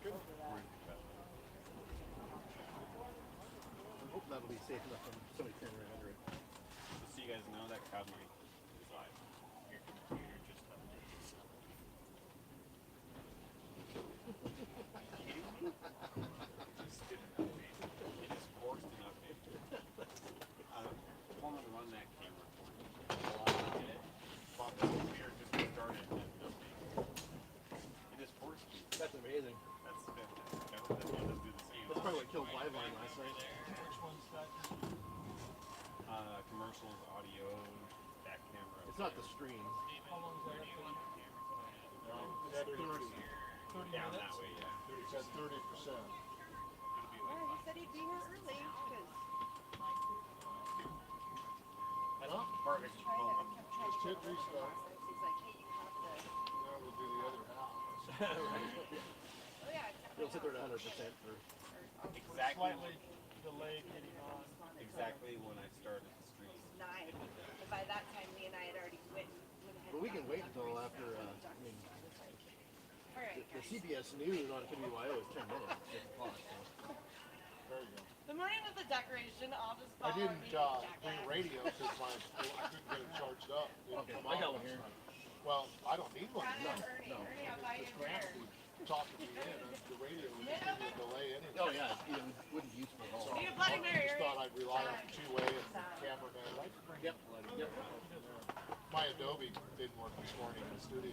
working? I'm hoping that'll be safe enough from somebody turning right under it. Just so you guys know, that crowd mic is live. Your computer just updated. It just didn't update. It just forced an update. Coleman run that camera for me. Did it? But the computer just restarted and didn't update. It just forced me. That's amazing. That's fantastic. That's what does do the same. That's probably what killed Liveline last night. Which one's that? Commercials, audio, back camera. It's not the stream. How long is that? That 30 Down minutes? that way, yeah. It's at 30%. Yeah, he said he'd be here early because Huh? Perfect. I kept trying Just to hit get hold of restart. him. He's like, hey, you have to. Now we'll do the other half. Oh yeah, I kept It'll sit there at 100% for. Exactly. Slightly delayed getting on. Exactly when I started the stream. 9. And by that time, Lee and I had already went ahead. But we can wait until after. I mean, All right, the guys. CBS News on WYO is 10 minutes. 6 o'clock. So. There you go. The morning of the decoration, I'll just I follow didn't bring radio because I couldn't get it charged up. It didn't Okay, come I got out one here. last night. Well, I don't need one. Ernie, no. Ernie, I'll buy you Just a Grant chair. was talking me in. The radio was giving me a delay anyway. Oh yeah, it wouldn't be useful at all. So Need a Bloody I Mary, just Ernie? thought I'd rely on two-way and cameraman. Yep. Yep. My Adobe didn't work this morning in the studio.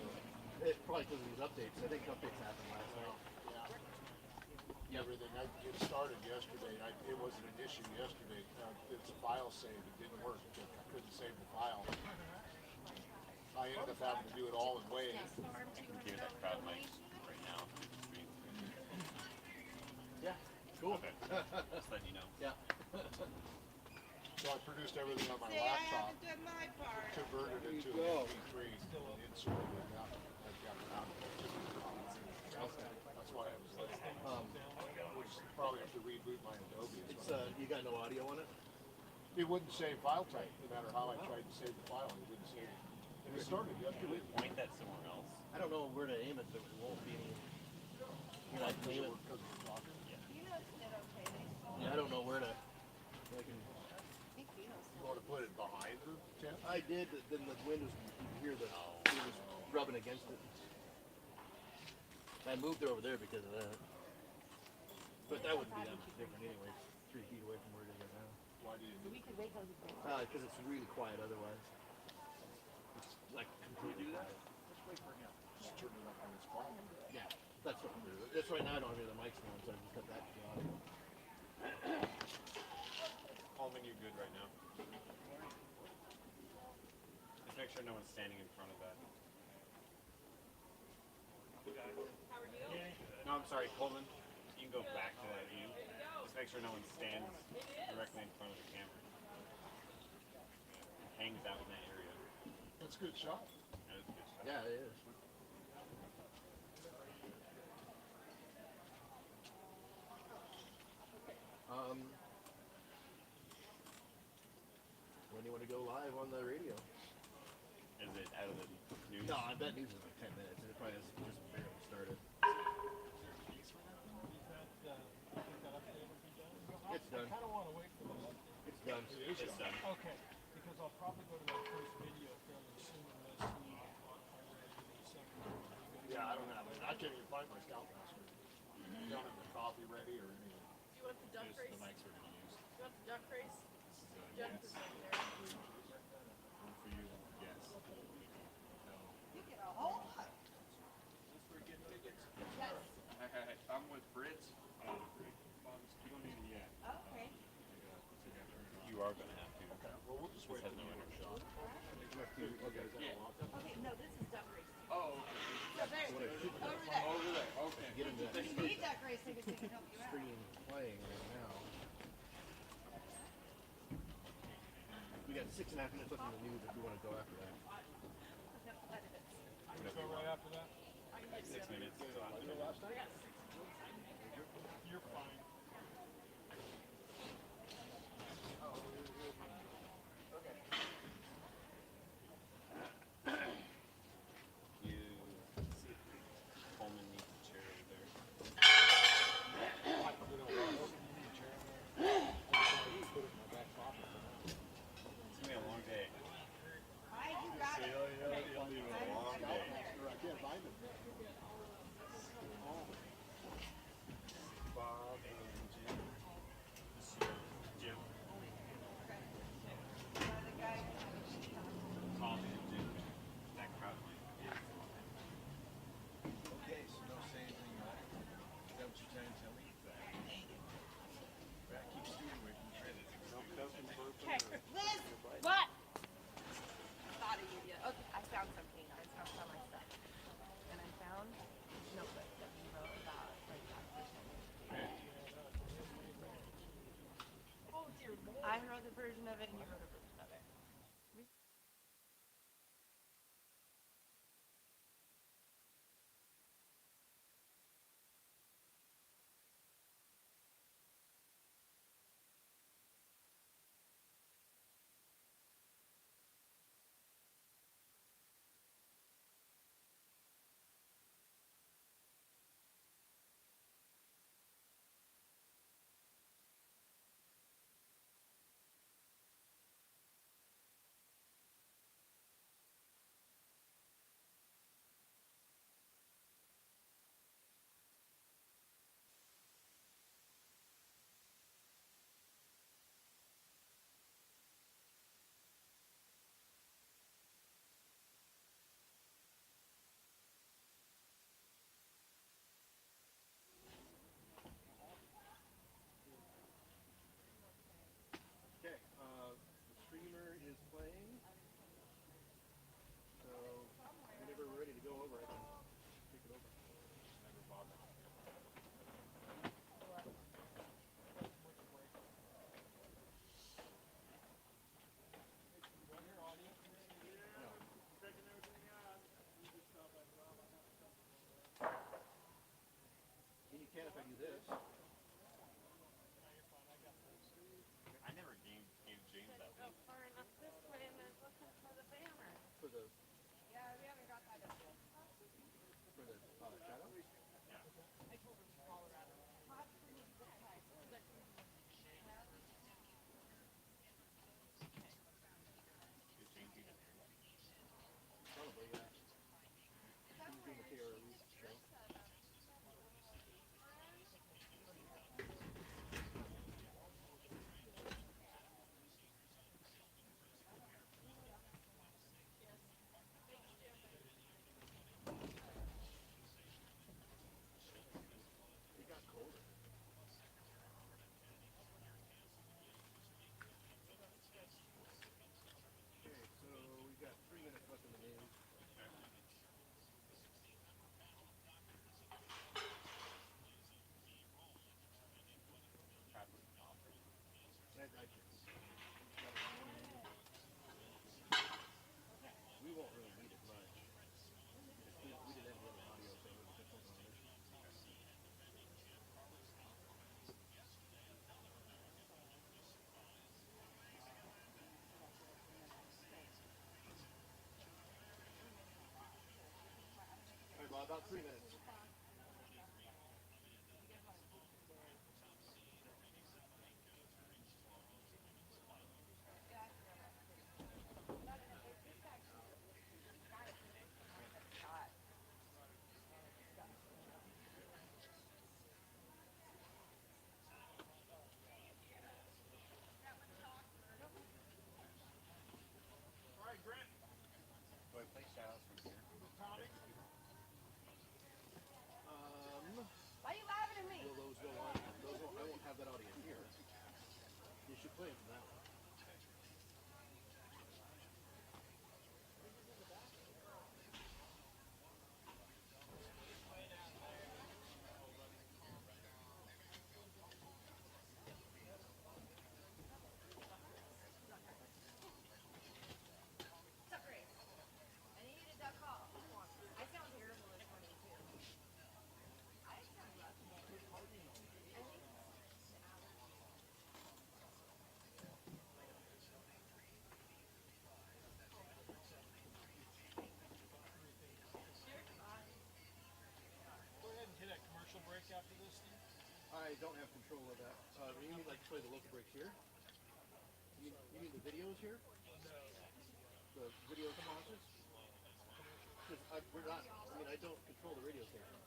It's probably because of these updates. I think updates happened last night. Everything. It started yesterday. It wasn't an issue yesterday. It's a file save. It didn't work. I couldn't save the file. I ended up having to do it all in Wave. I can hear that crowd mic right now through the screen. Yeah. Cool. Okay. Just letting you know. Yeah. So I produced everything on my Say, I laptop, haven't done my part. converted it to an MP3, and inserted it out. I've got it out. That's why I was late. Which probably have to reboot my Adobe. It's you got no audio on it. It wouldn't save file type, no matter how I tried to save the file, it wouldn't save it. And it started Can we yesterday. point that somewhere else? I don't know where to aim it, but it won't be any. You know, I can aim it. Because we're talking. You know, it's not okay. Yeah, I don't know where to. I can. I think Vino's You want to put it behind the tent? I did, but then the wind was. You could hear the wind was rubbing against it. I moved it over there because of that. But that wouldn't be that much different anyway. It's 3 feet away from where it is right now. Why do you do We could wait till he's back. Because it's really quiet otherwise. It's like completely quiet. just turn it up when it's quiet? Yeah, that's what I'm doing. That's right now I don't hear the mics going, so I just cut that to the audio. Coleman, you're good right now. Just make sure no one's standing in front of that. No, I'm sorry, Coleman. You can go back to that view. Just make sure no one stands directly in front of the camera. Hangs out in that area. That's a good shot. That is a good shot. Yeah, it is. When do you want to go live on the radio? Is it out of the news? No, I bet news is like 10 minutes. It probably has just barely started. It's done. I kind of want to wait for this. It's done. It's done. Okay, because I'll probably go to that first video fairly soon unless we are ready to do the second one. Yeah, I don't have it. I can't even find my Scoutmaster. Don't have the coffee ready or anything. Do you want the duck race? The mics we're going to use. Do you want the duck race? Jeff is in there. One for you, yes. No. You get a whole lot. Yes. I'm with Fritz. You don't need it yet. Okay. You are going to have to. Okay, well, we'll just wait Has for no the other internet. shot. Okay, no, this is duck race. Oh, So there, over there. over there. Okay. Get into that You need duck racing because they can help you out. screen playing right now. We got 6.5 minutes left in the news if we want to go after that. Go right after that? Like 6 minutes. So after Go last night? You're fine. you see if Coleman needs a chair over there. Bob and Jim. This Jim. Tom and Jim. That crowd. Okay, so don't say anything about it. Is that what you're trying to tell me? Right, keep steering away from the trailer. Okay. Liz! What? Thought of you yet. Okay, I found something. I found some of my stuff. And I found notebook that we wrote about like Oh dear Lord. I wrote the version of it and you wrote a version of it. Okay, the streamer is playing. So whenever we're ready to go over, I can take it over. Never bothered. And you can if I do this. I never gave James that one. Far enough this way and then looking for the banner. For the Yeah, we haven't got that up yet. shadow? I told him Colorado. Is James even there? Probably, yeah. He's doing the KRLE show. It got colder. Okay, so we've got 3 minutes left in the game. We won't really need it much. We did have a little audio thing with the different on it. All right, well, about 3 minutes. Do I play Shoutouts from here? Why are you laughing at me? Will those go on? I won't have that audio here. You should play it from that one. What's up, Grace? I need you to duck off. I sound terrible this morning, too. I sound rough. Go ahead and hit a commercial break after this, Steve. I don't have control of that. You need like play the local breaks here. You need the videos here. No. The video sponsors. because we're not. I mean, I don't control the radio station.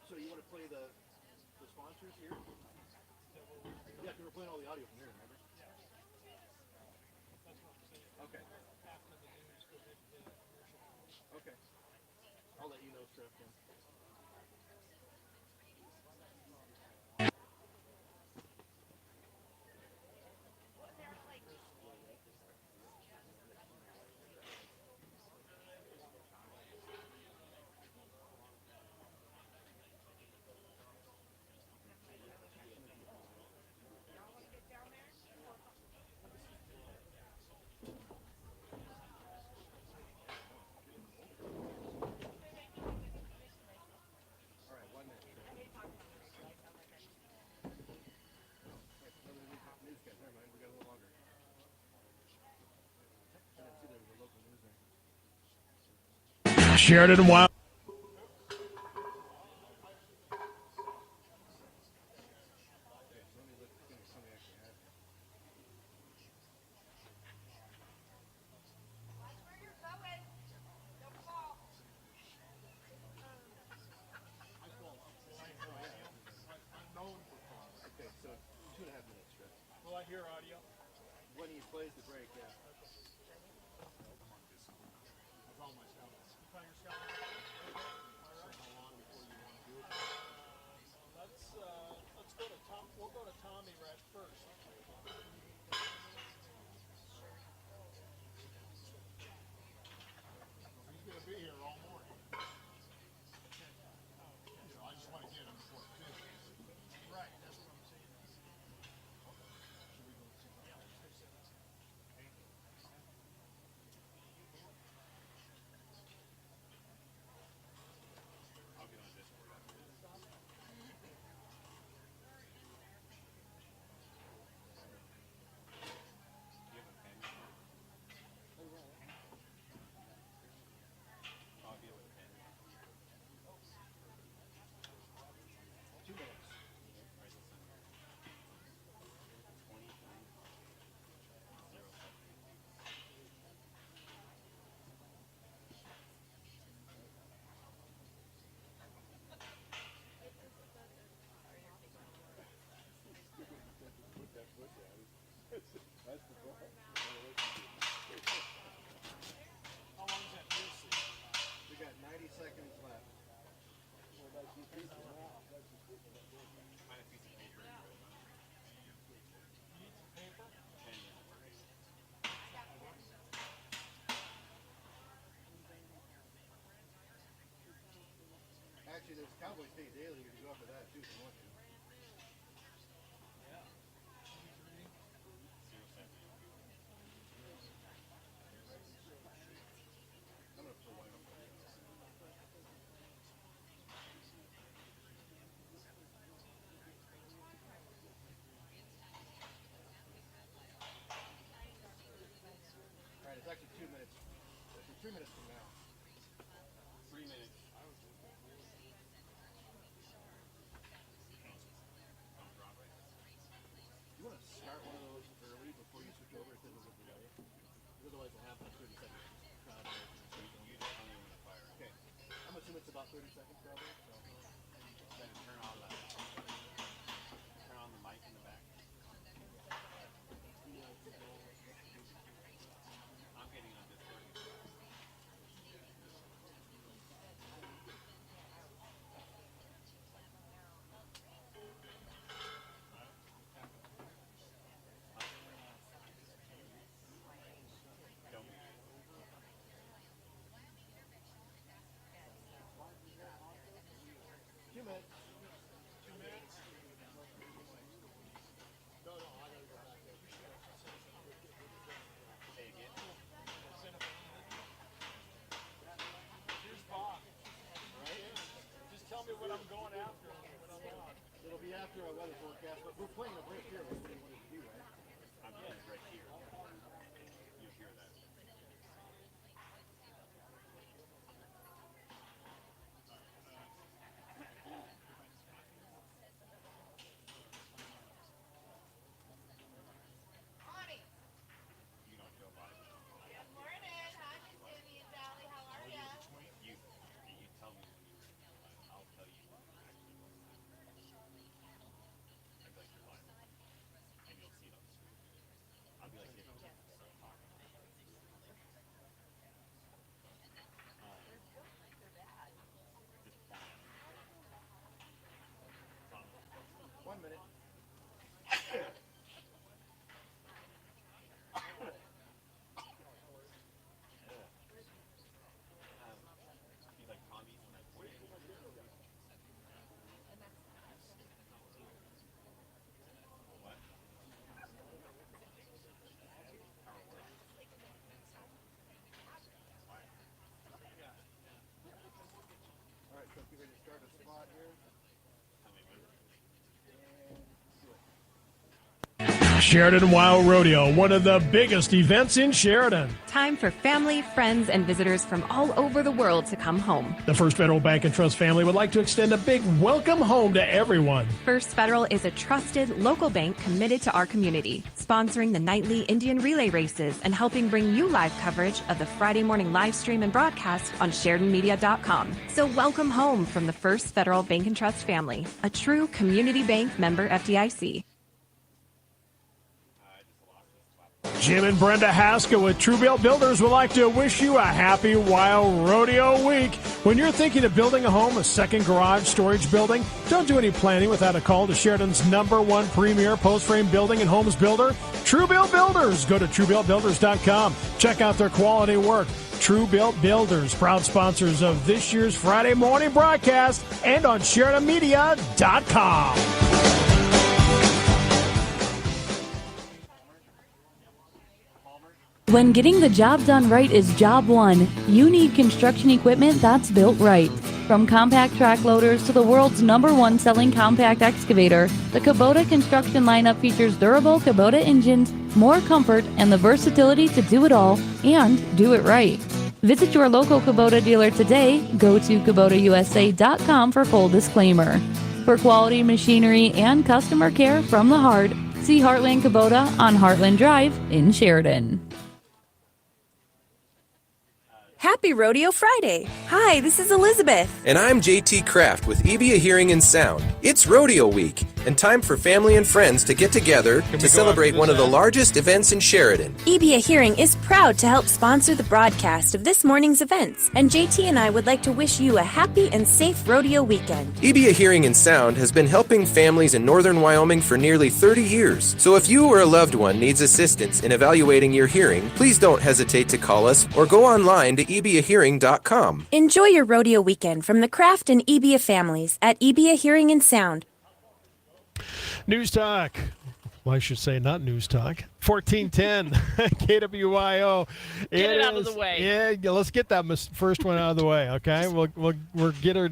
So you want to play the sponsors here? Yeah, because we're playing all the audio from here. Remember? That's what I'm saying. Okay. After the news, go ahead and get a commercial. Okay. I'll let you know, Steph. Then. Sheridan, WYO. Okay, so 2.5 minutes, Steph. Will I hear audio? When he plays the break, yeah. With all my shoutouts. You find yourself? All right. How long before you want to do it? Let's go to Tom. We'll go to Tommy right first. He's going to be here all morning. You know, I just want to get him before it finishes. Right. That's what I'm saying. I'll get on Discord after this. Do you have a pen? I'll get with a pen. 2 minutes. Right, listen. 20, 0, 7. How long is that news thing? We got 90 seconds left. Find a piece of paper. You need some paper? Pen. Actually, there's Cowboy State Daily. You can go after that too if you want to. Yeah. He's reading. 0, 7. I'm gonna put WYO. All right, it's actually 2 minutes. It's 3 minutes from now. 3 minutes. You want to start one of those early before you switch over if this is a delay? Otherwise, we'll have like 30 seconds. You just tell me when to fire. Okay. I'm assuming it's about 30 seconds probably. So. Then turn on the mic in the back. I'm getting on Discord. Don't be. 2 minutes. 2 minutes. No, I got to go back there. Say again. Here's Bob. Right? Just tell me what I'm going after when I'm on. It'll be after our weather forecast, but we're playing a break here. That's what you wanted to do, right? I'm getting it right here. You hear that? Connie. You don't feel bad. Good morning, honey. Sheridan WYO Rodeo, one of the biggest events in Sheridan. Time for family, friends, and visitors from all over the world to come home. The First Federal Bank and Trust family would like to extend a big welcome home to everyone. First Federal is a trusted local bank committed to our community, sponsoring the nightly Indian relay races and helping bring you live coverage of the Friday morning live stream and broadcast on SheridanMedia.com. So welcome home from the First Federal Bank and Trust family, a true community bank member FDIC. Jim and Brenda Haskell with Truebill Builders would like to wish you a happy WYO Rodeo week. When you're thinking of building a home, a second garage, storage building, don't do any planning without a call to Sheridan's #1 premier post-frame building and homes builder, Truebill Builders. Go to TrueBillBuilders.com. Check out their quality work. Truebill Builders, proud sponsors of this year's Friday morning broadcast and on SheridanMedia.com. When getting the job done right is job one, you need construction equipment that's built right. From compact track loaders to the world's #1 selling compact excavator, the Kubota construction lineup features durable Kubota engines, more comfort, and the versatility to do it all and do it right. Visit your local Kubota dealer today. Go to KubotaUSA.com for full disclaimer. For quality machinery and customer care from the heart, see Heartland Kubota on Heartland Drive in Sheridan. Happy Rodeo Friday! Hi, this is Elizabeth. And I'm JT Kraft with EBA Hearing and Sound. It's Rodeo Week, and time for family and friends to get together to celebrate one of the largest events in Sheridan. EBA Hearing is proud to help sponsor the broadcast of this morning's events, and JT and I would like to wish you a happy and safe rodeo weekend. EBA Hearing and Sound has been helping families in northern Wyoming for nearly 30 years. So if you or a loved one needs assistance in evaluating your hearing, please don't hesitate to call us or go online to ebahearing.com. Enjoy your rodeo weekend from the Kraft and EBA families at EBA Hearing and Sound. News Talk. Well, I should say not News Talk. 1410 KWYO. Get it out of the way. Yeah, let's get that first one out of the way, okay? We'll get her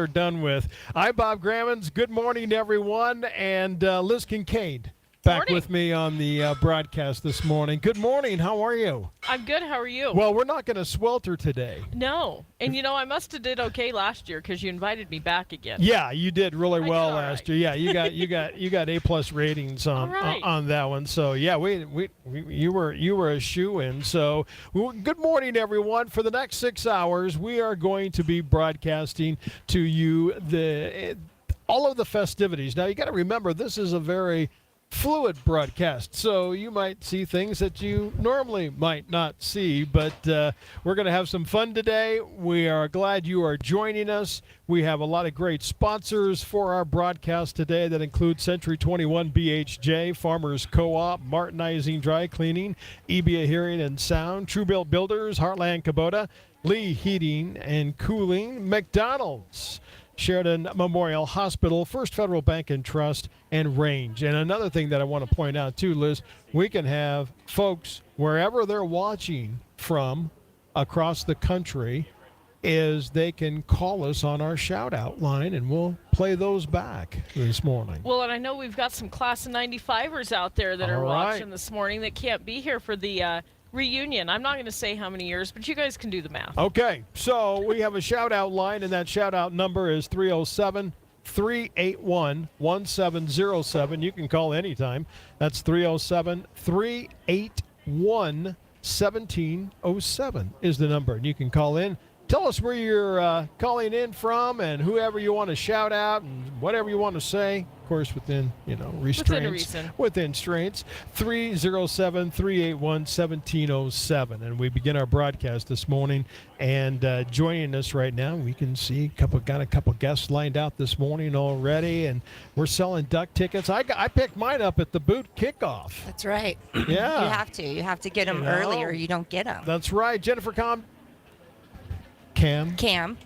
done with. I'm Bob Grammons. Good morning, everyone, and Liz Kincaid back with me on the broadcast this morning. Good morning. How are you? I'm good. How are you? Well, we're not going to swelter today. No. And, I must have did okay last year because you invited me back again. Yeah, you did really well last year. Yeah, you got A+ ratings on that one. So, yeah, you were a shoo-in. So, good morning, everyone. For the next 6 hours, we are going to be broadcasting to you all of the festivities. Now, you got to remember, this is a very fluid broadcast, so you might see things that you normally might not see, but we're going to have some fun today. We are glad you are joining us. We have a lot of great sponsors for our broadcast today that include Century 21 BHJ, Farmers Co-op, Martinizing Dry Cleaning, EBA Hearing and Sound, Truebill Builders, Heartland Kubota, Lee Heating and Cooling, McDonald's, Sheridan Memorial Hospital, First Federal Bank and Trust, and Range. And another thing that I want to point out, too, Liz, we can have folks wherever they're watching from across the country is they can call us on our shout-out line, and we'll play those back this morning. Well, and I know we've got some class of 95ers out there that are watching this morning that can't be here for the reunion. I'm not going to say how many years, but you guys can do the math. Okay, so we have a shout-out line, and that shout-out number is 307-381-1707. You can call anytime. That's 307-381-1707 is the number, and you can call in. Tell us where you're calling in from and whoever you want to shout out and whatever you want to say. Of course, within, restraints. Within restraints. 307-381-1707. And we begin our broadcast this morning. And joining us right now, we can see got a couple guests lined out this morning already. And we're selling duck tickets. I picked mine up at the boot kickoff. That's right. Yeah. You have to. You have to get them early or you don't get them. That's right. Jennifer Cam.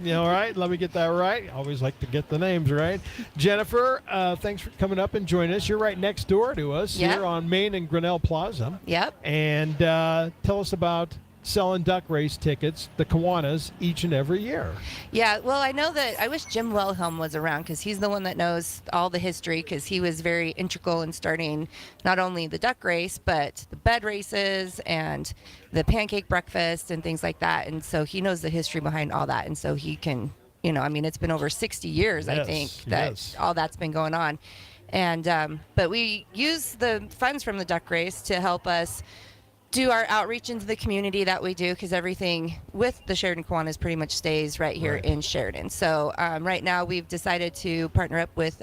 Yeah, all right. Let me get that right. Always like to get the names right. Jennifer, thanks for coming up and joining us. You're right next door to us here on Main and Grinnell Plaza. Yep. And tell us about selling duck race tickets, the Kiwanis, each and every year. Yeah, well, I know that I wish Jim Wilhelm was around because he's the one that knows all the history because he was very integral in starting not only the duck race, but the bed races and the pancake breakfast and things like that. And so he knows the history behind all that. And so he can, I mean, it's been over 60 years, I think, that all that's been going on. And but we use the funds from the duck race to help us do our outreach into the community that we do because everything with the Sheridan Kiwanis pretty much stays right here in Sheridan. So right now we've decided to partner up with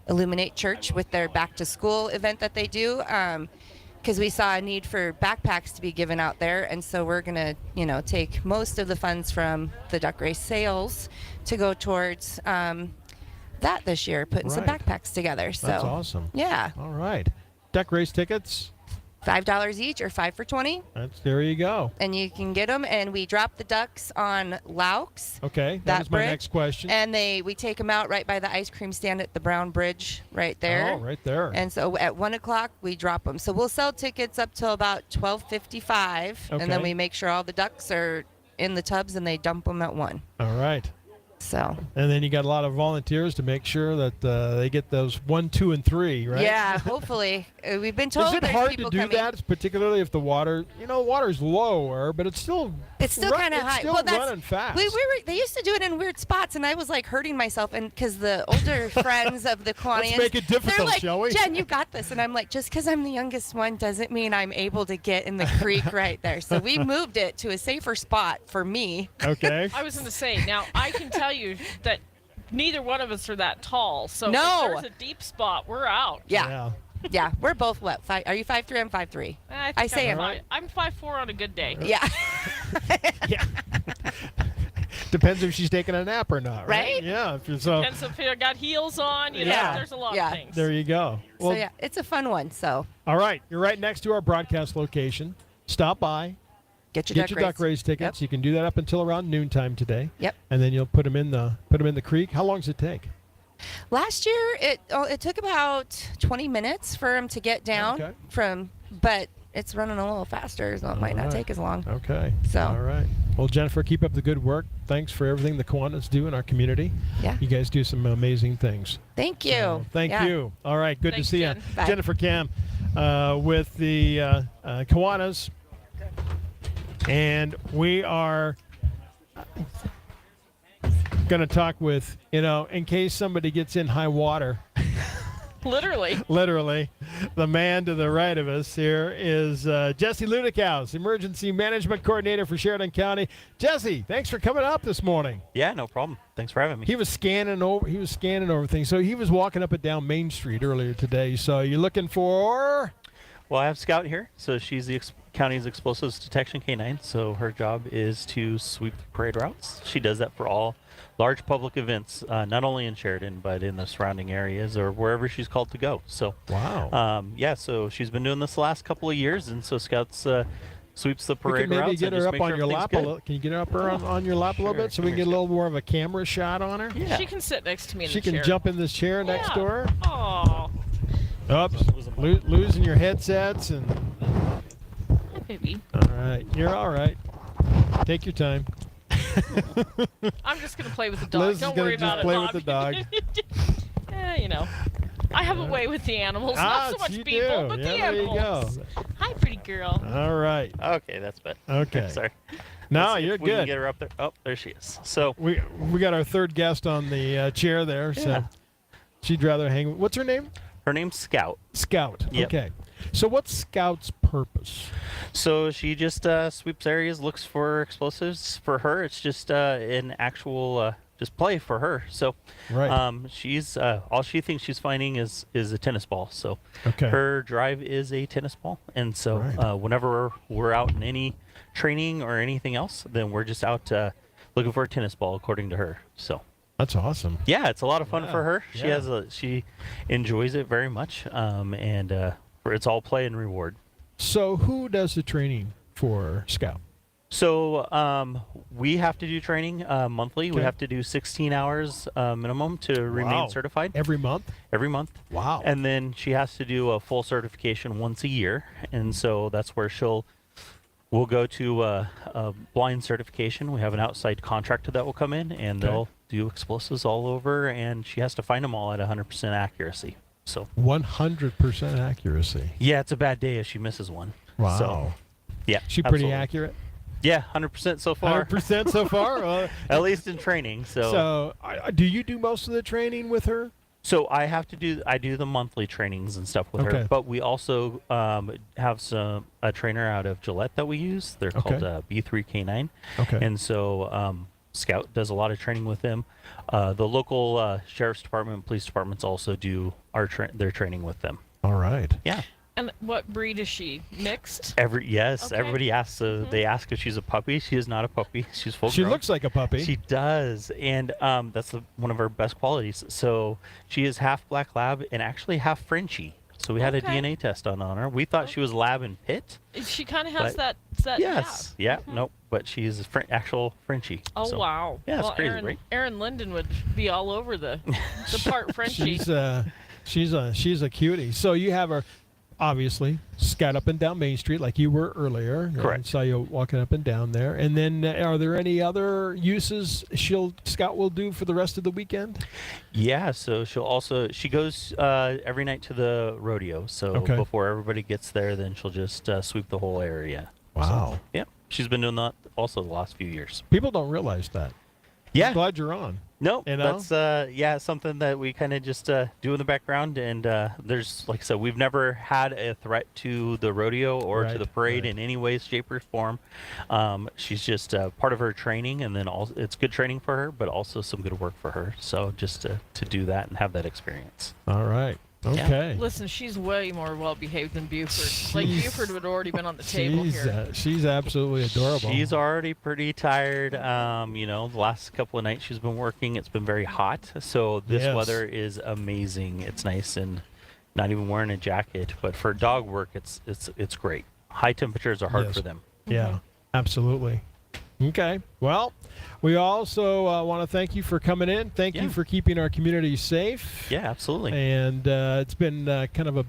Illuminate Church with their back to school event that they do because we saw a need for backpacks to be given out there. And so we're going to, take most of the funds from the duck race sales to go towards that this year, putting some backpacks together. So that's awesome. Yeah. All right. Duck race tickets? $5 each or 5 for 20. There you go. And you can get them. And we drop the ducks on Laux. Okay, that was my next question. And we take them out right by the ice cream stand at the Brown Bridge right there. Oh, right there. And so at 1 o'clock we drop them. So we'll sell tickets up till about 12:55, and then we make sure all the ducks are in the tubs and they dump them at 1. All right. So. And then you got a lot of volunteers to make sure that they get those 1, 2, and 3, right? Yeah, hopefully. We've been told Is it there's hard people to do coming. that, particularly if the water, water's lower, but it's still kind of high. Still Well, that's running fast. They used to do it in weird spots, and I was like hurting myself, and because the older friends of the Kiwanis, Let's make it difficult, they're like, shall we? Jen, you got this, and I'm like, just because I'm the youngest one doesn't mean I'm able to get in the creek right there. So we moved it to a safer spot for me. Okay. I was going to say, now I can tell you that neither one of us are that tall, so No. if there's a deep spot, we're out. Yeah. Yeah, we're both what? Are you 5'3"? I'm 5'3". I say I'm 5'4" on a good day. Yeah. Yeah. Depends if she's taking a nap or not, right? Right? Yeah. Depends if I got heels on. There's a lot of things. There you go. Well, so yeah, it's a fun one. So. All right, you're right next to our broadcast location. Stop by. Get your duck race tickets. Yep. You can do that up until around noontime today. Yep. And then you'll put them in the creek. How long does it take? Last year, it took about 20 minutes for them to get down but it's running a little faster, so it might not take as long. Okay. So. All right. Well, Jennifer, keep up the good work. Thanks for everything the Kiwanis do in our community. Yeah. You guys do some amazing things. Thank you. Thank you. All right. Good to see Jen. you. Bye. Jennifer Cam with the Kiwanis. And we are going to talk with, in case somebody gets in high water. Literally. The man to the right of us here is Jesse Ludikows, Emergency Management Coordinator for Sheridan County. Jesse, thanks for coming up this morning. Yeah, no problem. Thanks for having me. He was scanning over things. So he was walking up and down Main Street earlier today. So you're looking for? Well, I have Scout here. So she's the county's explosives detection canine. So her job is to sweep the parade routes. She does that for all large public events, not only in Sheridan, but in the surrounding areas or wherever she's called to go. So, wow. So she's been doing this the last couple of years, and so Scouts sweeps the parade maybe routes. Get her up on your lap good. Can you get her up on your lap a little bit so we can get a little more of a camera shot on her? Yeah. She can sit next to me in She the chair. can jump in this chair next to her. Oh. Oops. Losing your headsets and. Hi, baby. All right. You're all right. Take your time. I'm just going to play with the dog. Liz Don't is gonna worry just about it, play Bob. with the dog. I have a way with the animals. Not so much you people, do. but Yeah, the there you animals. go. Hi, pretty girl. All right. Okay, that's better. Okay. Sorry. No, Let's see you're if we can good. get her up there. Oh, there she is. So we got our third guest on the chair there. So Yeah. she'd rather hang. What's her name? her name's Scout. Scout. Yep. Okay. So what's Scout's purpose? So she just sweeps areas, looks for explosives. For her, it's just an actual just play for her. So she's all she thinks she's finding is a tennis ball. So her drive is a tennis ball, and so whenever we're out in any training or anything else, then we're just out looking for a tennis ball, according to her. So. That's awesome. Yeah, it's a lot of fun for her. Yeah. She enjoys it very much, and it's all play and reward. So who does the training for Scout? So we have to do training monthly. We have to do 16 hours minimum to remain certified. Every month? Every month. Wow. And then she has to do a full certification once a year, and so that's where she'll We'll go to a blind certification. We have an outside contractor that will come in, and they'll do explosives all over, and she has to find them all at 100% accuracy. So 100% accuracy. Yeah, it's a bad day if she misses one. Wow. So, yeah. She pretty accurate? Yeah, 100% so far. 100% so far? At least in training. So do you do most of the training with her? So I do the monthly trainings and stuff with her, but we also have a trainer out of Gillette that we use. They're called B3K9. Okay. And so Scout does a lot of training with them. The local sheriff's department, police departments also do their training with them. All right. Yeah. And what breed is she? Mixed? Everybody asks. They ask if she's a puppy. She is not a puppy. She's full She grown. looks like a puppy. She does, and that's one of her best qualities. So she is half black lab and actually half Frenchie. So we had a DNA test on her. We thought she was lab and pit. She kind of has that. Yes. Yeah. Nope. But she's actual Frenchie. Oh so, wow. Yeah, it's well, crazy, right? Aaron Linden would be all over the part Frenchie. She's a cutie. So you have her. Obviously, scout up and down Main Street like you were earlier. Correct. I saw you walking up and down there. And then are there any other uses Scout will do for the rest of the weekend? Yeah, so she goes every night to the rodeo. So before everybody gets there, then she'll just sweep the whole area. Wow. So, yeah, she's been doing that also the last few years. People don't realize that. Yeah. I'm glad you're on. No, you know? that's something that we kind of just do in the background. And there's, like I said, we've never had a threat to the rodeo or to the parade in any way, shape, or form. She's just part of her training, and then it's good training for her, but also some good work for her. So just to do that and have that experience. All right. Okay. Yeah. Listen, she's way more well behaved than Buford. Like Buford would already been on the table here. She's absolutely adorable. She's already pretty tired. The last couple of nights she's been working. It's been very hot, so this weather is amazing. It's nice and not even wearing a jacket. But for dog work, it's great. High temperatures are hard for them. Yeah, absolutely. Okay. Well, we also want to thank you for coming in. Thank you for keeping our community safe. Yeah, absolutely. And it's been kind of a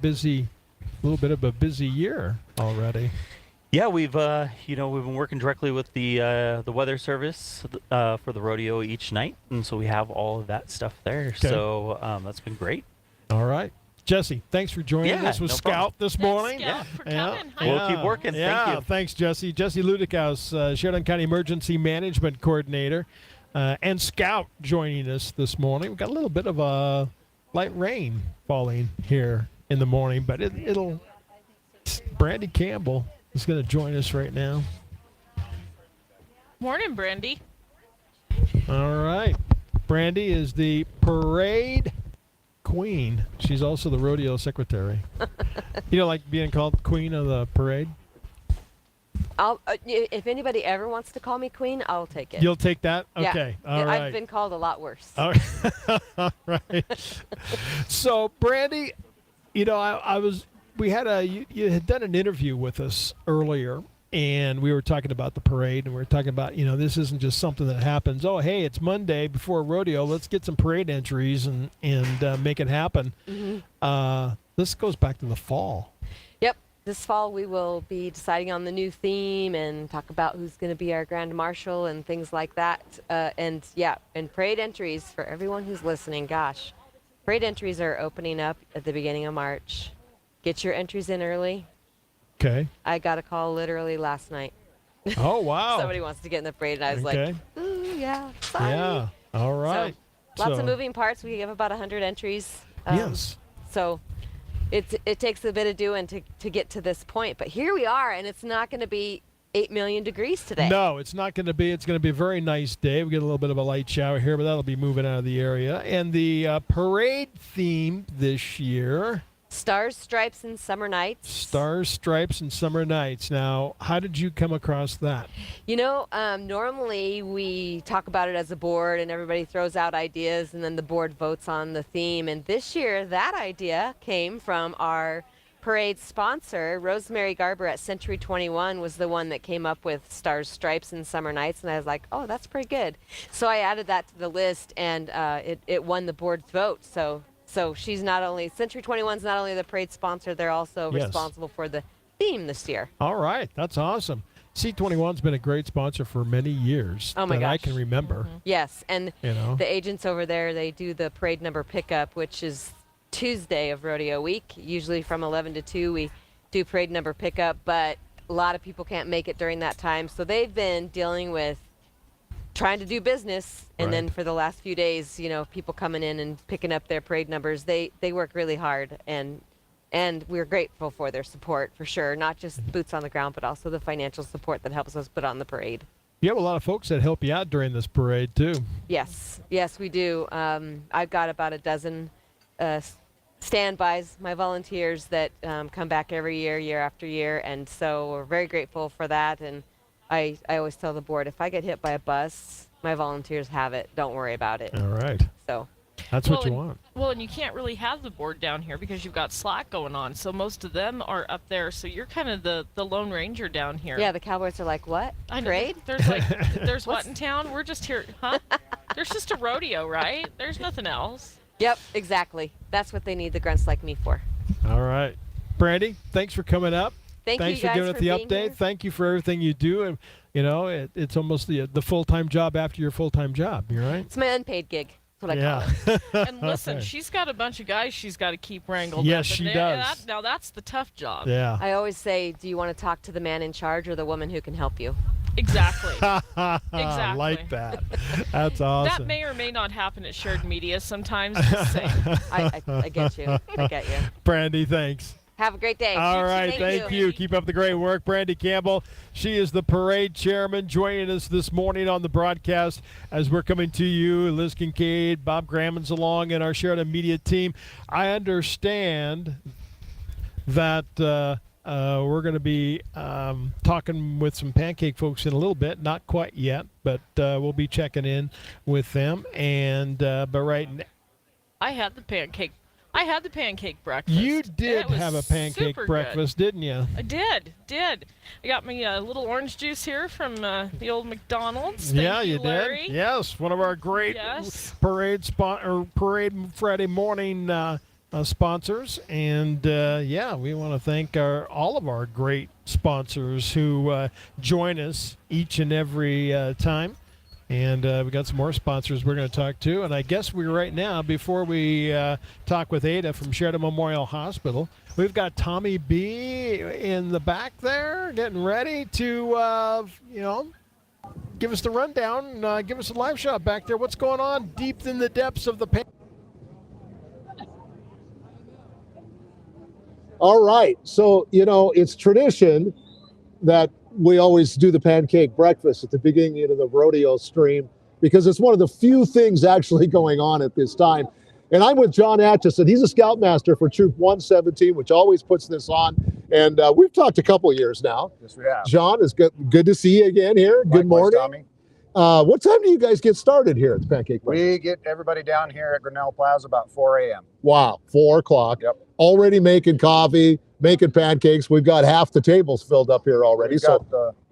little bit of a busy year already. Yeah, we've been working directly with the weather service for the rodeo each night, and so we have all of that stuff there. Okay. So that's been great. All right. Jesse, thanks for joining us with Scout this morning. Thanks, Scout, for coming. We'll keep working. Yeah, Thank you. Thanks, Jesse. Jesse Ludikows, Sheridan County Emergency Management Coordinator, and Scout joining us this morning. We've got a little bit of a light rain falling here in the morning, but it'll. Brandy Campbell is going to join us right now. Morning, Brandy. All right. Brandy is the parade queen. She's also the rodeo secretary. You don't like being called queen of the parade? If anybody ever wants to call me queen, I'll take it. You'll take that? Okay. Yeah. All right. I've been called a lot worse. All right. So, Brandy, you had done an interview with us earlier, and we were talking about the parade, and we were talking about, this isn't just something that happens. Oh, hey, it's Monday before rodeo. Let's get some parade entries and make it happen. Mm-hmm. This goes back to the fall. Yep. This fall we will be deciding on the new theme and talk about who's going to be our grand marshal and things like that. And parade entries for everyone who's listening. Gosh, parade entries are opening up at the beginning of March. Get your entries in early. Okay. I got a call literally last night. Oh, wow. Somebody wants to get in the parade, and I was like, ooh, yeah, sorry. Yeah, all right. So, lots of moving parts. We have about 100 entries. Yes. So it takes a bit of doing to get to this point. But here we are, and it's not going to be 8 million degrees today. No, it's not going to be. It's going to be a very nice day. We get a little bit of a light shower here, but that'll be moving out of the area. And the parade theme this year... Stars, Stripes, and Summer Nights. Stars, Stripes, and Summer Nights. Now, how did you come across that? Normally we talk about it as a board and everybody throws out ideas and then the board votes on the theme. And this year, that idea came from our parade sponsor. Rosemary Garber at Century 21 was the one that came up with Stars, Stripes, and Summer Nights. And I was like, oh, that's pretty good. So I added that to the list, and it won the board's vote. So she's not only, Century 21's not only the parade sponsor, they're also responsible for the theme this year. All right. That's awesome. C21's been a great sponsor for many years Oh my that I gosh. can remember. Yes, and You know. the agents over there, they do the parade number pickup, which is Tuesday of rodeo week. Usually from 11 to 2, we do parade number pickup, but a lot of people can't make it during that time. So they've been dealing with trying to do business, and then for the last few days, you know, people coming in and picking up their parade numbers. They work really hard, and we're grateful for their support, for sure. Not just boots on the ground, but also the financial support that helps us put on the parade. You have a lot of folks that help you out during this parade, too. Yes, we do. I've got about a dozen standbys, my volunteers that come back every year, year after year, and so we're very grateful for that. And I always tell the board, if I get hit by a bus, my volunteers have it. Don't worry about it. All right. So that's what you want. Well, and you can't really have the board down here because you've got slack going on. So most of them are up there. So you're kind of the Lone Ranger down here. Yeah, the Cowboys are like, what? I know. Parade? There's there's what in town? We're just here, huh? There's just a rodeo, right? There's nothing else. Yep, exactly. That's what they need the grunts like me for. All right. Brandy, thanks for coming up. Thanks you guys for giving us for the being update. here. Thank you for everything you do. And, you know, it's almost the full-time job after your full-time job. You're right. It's my unpaid gig. That's what I call it. And listen, she's got a bunch of guys she's got to keep wrangled. Yes, up, she and does. Now that's the tough job. Yeah. I always say, do you want to talk to the man in charge or the woman who can help you? Exactly. I like that. That's awesome. That may or may not happen at Shared Media sometimes. Just saying. I get you. I get you. Brandy, thanks. Have a great day. All right, thank you. Keep up the great work. Brandy Campbell, she is the parade chairman, joining us this morning on the broadcast as we're coming to you. Liz Kincaid, Bob Grammon's along, and our Sheridan Media team. I understand that we're going to be talking with some Pancake folks in a little bit. Not quite yet, but we'll be checking in with them. And but right now, I had the pancake breakfast. You did have a pancake breakfast, didn't you? I did. I got me a little orange juice here from the old McDonald's. Thank you Larry. did. Yes, one of our great parade Friday morning sponsors, and we want to thank all of our great sponsors who join us each and every time. And we got some more sponsors we're going to talk to. And I guess right now, before we talk with Ada from Sheridan Memorial Hospital, we've got Tommy B in the back there getting ready to, give us the rundown, give us a live shot back there. What's going on deep in the depths of the All right. So, it's tradition that we always do the pancake breakfast at the beginning of the rodeo stream because it's one of the few things actually going on at this time. And I'm with John Atchison. He's a scoutmaster for Troop 117, which always puts this on. And we've talked a couple of years now. Yes, we have. John, it's good to see you again here. Good morning. Tommy. What time do you guys get started here at the Pancake Breakfast? We get everybody down here at Grinnell Plaza about 4 a.m. Wow, 4 o'clock. Yep. Already making coffee, making pancakes. We've got half the tables filled up here already.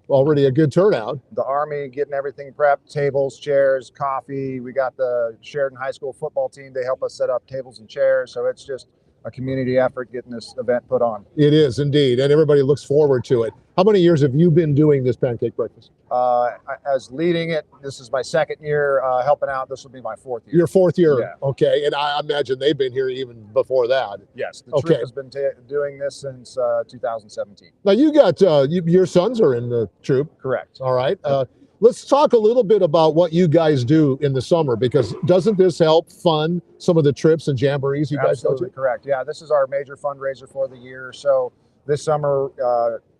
Already a good turnout. The Army getting everything prepped, tables, chairs, coffee. We got the Sheridan High School football team. They help us set up tables and chairs. So it's just a community effort getting this event put on. It is indeed, and everybody looks forward to it. How many years have you been doing this pancake breakfast? As leading it, this is my second year helping out. This will be my fourth year. Your fourth year, yeah. Okay. And I imagine they've been here even before that. Yes, the troop has been doing this since 2017. Now you got your sons are in the troop. Correct. All right. Let's talk a little bit about what you guys do in the summer, because doesn't this help fund some of the trips and jamborees you guys go to? Absolutely correct. Yeah, this is our major fundraiser for the year. So this summer,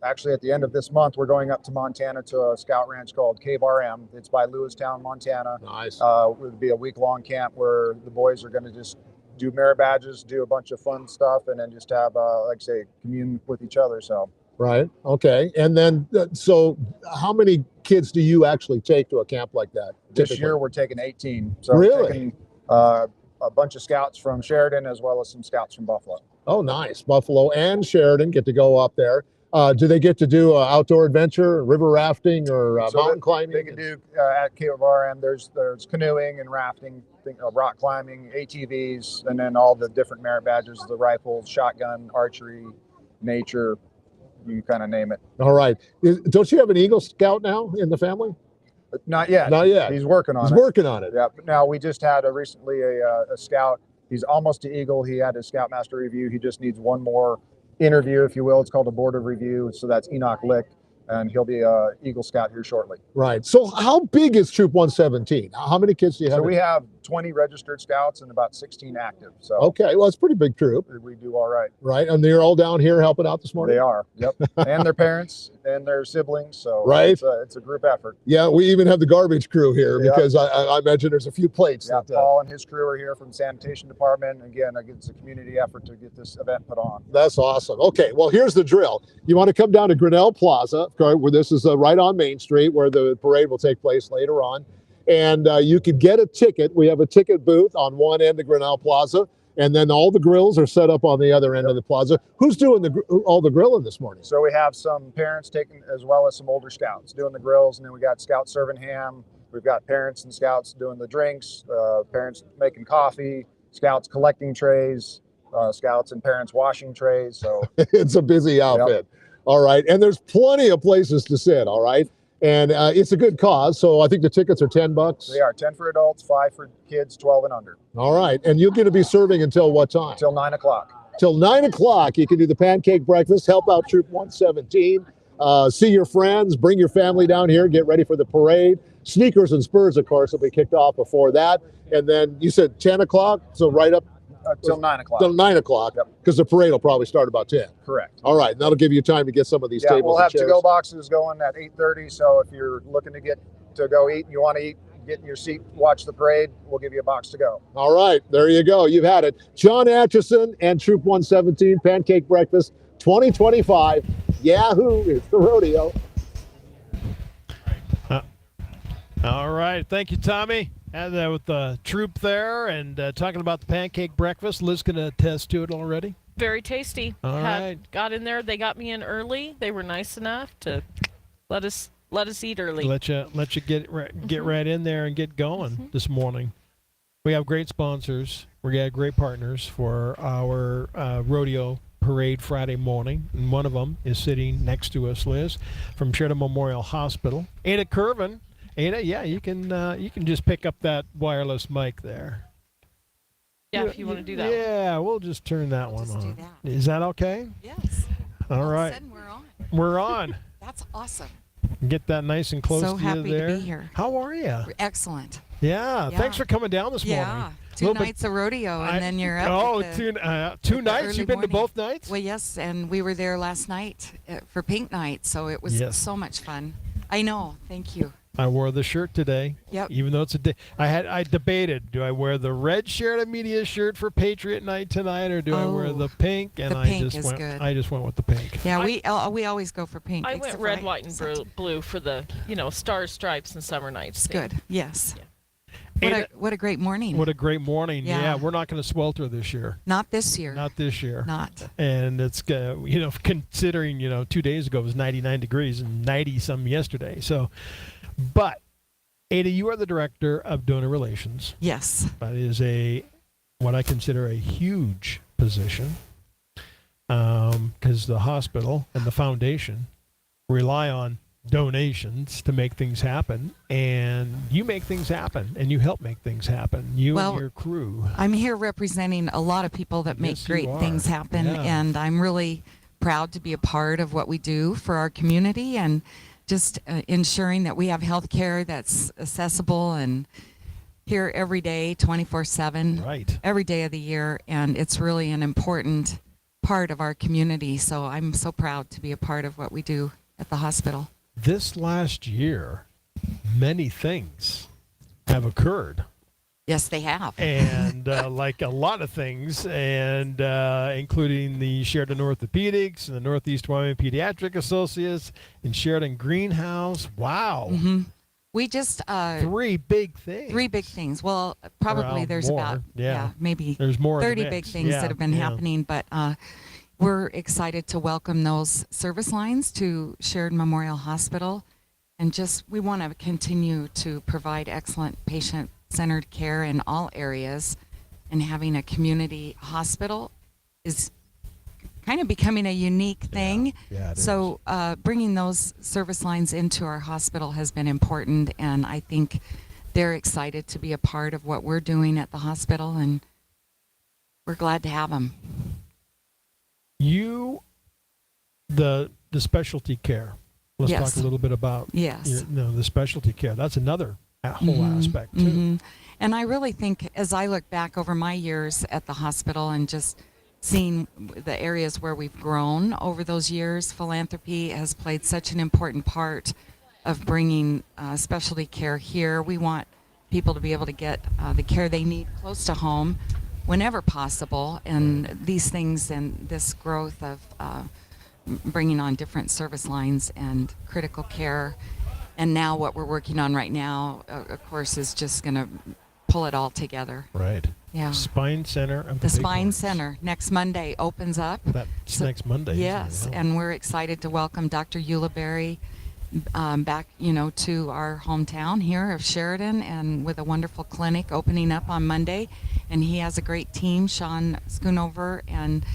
actually at the end of this month, we're going up to Montana to a scout ranch called Cave RM. It's by Lewistown, Montana. Nice. It would be a week-long camp where the boys are going to just do merit badges, do a bunch of fun stuff, and then just have, like I say, commune with each other. So. Right. Okay. And then, so how many kids do you actually take to a camp like that? This year we're taking 18. So really? We're taking a bunch of scouts from Sheridan as well as some scouts from Buffalo. Oh, nice. Buffalo and Sheridan get to go up there. Do they get to do outdoor adventure, river rafting, or mountain climbing? They can do at Cave RM. There's canoeing and rafting, rock climbing, ATVs, and then all the different merit badges: the rifles, shotgun, archery, nature. you kind of name it. All right. Don't you have an Eagle Scout now in the family? Not yet. Not yet. He's working on it. He's working on it. Yeah. Now we just had recently a scout. He's almost to Eagle. He had his Scoutmaster review. He just needs one more interview, if you will. It's called a board of review. So that's Enoch Lick, and he'll be a Eagle Scout here shortly. Right. So how big is Troop 117? How many kids do you have? So we have 20 registered scouts and about 16 active. So okay, well, it's a pretty big troop. We do all right. Right, and they're all down here helping out this morning? They are, yep. And their parents and their siblings. So right. It's a group effort. Yeah, we even have the garbage crew here Yep. because I mentioned there's a few plates. Yeah, that, Paul and his crew are here from the sanitation department. Again, it's a community effort to get this event put on. That's awesome. Okay, well, here's the drill. You want to come down to Grinnell Plaza, where this is right on Main Street, where the parade will take place later on. And you can get a ticket. We have a ticket booth on one end of Grinnell Plaza, and then all the grills are set up on the other end of the plaza. Who's doing all the grilling this morning? So we have some parents taking, as well as some older scouts doing the grills, and then we got scouts serving ham. We've got parents and scouts doing the drinks, parents making coffee, scouts collecting trays, scouts and parents washing trays. So it's a busy outfit. Yep. All right, and there's plenty of places to sit. All right. And it's a good cause, so I think the tickets are $10. They are 10 for adults, 5 for kids, 12 and under. All right, and you're going to be serving until what time? Till 9 o'clock. Till 9 o'clock, you can do the pancake breakfast, help out Troop 117, see your friends, bring your family down here, get ready for the parade. Sneakers and spurs, of course, will be kicked off before that. And then you said 10 o'clock, so right up till 9 o'clock. Till 9 o'clock, because the parade will probably start about 10. Correct. All right, and that'll give you time to get some of these tables. We'll have and chairs. to-go boxes going at 8:30. So if you're looking to go eat and you want to eat, get in your seat, watch the parade, we'll give you a box to go. All right, there you go. You've had it. John Atchison and Troop 117 Pancake Breakfast 2025. Yahoo! It's the rodeo. All right, thank you, Tommy. And with the troop there and talking about the pancake breakfast, Liz can attest to it already. Very tasty. All right. Got in there. They got me in early. They were nice enough to let us eat early. Let you get right in there and get going this morning. We have great sponsors. We got great partners for our rodeo parade Friday morning, and one of them is sitting next to us, Liz, from Sheridan Memorial Hospital. Ada Curvin. Ada, yeah, you can just pick up that wireless mic there. Yeah, if you want to do that. Yeah, we'll just turn that one on. That. Is that okay? Yes. All right. All of a sudden we're on. We're on. That's awesome. Get that nice and close so to you happy there. to be here. How are you? Excellent. Yeah, thanks for coming down this morning. Yeah, two nights of rodeo, and then you're up. Oh, two nights? You've been to both nights? Well, yes, and we were there last night for Pink Night, so it was so much fun. I know. Thank you. I wore the shirt today. Yep. Even though it's a day, I debated: do I wear the red Sheridan Media shirt for Patriot Night tonight, or do I wear the pink? And the pink is good. I just went with the pink. Yeah, we always go for pink. I went red, white, and blue for the stars, stripes, and summer nights. Good. Yes. Yeah. What a great morning. What a great morning. Yeah. We're not going to swelter this year. Not this year. Not this year. Not. And it's, considering, 2 days ago it was 99 degrees and 90-some yesterday. So, but, Ada, you are the director of donor relations. Yes. That is what I consider a huge position because the hospital and the foundation rely on donations to make things happen, and you make things happen, and you help make things happen, and your crew. I'm here representing a lot of people that make great things happen, and I'm really proud to be a part of what we do for our community, and just ensuring that we have health care that's accessible and here every day, 24/7, right, every day of the year, and it's really an important part of our community, so I'm so proud to be a part of what we do at the hospital. This last year, many things have occurred. Yes, they have. And like a lot of things, and including the Sheridan Orthopedics and the Northeast Wyoming Pediatric Associates and Sheridan Greenhouse. Wow. Mm-hmm. We just... 3 big things. 3 big things. Well, probably there's more. about maybe there's more 30 big things that have been happening, but we're excited to welcome those service lines to Sheridan Memorial Hospital, and we want to continue to provide excellent patient-centered care in all areas, and having a community hospital is kind of becoming a unique thing. Yeah, it so bringing those service lines into our hospital has been important, and I think they're excited to be a part of what we're doing at the hospital, and we're glad to have them. The specialty care. Let's Yes. talk a little bit about Yes. the specialty care. That's another whole aspect too. And I really think, as I look back over my years at the hospital and just seeing the areas where we've grown over those years, Philanthropy has played such an important part of bringing specialty care here. We want people to be able to get the care they need close to home whenever possible, and these things and this growth of bringing on different service lines and critical care, and now what we're working on right now, of course, is just going to pull it all together. Right. Yeah. Spine Center. The Spine Center next Monday opens up. That's next Monday. Yes, isn't it? and we're excited to welcome Dr. Uliberry back, to our hometown here of Sheridan, and with a wonderful clinic opening up on Monday. And he has a great team. Sean Schoonover and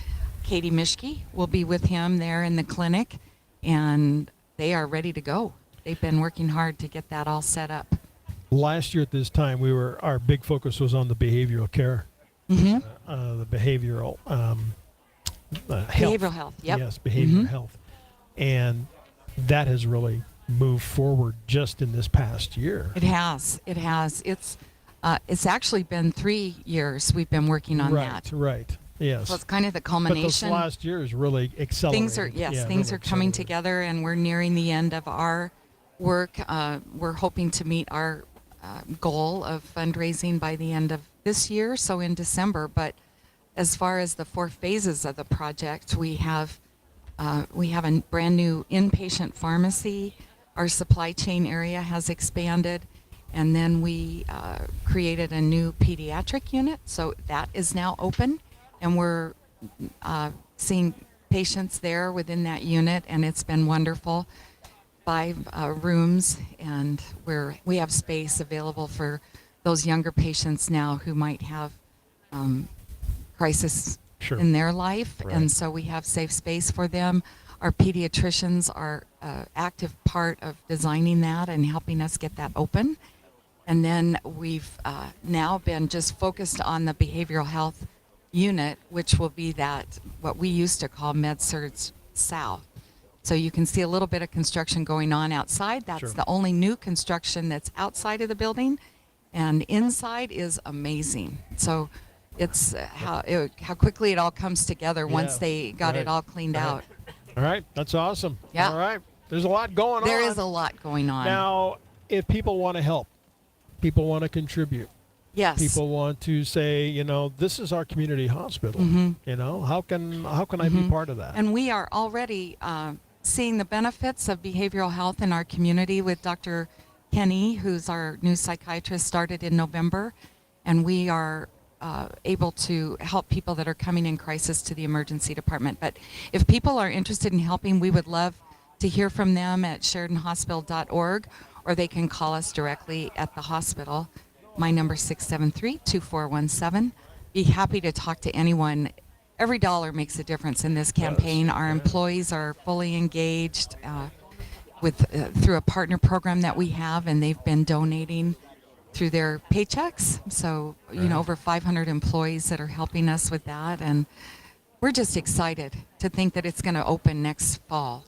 Katie Mischke will be with him there in the clinic, and they are ready to go. They've been working hard to get that all set up. Last year at this time, our big focus was on the behavioral care, the behavioral health. Behavioral health, yep. Yes, behavioral health, and that has really moved forward just in this past year. It has. It's actually been 3 years we've been working on that. Right. Yes. So it's kind of the culmination. But this last year is really accelerating. Things are coming together, and we're nearing the end of our work. We're hoping to meet our goal of fundraising by the end of this year, so in December. But as far as the 4 phases of the project, we have a brand new inpatient pharmacy. Our supply chain area has expanded, and then we created a new pediatric unit, so that is now open, and we're seeing patients there within that unit, and it's been wonderful. 5 rooms, and we have space available for those younger patients now who might have crisis in their life, and so we have safe space for them. Our pediatricians are active part of designing that and helping us get that open. And then we've now been just focused on the behavioral health unit, which will be that what we used to call Med-Surg South. So you can see a little bit of construction going on outside. That's the only new construction that's outside of the building, and inside is amazing. So it's how quickly it all comes together once they got it all cleaned out. All right, that's awesome. Yeah. All right, there's a lot going on. There is a lot going on. Now, if people want to help, people want to contribute. Yes. People want to say, this is our community hospital. How can I be part of that? And we are already seeing the benefits of behavioral health in our community with Dr. Kenny, who's our new psychiatrist, started in November, and we are able to help people that are coming in crisis to the emergency department. But if people are interested in helping, we would love to hear from them at SheridanHospital.org, or they can call us directly at the hospital. My number is 673-2417. Be happy to talk to anyone. Every dollar makes a difference in this campaign. Our employees are fully engaged through a partner program that we have, and they've been donating through their paychecks. So, over 500 employees that are helping us with that, and we're just excited to think that it's going to open next fall.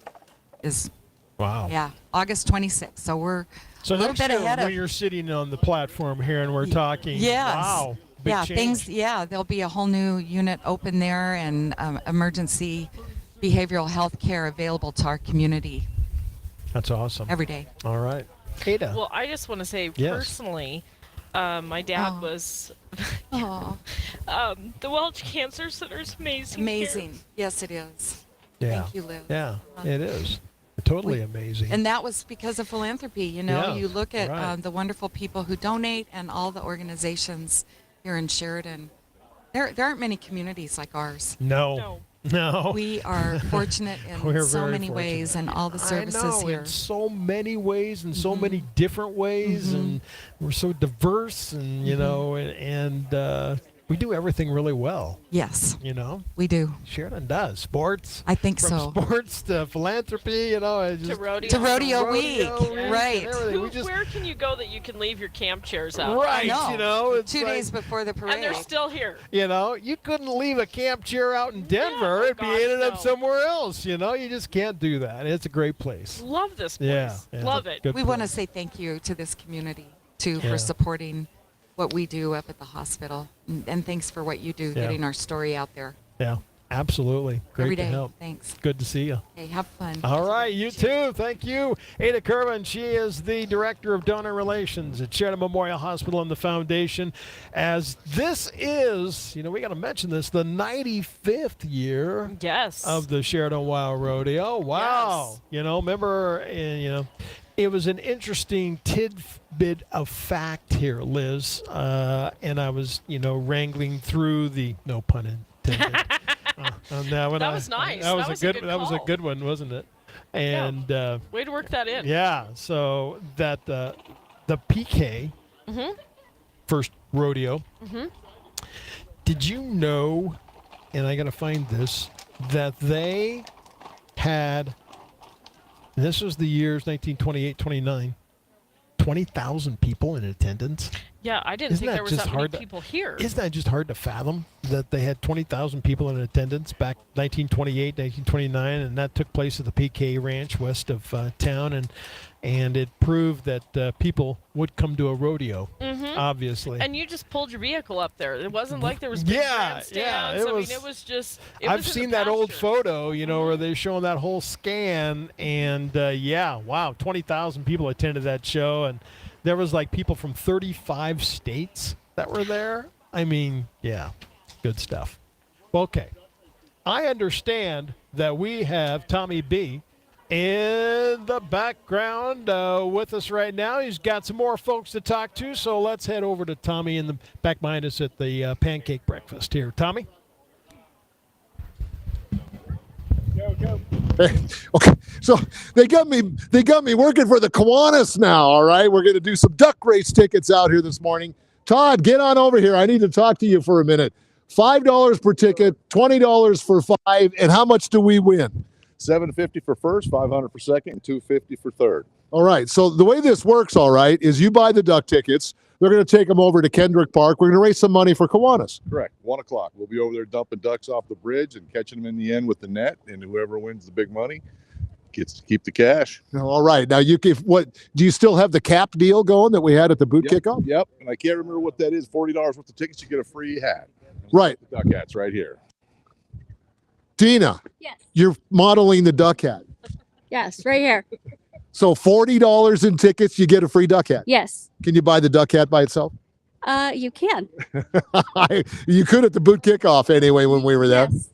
Wow. Yeah, August 26th. So we're a little bit ahead when you're sitting on the platform here and we're talking. Yes. Wow. Big change. There'll be a whole new unit open there, and emergency behavioral health care available to our community. That's awesome. Every day. All right. Ada. Well, I just want to say personally, my dad was the Welch Cancer Center is amazing. Amazing. Yes, it is. Yeah. Thank you, Liz. Yeah, it is. Totally amazing. And that was because of philanthropy. You look at the wonderful people who donate and all the organizations here in Sheridan. There aren't many communities like ours. No. We are fortunate in so many ways, and all the services here. In so many ways, and so many different ways, and we're so diverse, and we do everything really well. Yes. You know? We do. Sheridan does. Sports. I think from so. Sports to philanthropy, you know. To rodeo. To rodeo week. Yes, Right. and everything. Where can you go that you can leave your camp chairs out? Right, you know. It's 2 days before the parade. And they're still here. You know, you couldn't leave a camp chair out in Denver. It'd be ended up somewhere else. You know, you just can't do that. It's a great place. Love this place. Yeah, Love it. We want to say thank you to this community, too, Yeah. for supporting what we do up at the hospital. And thanks for what you do, Yeah. getting our story out there. Yeah, absolutely. Great Every to day. help. Thanks. Good to see you. Hey, have fun. All right, you too. Thank you. Ada Kerwin, she is the Director of Donor Relations at Sheridan Memorial Hospital and the Foundation. As this is, you know, we got to mention this, the 95th year of the Sheridan WYO Rodeo. Wow. Yes. You know, remember, you know, it was an interesting tidbit of fact here, Liz. And I was, you know, wrangling through the, no pun intended. On that one. That was nice. That was a good. call. That was a good one, wasn't it? And way to work that in. yeah, so that the PK first rodeo. Did you know? And I got to find this that they had. This was the years 1928, 29. 20,000 people in attendance. Yeah, I didn't think there was that many people here. Isn't that just hard to fathom that they had 20,000 people in attendance back 1928, 1929, and that took place at the PK Ranch west of town, and it proved that people would come to a rodeo, obviously. And you just pulled your vehicle up there. It wasn't like there was big Yeah, grandstands. it I was- mean, it was just. It I've was in seen the that old pasture. photo, you know, where they're showing that whole scan, and yeah, wow, 20,000 people attended that show, and there was like people from 35 states that were there. I mean, yeah, good stuff. Okay, I understand that we have Tommy B in the background with us right now. He's got some more folks to talk to, so let's head over to Tommy in the back behind us at the Pancake Breakfast here. Tommy? Okay, so they got me working for the Kiwanis now. All right, we're going to do some duck race tickets out here this morning. Todd, get on over here. I need to talk to you for a minute. $5 per ticket, $20 for 5, and how much do we win? $750 for first, $500 for second, and $250 for third. All right, so the way this works, all right, is you buy the duck tickets. They're going to take them over to Kendrick Park. We're going to raise some money for Kiwanis. Correct. 1 o'clock. We'll be over there dumping ducks off the bridge and catching them in the end with the net. And whoever wins the big money gets to keep the cash. All right, now do you still have the cap deal going that we had at the boot kickoff? Yep. And I can't remember what that is. $40 worth of tickets, you get a free hat. Right. The duck hats right here. Tina. Yes. You're modeling the duck hat. Yes, right here. So $40 in tickets, you get a free duck hat. Yes. Can you buy the duck hat by itself? You can. You could at the boot kickoff anyway when we were there. Yes.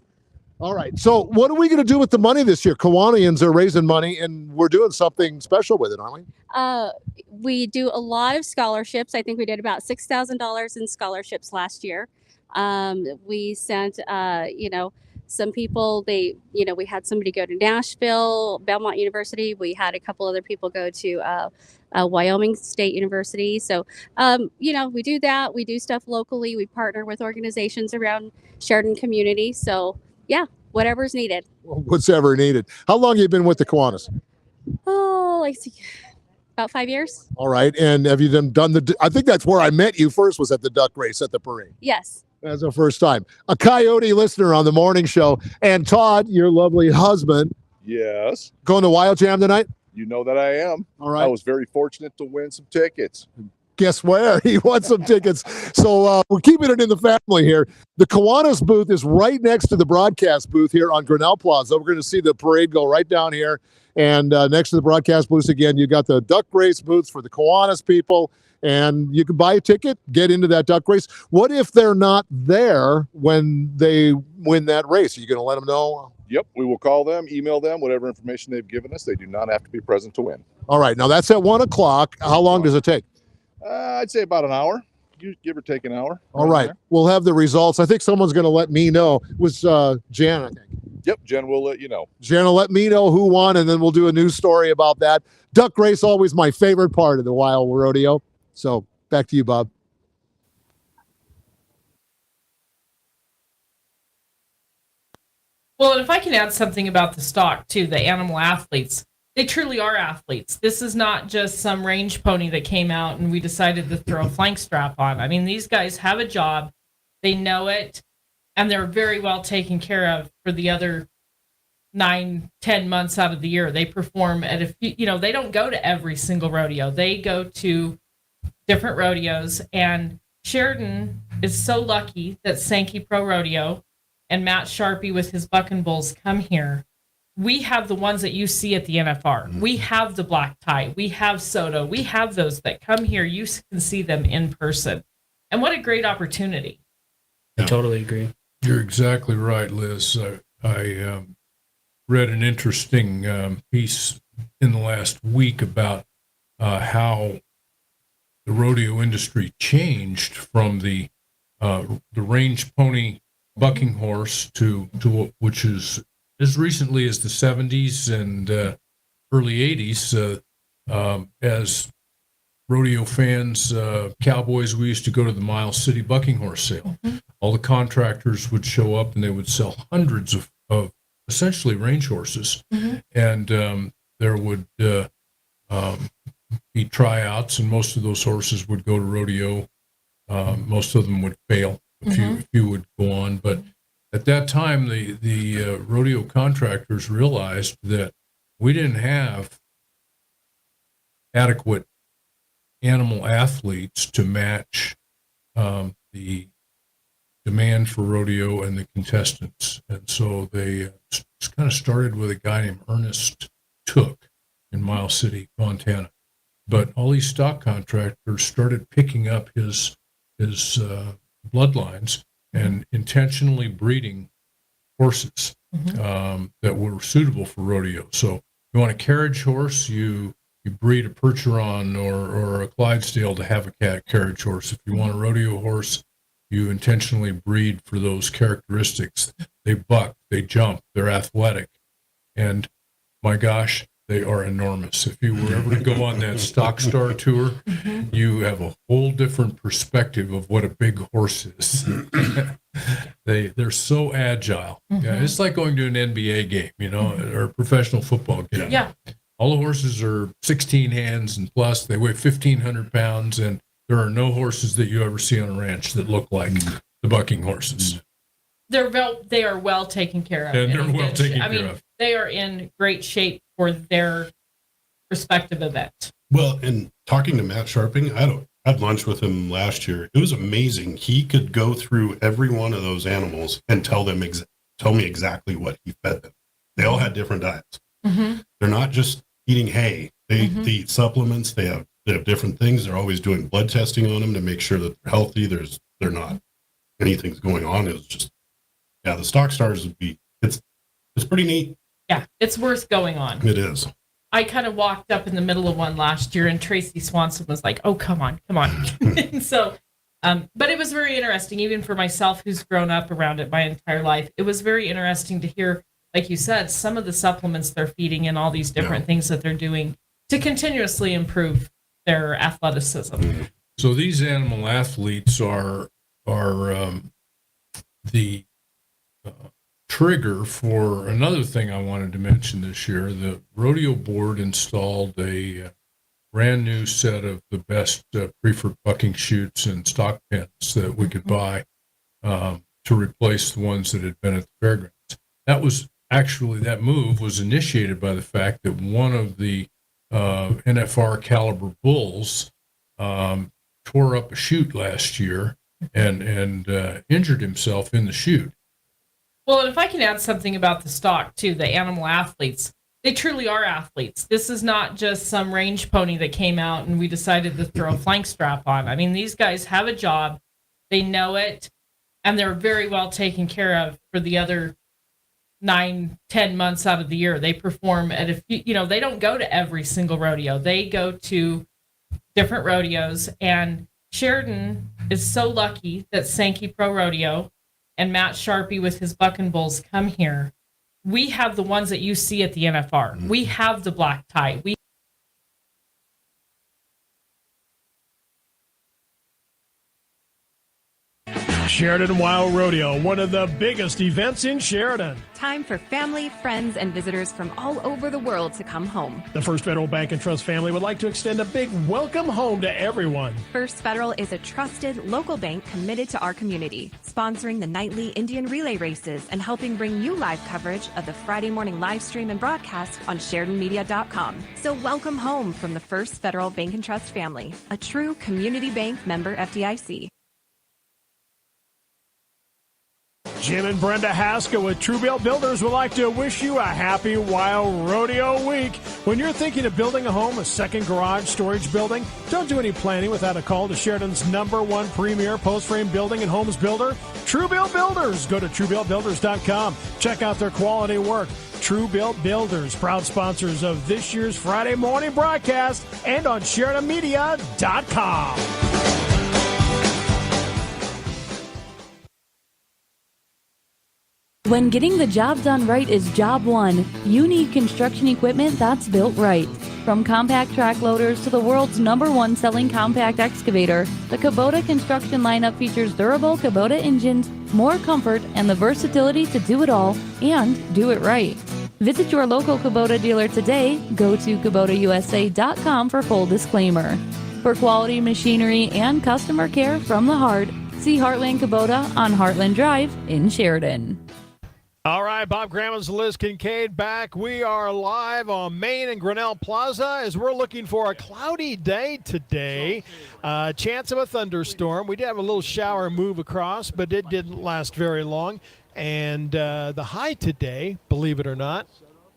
All right. So what are we going to do with the money this year? Kiwanians are raising money, and we're doing something special with it, aren't we? We do a lot of scholarships. I think we did about $6,000 in scholarships last year. We sent, some people, we had somebody go to Nashville, Belmont University. We had a couple other people go to Wyoming State University. So, we do that. We do stuff locally. We partner with organizations around Sheridan community. So, yeah, whatever's needed. What's ever needed. How long have you been with the Kiwanis? Oh, about 5 years. All right. And have you done I think that's where I met you first, was at the duck race at the parade. Yes. That's the first time. A Coyote listener on the morning show. And Todd, your lovely husband. Yes. Going to WYO Jam tonight? You know that I am. All right. I was very fortunate to win some tickets. Guess where? He won some tickets. So we're keeping it in the family here. The Kiwanis booth is right next to the broadcast booth here on Grinnell Plaza. We're going to see the parade go right down here. And next to the broadcast booth again, you got the duck race booths for the Kiwanis people. And you can buy a ticket, get into that duck race. What if they're not there when they win that race? Are you going to let them know? Yep, we will call them, email them, whatever information they've given us. They do not have to be present to win. All right. Now, that's at 1 o'clock. How long does it take? I'd say about an hour. You give or take an hour. All right. We'll have the results. I think someone's going to let me know. It was Jan, I think. Yep, Jen will let you know. Jen will let me know who won, and then we'll do a news story about that. Duck race, always my favorite part of the WYO Rodeo. So back to you, Bob. Well, and if I can add something about the stock too, the animal athletes, they truly are athletes. This is not just some range pony that came out and we decided to throw a flank strap on. I mean, these guys have a job, they know it, and they're very well taken care of for the other 9-10 months out of the year. They perform at a few, they don't go to every single rodeo. They go to different rodeos, and Sheridan is so lucky that Sankey Pro Rodeo and Matt Sharpie with his Bucking Bulls come here. We have the ones that you see at the NFR. We have the black tie. We have Soto. We have those that come here. You can see them in person. And what a great opportunity. I totally agree. You're exactly right, Liz. I read an interesting piece in the last week about how the rodeo industry changed from the range pony bucking horse to which is as recently as the 70s and early 80s. As rodeo fans, cowboys, we used to go to the Miles City bucking horse sale. All the contractors would show up and they would sell hundreds of essentially range horses. And there would be tryouts, and most of those horses would go to rodeo. Most of them would fail. A few would go on. But at that time, the rodeo contractors realized that we didn't have adequate animal athletes to match the demand for rodeo and the contestants. And so they kind of started with a guy named Ernest Took in Miles City, Montana. But all these stock contractors started picking up his bloodlines and intentionally breeding horses that were suitable for rodeo. So you want a carriage horse, you breed a Percheron or a Clydesdale to have a carriage horse. If you want a rodeo horse, you intentionally breed for those characteristics. They buck, they jump, they're athletic, and my gosh, they are enormous. If you were ever to go on that Stock Star tour, you have a whole different perspective of what a big horse is. They're so agile. Yeah, it's like going to an NBA game, or a professional football game. Yeah. All the horses are 16 hands and plus. They weigh 1,500 pounds, and there are no horses that you ever see on a ranch that look like the bucking horses. They are well taken care of. And they're well taken care of. They are in great shape for their respective event. Well, and talking to Matt Sharping, I had lunch with him last year. It was amazing. He could go through every one of those animals and tell me exactly what he fed them. They all had different diets. They're not just eating hay. They eat supplements. They have different things. They're always doing blood testing on them to make sure that they're healthy. They're not anything's going on. It's just, the Stock Stars would be, it's pretty neat. Yeah, it's worth going on. It is. I kind of walked up in the middle of one last year, and Tracy Swanson was like, "Oh, come on." And so, but it was very interesting, even for myself, who's grown up around it my entire life. It was very interesting to hear, like you said, some of the supplements they're feeding and all these different things that they're doing to continuously improve their athleticism. So these animal athletes are the trigger for another thing I wanted to mention this year. The rodeo board installed a brand new set of the best preferred bucking chutes and stock pens that we could buy to replace the ones that had been at the fairgrounds. That move was initiated by the fact that one of the NFR caliber bulls tore up a chute last year and injured himself in the chute. Well, and if I can add something about the stock too, the animal athletes, they truly are athletes. This is not just some range pony that came out and we decided to throw a flank strap on. I mean, these guys have a job, they know it, and they're very well taken care of for the other 9-10 months out of the year. They perform at a few, they don't go to every single rodeo. They go to different rodeos, and Sheridan is so lucky that Sankey Pro Rodeo and Matt Sharpie with his Bucking Bulls come here. We have the ones that you see at the NFR. We have the black tie. Sheridan WYO Rodeo, one of the biggest events in Sheridan. Time for family, friends, and visitors from all over the world to come home. The First Federal Bank and Trust family would like to extend a big welcome home to everyone. First Federal is a trusted local bank committed to our community, sponsoring the nightly Indian relay races and helping bring you live coverage of the Friday morning live stream and broadcast on SheridanMedia.com. So welcome home from the First Federal Bank and Trust family, a true community bank member FDIC. Jim and Brenda Haskell with Truebill Builders would like to wish you a happy WYO Rodeo week. When you're thinking of building a home, a second garage, storage building, don't do any planning without a call to Sheridan's #1 premier post-frame building and homes builder, Truebill Builders. Go to TrueBillBuilders.com. Check out their quality work. Truebill Builders, proud sponsors of this year's Friday morning broadcast and on SheridanMedia.com. When getting the job done right is job one, you need construction equipment that's built right. From compact track loaders to the world's #1 selling compact excavator, the Kubota construction lineup features durable Kubota engines, more comfort, and the versatility to do it all and do it right. Visit your local Kubota dealer today. Go to KubotaUSA.com for full disclaimer. For quality machinery and customer care from the heart, see Heartland Kubota on Heartland Drive in Sheridan. All right, Bob Grahams, Liz Kincaid back. We are live on Main and Grinnell Plaza as we're looking for a cloudy day today. Chance of a thunderstorm. We did have a little shower move across, but it didn't last very long. And the high today, believe it or not,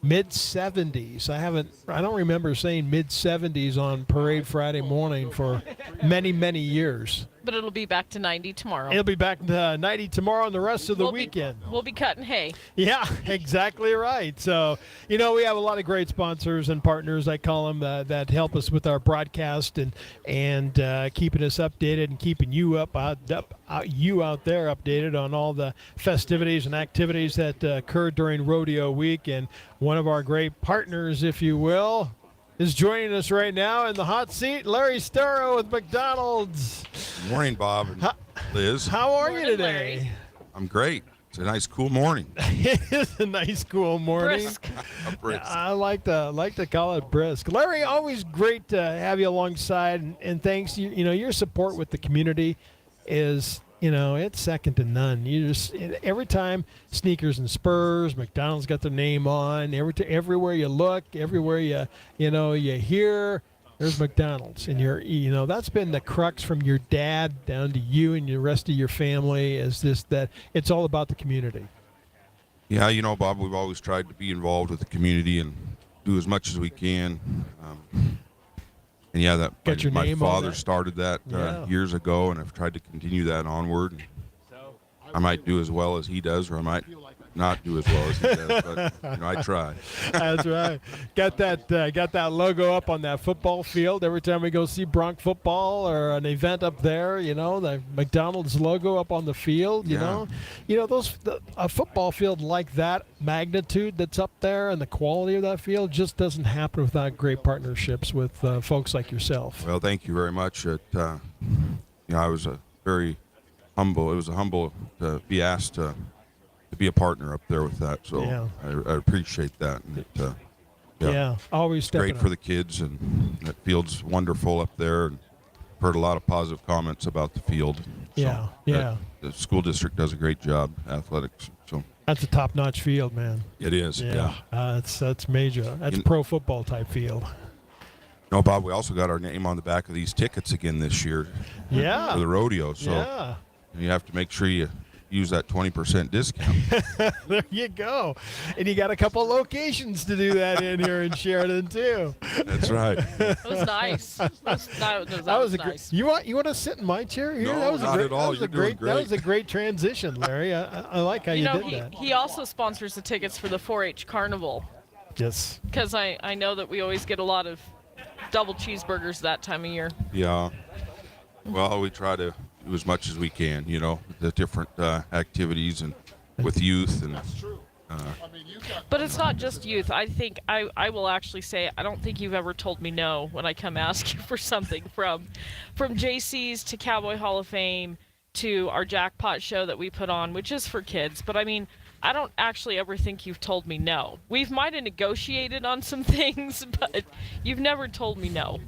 mid-70s. I don't remember saying mid-70s on Parade Friday morning for many, many years. But it'll be back to 90 tomorrow. It'll be back to 90 tomorrow and the rest of the weekend. We'll be cutting hay. Yeah, exactly right. So, we have a lot of great sponsors and partners, I call them, that help us with our broadcast and keeping us updated and keeping you out there updated on all the festivities and activities that occur during Rodeo Week. And one of our great partners, if you will, is joining us right now in the hot seat, Larry Starrow with McDonald's. Good morning, Bob and Liz. How are you today? Larry. I'm great. It's a nice, cool morning. It is a nice, cool morning. Brisk. Brisk. I like to call it brisk. Larry, always great to have you alongside, and thanks. Your support with the community is, it's second to none. Every time Sneakers and Spurs, McDonald's got their name on. Everywhere you look, everywhere you hear, there's McDonald's, and that's been the crux from your dad down to you and the rest of your family. Is that it's all about the community. Yeah, Bob, we've always tried to be involved with the community and do as much as we can. And yeah, my father started that years ago, and I've tried to continue that onward. And I might do as well as he does, or I might not do as well as he does, but I try. That's right. Got that logo up on that football field every time we go see Bronc football or an event up there. The McDonald's logo up on the field. A football field like that magnitude that's up there and the quality of that field just doesn't happen without great partnerships with folks like yourself. Well, thank you very much. I was very humble. It was humble to be asked to be a partner up there with that. So yeah. I appreciate that. And always great up for the kids, and that field's wonderful up there. And heard a lot of positive comments about the field. The school district does a great job, athletics. So that's a top-notch field, man. It is. Yeah. That's major. That's pro football type field. No, Bob, we also got our name on the back of these tickets again this year. Yeah. For the rodeo. So you have to make sure you use that 20% discount. There you go. And you got a couple of locations to do that in here in Sheridan too. That's right. That was nice. That was nice. You want to sit in my chair here? No, that was not a great, at all. That was a great transition, Larry. I like how you did that. He also sponsors the tickets for the 4-H Carnival. Yes. Because I know that we always get a lot of double cheeseburgers that time of year. Yeah. Well, we try to do as much as we can, the different activities and with youth. And that's true. But it's not just youth. I think I will actually say I don't think you've ever told me no when I come ask you for something from JC's to Cowboy Hall of Fame to our jackpot show that we put on, which is for kids. But I mean, I don't actually ever think you've told me no. We've might have negotiated on some things, but you've never told me no.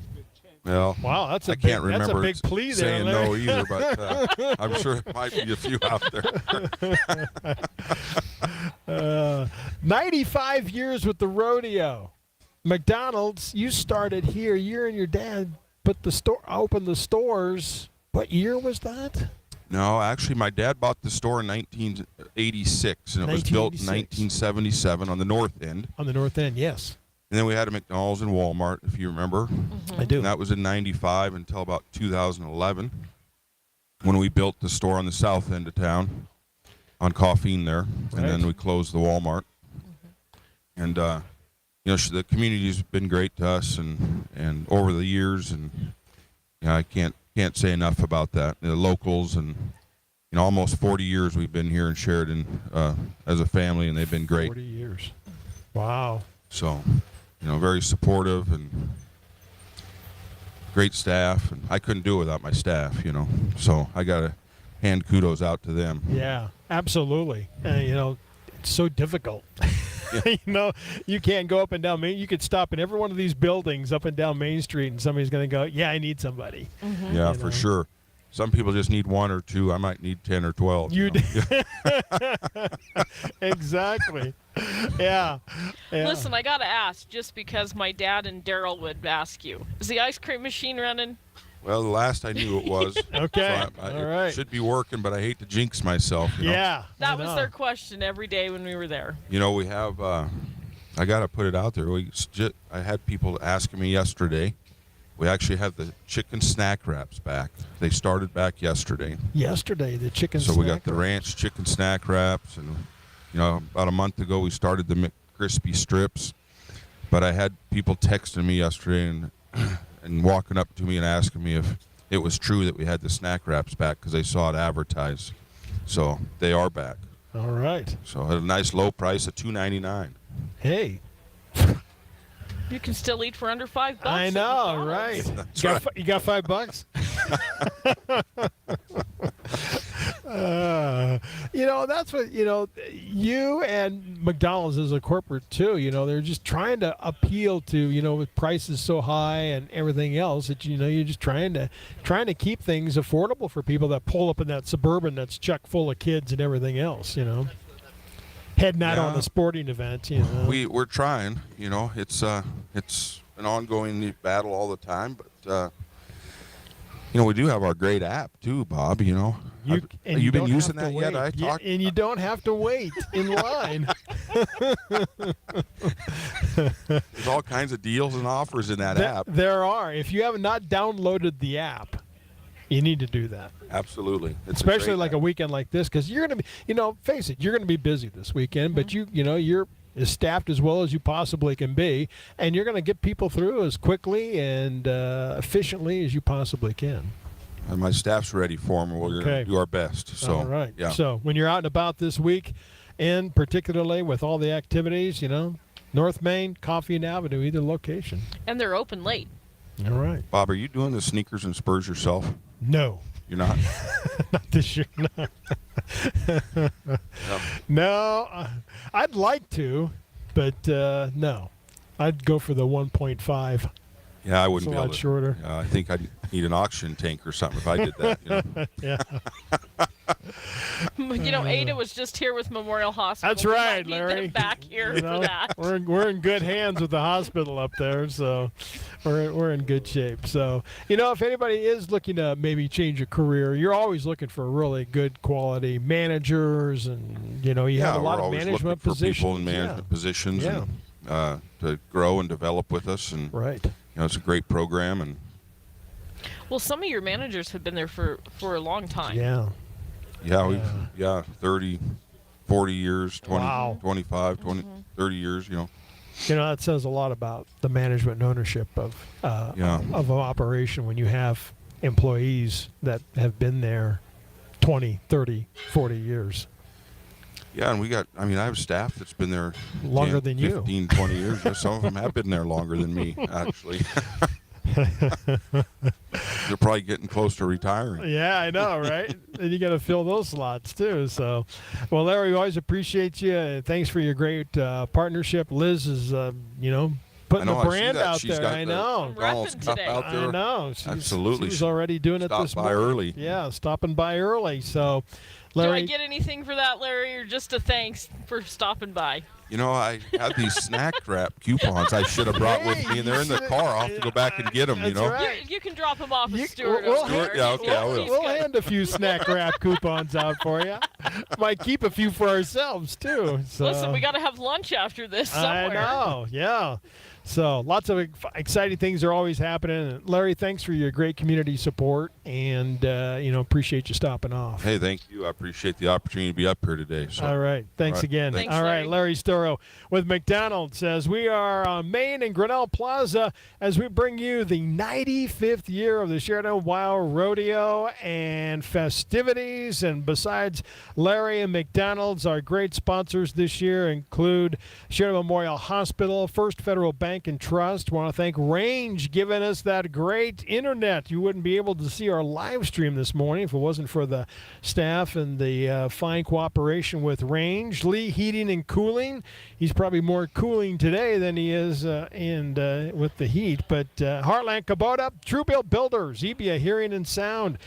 Well, wow, that's a can't remember that's a big plea there, saying no either, but I'm sure there might be a few out there. 95 years with the rodeo. McDonald's, you started here. You and your dad opened the stores. What year was that? No, actually, my dad bought the store in 1986, and it was built in 1977 on the north end. On the north end, yes. And then we had a McDonald's and Walmart, if you remember. I do. And that was in 95 until about 2011 when we built the store on the south end of town on Coffeen there. And then we closed the Walmart. And, you know, the community's been great to us and over the years. And, you know, I can't say enough about that. The locals and, you know, almost 40 years we've been here in Sheridan as a family, and they've been great. 40 years. Wow. So, you know, very supportive and great staff. And I couldn't do it without my staff, you know. So I got to hand kudos out to them. Yeah, absolutely. You know, it's so difficult. You know, you can't go up and down Main. You could stop in every one of these buildings up and down Main Street, and somebody's going to go, "Yeah, I need somebody." Yeah, for sure. Some people just need one or two. I might need 10 or 12. You do. Exactly. Yeah. Listen, I got to ask, just because my dad and Daryl would ask you, is the ice cream machine running? Well, the last I knew it was. Okay. So All right. It should be working, but I hate to jinx myself. You know? Yeah. That was their question every day when we were there. You know, we have, I got to put it out there. I had people asking me yesterday. We actually have the chicken snack wraps back. They started back yesterday. Yesterday, the chicken So snack we got the ranch chicken snack wraps. And, you know, about a month ago, we started the McCrispy strips. But I had people texting me yesterday and walking up to me and asking me if it was true that we had the snack wraps back because they saw it advertised. So they are back. All right. So at a nice low price of $2.99. Hey. You can still eat for under $5. I know, right? You got $5? You know, that's what, you know, you and McDonald's as a corporate too, you know, they're just trying to appeal to, you know, with prices so high and everything else that, you know, you're just trying to keep things affordable for people that pull up in that Suburban that's chock full of kids and everything else, you know. Heading out on a sporting event, you know. We're trying, you know. It's an ongoing battle all the time, but you know, we do have our great app too, Bob. You know, have you been using that yet? And you don't have to wait in line. There's all kinds of deals and offers in that app. There are. If you have not downloaded the app, you need to do that. Absolutely. Especially like a weekend like this, because you're going to be, you know, face it, you're going to be busy this weekend, but you know, you're as staffed as well as you possibly can be, and you're going to get people through as quickly and efficiently as you possibly can. And my staff's ready for them. We're going to do our best. So, all right. Yeah. So when you're out and about this week, and particularly with all the activities, you know, North Main, Coffee and Avenue, either location. And they're open late. All right. Bob, are you doing the sneakers and spurs yourself? No. You're not? Not this year, no. No, I'd like to, but no. I'd go for the 1.5. Yeah, I wouldn't It's a be able lot to. shorter. I think I'd need an oxygen tank or something if I did that. You know? Yeah. You know, Ada was just here with Memorial Hospital. That's We right, might need Larry. them back here You know, for that. we're in good hands with the hospital up there, so we're in good shape. So, you know, if anybody is looking to maybe change a career, you're always looking for really good quality managers, and you know, you have a lot of management for positions. people in management positions and, to grow and develop with us, and right. You know, it's a great program, and Well, some of your managers have been there for a long time. Yeah. Yeah, 30, 40 years, 20, Wow. 25, 20, 30 years, you know. You know, that says a lot about the management and ownership of an operation when you have employees that have been there 20, 30, 40 years. Yeah, and I have staff that's been there Longer than you. 15, 20 years. Some of them have been there longer than me, actually. You're probably getting close to retiring. Yeah, I know, right? And you got to fill those slots too. So, well, Larry, we always appreciate you. And thanks for your great partnership. Liz is, putting the brand out there. I know. Out there. I know. Absolutely. She's already doing it this morning. Early. Yeah, stopping by early. So, Do I Larry, get anything for that, Larry, or just a thanks for stopping by? I have these snack wrap coupons I should have brought with me, and they're in the car. I'll have to go back and get them, Right. You can drop them off at Stuart. Yeah, okay, I will. We'll hand a few snack wrap coupons out for you. Might keep a few for ourselves, too. So. Listen, we got to have lunch after this somewhere. I know, yeah. So lots of exciting things are always happening. Larry, thanks for your great community support, and appreciate you stopping off. Hey, thank you. I appreciate the opportunity to be up here today. So. All right, thanks again. Thanks. All right, Larry Storo with McDonald's as we are on Main and Grinnell Plaza as we bring you the 95th year of the Sheridan WYO Rodeo and festivities. And besides Larry and McDonald's, our great sponsors this year include Sheridan Memorial Hospital, First Federal Bank and Trust. Want to thank Range giving us that great internet. You wouldn't be able to see our live stream this morning if it wasn't for the staff and the fine cooperation with Range. Lee Heating and Cooling. He's probably more cooling today than he is with the heat. But Heartland Kubota, Truebill Builders, EBA Hearing and Sound,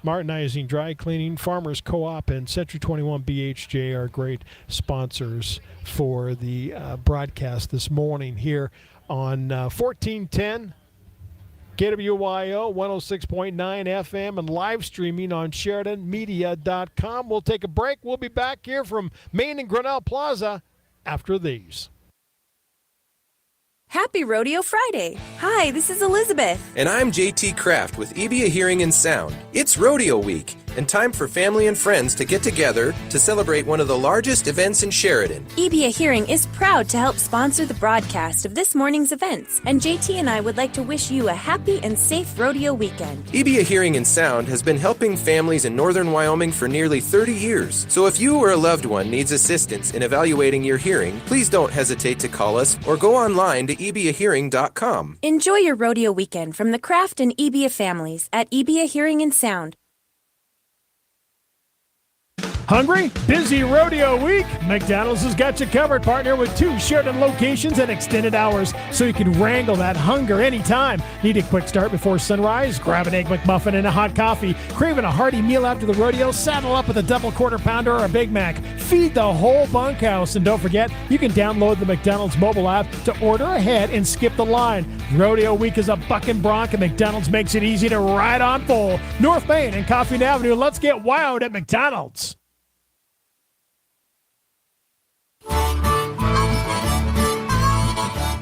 Martinizing Dry Cleaning, Farmers Co-op, and Century 21 BHJ are great sponsors for the broadcast this morning here on 1410 KWYO 106.9 FM and live streaming on SheridanMedia.com. We'll take a break. We'll be back here from Main and Grinnell Plaza after these. Happy Rodeo Friday! Hi, this is Elizabeth. And I'm JT Kraft with EBA Hearing and Sound. It's Rodeo Week, and time for family and friends to get together to celebrate one of the largest events in Sheridan. EBA Hearing is proud to help sponsor the broadcast of this morning's events, and JT and I would like to wish you a happy and safe rodeo weekend. EBA Hearing and Sound has been helping families in northern Wyoming for nearly 30 years. So if you or a loved one needs assistance in evaluating your hearing, please don't hesitate to call us or go online to ebahearing.com. Enjoy your rodeo weekend from the Kraft and EBA families at EBA Hearing and Sound. Hungry? Busy rodeo week? McDonald's has got you covered, partner, with 2 Sheridan locations and extended hours, so you can wrangle that hunger anytime. Need a quick start before sunrise? Grab an Egg McMuffin and a hot coffee. Craving a hearty meal after the rodeo? Saddle up with a double quarter pounder or a Big Mac. Feed the whole bunkhouse. And don't forget, you can download the McDonald's mobile app to order ahead and skip the line. Rodeo week is a bucking bronc, and McDonald's makes it easy to ride on full. North Main and Coffee Avenue. Let's get wild at McDonald's.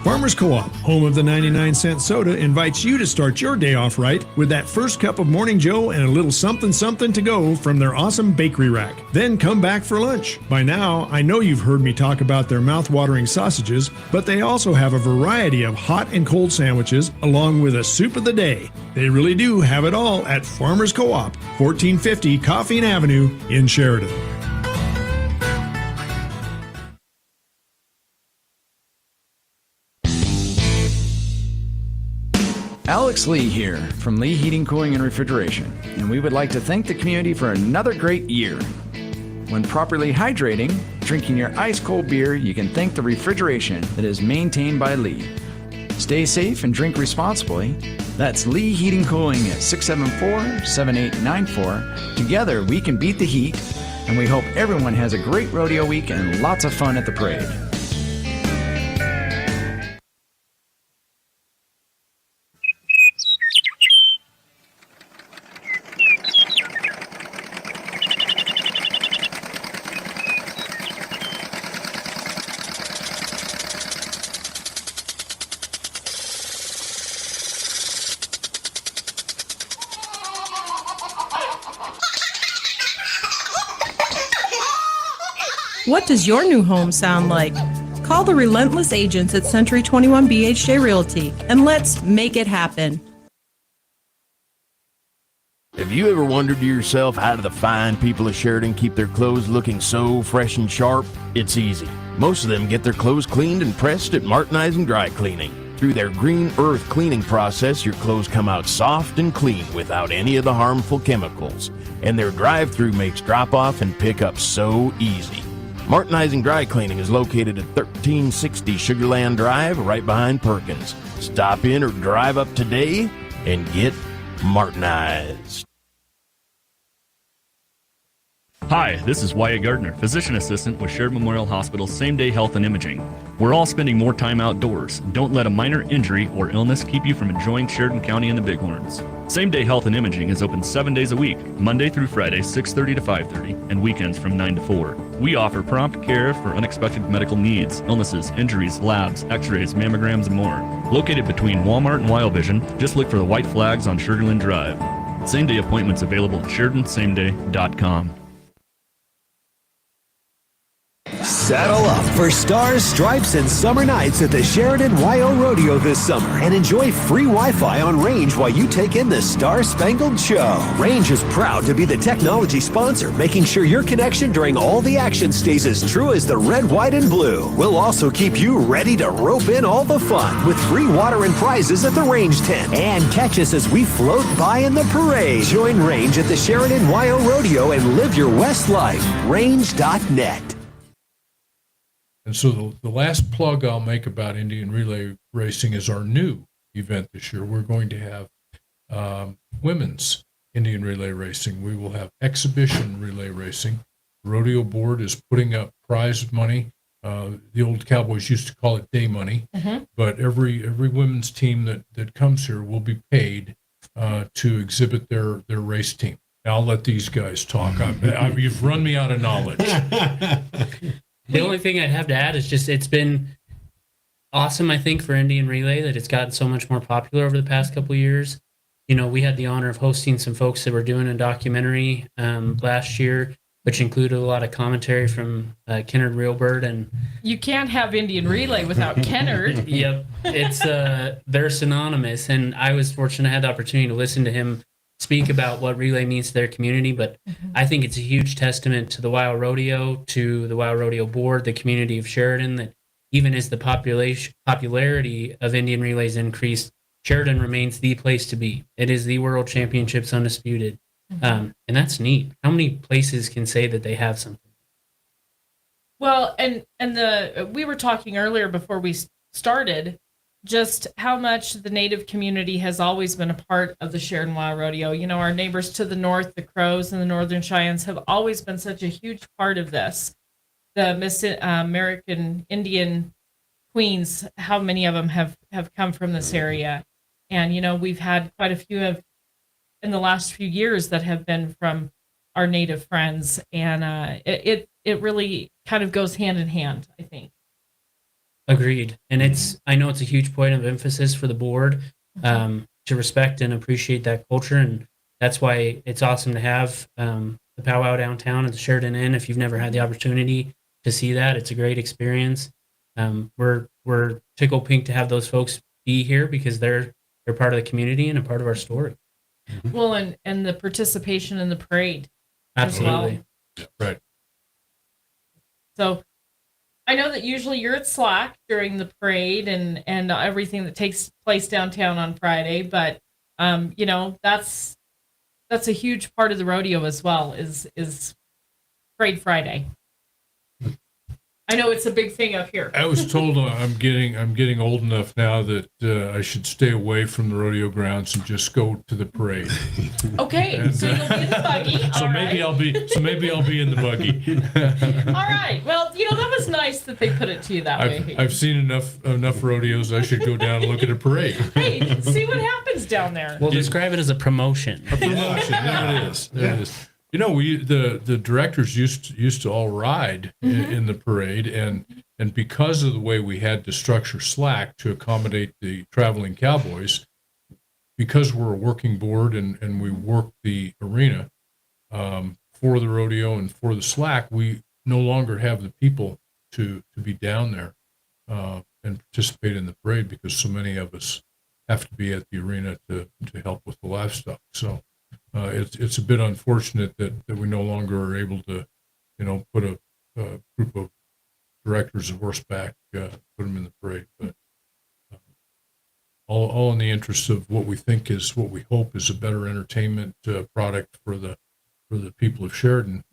Farmers Co-op, home of the 99-cent soda, invites you to start your day off right with that first cup of Morning Joe and a little something to go from their awesome bakery rack. Then come back for lunch. By now, I know you've heard me talk about their mouth-watering sausages, but they also have a variety of hot and cold sandwiches along with a soup of the day. They really do have it all at Farmers Co-op, 1450 Coffee Avenue in Sheridan. Alex Lee here from Lee Heating, Cooling, and Refrigeration, and we would like to thank the community for another great year. When properly hydrating, drinking your ice-cold beer, you can thank the refrigeration that is maintained by Lee. Stay safe and drink responsibly. That's Lee Heating, Cooling at 674-7894. Together, we can beat the heat, and we hope everyone has a great rodeo week and lots of fun at the parade. What does your new home sound like? Call the relentless agents at Century 21 BHJ Realty and let's make it happen. Have you ever wondered to yourself how do the fine people of Sheridan keep their clothes looking so fresh and sharp? It's easy. Most of them get their clothes cleaned and pressed at Martinizing Dry Cleaning. Through their Green Earth cleaning process, your clothes come out soft and clean without any of the harmful chemicals. And their drive-through makes drop-off and pickup so easy. Martinizing Dry Cleaning is located at 1360 Sugarland Drive, right behind Perkins. Stop in or drive up today and get Martinized. Hi, this is Wyatt Gardner, physician assistant with Sheridan Memorial Hospital's same-day health and imaging. We're all spending more time outdoors. Don't let a minor injury or illness keep you from enjoying Sheridan County and the Bighorns. Same-day health and imaging is open 7 days a week, Monday through Friday, 6:30 to 5:30, and weekends from 9 to 4. We offer prompt care for unexpected medical needs, illnesses, injuries, labs, x-rays, mammograms, and more. Located between Walmart and WYO Vision, just look for the white flags on Sugarland Drive. Same-day appointments available at SheridanSameDay.com. Saddle up for stars, stripes, and summer nights at the Sheridan WYO Rodeo this summer and enjoy free Wi-Fi on Range while you take in the Star-Spangled Show. Range is proud to be the technology sponsor, making sure your connection during all the action stays as true as the red, white, and blue. We'll also keep you ready to rope in all the fun with free water and prizes at the Range tent. And catch us as we float by in the parade. Join Range at the Sheridan WYO Rodeo and live your West life. Range.net. And so the last plug I'll make about Indian Relay Racing is our new event this year. We're going to have women's Indian Relay Racing. We will have exhibition relay racing. The rodeo board is putting up prize money. The old cowboys used to call it day money, but every women's team that comes here will be paid to exhibit their race team. Now, I'll let these guys talk. You've run me out of knowledge. The only thing I'd have to add is just it's been awesome, I think, for Indian Relay that it's gotten so much more popular over the past couple of years. You know, we had the honor of hosting some folks that were doing a documentary last year, which included a lot of commentary from Kennard Reelbird. And you can't have Indian Relay without Kennard. Yep, it's they're synonymous. And I was fortunate to have the opportunity to listen to him speak about what relay means to their community, but I think it's a huge testament to the WYO Rodeo, to the WYO Rodeo Board, the community of Sheridan, that even as the popularity of Indian relays increased, Sheridan remains the place to be. It is the World Championships undisputed, and that's neat. How many places can say that they have something? Well, and we were talking earlier before we started just how much the Native community has always been a part of the Sheridan WYO Rodeo. You know, our neighbors to the north, the Crows and the Northern Cheyennes, have always been such a huge part of this. The American Indian queens, how many of them have come from this area? And, you know, we've had quite a few in the last few years that have been from our Native friends. And it really kind of goes hand in hand, I think. Agreed. And I know it's a huge point of emphasis for the board to respect and appreciate that culture. And that's why it's awesome to have the powwow downtown at the Sheridan Inn. If you've never had the opportunity to see that, it's a great experience. We're tickled pink to have those folks be here because they're part of the community and a part of our story. Well, and the participation in the parade. Absolutely. As well. Right. So I know that usually you're at Slack during the parade and everything that takes place downtown on Friday, but you know, that's a huge part of the rodeo as well, is Parade Friday. I know it's a big thing up here. I was told I'm getting old enough now that I should stay away from the rodeo grounds and just go to the parade. Okay, And, so you'll be in the buggy. So maybe I'll be in the buggy. All right. Well, you know, that was nice that they put it to you that way. I've seen enough rodeos. I should go down and look at a parade. Hey, see what happens down there. We'll describe it as a promotion. A promotion. There it is. There it is. You know, the directors used to all ride in the parade, and because of the way we had to structure Slack to accommodate the traveling cowboys, because we're a working board and we work the arena for the rodeo and for the Slack, we no longer have the people to be down there and participate in the parade because so many of us have to be at the arena to help with the livestock. So. It's a bit unfortunate that we no longer are able to, you know, put a group of directors of horseback, put them in the parade. But all in the interest of what we hope is a better entertainment product for the people of Sheridan.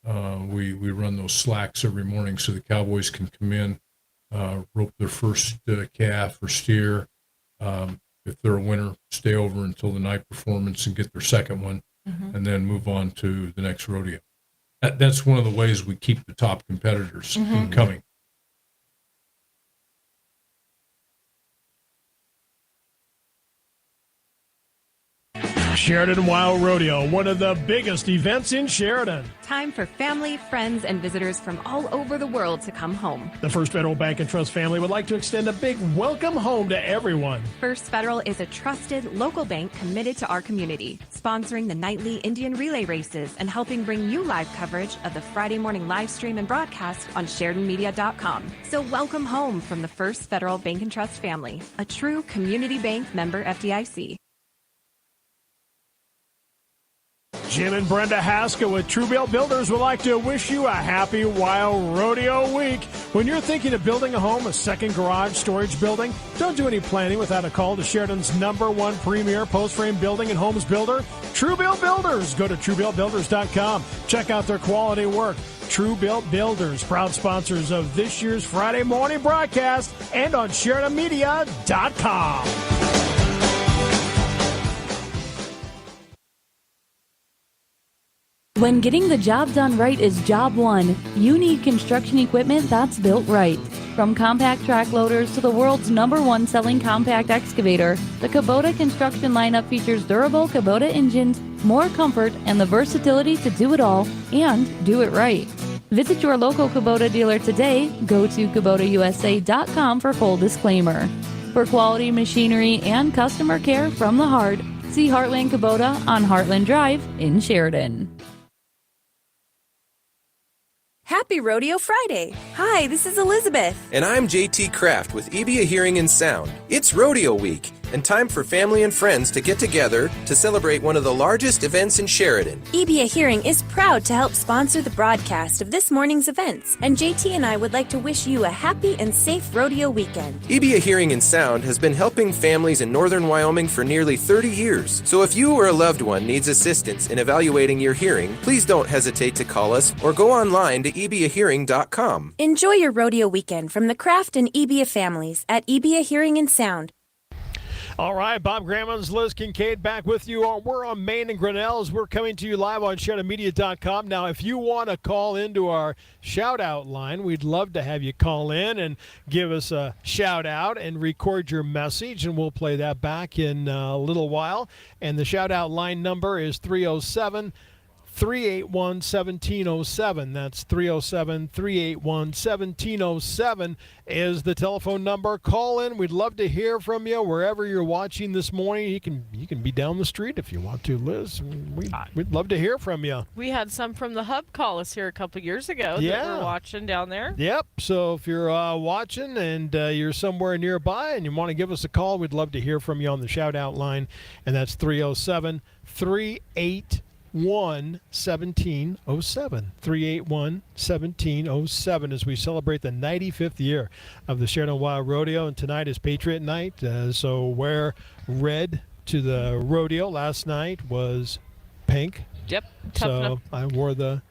We run those slacks every morning so the cowboys can come in, rope their first calf or steer. If they're a winner, stay over until the night performance and get their second one, and then move on to the next rodeo. That's one of the ways we keep the top competitors coming. Sheridan WYO Rodeo, one of the biggest events in Sheridan. Time for family, friends, and visitors from all over the world to come home. The First Federal Bank and Trust family would like to extend a big welcome home to everyone. First Federal is a trusted local bank committed to our community, sponsoring the nightly Indian relay races and helping bring you live coverage of the Friday morning live stream and broadcast on SheridanMedia.com. So welcome home from the First Federal Bank and Trust family, a true community bank member FDIC. Jim and Brenda Haskell with Truebill Builders would like to wish you a happy WYO Rodeo week. When you're thinking of building a home, a second garage, storage building, don't do any planning without a call to Sheridan's #1 premier post-frame building and homes builder, Truebill Builders. Go to TrueBillBuilders.com. Check out their quality work. Truebill Builders, proud sponsors of this year's Friday morning broadcast and on SheridanMedia.com. When getting the job done right is job one, you need construction equipment that's built right. From compact track loaders to the world's #1 selling compact excavator, the Kubota construction lineup features durable Kubota engines, more comfort, and the versatility to do it all and do it right. Visit your local Kubota dealer today. Go to KubotaUSA.com for full disclaimer. For quality machinery and customer care from the heart, see Heartland Kubota on Heartland Drive in Sheridan. Happy Rodeo Friday! Hi, this is Elizabeth. And I'm JT Kraft with EBA Hearing and Sound. It's Rodeo Week, and time for family and friends to get together to celebrate one of the largest events in Sheridan. EBA Hearing is proud to help sponsor the broadcast of this morning's events, and JT and I would like to wish you a happy and safe rodeo weekend. EBA Hearing and Sound has been helping families in northern Wyoming for nearly 30 years. So if you or a loved one needs assistance in evaluating your hearing, please don't hesitate to call us or go online to ebahearing.com. Enjoy your rodeo weekend from the Kraft and EBA families at EBA Hearing and Sound. All right, Bob Grammons, Liz Kincaid back with you. We're on Main and Grinnell's. We're coming to you live on SheridanMedia.com. Now, if you want to call into our shout-out line, we'd love to have you call in and give us a shout-out and record your message, and we'll play that back in a little while. And the shout-out line number is 307-381-1707. That's 307-381-1707 is the telephone number. Call in. We'd love to hear from you wherever you're watching this morning. You can be down the street if you want to, Liz. We'd love to hear from you. We had some from the Hub call us here a couple years ago that were watching down there. Yep. So if you're watching and you're somewhere nearby and you want to give us a call, we'd love to hear from you on the shout-out line, and that's 307-381-1707. 381-1707 as we celebrate the 95th year of the Sheridan WYO Rodeo, and tonight is Patriot Night, so wear red to the rodeo. Last night was pink. Yep. So I wore the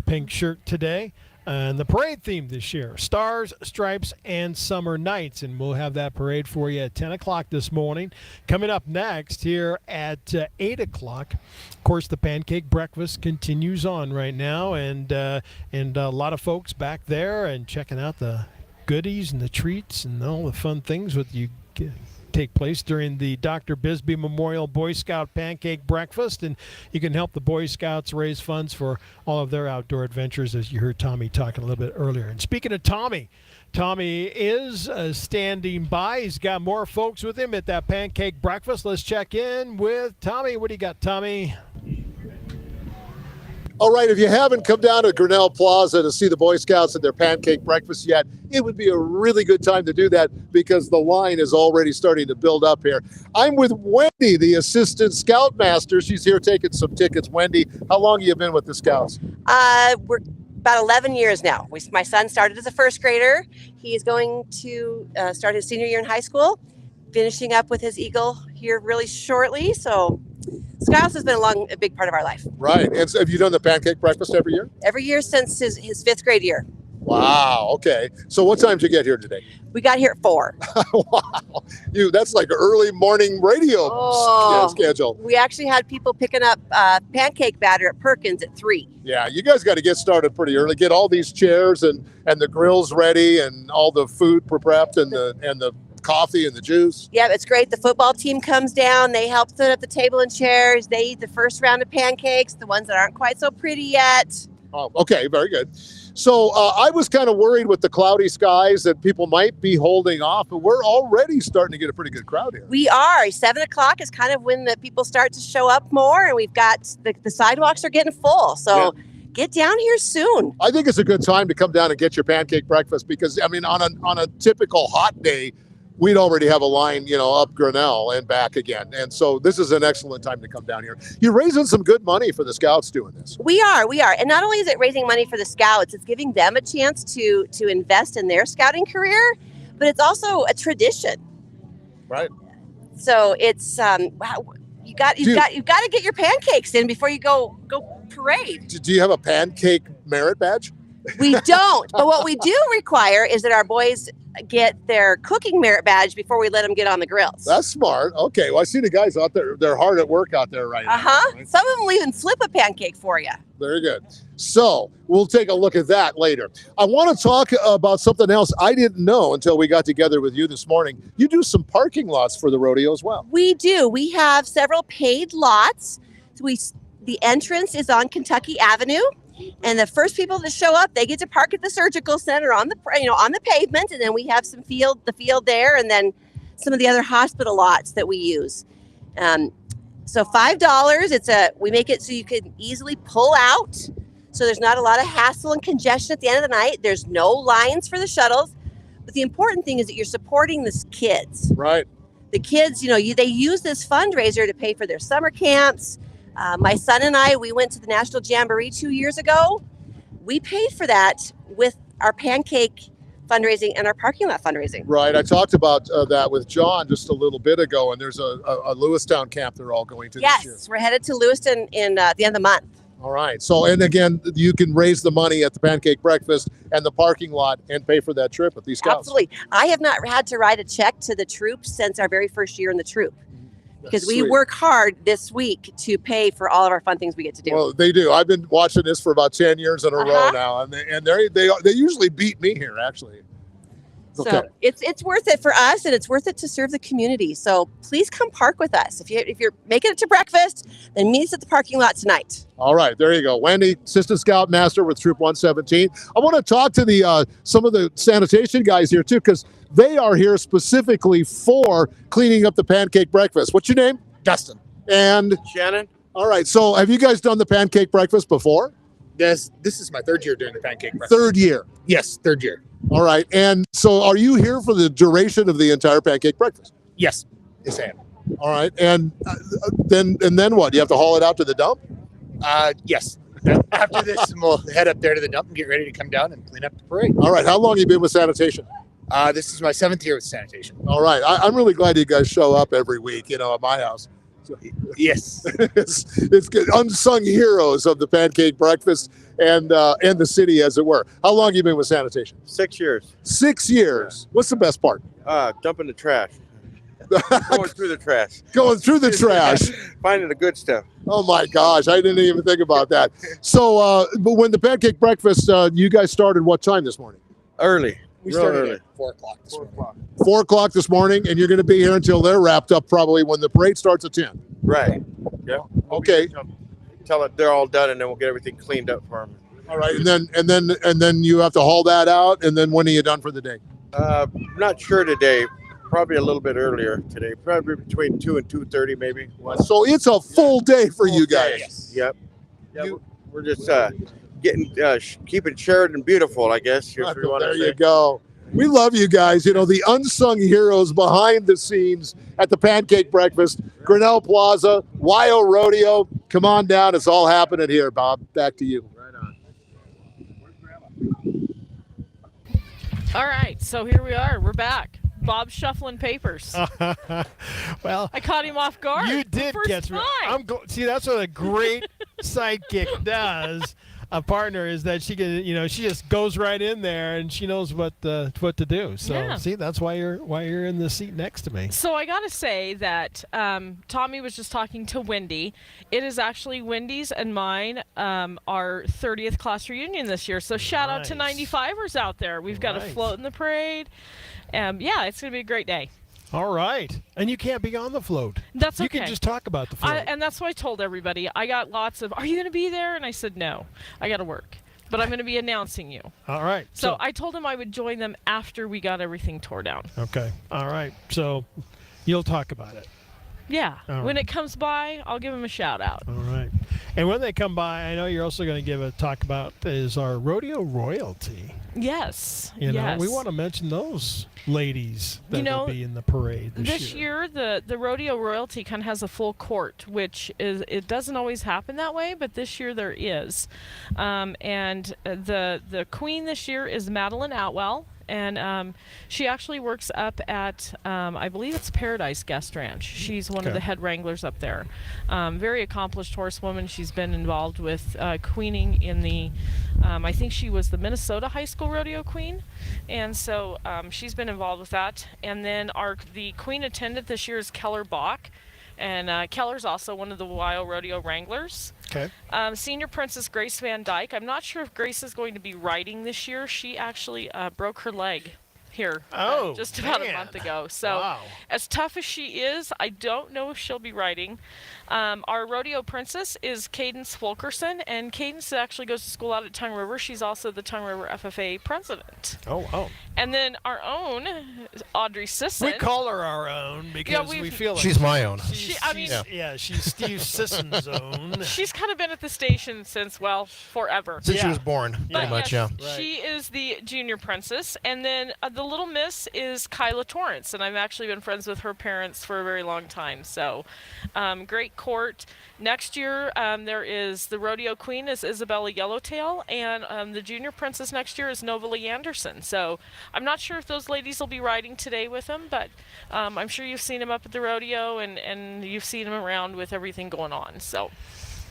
pink shirt today. And the parade theme this year, Stars, Stripes, and Summer Nights. And we'll have that parade for you at 10 o'clock this morning. Coming up next here at 8 o'clock, of course, the Pancake Breakfast continues on right now. And a lot of folks back there and checking out the goodies and the treats and all the fun things that you take place during the Dr. Bisbee Memorial Boy Scout Pancake Breakfast, and you can help the Boy Scouts raise funds for all of their outdoor adventures, as you heard Tommy talking a little bit earlier. And speaking of Tommy is standing by. He's got more folks with him at that Pancake Breakfast. Let's check in with Tommy. What do you got, Tommy? All right, if you haven't come down to Grinnell Plaza to see the Boy Scouts at their Pancake Breakfast yet, it would be a really good time to do that because the line is already starting to build up here. I'm with Wendy, the Assistant Scoutmaster. She's here taking some tickets. Wendy, how long have you been with the Scouts? We're about 11 years now. My son started as a first grader. He's going to start his senior year in high school. finishing up with his Eagle here really shortly. So Scouts has been a big part of our life. Right. And so have you done the pancake breakfast every year? Every year since his 5th grade year. Wow. Okay. So what time did you get here today? We got here at 4. Wow. That's like early morning radio schedule. We actually had people picking up pancake batter at Perkins at 3. Yeah, you guys got to get started pretty early. Get all these chairs and the grills ready and all the food prepped and the coffee and the juice. Yeah, it's great. The football team comes down. They help set up the table and chairs. They eat the first round of pancakes, the ones that aren't quite so pretty yet. Oh, okay, very good. So I was kind of worried with the cloudy skies that people might be holding off, but we're already starting to get a pretty good crowd here. We are. 7 o'clock is kind of when the people start to show up more, and we've got the sidewalks are getting full. So get down here soon. I think it's a good time to come down and get your pancake breakfast because, I mean, on a typical hot day, we'd already have a line, up Grinnell and back again. And so this is an excellent time to come down here. You're raising some good money for the Scouts doing this. We are. And not only is it raising money for the Scouts, it's giving them a chance to invest in their scouting career, but it's also a tradition. Right. So it's you've got to get your pancakes in before you go parade. Do you have a pancake merit badge? We don't, but what we do require is that our boys get their cooking merit badge before we let them get on the grills. That's smart. Okay, well, I see the guys out there. They're hard at work out there right now. Right? Some of them will even flip a pancake for you. Very good. So we'll take a look at that later. I want to talk about something else I didn't know until we got together with you this morning. You do some parking lots for the rodeo as well. We do. We have several paid lots. The entrance is on Kentucky Avenue. And the first people to show up, they get to park at the surgical center on the pavement, and then we have the field there, and then some of the other hospital lots that we use. So $5. We make it so you can easily pull out, so there's not a lot of hassle and congestion at the end of the night. There's no lines for the shuttles, but the important thing is that you're supporting the kids. Right. The kids, they use this fundraiser to pay for their summer camps. My son and I, we went to the National Jamboree 2 years ago. We paid for that with our pancake fundraising and our parking lot fundraising. Right. I talked about that with John just a little bit ago, and there's a Lewistown camp they're all going to this year. Yes, we're headed to Lewiston in the end of the month. All right. So, and again, you can raise the money at the Pancake Breakfast and the parking lot and pay for that trip with these Scouts. Absolutely. I have not had to write a check to the troop since our very first year in the troop. Because we work hard this week to pay for all of our fun things we get to do. Well, they do. I've been watching this for about 10 years in a row now, and they usually beat me here, actually. Okay. So it's worth it for us, and it's worth it to serve the community. So please come park with us. If you're making it to breakfast, then meet us at the parking lot tonight. All right, there you go. Wendy, Assistant Scout Master with Troop 117. I want to talk to some of the sanitation guys here, too, because they are here specifically for cleaning up the Pancake Breakfast. What's your name? Dustin. And? Shannon. All right, so have you guys done the Pancake Breakfast before? This is my 3rd year doing the Pancake Breakfast. 3rd year? Yes, 3rd year. All right, and so are you here for the duration of the entire Pancake Breakfast? Yes. Yes, I am. All right, and then what? You have to haul it out to the dump? Yes. After this, we'll head up there to the dump and get ready to come down and clean up the parade. All right, how long have you been with sanitation? This is my 7th year with sanitation. All right, I'm really glad you guys show up every week, at my house. So, yes. it's good. Unsung heroes of the Pancake Breakfast and the city, as it were. How long have you been with sanitation? 6 years. 6 years. What's the best part? Dumping the trash. Going through the trash. Going through the trash. Finding the good stuff. Oh my gosh, I didn't even think about that. So, but when the Pancake Breakfast, you guys started what time this morning? Early. We started early. at 4 o'clock this morning. 4 o'clock this morning, and you're going to be here until they're wrapped up, probably when the parade starts at 10. Right. Yep. Okay. Tell it they're all done, and then we'll get everything cleaned up for them. All right, and then you have to haul that out, and then when are you done for the day? Not sure today. Probably a little bit earlier today. Probably between 2 and 2:30, maybe. So it's a full day for you guys. Yes. Yep. We're just keeping Sheridan beautiful, I guess. There you go. We love you guys. The unsung heroes behind the scenes at the Pancake Breakfast, Grinnell Plaza, WYO Rodeo. Come on down. It's all happening here, Bob. Back to you. Right on. All right, so here we are. We're back. Bob's shuffling papers. Well, I caught him off guard. You did catch me. See, that's what a great sidekick does. A partner is that she can, she just goes right in there and she knows what to do. So see, that's why you're in the seat next to me. So I got to say that Tommy was just talking to Wendy. It is actually Wendy's and mine, our 30th class reunion this year. So shout out to 95ers out there. We've got a float in the parade. Yeah, it's going to be a great day. All right. And you can't be on the float. That's okay. You can just talk about the float. And that's what I told everybody. I got lots of, are you going to be there? And I said, no, I got to work. But I'm going to be announcing you. All right. So I told him I would join them after we got everything tore down. Okay. All right. So you'll talk about it. Yeah. All when right. it comes by, I'll give him a shout out. All right. And when they come by, I know you're also going to give a talk about is our rodeo royalty. Yes. We want to mention those ladies that will be in the parade this year. The rodeo royalty kind of has a full court, which it doesn't always happen that way, but this year there is. And the queen this year is Madeline Outwell. And she actually works up at, I believe it's Paradise Guest Ranch. She's one of the head wranglers up there. Very accomplished horsewoman. She's been involved with queening in the, I think she was the Minnesota High School Rodeo Queen. And so she's been involved with that. And then the queen attendant this year is Keller Bach. And Keller's also one of the WYO Rodeo Wranglers. Okay. Senior Princess Grace Van Dyke. I'm not sure if Grace is going to be riding this year. She actually broke her leg here just about a month ago. So as tough as she is, I don't know if she'll be riding. Our rodeo princess is Cadence Fulkerson, and Cadence actually goes to school out at Tongue River. She's also the Tongue River FFA president. Oh. And then our own Audrey Sisson. We call her our own because we feel like she's my own. She's Steve Sisson's own. She's kind of been at the station since, forever. Since she was born, pretty much, Right. She is the junior princess. And then the little miss is Kyla Torrance. And I've actually been friends with her parents for a very long time. So great court. Next year, there is the rodeo queen is Isabella Yellowtail. And the junior princess next year is Nova Lee Anderson. So I'm not sure if those ladies will be riding today with them, but I'm sure you've seen them up at the rodeo and you've seen them around with everything going on. So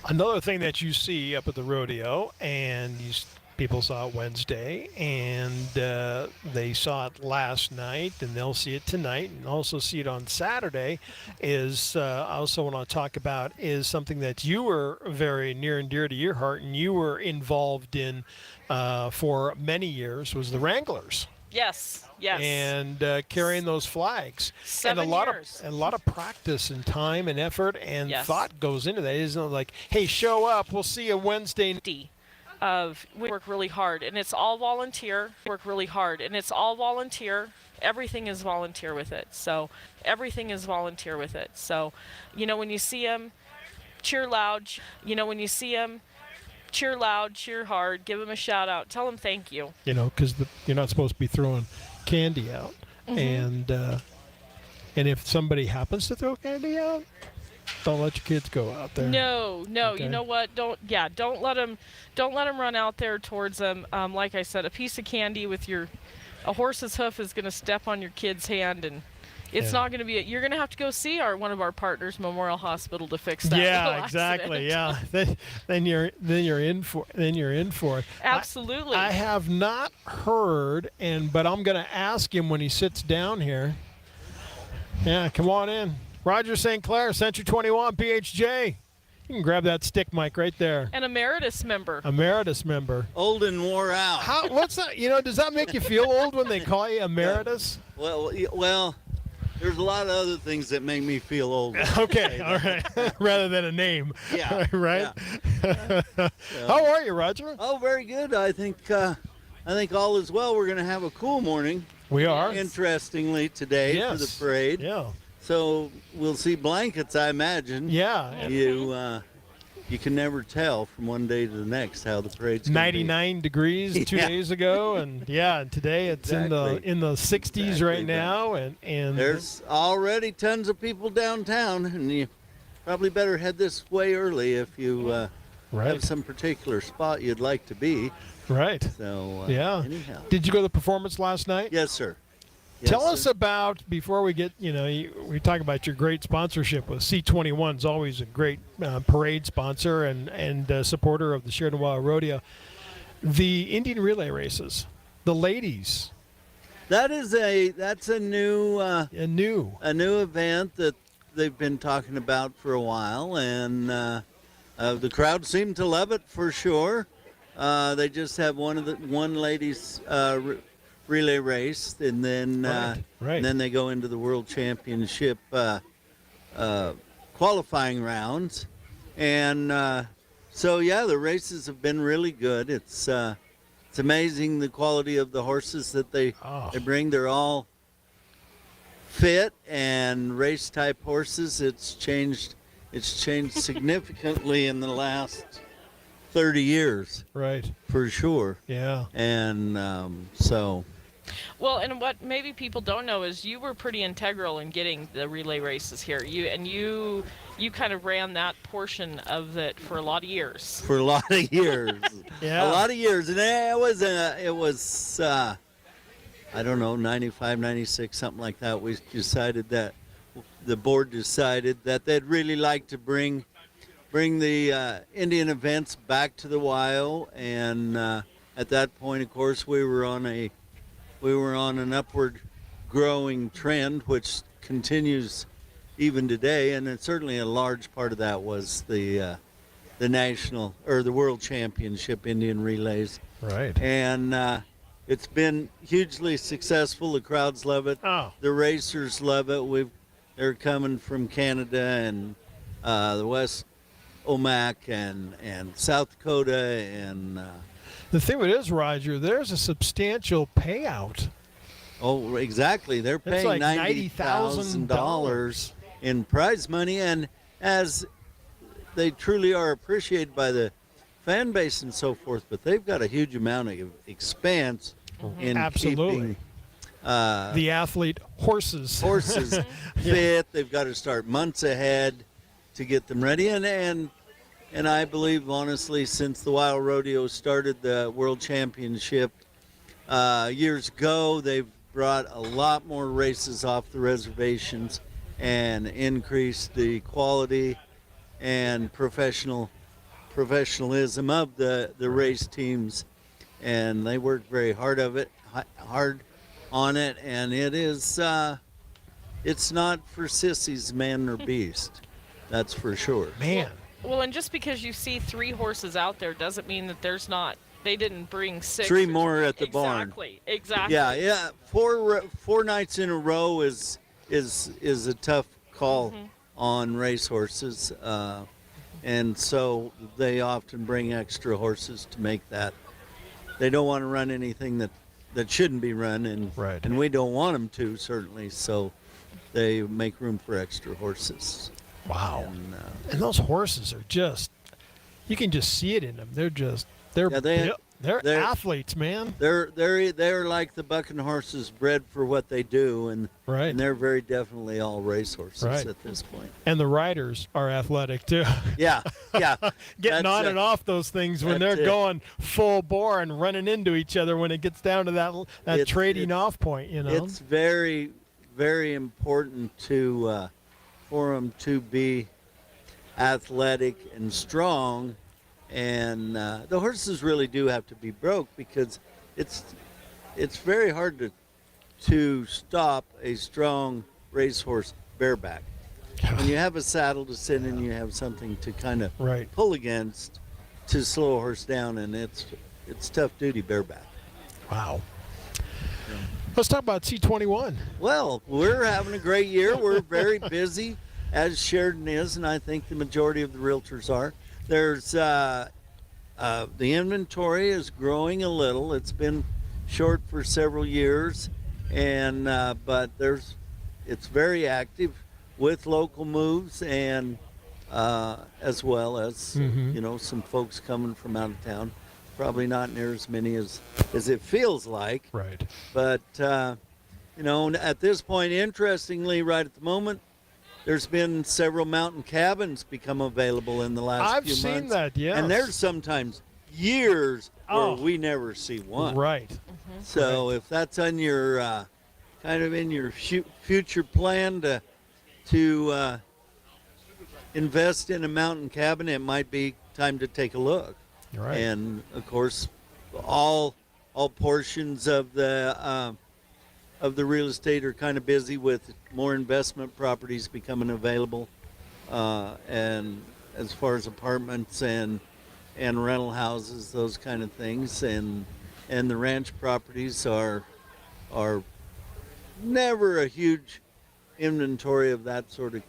another thing that you see up at the rodeo, and people saw it Wednesday, and they saw it last night, and they'll see it tonight, and also see it on Saturday, is I also want to talk about is something that you were very near and dear to your heart, and you were involved in for many years, was the Wranglers. Yes. And carrying those flags. 7 and a years. lot of practice and time and effort and Yes. thought goes into that. It isn't like, hey, show up, we'll see you Wednesday. We work really hard, and it's all volunteer. Everything is volunteer with it. So everything is volunteer with it. So, when you see them, cheer loud. Cheer loud, cheer hard, give them a shout out, tell them thank you. Because you're not supposed to be throwing candy out. Mm-hmm. And if somebody happens to throw candy out, don't let your kids go out there. No. Okay. You know what? Don't let them run out there towards them. Like I said, a piece of candy with a horse's hoof is going to step on your kid's hand, and it's not going to be. You're going to have to go see one of our partners, Memorial Hospital, to fix that. Yeah, exactly. Accident. Yeah, then you're in for it. Absolutely. I have not heard, but I'm going to ask him when he sits down here. Yeah, come on in, Roger St. Clair, Century 21, PHJ. You can grab that stick mic right there. An emeritus member. Old and wore out. What's that? Does that make you feel old when they call you emeritus? Well, there's a lot of other things that make me feel old. Okay, all right. Rather than a name. Yeah. Right? Yeah. How are you, Roger? Oh, very good. I think all is well. We're going to have a cool morning. We are. Interestingly, today for the parade. Yeah. So we'll see blankets, I imagine. Yeah. You can never tell from one day to the next how the parade's 99 degrees 2 days ago, and today it's in the 60s right now, and there's already tons of people downtown, and you probably better head this way early if you have some particular spot you'd like to be. Right. So anyhow, did you go to the performance last night? Yes, sir. Tell us about, before we get, we talk about your great sponsorship with C21 is always a great parade sponsor and supporter of the Sheridan WYO Rodeo. The Indian relay races, the ladies. That's a new event that they've been talking about for a while, and the crowd seemed to love it for sure. They just have one ladies relay race, and then and then they go into the World Championship qualifying rounds, and so the races have been really good. It's amazing the quality of the horses that they bring. They're all fit and race type horses. It's changed significantly in the last 30 years. Right. For sure. Yeah. And so. Well, and what maybe people don't know is you were pretty integral in getting the relay races here. You kind of ran that portion of it for a lot of years. For a lot of years. Yeah. A lot of years. And it was I don't know, 95, 96, something like that. We decided that the board decided that they'd really like to bring the Indian events back to the WYO, and at that point, of course, we were on an upward growing trend, which continues even today, and it's certainly a large part of that was the national or the World Championship Indian relays. Right. And it's been hugely successful. The crowds love it. Oh. The racers love it. They're coming from Canada and the West Omak and South Dakota and. The thing with it is, Roger, there's a substantial payout. Oh, exactly. They're paying like $90,000 in prize money, and as they truly are appreciated by the fan base and so forth, but they've got a huge amount of expense in keeping the athlete horses fit. They've got to start months ahead to get them ready, and I believe, honestly, since the WYO Rodeo started the World Championship years ago, they've brought a lot more races off the reservations and increased the quality and professionalism of the race teams, and they work very hard on it, and it is it's not for sissies, man or beast, that's for sure. Man. Well, and just because you see 3 horses out there doesn't mean that they didn't bring 6. 3 more at the barn. Exactly. Yeah. 4 nights in a row is a tough call on racehorses, and so they often bring extra horses to make that. They don't want to run anything that shouldn't be run, and we don't want them to, certainly. So they make room for extra horses. Wow. And those horses are you can just see it in them. They're athletes, man. They're like the bucking horses bred for what they do, and they're very definitely all race horses at this point. And the riders are athletic too. Yeah. Getting on and off those things when they're going full bore and running into each other when it gets down to that trading off point, It's very, very important for them to be athletic and strong, and the horses really do have to be broke, because it's very hard to stop a strong racehorse bareback. When you have a saddle to sit in, you have something to kind of pull against to slow a horse down, and it's tough duty bareback. Wow. Let's talk about C21. Well, we're having a great year. We're very busy, as Sheridan is, and I think the majority of the realtors are. There's the inventory is growing a little. It's been short for several years, and but it's very active with local moves, and as well as some folks coming from out of town. Probably not near as many as it feels like. Right. But, at this point, interestingly, right at the moment, there's been several mountain cabins become available in the last few months. I've seen that, yes. And there's sometimes years where we never see one. Right. So if that's on your kind of in your future plan to invest in a mountain cabin, it might be time to take a look. Right. And of course, all portions of the real estate are kind of busy with more investment properties becoming available, and as far as apartments and rental houses, those kind of things, and the ranch properties are never a huge inventory of that sort of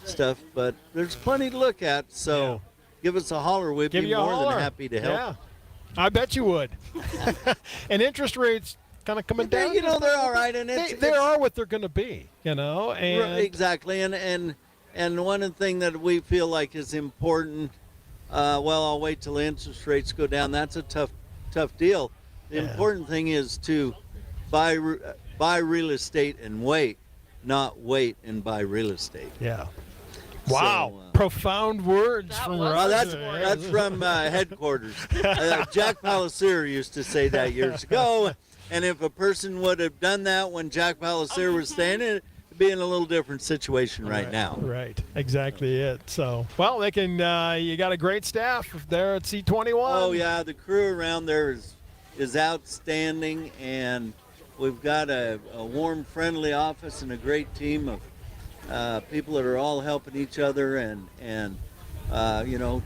stuff, but there's plenty to look at. So give us a holler. We'd be more than happy to help. Yeah, I bet you would. And interest rates kind of coming down. You know, they're all right, and they are what they're going to be. You know, and exactly. And one of the things that we feel like is important. Well, I'll wait till the interest rates go down. That's a tough deal. The important thing is to buy real estate and wait, not wait and buy real estate. Yeah. Wow. Profound words from Roger. That's from headquarters. Jack Palliser used to say that years ago. And if a person would have done that when Jack Palliser was saying it, it'd be in a little different situation right now. Right. Exactly it. So, well, they can. You got a great staff there at C21. Oh yeah, the crew around there is outstanding, and we've got a warm, friendly office and a great team of people that are all helping each other, and you know,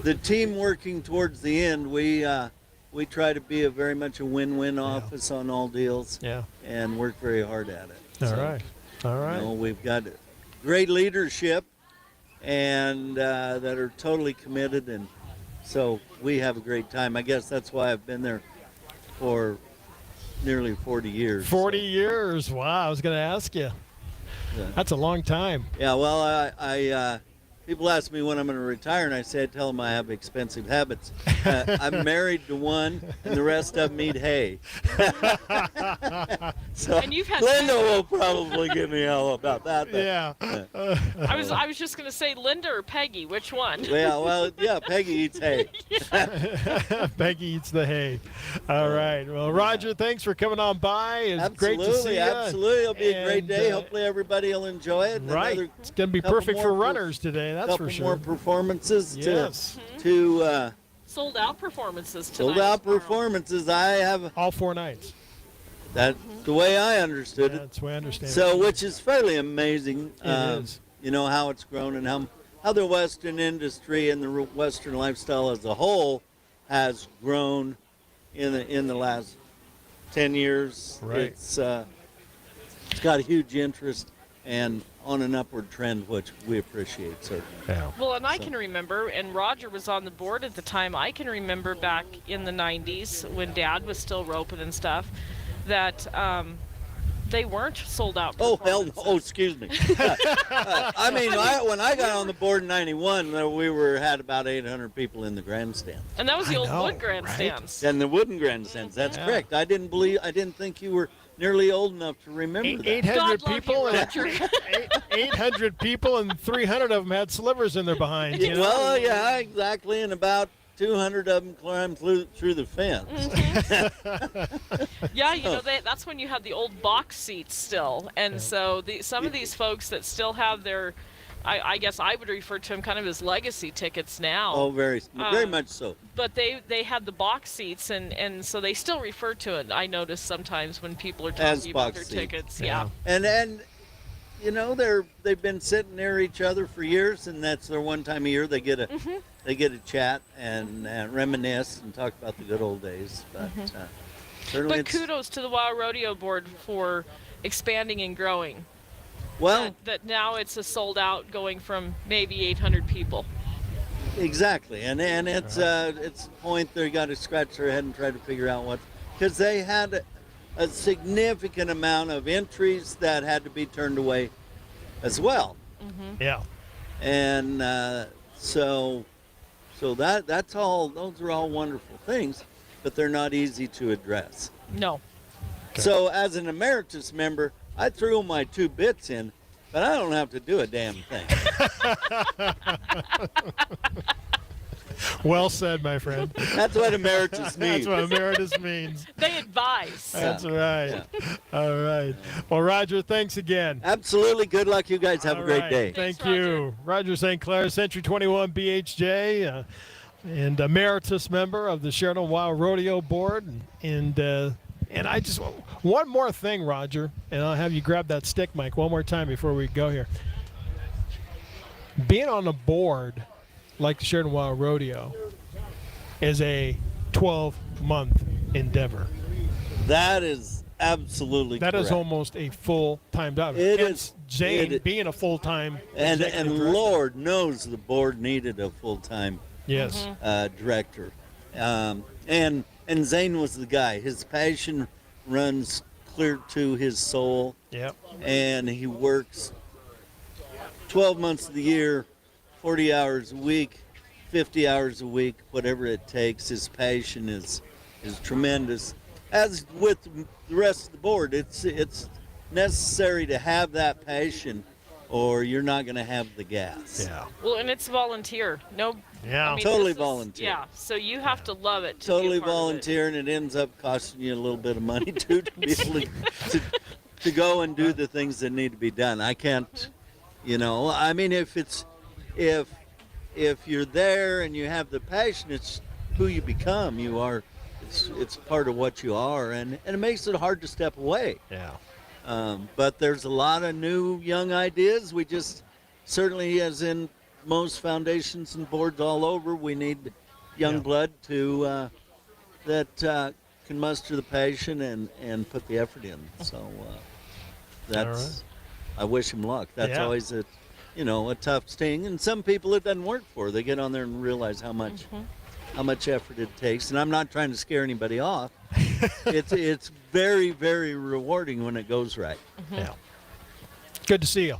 the team working towards the end. We try to be very much a win-win office on all deals. Yeah. And work very hard at it. All right. You know, we've got great leadership, and that are totally committed, and so we have a great time. I guess that's why I've been there for nearly 40 years. 40 years. Wow. I was going to ask you. Yeah. That's a long time. Yeah, well, I people ask me when I'm going to retire, and I tell them I have expensive habits. I'm married to one, and the rest of them eat hay. So And you've had Linda will probably give me hell about that. But, yeah. I was just going to say Linda or Peggy. Which one? Yeah, Peggy eats hay. Peggy eats the hay. All right. Well, Roger, thanks for coming on by. It's great to see you. Absolutely. It'll be a great day. Hopefully everybody will enjoy it. Right. It's going to be perfect for runners today. That's for sure. More performances yes. to sold out performances tonight. sold out performances. I have all 4 nights. That's the way I understood it. That's the way I understand it. So, which is fairly amazing. It is. You know how it's grown and how the Western industry and the Western lifestyle as a whole has grown in the last 10 years. Right. It's got a huge interest and on an upward trend, which we appreciate, certainly. Yeah. Well, and I can remember, and Roger was on the board at the time, I can remember back in the 90s when Dad was still roping and stuff, that they weren't sold out. Oh, hell no. Oh, excuse me. I mean, when I got on the board in 91, we had about 800 people in the grandstand. And that was the old wood grandstands. And the wooden grandstands, that's correct. I didn't think you were nearly old enough to remember that. 800 people, and 800 people, and 300 of them had slivers in their behind. You know? Well, yeah, exactly, and about 200 of them climbed through the fence. Yeah, you know, that's when you had the old box seats still, and so some of these folks that still have their, I guess I would refer to them kind of as legacy tickets now. Oh, very much so. But they had the box seats, and so they still refer to it. I notice sometimes when people are talking about their tickets. Yeah. And you know, they've been sitting near each other for years, and that's their one time a year they get a chat and reminisce and talk about the good old days. But certainly, but kudos to the WYO Rodeo Board for expanding and growing. Well, that now it's a sold out, going from maybe 800 people. Exactly, and it's a point they got to scratch their head and try to figure out what, because they had a significant amount of entries that had to be turned away as well. Yeah, and so that's all. Those are all wonderful things, but they're not easy to address. No. Okay. So as an emeritus member, I threw my 2 bits in, but I don't have to do a damn thing. Well said, my friend. That's what emeritus means. That's what emeritus means. They advise. That's right. All right. Well, Roger, thanks again. Absolutely. Good luck. You guys have a great day. Thank you. Roger St. Clair, Century 21 BHJ, and emeritus member of the Sheridan WYO Rodeo Board. And I just, one more thing, Roger, and I'll have you grab that stick, Mike, one more time before we go here. Being on a board like the Sheridan WYO Rodeo is a 12-month endeavor. That is absolutely That correct. is almost a full-time job. It Hence, is. Zane being a full-time And executive director. Lord knows the board needed a full-time Yes. director. And Zane was the guy. His passion runs clear to his soul. Yep. And he works 12 months of the year, 40 hours a week, 50 hours a week, whatever it takes. His passion is tremendous. As with the rest of the board, it's necessary to have that passion, or you're not going to have the gas. Yeah. Well, and it's volunteer. No. Yeah. I mean, Totally this is- volunteer. Yeah. So you have to love it. To Totally be a part of it. volunteer, and it ends up costing you a little bit of money too to be able to go and do the things that need to be done. I can't, I mean, if you're there and you have the passion, it's who you become. You are, it's part of what you are, and it makes it hard to step away. Yeah. But there's a lot of new young ideas. We just certainly, as in most foundations and boards all over, we need young blood to that can muster the passion and put the effort in. So that's. I wish him luck. That's always a tough sting. And some people it doesn't work for. They get on there and realize how much effort it takes. And I'm not trying to scare anybody off. It's very, very rewarding when it goes right. Yeah. Good to see you.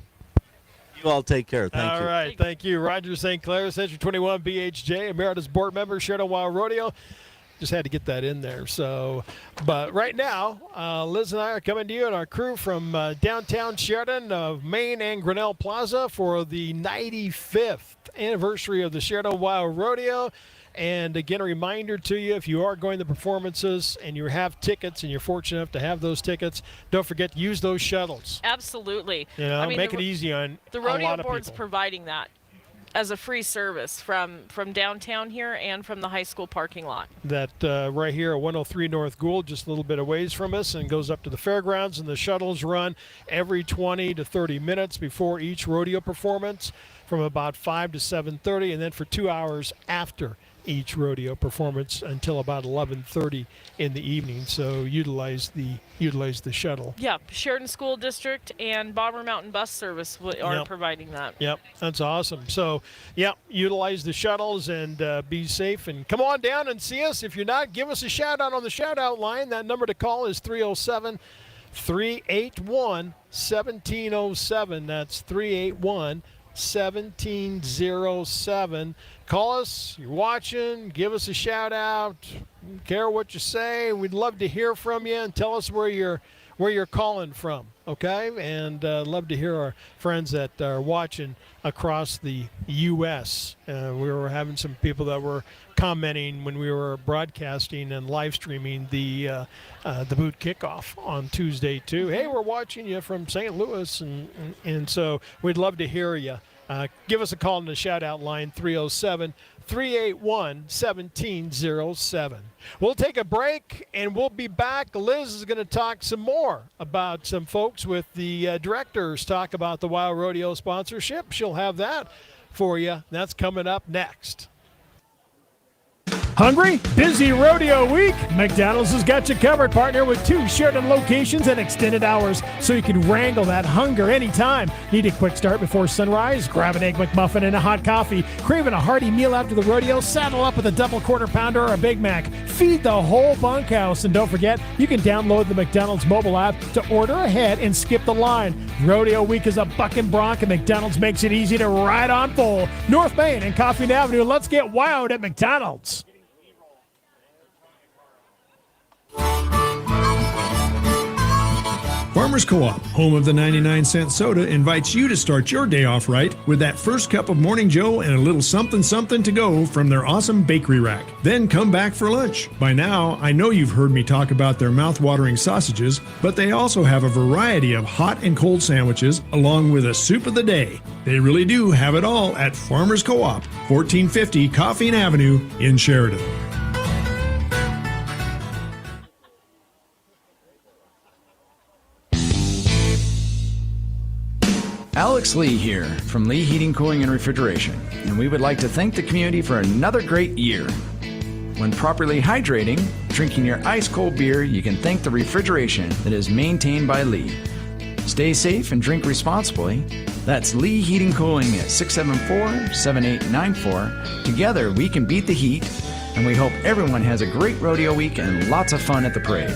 You all take care. Thank you. All right. Thank you. Roger St. Clair, Century 21 BHJ, Emeritus Board Member, Sheridan WYO Rodeo. Just had to get that in there. So, but right now, Liz and I are coming to you and our crew from downtown Sheridan of Main and Grinnell Plaza for the 95th anniversary of the Sheridan WYO Rodeo. And again, a reminder to you, if you are going to performances and you have tickets and you're fortunate enough to have those tickets, don't forget to use those shuttles. Absolutely. I mean, make it easy on the a rodeo lot of board's people. providing that as a free service from downtown here and from the high school parking lot. That right here at 103 North Gould, just a little bit of ways from us, and goes up to the fairgrounds. And the shuttles run every 20 to 30 minutes before each rodeo performance, from about 5 to 7:30, and then for 2 hours after each rodeo performance until about 11:30 in the evening. So utilize the shuttle. Yeah, Sheridan School District and Bomber Mountain Bus Service are providing that. Yep, that's awesome. So, utilize the shuttles and be safe. And come on down and see us. If you're not, give us a shout out on the shout out line. That number to call is 307-381-1707. That's 381-1707. Call us, you're watching, give us a shout out. Don't care what you say. We'd love to hear from you, and tell us where you're calling from, okay? And love to hear our friends that are watching across the U.S. We were having some people that were commenting when we were broadcasting and live streaming the boot kickoff on Tuesday too. Hey, we're watching you from St. Louis, and so we'd love to hear you. Give us a call on the shout-out line, 307-381-1707. We'll take a break, and we'll be back. Liz is going to talk some more about some folks with the directors, talk about the WYO Rodeo sponsorship. She'll have that for you. That's coming up next. Hungry? Busy rodeo week? McDonald's has got you covered, partner, with 2 Sheridan locations and extended hours, so you can wrangle that hunger anytime. Need a quick start before sunrise? Grab an Egg McMuffin and a hot coffee. Craving a hearty meal after the rodeo? Saddle up with a double quarter pounder or a Big Mac. Feed the whole bunkhouse. And don't forget, you can download the McDonald's mobile app to order ahead and skip the line. Rodeo week is a bucking bronc, and McDonald's makes it easy to ride on full. North Main and Coffee Avenue. Let's get wowed at McDonald's. Farmers Co-op, home of the 99-cent soda, invites you to start your day off right with that first cup of Morning Joe and a little something something to go from their awesome bakery rack. Then come back for lunch. By now, I know you've heard me talk about their mouth-watering sausages, but they also have a variety of hot and cold sandwiches along with a soup of the day. They really do have it all at Farmers Co-op, 1450 Coffeen Avenue in Sheridan. Alex Lee here from Lee Heating, Cooling, and Refrigeration, and we would like to thank the community for another great year. When properly hydrating, drinking your ice-cold beer, you can thank the refrigeration that is maintained by Lee. Stay safe and drink responsibly. That's Lee Heating, Cooling at 674-7894. Together, we can beat the heat, and we hope everyone has a great rodeo week and lots of fun at the parade.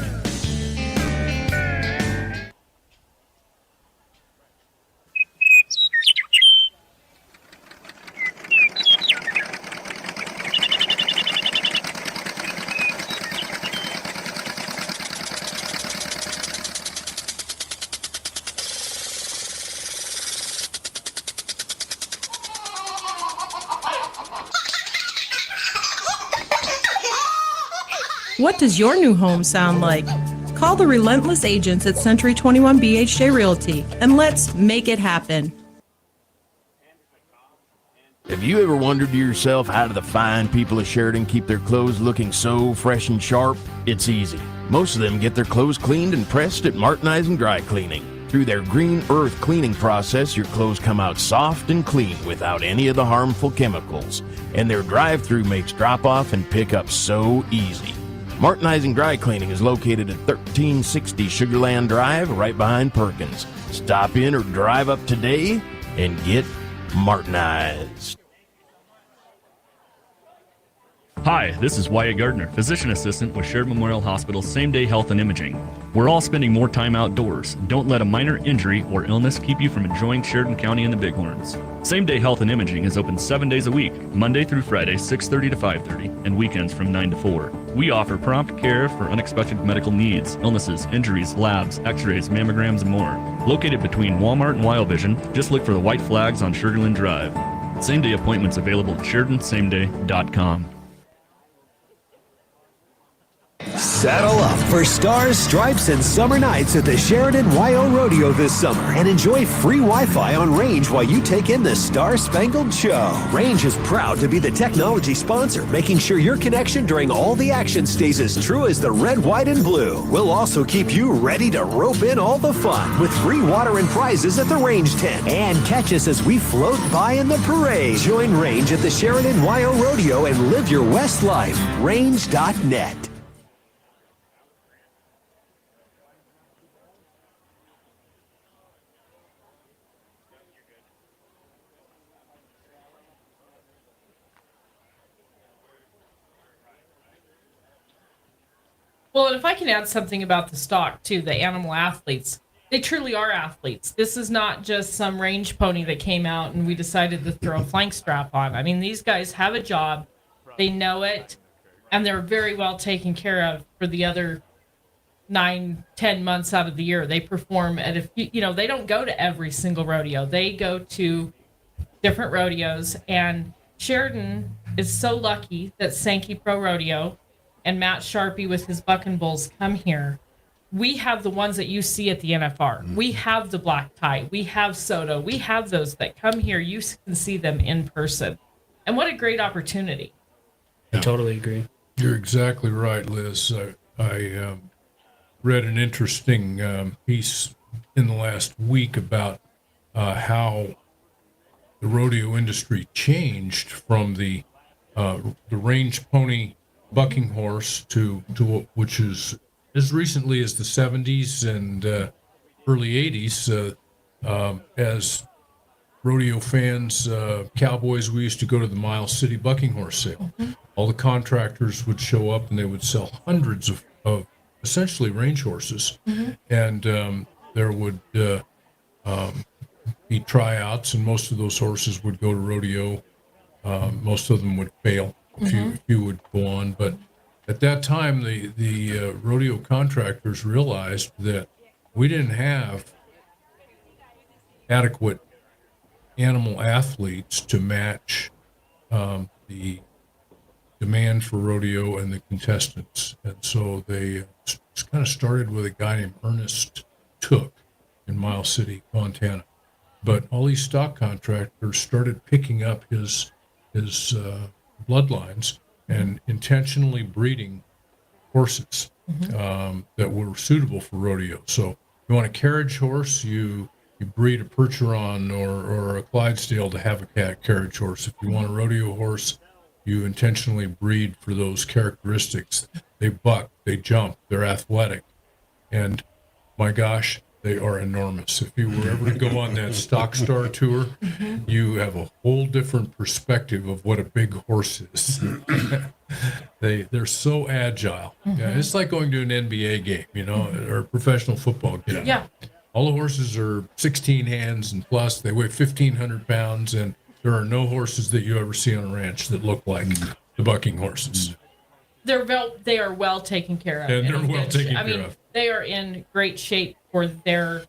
What does your new home sound like? Call the relentless agents at Century 21 BHJ Realty and let's make it happen. Have you ever wondered to yourself, how do the fine people of Sheridan keep their clothes looking so fresh and sharp? It's easy. Most of them get their clothes cleaned and pressed at Martinizing Dry Cleaning. Through their Green Earth cleaning process, your clothes come out soft and clean without any of the harmful chemicals. And their drive-through makes drop-off and pickup so easy. Martinizing Dry Cleaning is located at 1360 Sugarland Drive, right behind Perkins. Stop in or drive up today and get Martinized. Hi, this is Wyatt Gardner, physician assistant with Sheridan Memorial Hospital Same-Day Health and Imaging. We're all spending more time outdoors. Don't let a minor injury or illness keep you from enjoying Sheridan County and the Bighorns. Same-Day Health and Imaging is open 7 days a week, Monday through Friday, 6:30 to 5:30, and weekends from 9 to 4. We offer prompt care for unexpected medical needs, illnesses, injuries, labs, x-rays, mammograms, and more. Located between Walmart and WYO Vision, just look for the white flags on Sugarland Drive. Same-day appointments available at SheridanSameDay.com. Saddle up for stars, stripes, and summer nights at the Sheridan WYO Rodeo this summer and enjoy free Wi-Fi on Range while you take in the Star-Spangled Show. Range is proud to be the technology sponsor, making sure your connection during all the action stays as true as the red, white, and blue. We'll also keep you ready to rope in all the fun with free water and prizes at the Range tent. And catch us as we float by in the parade. Join Range at the Sheridan WYO Rodeo and live your West life. Range.net. Well, and if I can add something about the stock too, the animal athletes, they truly are athletes. This is not just some range pony that came out and we decided to throw a flank strap on. I mean, these guys have a job, they know it, and they're very well taken care of for the other 9-10 months out of the year. They perform at they don't go to every single rodeo. They go to different rodeos, and Sheridan is so lucky that Sankey Pro Rodeo and Matt Sharpie with his Buck and Bulls come here. We have the ones that you see at the NFR. We have the black tie. We have Soto. We have those that come here. You can see them in person. And what a great opportunity. I totally agree. You're exactly right, Liz. I read an interesting piece in the last week about how the rodeo industry changed from the range pony bucking horse to which is as recently as the 70s and early 80s. As rodeo fans, cowboys, we used to go to the Miles City bucking horse sale. Mm-hmm. All the contractors would show up and they would sell hundreds of essentially range horses. Mm-hmm. And there would be tryouts, and most of those horses would go to rodeo. Most of them would fail. Mm-hmm. A few would go on, but at that time, the rodeo contractors realized that we didn't have adequate animal athletes to match the demand for rodeo and the contestants. And so they kind of started with a guy named Ernest Took in Miles City, Montana. But all these stock contractors started picking up his bloodlines and intentionally breeding horses that were suitable for rodeo. So you want a carriage horse, you breed a Percheron or a Clydesdale to have a carriage horse. If you want a rodeo horse, you intentionally breed for those characteristics. They buck, they jump, they're athletic, and my gosh, they are enormous. If you were ever to go on that Stock Star tour, you have a whole different perspective of what a big horse is. They're so agile. Yeah, it's like going to an NBA game, or a professional football game. Yeah. All the horses are 16 hands and plus. They weigh 1,500 pounds, and there are no horses that you ever see on a ranch that look like the bucking horses. They are well taken care of. And they're well taken care of. They are in great shape for their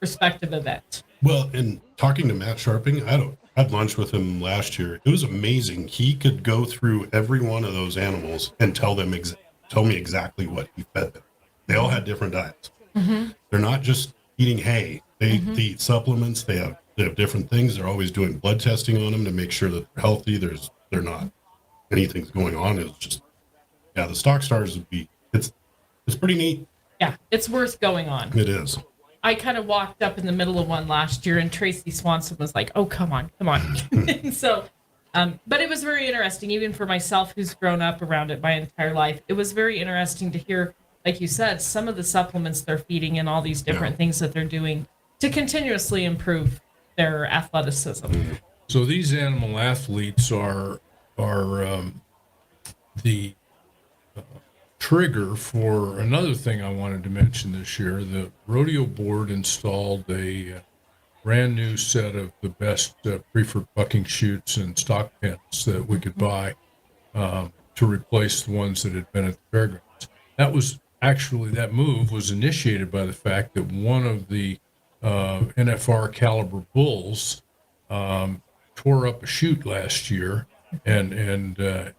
respective event. Well, and talking to Matt Sharping, I had lunch with him last year. It was amazing. He could go through every one of those animals and tell me exactly what he fed them. They all had different diets. They're not just eating hay. They eat supplements. They have different things. They're always doing blood testing on them to make sure that they're healthy. They're not anything's going on. It's just, the Stock Stars would be, it's pretty neat. Yeah, it's worth going on. It is. I kind of walked up in the middle of one last year, and Tracy Swanson was like, "Oh, come on." And so, but it was very interesting, even for myself, who's grown up around it my entire life. It was very interesting to hear, like you said, some of the supplements they're feeding and all these different things that they're doing to continuously improve their athleticism. So these animal athletes are the trigger for another thing I wanted to mention this year. The rodeo board installed a brand new set of the best preferred bucking chutes and stock pens that we could buy to replace the ones that had been at the fairgrounds. That move was initiated by the fact that one of the NFR caliber bulls tore up a chute last year and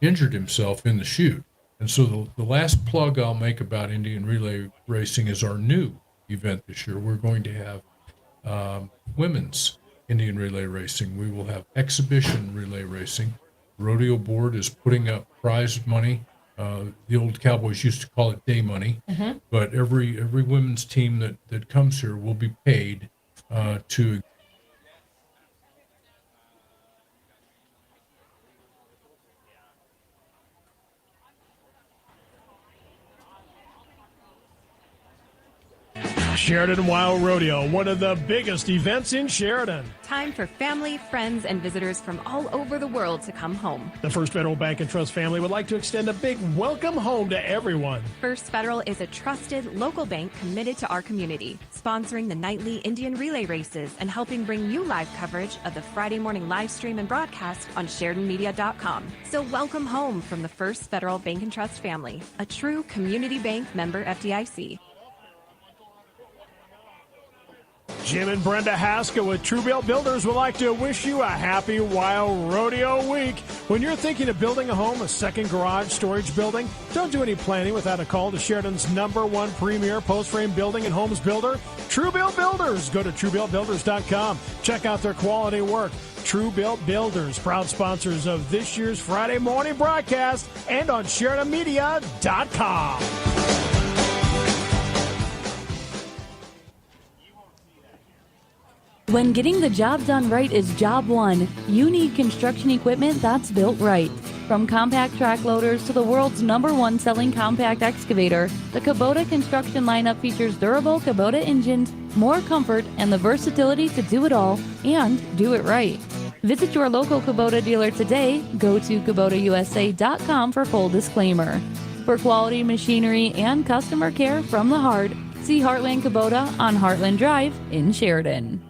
injured himself in the chute. And so the last plug I'll make about Indian relay racing is our new event this year. We're going to have women's Indian relay racing. We will have exhibition relay racing. The rodeo board is putting up prize money. The old cowboys used to call it day money, but every women's team that comes here will be paid to Sheridan WYO Rodeo, one of the biggest events in Sheridan. Time for family, friends, and visitors from all over the world to come home. The First Federal Bank and Trust family would like to extend a big welcome home to everyone. First Federal is a trusted local bank committed to our community, sponsoring the nightly Indian relay races and helping bring you live coverage of the Friday morning live stream and broadcast on SheridanMedia.com. So welcome home from the First Federal Bank and Trust family, a true community bank member FDIC. Jim and Brenda Haskell with Truebill Builders would like to wish you a happy WYO Rodeo week. When you're thinking of building a home, a second garage, storage building, don't do any planning without a call to Sheridan's #1 premier post-frame building and homes builder, Truebill Builders. Go to TrueBuiltBuilders.com. Check out their quality work. Truebill Builders, proud sponsors of this year's Friday morning broadcast and on SheridanMedia.com. When getting the job done right is job one, you need construction equipment that's built right. From compact track loaders to the world's #1 selling compact excavator, the Kubota construction lineup features durable Kubota engines, more comfort, and the versatility to do it all and do it right. Visit your local Kubota dealer today. Go to KubotaUSA.com for full disclaimer. For quality machinery and customer care from the heart, see Heartland Kubota on Heartland Drive in Sheridan.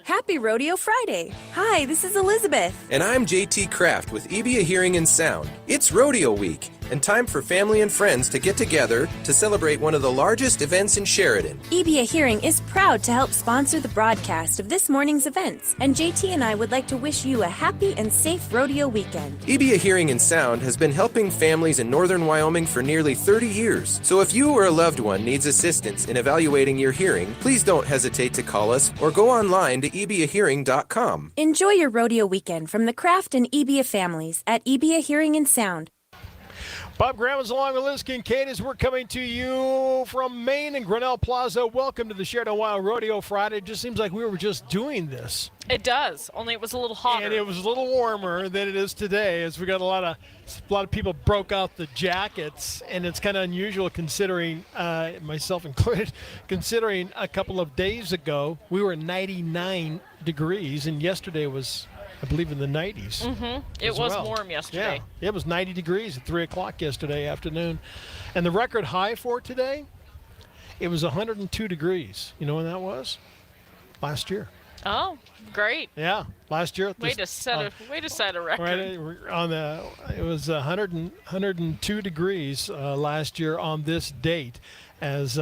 Happy Rodeo Friday. Hi, this is Elizabeth. And I'm JT Kraft with EBA Hearing and Sound. It's Rodeo Week, and time for family and friends to get together to celebrate one of the largest events in Sheridan. EBA Hearing is proud to help sponsor the broadcast of this morning's events, and JT and I would like to wish you a happy and safe rodeo weekend. EBA Hearing and Sound has been helping families in northern Wyoming for nearly 30 years. So if you or a loved one needs assistance in evaluating your hearing, please don't hesitate to call us or go online to ebahearing.com. Enjoy your rodeo weekend from the Kraft and EBA families at EBA Hearing and Sound. Bob Graham is along with Liz Kincaid as we're coming to you from Maine and Grinnell Plaza. Welcome to the Sheridan WYO Rodeo Friday. It just seems like we were just doing this. It does, only it was a little hotter. And it was a little warmer than it is today, as we got a lot of people broke out the jackets, and it's kind of unusual considering, myself included, considering a couple of days ago we were 99 degrees, and yesterday was, I believe, in the 90s. Mm-hmm. It was warm yesterday. Yeah, it was 90 degrees at 3 o'clock yesterday afternoon. And the record high for today, it was 102 degrees. You know when that was? Last year. Oh, great. Yeah, last year. Way to set a record. Right, it was 102 degrees last year on this date. As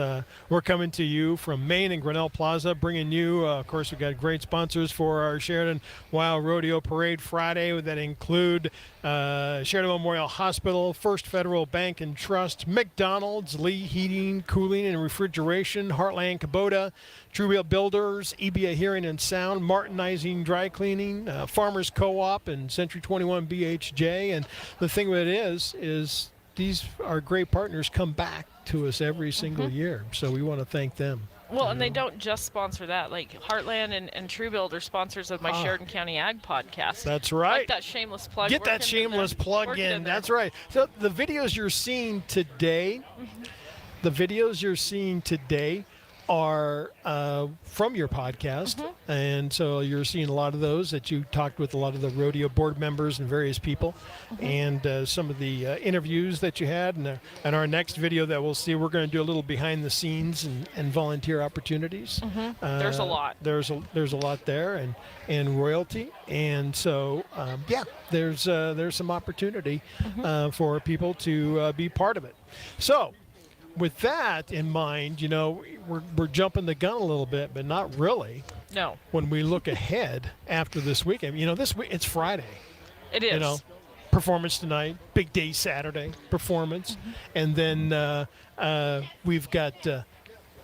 we're coming to you from Maine and Grinnell Plaza, bringing you, of course, we've got great sponsors for our Sheridan WYO Rodeo Parade Friday that include Sheridan Memorial Hospital, First Federal Bank and Trust, McDonald's, Lee Heating, Cooling and Refrigeration, Heartland Kubota, Truebill Builders, EBA Hearing and Sound, Martinizing Dry Cleaning, Farmers Co-op, and Century 21 BHJ. And the thing with it is these are great partners come back to us every single year, so we want to thank them. Well, and they don't just sponsor that. Like Heartland and Truebill are sponsors of my Sheridan County Ag podcast. That's right. Like that shameless plug. Get that shameless plug in. That's right. So the videos you're seeing today, are from your podcast, and so you're seeing a lot of those that you talked with a lot of the rodeo board members and various people, and some of the interviews that you had, and our next video that we'll see, we're going to do a little behind the scenes and volunteer opportunities. There's a lot. There's a lot there, and royalty, and so there's some opportunity for people to be part of it. So with that in mind, you know, we're jumping the gun a little bit, but not really. No. When we look ahead after this weekend, you know, this week it's Friday. It is. You know, performance tonight, big day Saturday, performance, and then we've got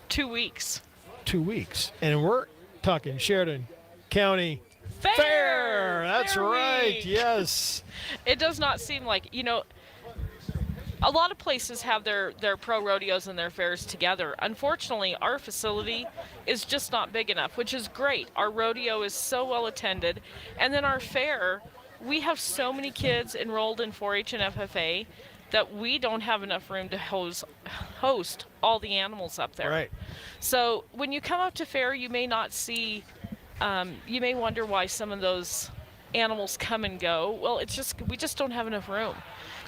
2 weeks. 2 weeks, and we're talking Sheridan County Fair. That's Fair right. week. Yes. It does not seem like, you know, a lot of places have their pro rodeos and their fairs together. Unfortunately, our facility is just not big enough, which is great. Our rodeo is so well attended. And then our fair, we have so many kids enrolled in 4-H and FFA that we don't have enough room to host all the animals up there. Right. So when you come up to fair, you may not see, you may wonder why some of those animals come and go. Well, it's just, we just don't have enough room.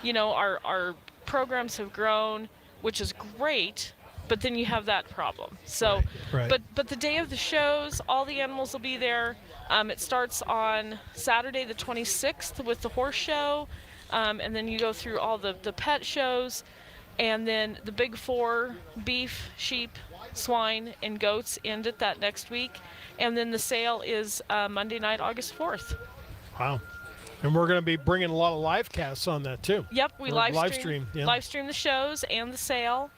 You know, our programs have grown, which is great, but then you have that problem. So, Right. but the day of the shows, all the animals will be there. It starts on Saturday the 26th with the horse show, and then you go through all the pet shows, and then the big four, beef, sheep, swine, and goats end it that next week, and then the sale is Monday night, August 4th. Wow. And we're going to be bringing a lot of live casts on that too. Yep, we live stream yeah. the shows and the sale.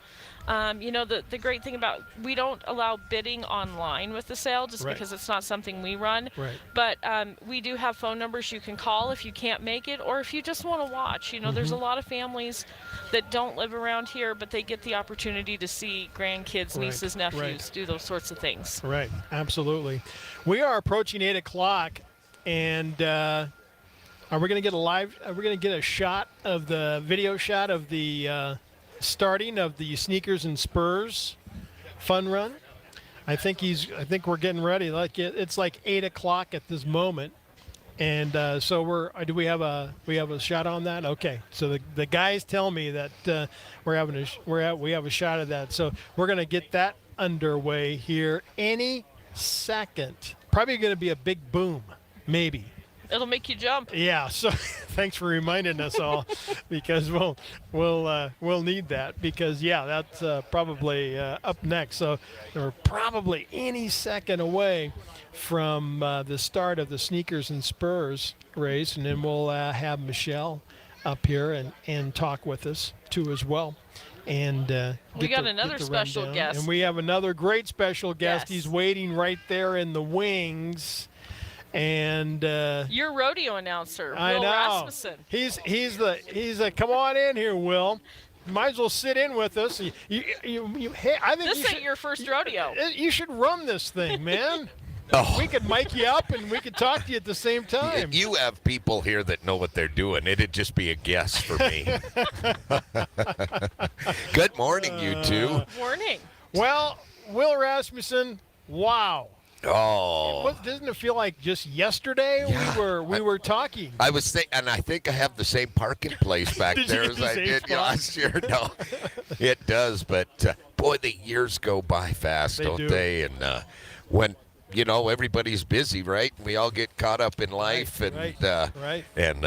You know, the great thing about, we don't allow bidding online with the sale just because it's not something we run. Right. But we do have phone numbers you can call if you can't make it, or if you just want to watch. You know, there's a lot of families that don't live around here, but they get the opportunity to see grandkids, nieces, nephews, do those sorts of things. Right, absolutely. We are approaching 8 o'clock, and are we going to get a shot of the video shot of the starting of the Sneakers and Spurs fun run? I think we're getting ready. Like it's like 8 o'clock at this moment, and so we have a shot on that? Okay, so the guys tell me that we have a shot of that. So we're going to get that underway here any second. Probably going to be a big boom, maybe. It'll make you jump. Yeah, so thanks for reminding us all, because we'll need that, because that's probably up next. So we're probably any second away from the start of the Sneakers and Spurs race, and then we'll have Michelle up here and talk with us too as well. And we got another special rundown. guest, and we have another great special guest. Yes. He's waiting right there in the wings. And your rodeo announcer, I Will know. Rasmussen. He's the come on in here, Will. Might as well sit in with us. Hey, I think This ain't your first rodeo. You should run this thing, man. Oh. We could mic you up and we could talk to you at the same time. You have people here that know what they're doing. It'd just be a guess for me. Good morning, you two. Morning. Well, Will Rasmussen, wow. Oh. Doesn't it feel like just yesterday we were talking? I was thinking, and I think I have the same parking place back Did you there get as the I same did spot? last year. No, it does. But boy, the years go by fast, don't do. they? And when everybody's busy, right? We all get caught up in life, right. And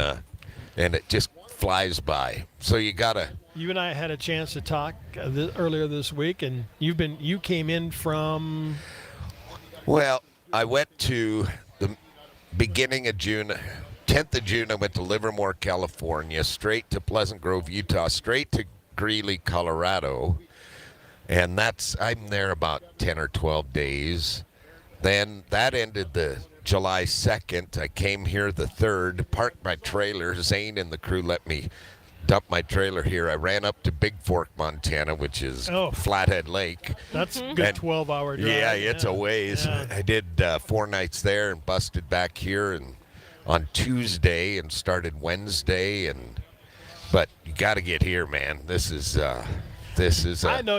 it just flies by. So you gotta. You and I had a chance to talk earlier this week, and you came in from. Well, I went to the beginning of June, 10th of June, I went to Livermore, California, straight to Pleasant Grove, Utah, straight to Greeley, Colorado. And I'm there about 10 or 12 days. Then that ended the July 2nd. I came here the 3rd, parked my trailer. Zane and the crew let me dump my trailer here. I ran up to Big Fork, Montana, which is Flathead Lake. That's a good 12-hour drive. Yeah, it's a ways. Yeah. I did 4 nights there and busted back here and on Tuesday and started Wednesday. But you got to get here, man. This is a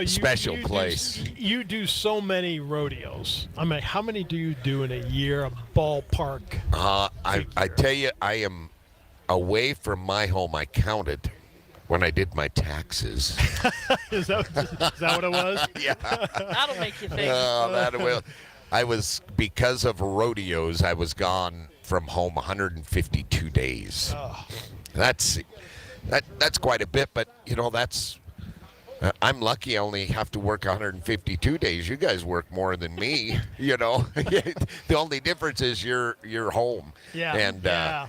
special place. You do so many rodeos. I mean, how many do you do in a year? A ballpark. I tell you, I am away from my home. I counted when I did my taxes. Is that what it was? Yeah. That'll make you think. Oh, that will. Because of rodeos, I was gone from home 152 days. Oh. That's quite a bit, but I'm lucky I only have to work 152 days. You guys work more than me, The only difference is you're home. Yeah.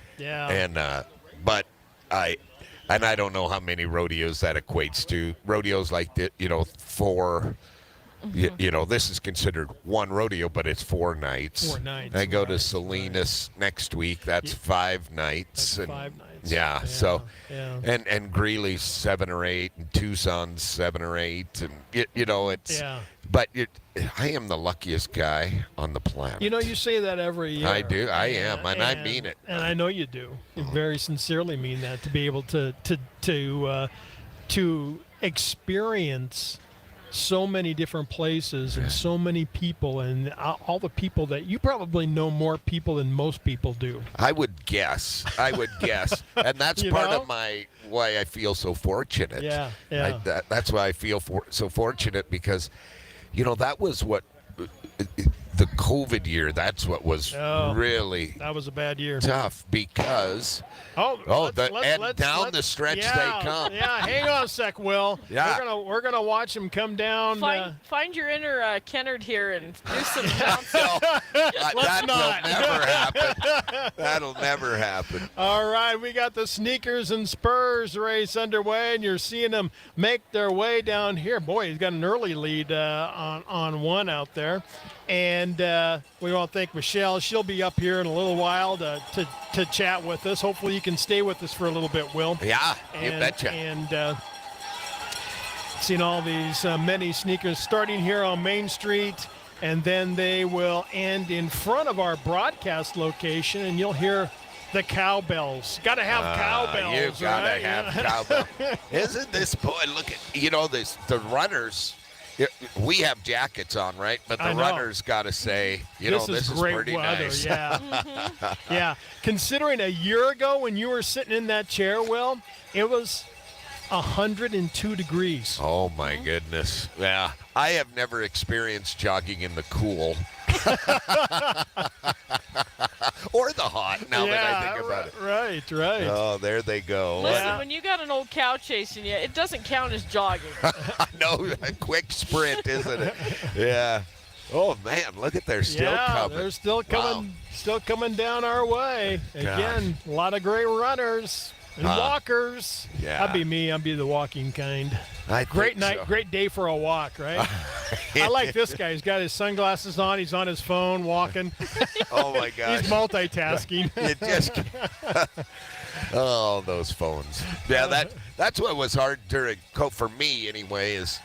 But I don't know how many rodeos that equates to. Rodeos like that, 4. Mm-hmm. This is considered one rodeo, but it's 4 nights. 4 nights. I go to Salinas next week. That's 5 nights. That's 5 nights. Yeah. So, yeah. and Greeley's 7 or 8, and Tucson's 7 or 8, and it's. Yeah. But I am the luckiest guy on the planet. You say that every year. I do. I am, and I mean it. And I know you do. You very sincerely mean that, to be able to experience so many different places and so many people, and all the people that you probably know more people than most people do. I would guess. And that's part of why I feel so fortunate. Yeah. That's why I feel so fortunate, because, that was what the COVID year. That's what was really that was a bad year. Tough, because down the stretch they come. Yeah, hang on a sec, Will. Yeah. We're gonna watch them come down. Find your inner Kennard here and do some bouncing. That'll never happen. All right, we got the Sneakers and Spurs race underway, and you're seeing them make their way down here. Boy, he's got an early lead on one out there. And we want to thank Michelle. She'll be up here in a little while to chat with us. Hopefully you can stay with us for a little bit, Will. Yeah, you betcha. And seen all these many sneakers starting here on Main Street, and then they will end in front of our broadcast location, and you'll hear the cowbells. Got to have cowbells, You got to right? have cowbells. Isn't this boy, look at, the runners. We have jackets on, right? But the runners got to say, this is great pretty weather, nice. Yeah. Yeah. Considering a year ago when you were sitting in that chair, Will, it was 102 degrees. Oh, my goodness. Yeah. I have never experienced jogging in the cool. Or the hot, now that I think about it. Right. Oh, there they go. Listen, when you got an old cow chasing you, it doesn't count as jogging. No, a quick sprint, isn't it? Yeah. Oh, man, look at they're still coming. They're still coming, still coming down our way. Again, a lot of great runners and walkers. Yeah. That'd be me. I'd be the walking kind. Great night, so. Great day for a walk, right? I like this guy. He's got his sunglasses on. He's on his phone walking. Oh, my gosh. He's multitasking. You just oh, those phones. Yeah, that's what was hard during for me anyway. Is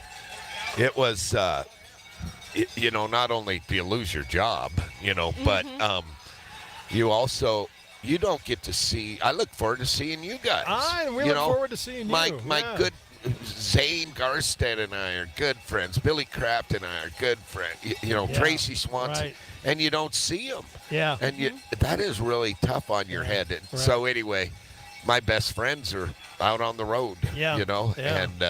it was not only do you lose your job, but you don't get to see. I look forward to seeing you guys. We look forward to seeing you. My good Zane Garstead and I are good friends. Billy Kraft and I are good friends. Tracy Swanson. Right. And you don't see them. Yeah. And that is really tough on your head. And so anyway, my best friends are out on the road. Yeah. And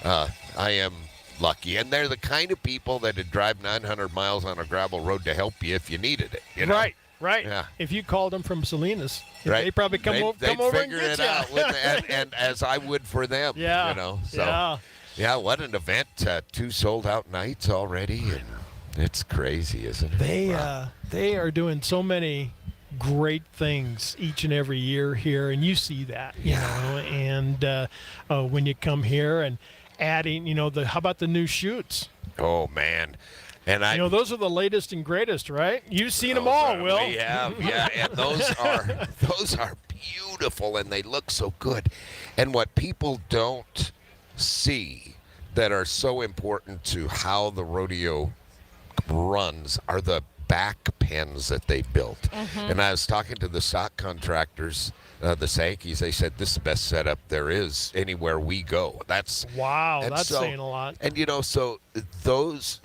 I am lucky. And they're the kind of people that would drive 900 miles on a gravel road to help you if you needed it. Right. Yeah. If you called them from Salinas, right. they probably come over figure and get it out and as I would for them. Yeah. So yeah, what an event! 2 sold out nights already, and it's crazy, isn't it? They are doing so many great things each and every year here, and you see that, you know. And when you come here and adding, how about the new shoots? Oh man. And those are the latest and greatest, right? You've seen them all, Will. We have, yeah. And those are beautiful, and they look so good. And what people don't see that are so important to how the rodeo runs are the back pens that they built. Mm-hmm. And I was talking to the stock contractors, the Sankeys. They said this is the best setup there is anywhere we go. That's saying a lot. And so those.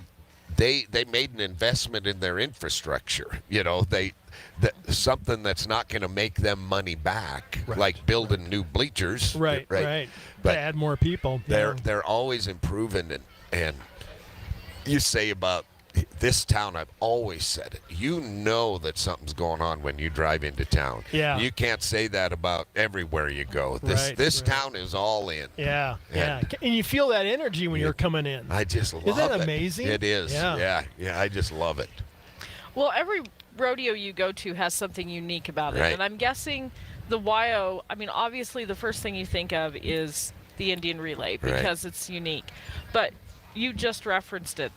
They made an investment in their infrastructure. Something that's not going to make them money back, like building new bleachers. Right. But to add more people. They're always improving, and you say about this town, I've always said it. You know that something's going on when you drive into town. Yeah. You can't say that about everywhere you go. This town is all in. Yeah. And you feel that energy when you're coming in. I just love it. Isn't that amazing? It is. Yeah. I just love it. Well, every rodeo you go to has something unique about it. Right. And I'm guessing the WYO, obviously the first thing you think of is the Indian Relay because it's unique. But you just referenced it.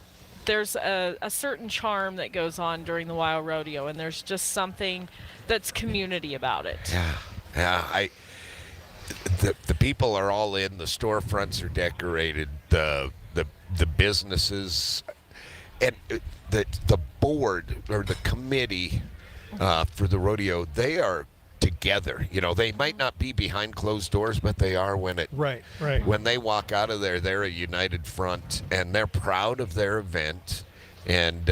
There's a certain charm that goes on during the WYO rodeo, and there's just something that's community about it. Yeah. The people are all in. The storefronts are decorated. The businesses, and the board or the committee for the rodeo, they are together. They might not be behind closed doors, but they are when they walk out of there, they're a united front, and they're proud of their event, and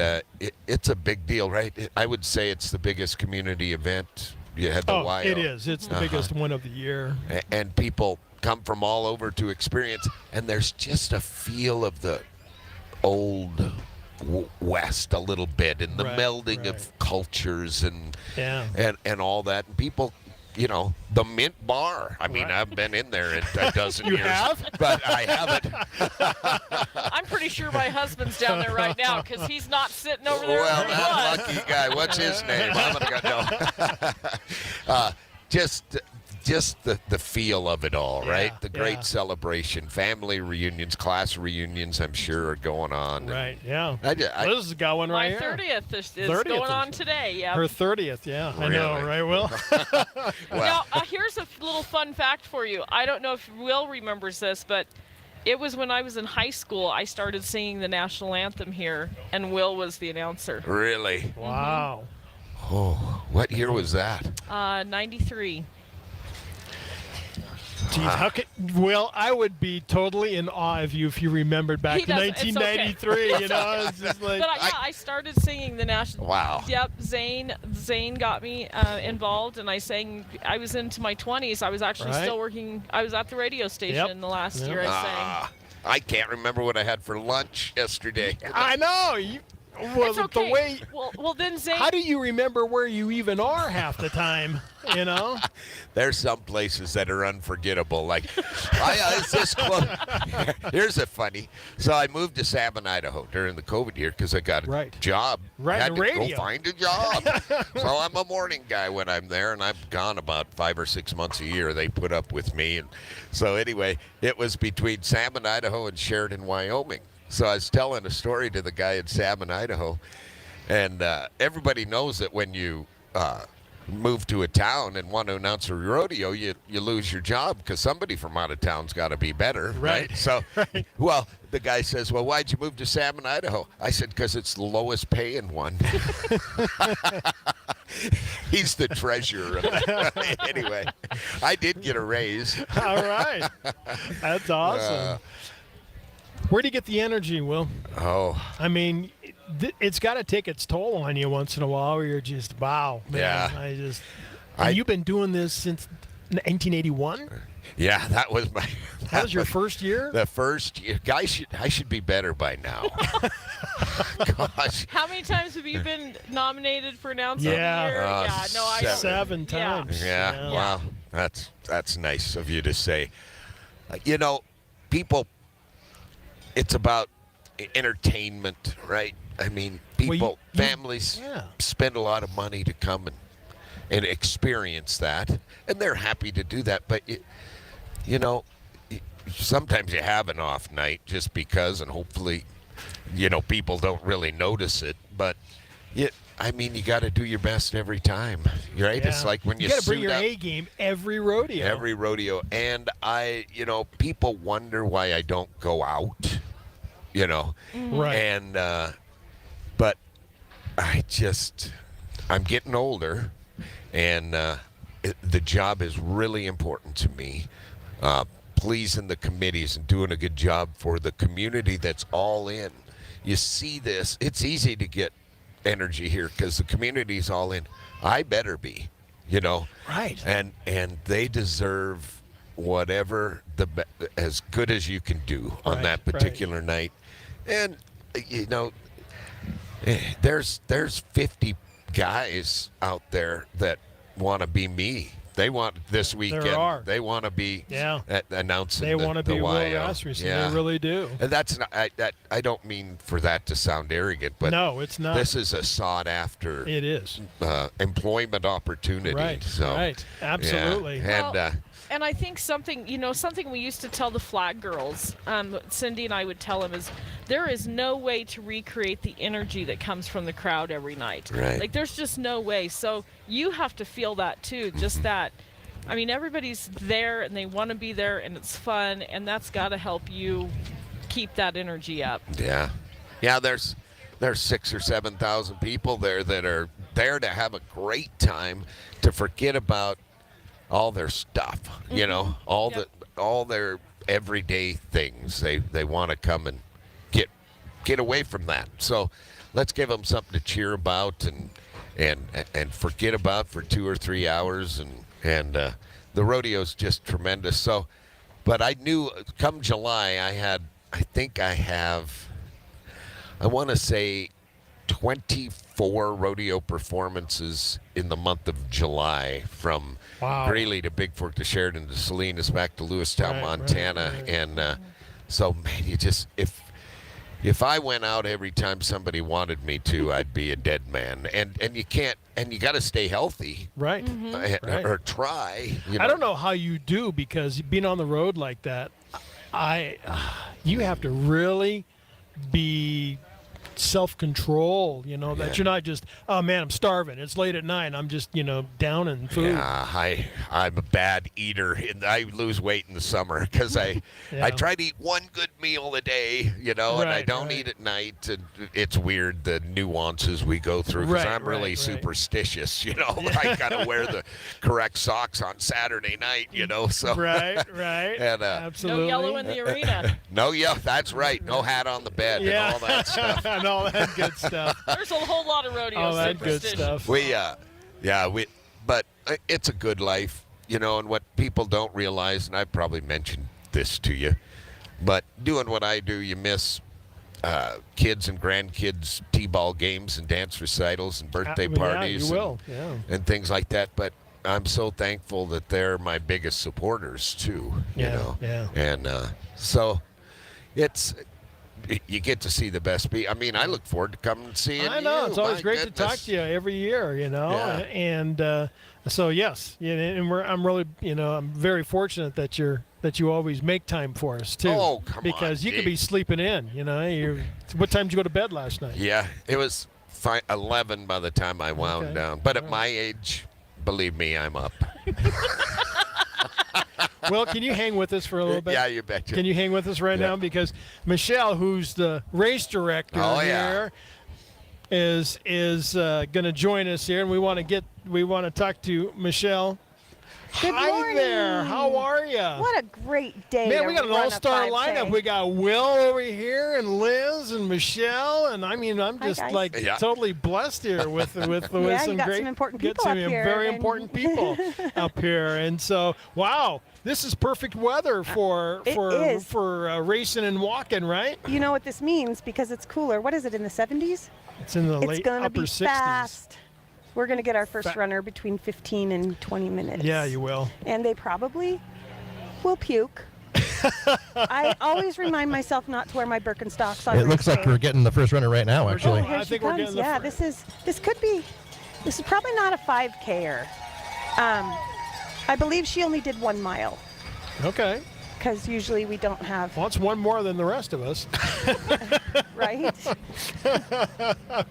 it's a big deal, right? I would say it's the biggest community event. You had the WYO. It is. It's the biggest one of the year. And people come from all over to experience, and there's just a feel of the old West a little bit, and the melding of cultures and all that, and people, the Mint Bar. I've been in there a dozen years. You have? But I haven't. I'm pretty sure my husband's down there right now because he's not sitting over there. Well, that lucky guy. What's his name? I'm gonna go. Just the feel of it all, right? The great celebration, family reunions, class reunions, I'm sure are going on. Right, yeah. Liz has got one right here. My 30th is going on today, yeah. Her 30th, yeah. Really? I know, right, Will? Now, here's a little fun fact for you. I don't know if Will remembers this, but it was when I was in high school, I started singing the national anthem here, and Will was the announcer. Really? Wow. Oh, what year was that? 93. Geez, Will, I would be totally in awe of you if you remembered back in 1993. Okay. It's just like. But I started singing the national. Wow. Yep, Zane got me involved, and I sang. I was into my 20s. I was actually still working. I was at the radio station the last year I sang. I can't remember what I had for lunch yesterday. I know. Well, It's okay. the way. Well, then Zane. How do you remember where you even are half the time? You know. There's some places that are unforgettable. Like, I was this close. Here's a funny. So I moved to Salmon, Idaho during the COVID year because I got a job. Right, had the to radio. go find a job. So I'm a morning guy when I'm there, and I've gone about 5 or 6 months a year. They put up with me, and so anyway, it was between Salmon, Idaho, and Sheridan, Wyoming. So I was telling a story to the guy in Salmon, Idaho, and everybody knows that when you move to a town and want to announce a rodeo, you lose your job because somebody from out of town's got to be better, right? So, well, the guy says, well, why'd you move to Salmon, Idaho? I said, because it's the lowest paying one. He's the treasurer of it. Anyway, I did get a raise. All right. That's awesome. Where do you get the energy, Will? Oh. I mean, it's got to take its toll on you once in a while where you're just, wow, man. Yeah. You've been doing this since 1981? Yeah, that was my. That was your first year? The first year. I should be better by now. Gosh. How many times have you been nominated for announcer of the year? Yeah, no, I 7 times. Yeah. Wow, that's nice of you to say. You know, people. It's about entertainment, right? I mean, people, families spend a lot of money to come and experience that, and they're happy to do that. But, you know, sometimes you have an off night just because, and hopefully, you know, people don't really notice it. But, I mean, you got to do your best every time, right? Yeah. It's like when you got to bring suit your up, A game every rodeo. Every rodeo. And people wonder why I don't go out, you know. Right. And, but I'm getting older, and the job is really important to me. Pleasing the committees and doing a good job for the community that's all in. You see this, it's easy to get energy here because the community's all in. I better be, you know. Right. And they deserve whatever as good as you can do on that particular night. And you know, there's 50 guys out there that want to be me. They want this weekend. There are. They want to be announcing. They want to be the Will WYO. Rasmussen. They really do. And that's not. I don't mean for that to sound arrogant, but no, it's not. This is a sought after. It is employment opportunity. Right. So, right. Absolutely. Yeah. And I think something we used to tell the flag girls, Cindy and I would tell them is there is no way to recreate the energy that comes from the crowd every night. Right. Like there's just no way. So you have to feel that too. Just that. I mean, everybody's there and they want to be there and it's fun, and that's got to help you keep that energy up. Yeah. Yeah. There's 6,000 or 7,000 people there that are there to have a great time, to forget about all their stuff, you know, all their everyday things. They want to come and get away from that. So let's give them something to cheer about and forget about for 2 or 3 hours. And the rodeo's just tremendous. So, but I knew come July I want to say 24 rodeo performances in the month of July, from Greeley to Big Fork to Sheridan to Salinas back to Lewistown, Montana. Right. And so, man, you just, if I went out every time somebody wanted me to, I'd be a dead man. And you can't, and you got to stay healthy. Right. Or try. You know? I don't know how you do, because being on the road like that, you have to really be self-control, you know, that you're not just, oh man, I'm starving, it's late at night, I'm just, you know, down in food. Yeah, I'm a bad eater, and I lose weight in the summer because I try to eat one good meal a day, you know, and I don't eat at night. And it's weird, the nuances we go through, because I'm really superstitious, you know. I gotta wear the correct socks on Saturday night, you know. So and, absolutely. No yellow in the arena. No, that's right. No hat on the bed and all that stuff. And all that good stuff. There's a whole lot of rodeo all that good superstition. stuff. But it's a good life, you know. And what people don't realize, and I probably mentioned this to you, but doing what I do, you miss kids and grandkids t-ball games and dance recitals and birthday parties. Yeah, you will. Yeah. And things like that. But I'm so thankful that they're my biggest supporters too. You know. Yeah. And so it's. You get to see the best I mean, I look forward to coming and seeing you. I know. It's always My great goodness. to talk to you every year, you know. Yeah. And so, yes. And I'm really, I'm very fortunate that you always make time for us, too. Oh, come on, because you could be sleeping in, you know. What time did you go to bed last night? Yeah, it was 11 by the time I wound down. But at my age, believe me, I'm up. Well, can you hang with us for a little bit? Yeah, you betcha. Can you hang with us right now? Because Michelle, who's the race director here, is going to join us here, and we want to talk to Michelle. Good Hi morning. there. How are you? What a great day. Man, to we got an run a all-star 5K. lineup. We got Will over here and Liz and Michelle, and I mean, I'm just guys. totally blessed here with Yeah, some you got great, some important get people some up here, very and- important people up here, and so wow, this is perfect weather for It is. racing and walking, right? You know what this means because it's cooler. What is it in the 70s? It's in the It's late gonna upper be 60s. fast. We're going to get our first runner between 15 and 20 minutes. Yeah, you will. And they probably will puke. I always remind myself not to wear my Birkenstocks on It looks race like day. we're getting the first runner right now, actually. Oh, here she comes. Yeah, this is probably not a 5K-er. I believe she only did 1 mile. Okay. Because usually we don't have. Well, it's one more than the rest of us. Right?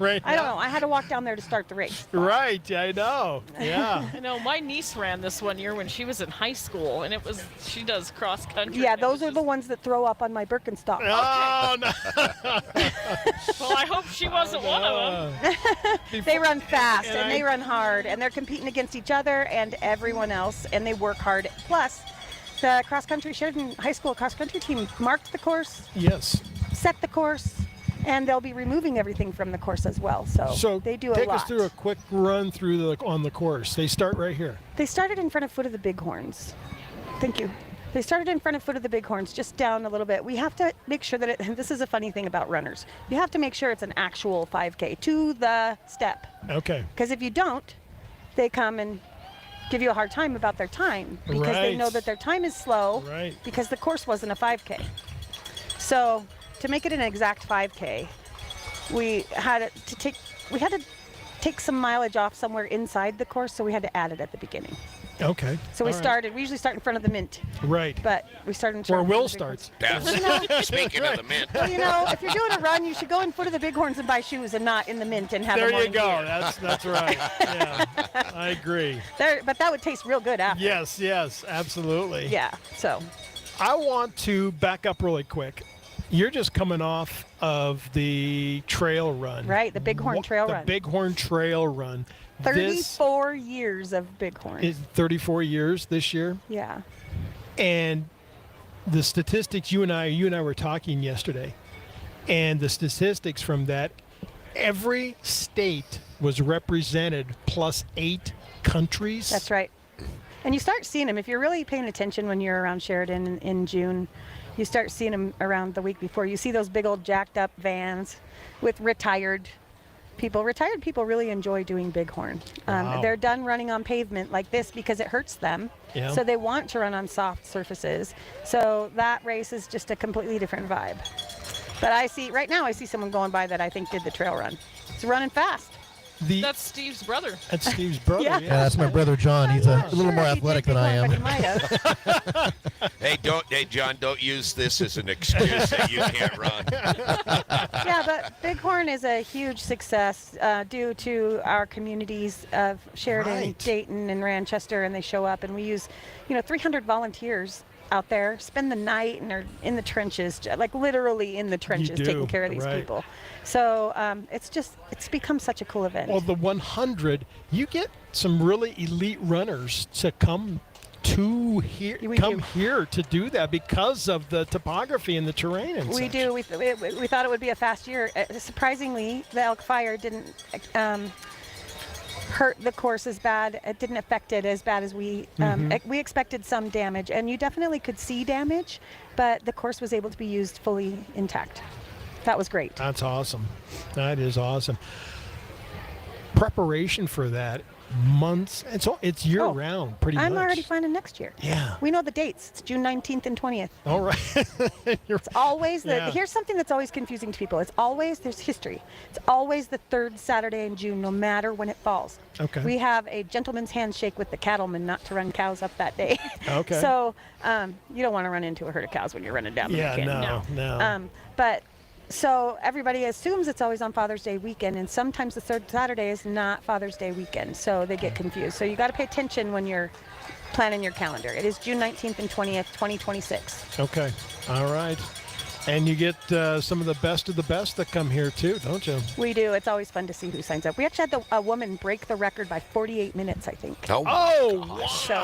Right. I don't know. I had to walk down there to start the race. Right, I know. Yeah. I know my niece ran this one year when she was in high school, and she does cross country. Yeah, those are the ones that throw up on my Birkenstock. Oh, no. Well, I hope she wasn't one of them. They run fast And and they run hard, and they're competing against each other and everyone else, and they work hard. Plus, the Sheridan High School cross country team marked the course. Yes. Set the course, and they'll be removing everything from the course as well. So they do a take lot. us through a quick run through on the course. They start right here. They started in front of Foot of the Bighorns. Thank you. They started in front of Foot of the Bighorns, just down a little bit. We have to make sure that and this is a funny thing about runners. You have to make sure it's an actual 5K to the step. Okay. Because if you don't, they come and give you a hard time about their time because they know that their time is slow because the course wasn't a 5K. So to make it an exact 5K, we had to take some mileage off somewhere inside the course, so we had to add it at the beginning. Okay. So we usually start in front of the Mint. Right. But we started in Where front Will of the starts. Speaking of the Mint. Well, if you're doing a run, you should go in Foot of the Bighorns and buy shoes and not in the Mint and have a There you morning go. beer. That's right. Yeah. I agree. But that would taste real good after. Yes, absolutely. Yeah. So I want to back up really quick. You're just coming off of the trail run. Right, the Bighorn Trail Run. The Bighorn Trail Run. 34 years of Bighorn. Is 34 years this year. Yeah. And the statistics, you and I were talking yesterday, and the statistics from that, every state was represented plus 8 countries. That's right. And you start seeing them if you're really paying attention when you're around Sheridan in June. You start seeing them around the week before. You see those big old jacked up vans with retired people. Retired people really enjoy doing Bighorn. Wow. They're done running on pavement like this because it hurts them. Yeah. So they want to run on soft surfaces. So that race is just a completely different vibe. But right now I see someone going by that I think did the trail run. It's running fast. That's Steve's brother. That's Steve's brother. Yeah. Yeah, that's my brother John. He's a little more athletic than I am. Hey, John, don't use this as an excuse that you can't run. Yeah, but Bighorn is a huge success due to our communities of Sheridan, Dayton, and Ranchester, and they show up, and we use, 300 volunteers out there, spend the night, and are in the trenches, like literally in the trenches, taking care of these people. So it's become such a cool event. Well, the 100, you get some really elite runners to come here to do that because of the topography and the terrain and We such. do. We thought it would be a fast year. Surprisingly, the elk fire didn't hurt the course as bad. It didn't affect it as bad as we expected. Some damage, and you definitely could see damage, but the course was able to be used fully intact. that was great. That's awesome. That is awesome. Preparation for that, months. It's year round, pretty much. I'm already planning next year. Yeah. We know the dates. It's June 19th and 20th. All right. It's always Yeah. here's something that's always confusing to people. There's history. It's always the third Saturday in June, no matter when it falls. Okay. We have a gentleman's handshake with the cattlemen not to run cows up that day. Okay. So you don't want to run into a herd of cows when you're running down the canyon. No. So everybody assumes it's always on Father's Day weekend, and sometimes the third Saturday is not Father's Day weekend, so they get confused. So you got to pay attention when you're planning your calendar. It is June 19th and 20th, 2026. Okay. All right. And you get some of the best that come here too, don't you? We do. It's always fun to see who signs up. We actually had a woman break the record by 48 minutes, I think. Oh, wow. So,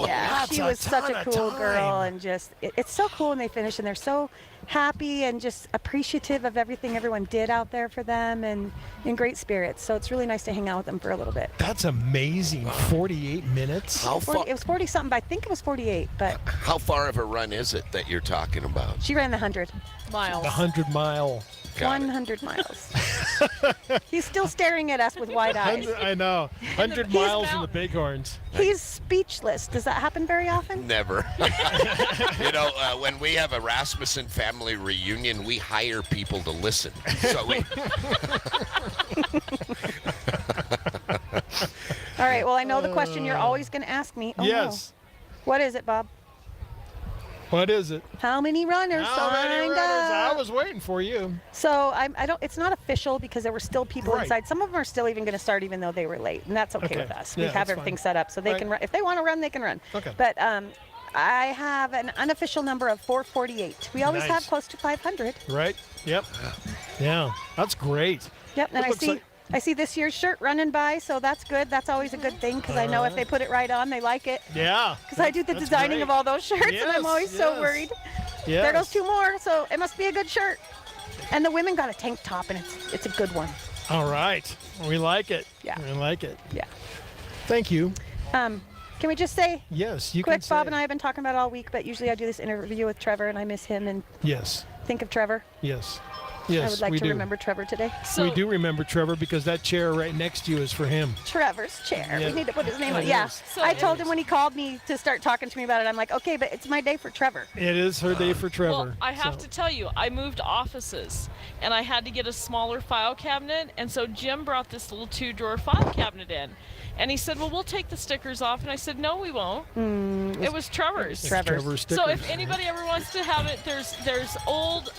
yeah, That's she was such a ton of cool girl, time. and just it's so cool when they finish, and they're so happy and just appreciative of everything everyone did out there for them, and in great spirits. So it's really nice to hang out with them for a little bit. That's amazing. 48 minutes. How far? It was 40 something, but I think it was 48. But How far of a run is it that you're talking about? she ran the 100 miles. The 100-mile. 100 miles. He's still staring at us with wide eyes. I know. 100 He's miles in now- the Bighorns. He's speechless. Does that happen very often? Never. When we have a Rasmussen family reunion, we hire people to listen. So we. All right. Well, I know the question you're always going to ask me. Oh, Yes. no. What is it, Bob? What is it? How many runners signed up? I was waiting for you. So I don't. It's not official because there were still people Right. inside. Some of them are still even going to start even though they were late, and that's okay Okay. with us. Yeah, We have that's everything fine. set up so they Right. can run. If they want to run, they can run. Okay. But I have an unofficial number of 448. We always Nice. have close to 500. Right? Yep. Yeah. That's great. Yep. And It I looks see. like- I see this year's shirt running by, so that's good. That's always a good thing because I know if they put it right on, they like it. Yeah. Because I do the That's designing great. of all those shirts, and I'm Yes, always so yes. worried. Yes. There goes 2 more, so it must be a good shirt. And the women got a tank top, and it's a good one. All right. We like it. Yeah. We like it. Yeah. Thank you. Can we just say Yes, you quick? can say Bob it. and I have been talking about it all week, but usually I do this interview with Trevor, and I miss him and Yes. think of Trevor. Yes. Yes, I would like we to do. remember Trevor today. We do remember Trevor because that chair right next to you is for him. Trevor's chair. Yeah. We need to put his name on. It Yeah. is. I told him when he called me to start talking to me about it, I'm like, okay, but it's my day for Trevor. It is her day for Trevor. Well, I have to tell you, I moved offices, and I had to get a smaller file cabinet, and so Jim brought this little 2-drawer file cabinet in. And he said, well, we'll take the stickers off. And I said, no, we won't. It was Trevor's. It's Trevor's So stickers. if anybody ever wants to have it, there's old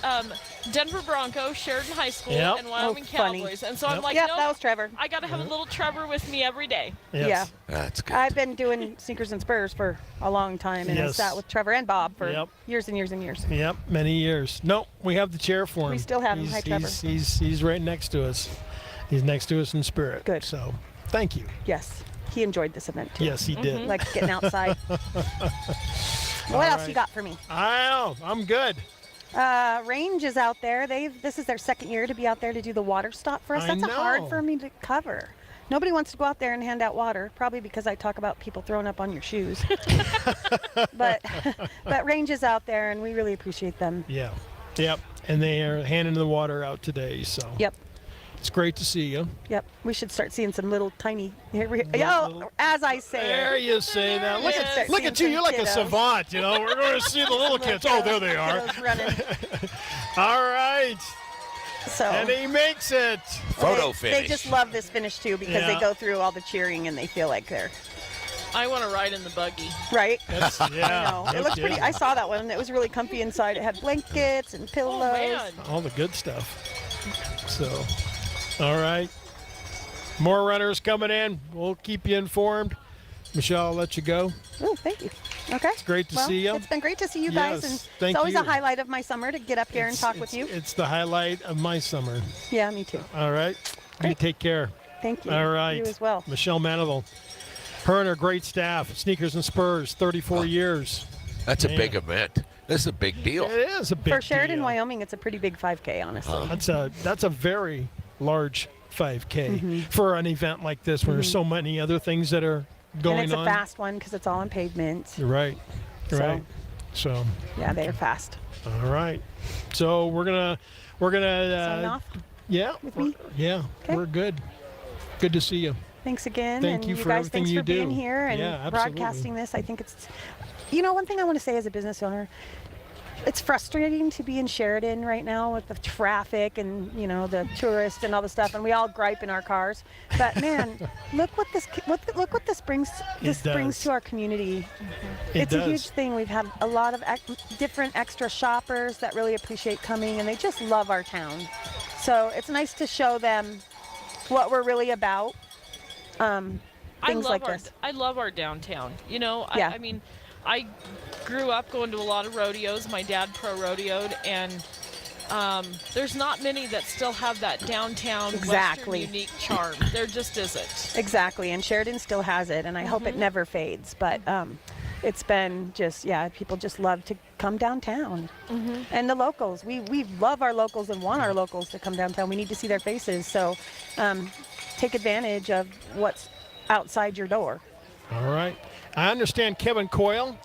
Denver Broncos, Sheridan High School, Yep. and Wyoming Oh, funny. Cowboys. And so I'm like, Yep, no, that was Trevor. I got to have a little Trevor with me every day. Yeah. That's good. I've been doing sneakers and spurs for a long time, and I Yes. sat with Trevor and Bob for Yep. years and years and years. Yep, many years. No, we have the chair for him. We still have him. Hi, Trevor. He's right next to us. He's next to us in spirit. Good. So, thank you. Yes. He enjoyed this event too. Yes, he did. Like getting outside. What All else right. you got for me? I don't know. I'm good. Range is out there. This is their second year to be out there to do the water stop for us. I That's know. hard for me to cover. Nobody wants to go out there and hand out water, probably because I talk about people throwing up on your shoes. but Range is out there, and we really appreciate them. Yeah. Yep. And they are handing the water out today. So. Yep. It's great to see you. Yep. We should start seeing some little tiny. Little- As I say There it. you say that. Look Yes. at look at you. You're like a Kiddos. savant. You know, we're going to see the little kids. Oh, there they are. Kiddos running. All right. So. And he makes it. Photo They finish. just love this finish too because Yeah. they go through all the cheering and they feel like they're I want to ride in the buggy. right. That's, I yeah. know. It looks pretty. I saw that one. It was really comfy inside. It had blankets and pillows. Oh, man. All the good stuff. So, all right. More runners coming in. We'll keep you informed. Michelle, I'll let you go. Oh, thank you. Okay. It's great to see you. It's been great to see you guys, Yes, and thank it's always you. a highlight of my summer to get up here and talk with you. It's the highlight of my summer. Yeah, me too. All right. You take care. Thank you. All right. You as well. Michelle Manival. Her and her great staff, Sneakers and Spurs, 34 years. That's a Man. big event. This is a big deal. It is a big For Sheridan, deal. Wyoming, it's a pretty big 5K, honestly. That's a very large 5K for an event like this where there's so many other things that are going and it's on. a fast one because it's all on pavement. Right. So- Right. So, Yeah, they're fast. all right. So we're gonna Sign off yeah, with me? yeah, Okay. we're good. Good to see you. Thanks again. Thank and you for guys, everything thanks you for do. being here and Yeah, absolutely. broadcasting this. I think it's, one thing I want to say as a business owner, it's frustrating to be in Sheridan right now with the traffic and, the tourists and all the stuff, and we all gripe in our cars. But man, look what this brings to our community. It's a huge thing. We've had a lot of different extra shoppers that really appreciate coming, and they just love our town. So it's nice to show them what we're really about. Things like this. I love our downtown. Yeah. I mean, I grew up going to a lot of rodeos. My dad pro-rodeoed, and there's not many that still have that downtown Western unique charm. There just isn't. Exactly, and Sheridan still has it, and I hope it never fades. But it's been just, people just love to come downtown. And the locals, we love our locals and want our locals to come downtown. We need to see their faces, so take advantage of what's outside your door. All right. I understand Kevin Coyle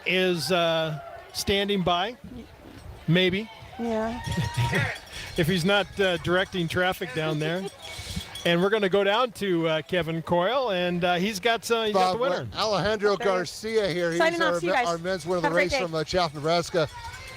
is standing by, maybe. Yeah. If he's not directing traffic down there. And we're going to go down to Kevin Coyle, and he's got the winner. Alejandro Garcia here. He's our men's winner of the race from Chaffin, Nebraska.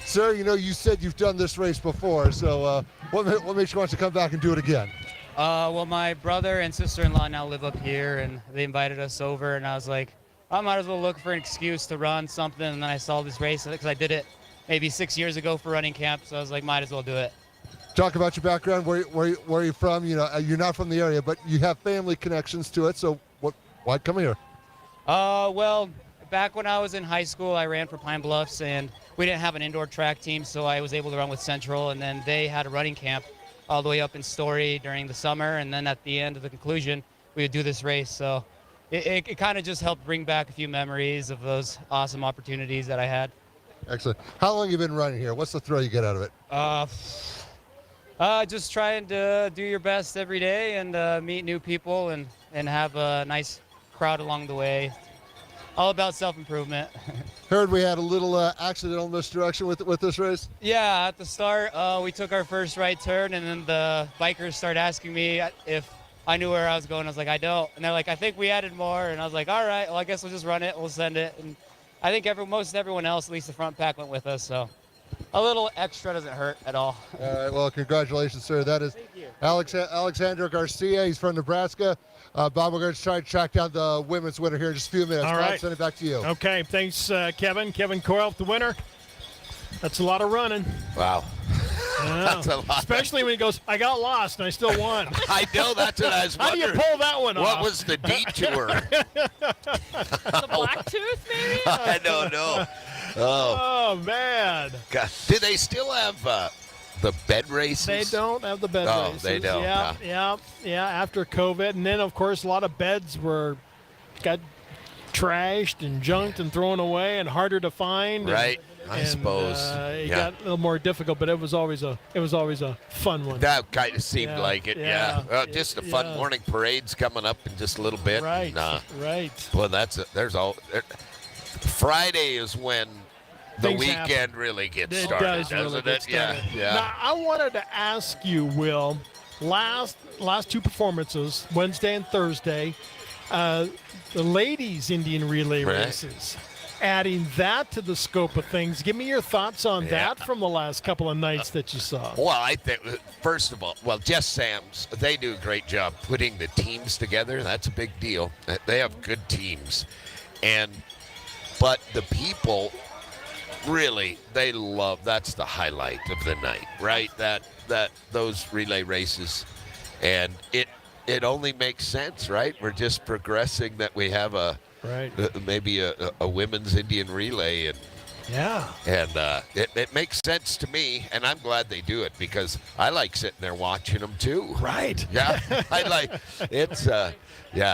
Sir, you said you've done this race before, so what makes you want to come back and do it again? Well, my brother and sister-in-law now live up here, and they invited us over, and I was like, I might as well look for an excuse to run something, and then I saw this race because I did it maybe 6 years ago for running camp, so I was like, might as well do it. Talk about your background, where are you from? You're not from the area, but you have family connections to it, so why come here? Well, back when I was in high school, I ran for Pine Bluffs, and we didn't have an indoor track team, so I was able to run with Central, and then they had a running camp all the way up in Story during the summer, and then at the end of the conclusion, we would do this race. So it kind of just helped bring back a few memories of those awesome opportunities that I had. Excellent. How long have you been running here? What's the thrill you get out of it? Just trying to do your best every day and meet new people and have a nice crowd along the way. All about self-improvement. Heard we had a little accidental misdirection with this race? Yeah, at the start, we took our first right turn, and then the bikers started asking me if I knew where I was going. I was like, I don't. And they're like, I think we added more. And I was like, all right, well, I guess we'll just run it. We'll send it. And I think most everyone else, at least the front pack, went with us. So a little extra doesn't hurt at all. All right, well, congratulations, sir. That is Alexander Garcia. He's from Nebraska. Bob, we're going to try to track down the women's winner here in just a few minutes. All Bob, right. send it back to you. Okay, thanks, Kevin. Kevin Coyle, the winner. That's a lot of running. Wow. That's a lot. Especially when he goes, I got lost and I still won. I know, that's what I was How wondering. do you pull that one off? What was the detour? The black tooth, maybe? I don't know. Oh, man. God. Do they still have the bed races? They don't have the bed races. Oh, they don't. Yeah, after COVID. And then, of course, a lot of beds got trashed and junked and thrown away and harder to find. Right. I suppose. It got a little more difficult, but it was always a fun one. That kind of seemed like it, yeah. Just a fun yeah. morning parade's coming up in just a little bit. Right, right. Well, Friday is when the Things weekend happen. really gets It started, does doesn't really it? get started. Yeah. Now, I wanted to ask you, Will, last two performances, Wednesday and Thursday, the ladies' Indian relay races. Adding that to the scope of things, give me your thoughts on that from the last couple of nights that you saw. Well, I think, first of all, Jess Sams, they do a great job putting the teams together. That's a big deal. They have good teams. But the people, really, they love, that's the highlight of the night, right? Those relay races. And it only makes sense, right? We're just progressing that we have maybe a women's Indian relay, and it makes sense to me, and I'm glad they do it because I like sitting there watching them too. Right. Yeah,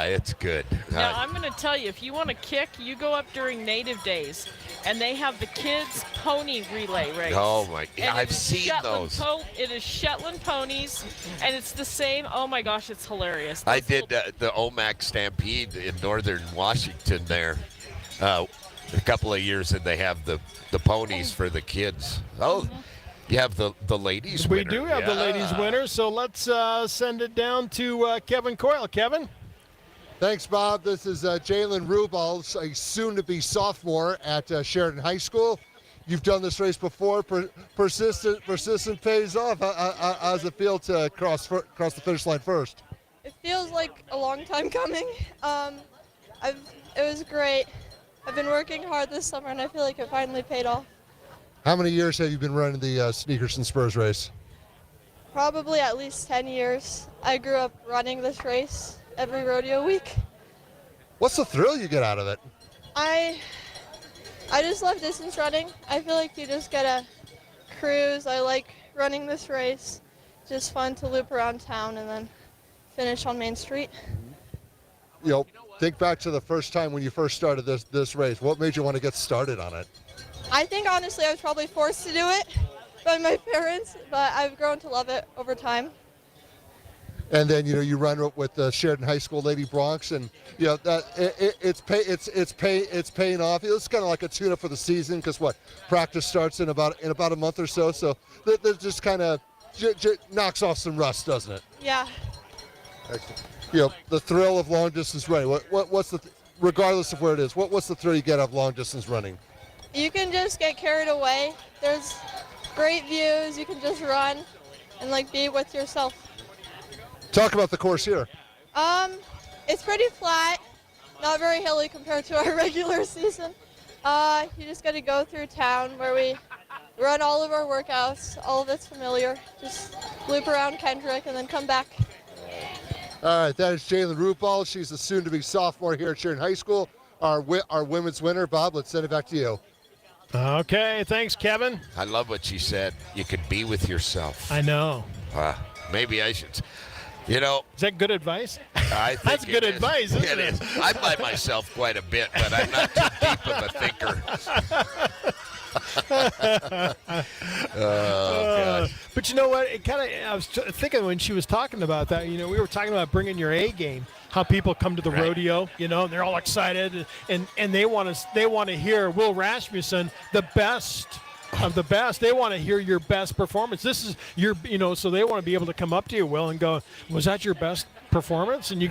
it's good. Now, I'm going to tell you, if you want to kick, you go up during Native Days, and they have the kids' pony relay race. Oh, my God. I've seen Shetland those. It is Shetland ponies, and it's the same. Oh, my gosh, it's hilarious. I did the OMAC Stampede in northern Washington there a couple of years, and they have the ponies for the kids. Oh, You have the ladies winner. We do have the ladies winner, so let's send it down to Kevin Coyle. Kevin? Thanks, Bob. This is Jalen Rubal, a soon-to-be sophomore at Sheridan High School. You've done this race before. Persistent pays off. How does it feel to cross the finish line first? It feels like a long time coming. It was great. I've been working hard this summer, and I feel like it finally paid off. How many years have you been running the Sneakers and Spurs race? Probably at least 10 years. I grew up running this race every rodeo week. What's the thrill you get out of it? I just love distance running. I feel like you just get a cruise. I like running this race. Just fun to loop around town and then finish on Main Street. You know, think back to the first time when you first started this race. What made you want to get started on it? I think honestly I was probably forced to do it by my parents, but I've grown to love it over time. And then you run with the Sheridan High School Lady Bronx, and that it's paying off. It's kind of like a tune-up for the season because practice starts in about a month or so. So that just kind of knocks off some rust, doesn't it? Yeah. Excellent. The thrill of long distance running. What's the regardless of where it is? What's the thrill you get out of long distance running? You can just get carried away. There's great views. You can just run and be with yourself. Talk about the course here. It's pretty flat, not very hilly compared to our regular season. You just got to go through town where we run all of our workouts. All of it's familiar. Just loop around Kendrick and then come back. All right, that is Jalen Rupal. She's a soon-to-be sophomore here at Sheridan High School. Our women's winner. Bob, let's send it back to you. Okay, thanks, Kevin. I love what she said. You could be with yourself. I know. Maybe I should. Is that good advice? I think that's good advice, isn't it? I by myself quite a bit, but I'm not too deep of a thinker. God. But you know what? I was thinking when she was talking about that. We were talking about bringing your A game. How people come to the rodeo, and they're all excited, and they want to hear Will Rasmussen, the best of the best. They want to hear your best performance. This is your, so they want to be able to come up to you, Will, and go, "Was that your best performance?" And you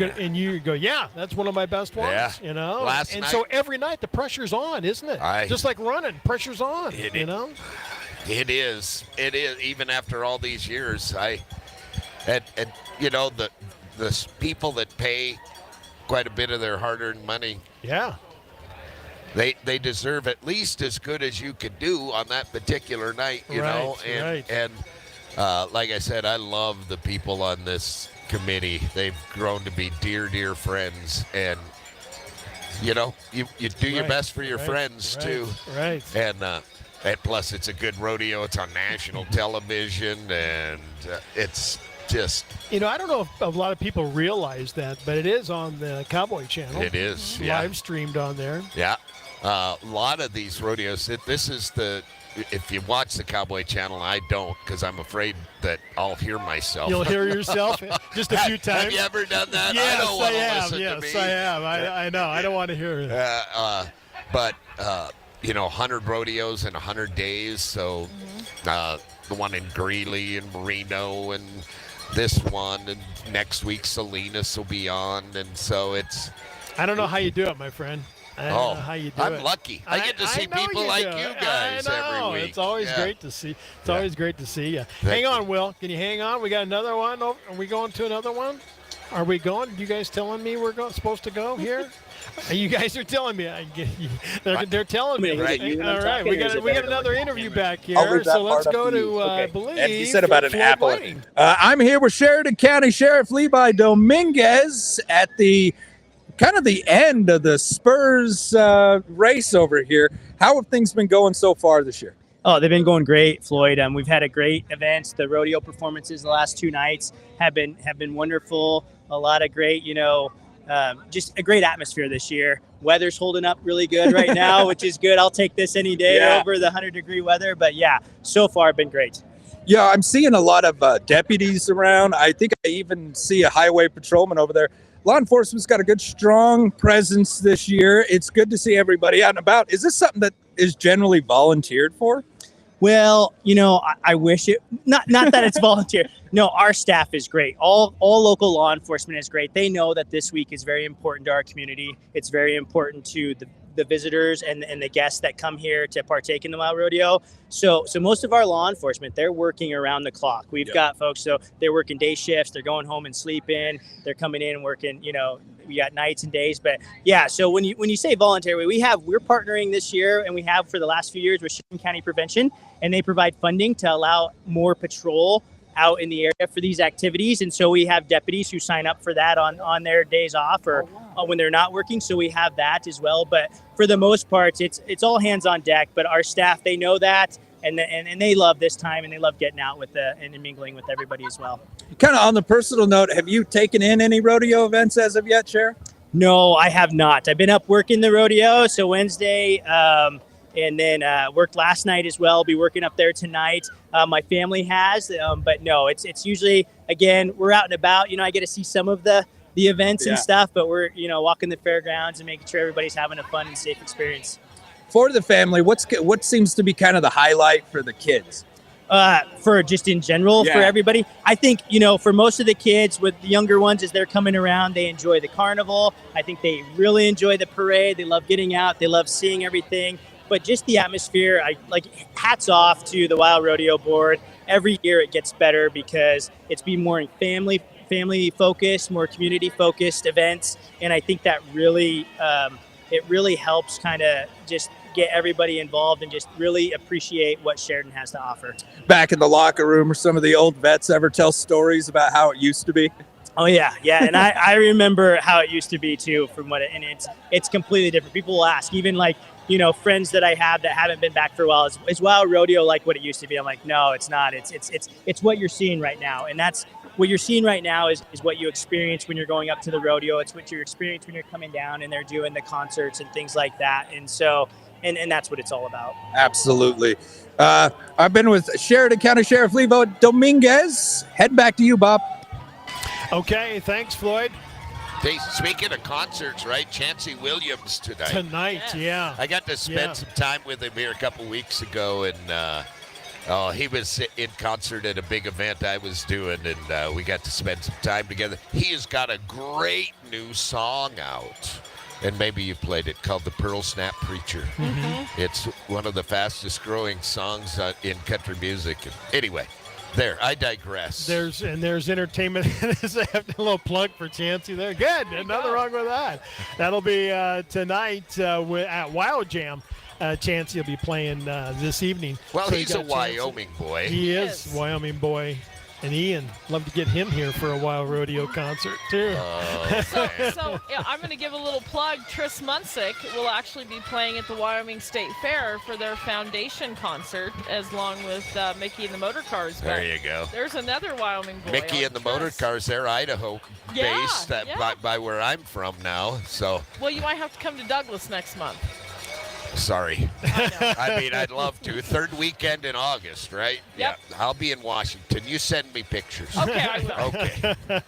go, "Yeah, that's one of my best ones." Yeah. Last night, so every night the pressure's on, isn't it? Just like running, pressure's on. It is. It is. Even after all these years, the people that pay quite a bit of their hard-earned money. Yeah. They deserve at least as good as you could do on that particular night, you know. And like I said, I love the people on this committee. They've grown to be dear friends, and you do your best for your friends too. Right. And plus, it's a good rodeo. It's on national television, and it's just. I don't know if a lot of people realize that, but it is on the Cowboy Channel. It is, live streamed on there. Yeah. A lot of these rodeos, if you watch the Cowboy Channel, I don't because I'm afraid that I'll hear myself. You'll hear yourself just a few times. Have you ever done that? Yes, I don't want to have. listen Yes, to me. I have. I know. I don't want to hear it. But 100 rodeos in 100 days. So the one in Greeley and Reno and this one, and next week Salinas will be on. And so it's. I don't know how you do it, my friend. I don't know how you do I'm it. lucky. I get to see people like you guys every week. It's always great to see. It's always great to see you. Hang on, Will. Can you hang on? We got another one. Are we going to another one? Are we going? You guys telling me we're supposed to go here? You guys are telling me. They're telling me. Right. All right. We got another interview back here. So let's go to I believe. And you said about an Floyd apple. Whiting. I'm here with Sheridan County Sheriff Levi Dominguez at the kind of the end of the Spurs race over here. How have things been going so far this year? Oh, they've been going great, Floyd. We've had a great event. The rodeo performances the last 2 nights have been wonderful. A lot of great, just a great atmosphere this year. Weather's holding up really good right now, which is good. I'll take this any day over the 100-degree weather. But yeah, so far been great. Yeah, I'm seeing a lot of deputies around. I think I even see a highway patrolman over there. Law enforcement's got a good, strong presence this year. It's good to see everybody out and about. Is this something that is generally volunteered for? Well, I wish it not that it's volunteer. No, our staff is great. All local law enforcement is great. They know that this week is very important to our community. It's very important to the visitors and the guests that come here to partake in the Wild Rodeo. So most of our law enforcement, they're working around the clock. We've got folks, so they're working day shifts. They're going home and sleeping. They're coming in and working. We got nights and days. But yeah, so when you say voluntary, we're partnering this year, and we have for the last few years with Sheridan County Prevention, and they provide funding to allow more patrol out in the area for these activities. And so we have deputies who sign up for that on their days off or when they're not working. So we have that as well. But for the most part, it's all hands on deck. But our staff, they know that, and they love this time, and they love getting out and mingling with everybody as well. Kind of on the personal note, have you taken in any rodeo events as of yet, Cher? No, I have not. I've been up working the rodeo. So Wednesday, and then worked last night as well. Be working up there tonight. My family has, but no, it's usually, again, we're out and about. I get to see some of the events and stuff, but we're walking the fairgrounds and making sure everybody's having a fun and safe experience. For the family, what seems to be kind of the highlight for the kids? For just in general, for everybody, I think, for most of the kids, with the younger ones, as they're coming around, they enjoy the carnival. I think they really enjoy the parade. They love getting out. They love seeing everything. But just the atmosphere, hats off to the Wild Rodeo Board. Every year it gets better because it's been more family focused, more community focused events. And I think that really, it really helps kind of just get everybody involved and just really appreciate what Sheridan has to offer. Back in the locker room, or some of the old vets ever tell stories about how it used to be? Oh yeah. And I remember how it used to be too, and it's completely different. People will ask, even friends that I have that haven't been back for a while, is Wild Rodeo like what it used to be? I'm like, no, it's not. It's what you're seeing right now. And that's what you're seeing right now is what you experience when you're going up to the rodeo. It's what you experience when you're coming down and they're doing the concerts and things like that. And so, and that's what it's all about. Absolutely. I've been with Sheridan County Sheriff Levo Dominguez. Head back to you, Bob. Okay, thanks, Floyd. Hey, speaking of concerts, right? Chancey Williams tonight. Tonight, yeah. I got to spend some time with him here a couple weeks ago, and he was in concert at a big event I was doing, and we got to spend some time together. He has got a great new song out, and maybe you played it, called The Pearl Snap Preacher. Mm-hmm. It's one of the fastest growing songs in country music. Anyway. There, I digress. There's entertainment. There's a little plug for Chancey there. Good, nothing wrong with that. That'll be tonight at WYO Jam. Chancey will be playing this evening. Well, so he's a Wyoming boy. He is Wyoming boy. And Ian, love to get him here for a Wild Rodeo concert, too. So I'm going to give a little plug. Tris Munsick will actually be playing at the Wyoming State Fair for their foundation concert, along with Mickey and the Motor Cars. There you go. There's another Wyoming boy. Mickey and the Motor Cars, they're Idaho-based by where I'm from now. So. Well, you might have to come to Douglas next month. Sorry. I mean, I'd love to. Third weekend in August, right? Yep. Yeah. I'll be in Washington. You send me pictures. Okay, I will.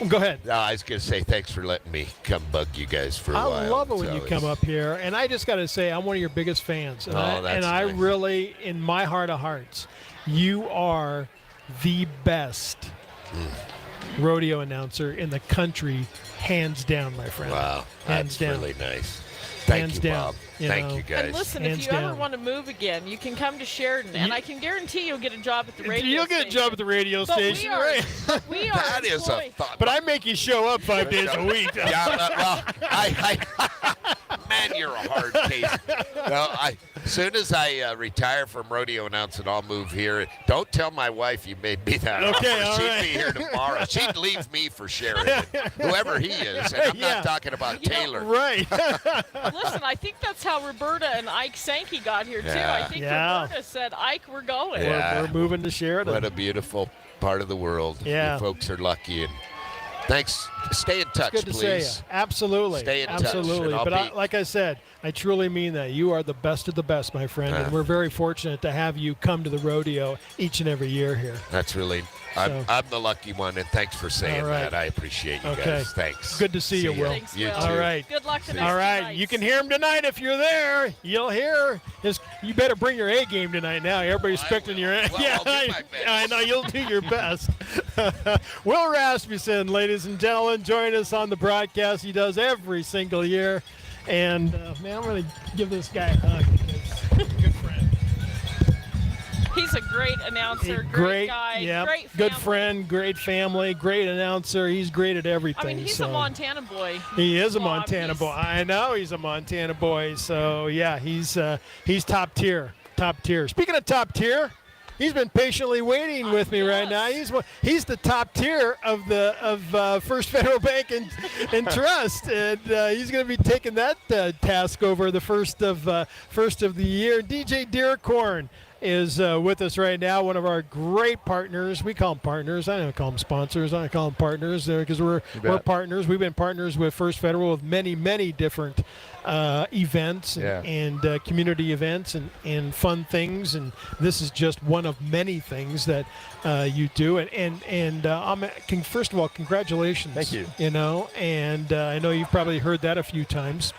Okay. Go ahead. No, I was going to say thanks for letting me come bug you guys for a while. I love it when you come up here. And I just got to say, I'm one of your biggest fans. And that's I nice. really, in my heart of hearts, you are the best rodeo announcer in the country, hands down, my friend. Wow, hands that's down. really nice. Thank hands you, down, Bob. you Thank know. you, guys. And listen, Hands if you ever down. want to move again, you can come to Sheridan, and I can guarantee you'll get a job at the radio You'll get a job at the radio station, right? We are That is a employed. thought. But I make you show up 5 days a week. Yeah, man, you're a hard case. No, as soon as I retire from rodeo announcing, I'll move here. Don't tell my wife you made me that Okay, offer. all She'd right. be here tomorrow. She'd leave me for Sheridan, whoever he is. And I'm not talking about Taylor. Right. Listen, I think that's how Roberta and Ike Sankey got here, too. I think Roberta said, Ike, we're going. Yeah. We're moving to Sheridan. What a beautiful part of the world. Yeah. You folks are lucky. And thanks, stay in touch, Good to please. see you. Absolutely. Stay in touch, Absolutely. and But like I said, I truly mean that. You are the best of the best, my friend, and we're very fortunate to have you come to the rodeo each and every year here. That's really. I'm the lucky one, and thanks for saying that. I appreciate you guys. Thanks. Good to see you, Will. Thanks, You Will. too. All right. Good luck tonight. All right. You can hear him tonight if you're there. You'll hear. You better bring your A game tonight now. Everybody's expecting your A. Well, Yeah, I'll do my best. I know. You'll do your best. Will Rasmussen, ladies and gentlemen, join us on the broadcast. He does every single year. And, man, I'm going to give this guy a hug. Good friend. He's a great announcer, great guy, yeah, great family. good friend, great family, great announcer. He's great at everything. I mean, he's a Montana boy. He is a Montana boy. I know he's a Montana boy. So yeah, he's top tier, top tier. Speaking of top tier, he's been patiently waiting with me right now. He's the top tier of First Federal Bank and Trust, and he's going to be taking that task over the first of the year. DJ Dearcorn is with us right now, one of our great partners. We call them partners. I don't call them sponsors. I call them partners because we're partners. We've been partners with First Federal with many, many different events and community events and fun things. And this is just one of many things that you do. And first of all, congratulations. Thank you. You know, and I know you've probably heard that a few times.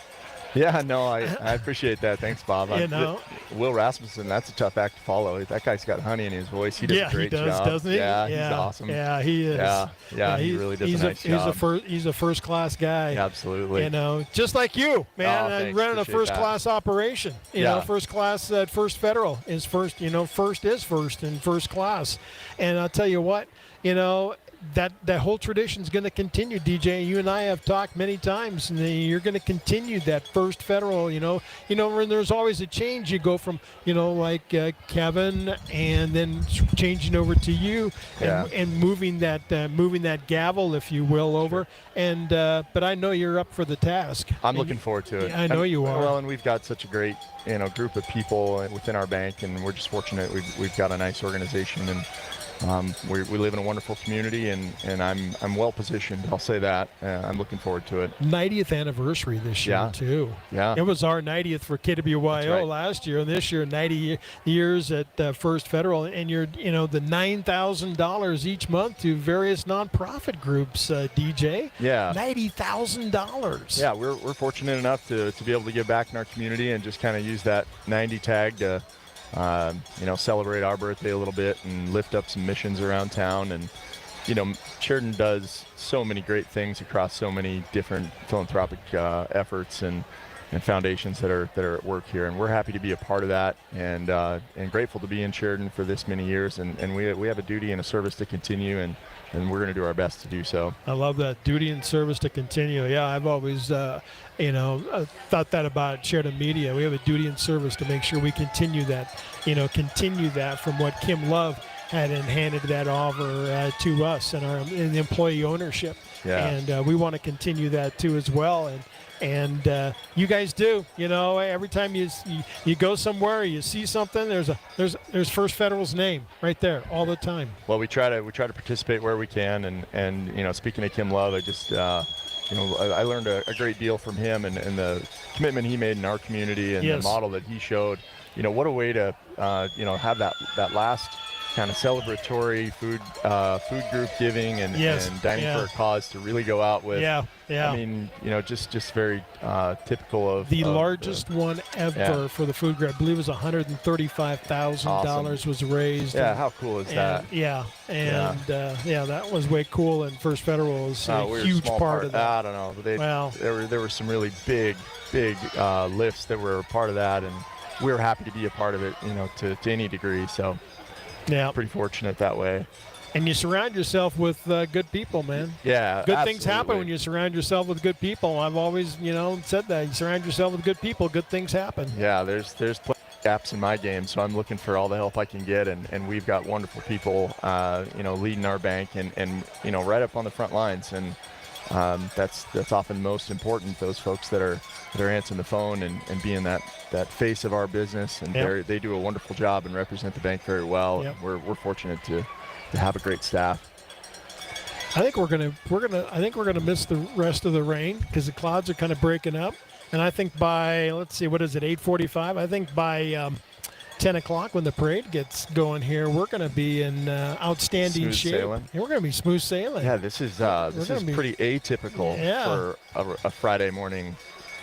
Yeah, no, I appreciate that. Thanks, Bob. Will Rasmussen, that's a tough act to follow. That guy's got honey in his voice. He does a great job. Doesn't he? Yeah, he's awesome. Yeah, he is. Yeah, he really does a nice job. He's a first-class guy. Yeah, absolutely. You know, just like you, man. Thanks, running a appreciate first-class operation. You know, first-class at First Federal is first. You know, first is first in first class. And I'll tell you what, you know, that whole tradition is going to continue, DJ. You and I have talked many times, and you're going to continue that First Federal. You know, when there's always a change, you go from, you know, like Kevin, and then changing over to you, and moving that gavel, if you will, over. And but I know you're up for the task. I'm looking forwed to it. Yeah, I know you are. Well, and we've got such a great, you know, group of people within our bank, and we're just fortunate. We've got a nice organization, and we live in a wonderful community, and I'm well positioned. I'll say that. I'm looking forward to it. 90th anniversary this year too. Yeah, it was our 90th for KWYO last year, and this year 90 years at First Federal, and you're the $9,000 each month to various nonprofit groups. DJ. Yeah. $90,000. Yeah, we're fortunate enough to be able to give back in our community and just kind of use that 90 tag to. Celebrate our birthday a little bit and lift up some missions around town. And, you know, Sheridan does so many great things across so many different philanthropic efforts and foundations that are at work here. And we're happy to be a part of that and grateful to be in Sheridan for this many years. And we have a duty and a service to continue, and we're going to do our best to do so. I love that, duty and service to continue. Yeah, I've always, thought that about Sheridan Media. We have a duty and service to make sure we continue that from what Kim Love had and handed that over to us and our employee ownership. Yeah. And we want to continue that too as well. And you guys do. You know, every time you go somewhere, you see something, there's First Federal's name right there all the time. Well, we try to participate where we can, and speaking of Kim Love, I just I learned a great deal from him and the commitment he made in our community and the model that he showed. You know, what a way to have that last kind of celebratory food group giving and dining for a cause to really go out with. Yeah. I mean, just very typical of the largest one ever for the food group. I believe it was $135,000 was raised. Yeah, how cool is that? That was way cool. And First Federal was a huge part of that. I don't know. There were some really big lifts that were a part of that, and we were happy to be a part of it. To any degree. So. Yeah, pretty fortunate that way. And you surround yourself with good people, man. Yeah, good things happen when you surround yourself with good people. I've always, said that. You surround yourself with good people, good things happen. Yeah, there's plenty of gaps in my game, so I'm looking for all the help I can get, and we've got wonderful people, leading our bank and right up on the front lines, and that's often most important. Those folks that are answering the phone and being that face of our business, and they do a wonderful job and represent the bank very well. Yep. We're fortunate to have a great staff. I think we're gonna miss the rest of the rain because the clouds are kind of breaking up. And I think by, let's see, what is it, 8:45? I think by 10 o'clock when the parade gets going here, we're going to be in outstanding Smooth shape. sailing. Yeah, we're going to be smooth sailing. Yeah, this is pretty atypical for a Friday morning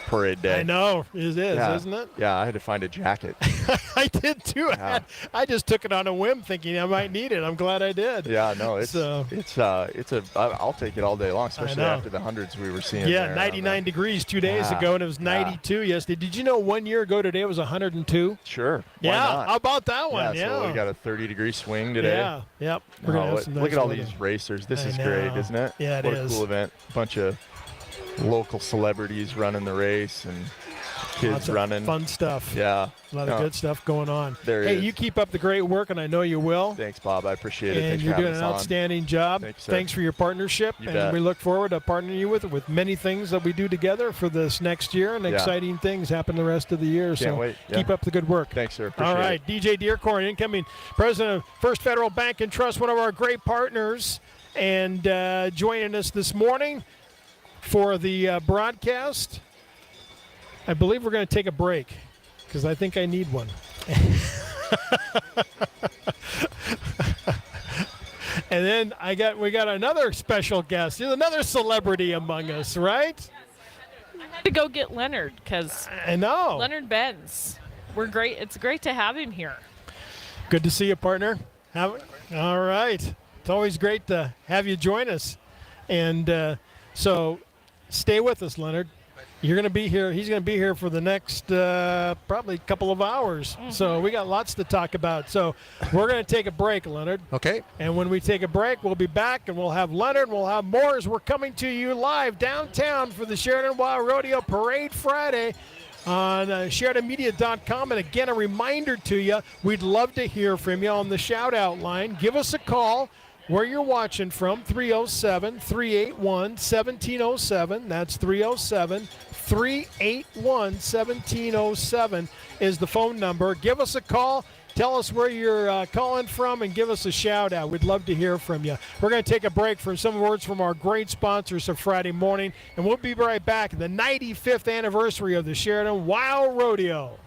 parade day. I know, isn't it? Yeah, I had to find a jacket. I did too. Yeah. I just took it on a whim, thinking I might need it. I'm glad I did. Yeah, no, I'll take it all day long, especially after the hundreds we were seeing. Yeah, 99 degrees 2 days ago, and it was 92 yesterday. Did you know 1 year ago today it was 102? Sure. Yeah, Why not? how about that one? Yeah. So we got a 30-degree swing today. Yeah, yep. We're gonna have some look nice at all weather. these racers. This I is know. great, isn't it? Yeah, it what is. a cool event. Bunch of local celebrities running the race and kids Lots of running. fun stuff. Yeah. A lot of good stuff going on. There hey, is. you keep up the great work, and I know you will. Thanks, Bob. I appreciate it. And Thanks you're for doing having an us on. outstanding job. Thanks, sir. Thanks for your partnership, You and bet. we look forward to partnering you with many things that we do together for this next year, and Yeah. exciting things happen the rest of the year. Can't so wait. Yeah. keep up the good work. Thanks, sir. Appreciate All right, DJ Dearcorn, incoming president of First Federal Bank and Trust, one of our great partners, and joining us this morning for the broadcast. I believe we're going to take a break because I think I need one. And then we got another special guest. There's another celebrity among us, right? I had to go get Leonard because I know. Leonard Benz. We're great. It's great to have him here. Good to see you, partner. All right. It's always great to have you join us. And so stay with us, Leonard. You're going to be here. He's going to be here for the next probably couple of hours. Mm-hmm. So we got lots to talk about. So we're going to take a break, Leonard. Okay. And when we take a break, we'll be back, and we'll have Leonard, and we'll have more as we're coming to you live downtown for the Sheridan WYO Rodeo Parade Friday on SheridanMedia.com. And again, a reminder to you, we'd love to hear from you on the shout-out line. Give us a call. Where you're watching from, 307-381-1707. That's 307-381-1707 is the phone number. Give us a call. Tell us where you're calling from and give us a shout out. We'd love to hear from you. We're going to take a break for some words from our great sponsors of Friday morning, and we'll be right back. The 95th anniversary of the Sheridan WYO Rodeo.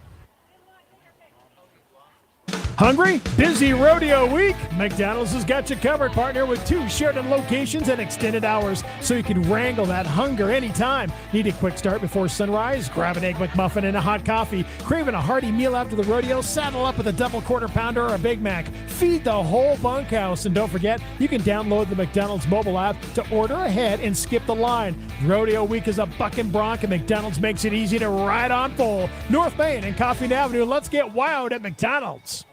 Hungry? Busy rodeo week? McDonald's has got you covered, partner, with 2 Sheridan locations and extended hours, so you can wrangle that hunger anytime. Need a quick start before sunrise? Grab an Egg McMuffin and a hot coffee. Craving a hearty meal after the rodeo? Saddle up with a double quarter pounder or a Big Mac. Feed the whole bunkhouse. And don't forget, you can download the McDonald's mobile app to order ahead and skip the line. Rodeo week is a bucking bronc, and McDonald's makes it easy to ride on full. North Main and Coffee Avenue. Let's get wowed at McDonald's.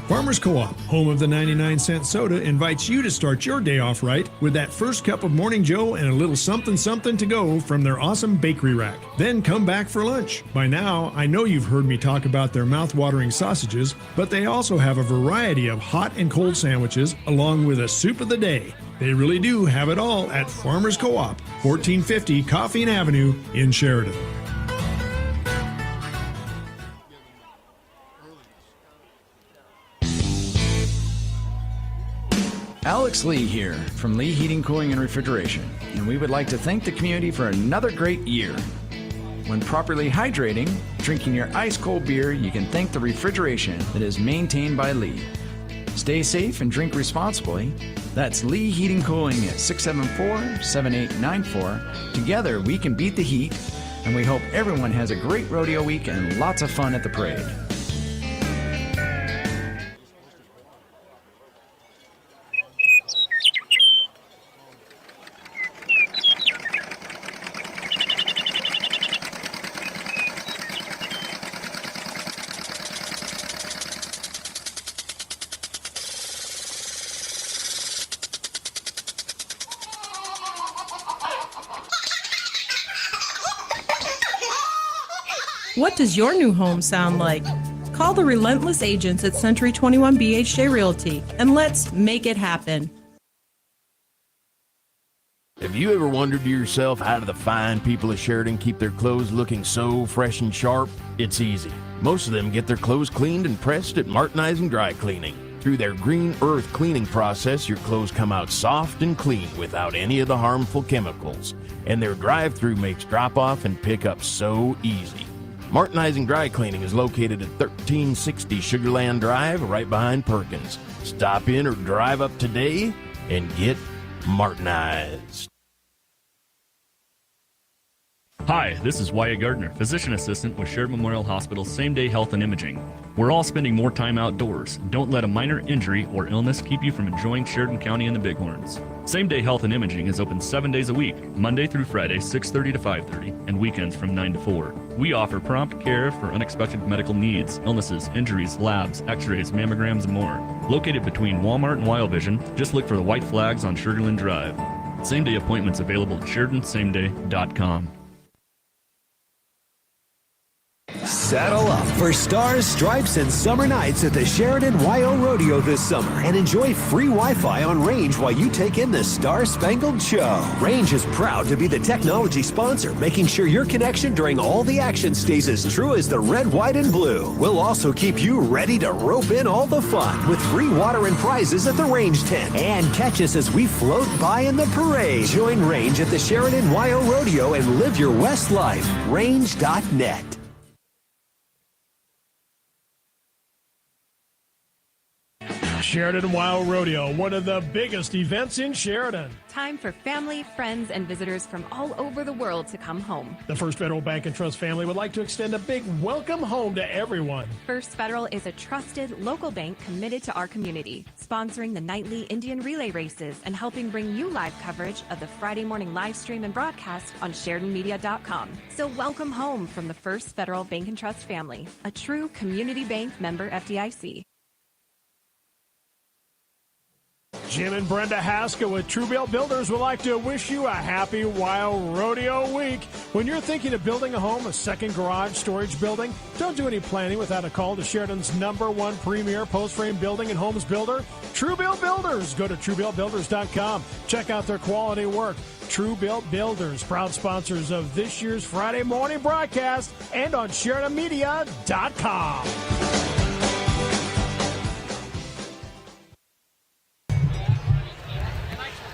Farmers Co-op, home of the 99-cent soda, invites you to start your day off right with that first cup of Morning Joe and a little something to go from their awesome bakery rack. Then come back for lunch. By now, I know you've heard me talk about their mouth-watering sausages, but they also have a variety of hot and cold sandwiches along with a soup of the day. They really do have it all at Farmers Co-op, 1450 Coffee Avenue in Sheridan. Alex Lee here from Lee Heating, Cooling, and Refrigeration, and we would like to thank the community for another great year. When properly hydrating, drinking your ice-cold beer, you can thank the refrigeration that is maintained by Lee. Stay safe and drink responsibly. That's Lee Heating, Cooling at 674-7894. Together, we can beat the heat, and we hope everyone has a great rodeo week and lots of fun at the parade. What does your new home sound like? Call the relentless agents at Century 21 BHJ Realty and let's make it happen. If Have you ever wondered to yourself how do the fine people of Sheridan keep their clothes looking so fresh and sharp? It's easy. Most of them get their clothes cleaned and pressed at Martinizing Dry Cleaning. Through their Green Earth cleaning process, your clothes come out soft and clean without any of the harmful chemicals. And their drive-through makes drop-off and pickup so easy. Martinizing Dry Cleaning is located at 1360 Sugarland Drive, right behind Perkins. Stop in or drive up today and get Martinized. Hi, this is Wyatt Gardner, physician assistant with Sheridan Memorial Hospital's same-day health and imaging. We're all spending more time outdoors. Don't let a minor injury or illness keep you from enjoying Sheridan County and the Bighorns. Same-day health and imaging is open 7 days a week, Monday through Friday, 6:30 to 5:30, and weekends from 9 to 4. We offer prompt care for unexpected medical needs, illnesses, injuries, labs, x-rays, mammograms, and more. Located between Walmart and WYO Vision, just look for the white flags on Sugarland Drive. Same-day appointments available at SheridanSameDay.com. Saddle up for stars, stripes, and summer nights at the Sheridan WYO Rodeo this summer and enjoy free Wi-Fi on Range while you take in the Star-Spangled Show. Range is proud to be the technology sponsor, making sure your connection during all the action stays as true as the red, white, and blue. We'll also keep you ready to rope in all the fun with free water and prizes at the Range tent. And catch us as we float by in the parade. Join Range at the Sheridan WYO Rodeo and live your West life. Range.net. Sheridan WYO Rodeo, one of the biggest events in Sheridan. Time for family, friends, and visitors from all over the world to come home. The First Federal Bank and Trust family would like to extend a big welcome home to everyone. First Federal is a trusted local bank committed to our community, sponsoring the nightly Indian relay races and helping bring you live coverage of the Friday morning live stream and broadcast on SheridanMedia.com. So welcome home from the First Federal Bank and Trust family, a true community bank member FDIC. Jim and Brenda Haskell with Truebill Builders would like to wish you a happy WYO Rodeo week. When you're thinking of building a home, a second garage, storage building, don't do any planning without a call to Sheridan's #1 premier post-frame building and homes builder, Truebill Builders. Go to TrueBillBuilders.com. Check out their quality work. Truebill Builders, proud sponsors of this year's Friday morning broadcast and on SheridanMedia.com.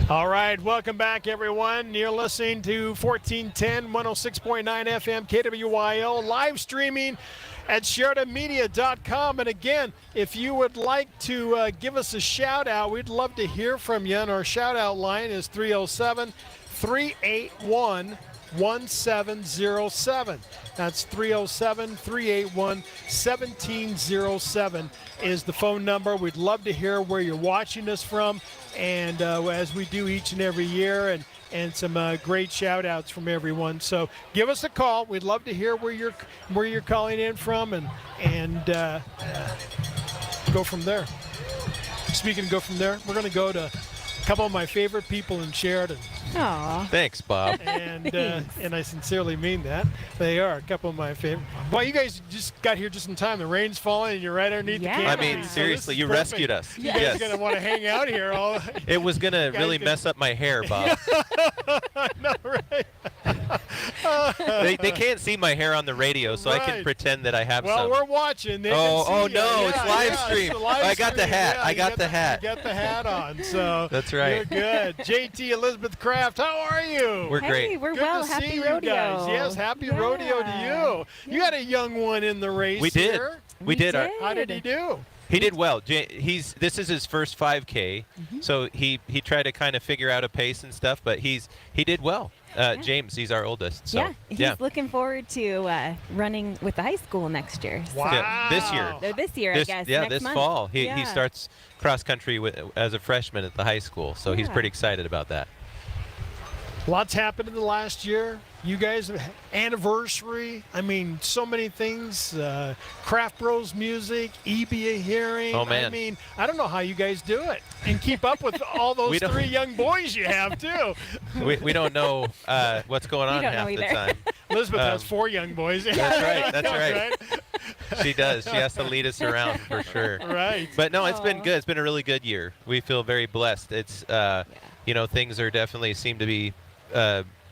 All right, welcome back, everyone. You're listening to 1410, 106.9 FM, KWYO, live streaming at SheridanMedia.com. And again, if you would like to give us a shout-out, we'd love to hear from you. And our shout-out line is 307-381-1707. That's 307-381-1707 is the phone number. We'd love to hear where you're watching us from, and as we do each and every year, and some great shout outs from everyone. So give us a call. We'd love to hear where you're calling in from, and go from there. Speaking of go from there, we're going to go to a couple of my favorite people in Sheridan. Aw. Thanks, Bob. And I sincerely mean that. They are a couple of my favorite. Well, you guys just got here just in time. The rain's falling, and you're right underneath the canopy. I mean, seriously, you rescued us. You guys are going to want to hang out here all. It was going to really mess up my hair, Bob. No, right. They can't see my hair on the radio, so I can pretend that I have some. Well, we're watching. They oh, can see no, you. it's live stream. I got the hat. Yeah, I got the hat. You got the hat on, so that's right. You're good. JT Elizabeth Kraft, how are you? We're great. Hey, we're good well. to Happy see rodeo. You guys. Yes, happy rodeo to you. You got a young one in the race. We did. Here. We did. How did he do? He did well. This is his first 5K, so he tried to kind of figure out a pace and stuff, but he did well. James, he's our oldest. So, he's looking forward to running with the high school next year. Wow. Yeah, this year. This year, I guess. Yeah, next this month. fall. He starts cross country as a freshman at the high school, so he's pretty excited about that. Lots happened in the last year. You guys, anniversary. I mean, so many things. Craft Bros music, EBA hearing. Oh, man. I mean, I don't know how you guys do it and keep up with all those three young boys you have, too. We don't know what's going on half the time. Elizabeth has 4 young boys. That's right. That's right. She does. She has to lead us around for sure. Right. But no, it's been good. It's been a really good year. We feel very blessed. It's, things are definitely seem to be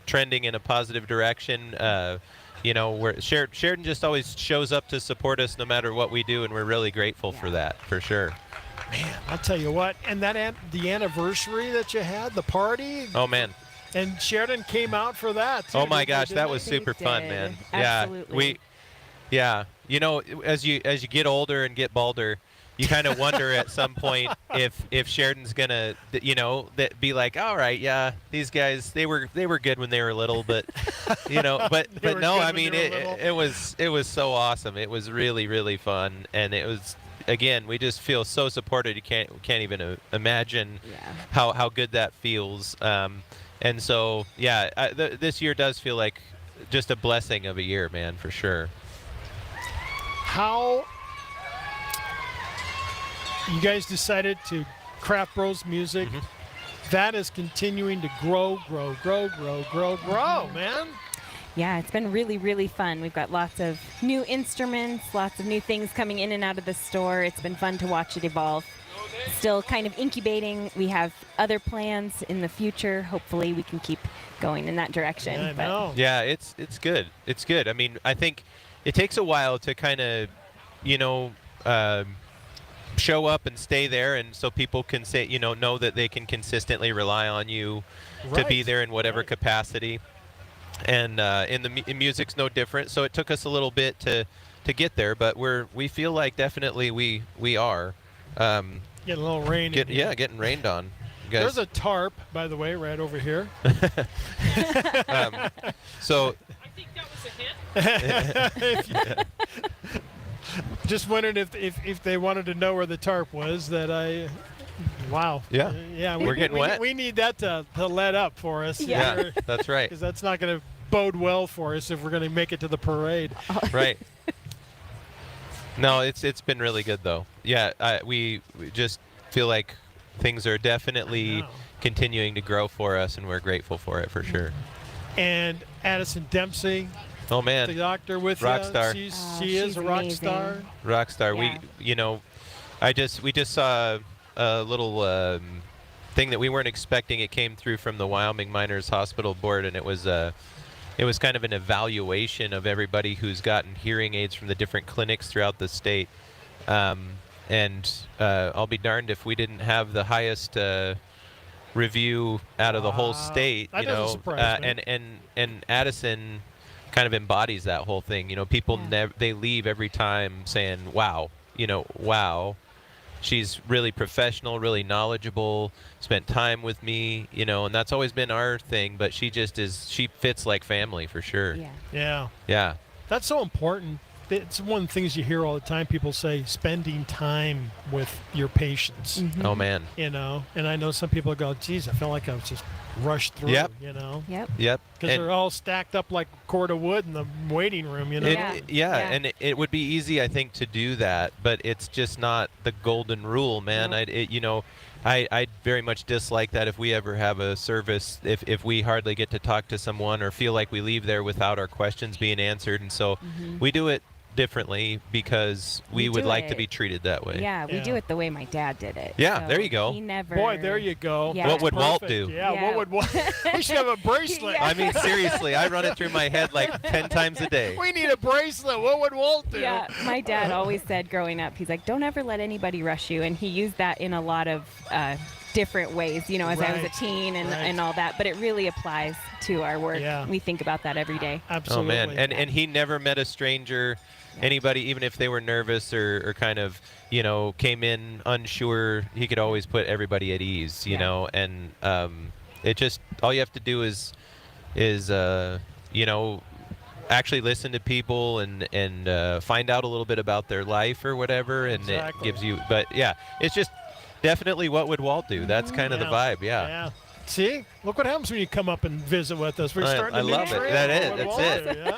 trending in a positive direction. Where Sheridan just always shows up to support us no matter what we do, and we're really grateful for that, for sure. Man, I'll tell you what. And the anniversary that you had, the party. Oh man. And Sheridan came out for that too. Oh my gosh, that was super fun, man. Absolutely. As you get older and get balder, you kind of wonder at some point if Sheridan's gonna, be like, all right, yeah, these guys they were good when they were little, but but no, I mean it was so awesome. It was really, really fun, and it was. Again, we just feel so supported. You can't even imagine how good that feels. And so, this year does feel like just a blessing of a year, man, for sure. How you guys decided to Craft Bros music? That is continuing to grow, man. Yeah, it's been really, really fun. We've got lots of new instruments, lots of new things coming in and out of the store. It's been fun to watch it evolve. Still kind of incubating. We have other plans in the future. Hopefully we can keep going in that direction. I know. Yeah, it's good. It's good. I mean, I think it takes a while to kind of, show up and stay there, and so people can say, know that they can consistently rely on you to be there in whatever capacity. And in music's no different. So it took us a little bit to get there, but we feel like definitely we are. Getting a little rain. Getting rained on. There's a tarp, by the way, right over here. So. I think that was a hint. Just wondered if they wanted to know where the tarp was. Wow. Yeah. Yeah. We're getting wet. We need that to let up for us. Yeah, that's right. Because that's not going to bode well for us if we're going to make it to the parade. Right. No, it's been really good though. Yeah, we just feel like things are definitely continuing to grow for us, and we're grateful for it for sure. And Addison Dempsey. Oh man, the doctor with rock you. star. She is a rock amazing. star. Rock star. Yeah. We just saw a little thing that we weren't expecting. It came through from the Wyoming Miners Hospital Board, and it was kind of an evaluation of everybody who's gotten hearing aids from the different clinics throughout the state. And I'll be darned if we didn't have the highest review out of the whole state. That doesn't surprise me. And Addison kind of embodies that whole thing. People they leave every time saying, wow, wow. She's really professional, really knowledgeable, spent time with me, and that's always been our thing, but she fits like family for sure. Yeah. Yeah. That's so important. It's one of the things you hear all the time. People say spending time with your patients. Oh man. And I know some people go, geez, I feel like I was just rushed through. Yep. Yep. Because they're all stacked up like a cord of wood in the waiting room. And it would be easy, I think, to do that, but it's just not the golden rule, man. I very much dislike that if we ever have a service, if we hardly get to talk to someone or feel like we leave there without our questions being answered. And so we do it differently because we would like to be treated that way. Yeah, we do it the way my dad did it. Yeah, so there you go. He never. Boy, there you go. Yeah. What would Walt do? Yeah, what would Walt? We should have a bracelet. I mean, seriously, I run it through my head like 10 times a day. We need a bracelet. What would Walt do? Yeah, my dad always said growing up, he's like, don't ever let anybody rush you. And he used that in a lot of different ways, as I was a teen and all that. But it really applies to our work. Yeah. We think about that every day. Absolutely. Oh, man. And he never met a stranger, anybody, even if they were nervous or kind of, came in unsure, he could always put everybody at ease, know. And it just, all you have to do is actually listen to people and find out a little bit about their life or whatever. And it gives you, but yeah, it's just definitely what would Walt do. That's kind of the vibe. Yeah. See, look what happens when you come up and visit with us. We're starting. I love it. That's it. Yeah?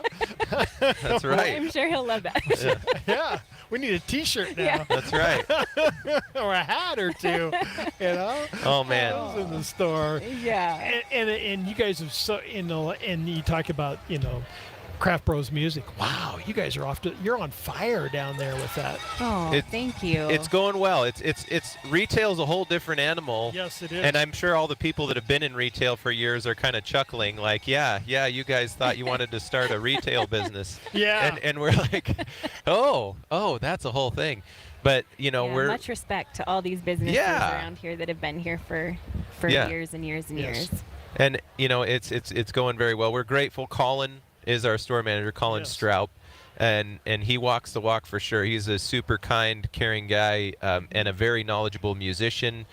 That's right. I'm sure he'll love that. Yeah. We need a T-shirt now. Yeah. That's right. Or a hat or two. Oh man. Those in the store. Yeah. And you guys have and you talk about Craft Bros Music. Wow, you guys are you're on fire down there with that. Oh, thank you. It's going well. It's retail's a whole different animal. Yes, it is. And I'm sure all the people that have been in retail for years are kind of chuckling, like, yeah, you guys thought you wanted to start a retail business. Yeah. And we're like, oh, that's a whole thing. But we're much respect to all these businesses around here that have been here for years and years and years. And it's going very well. We're grateful. Colin is our store manager, Colin Stroup, and he walks the walk for sure. He's a super kind, caring guy, and a very knowledgeable musician.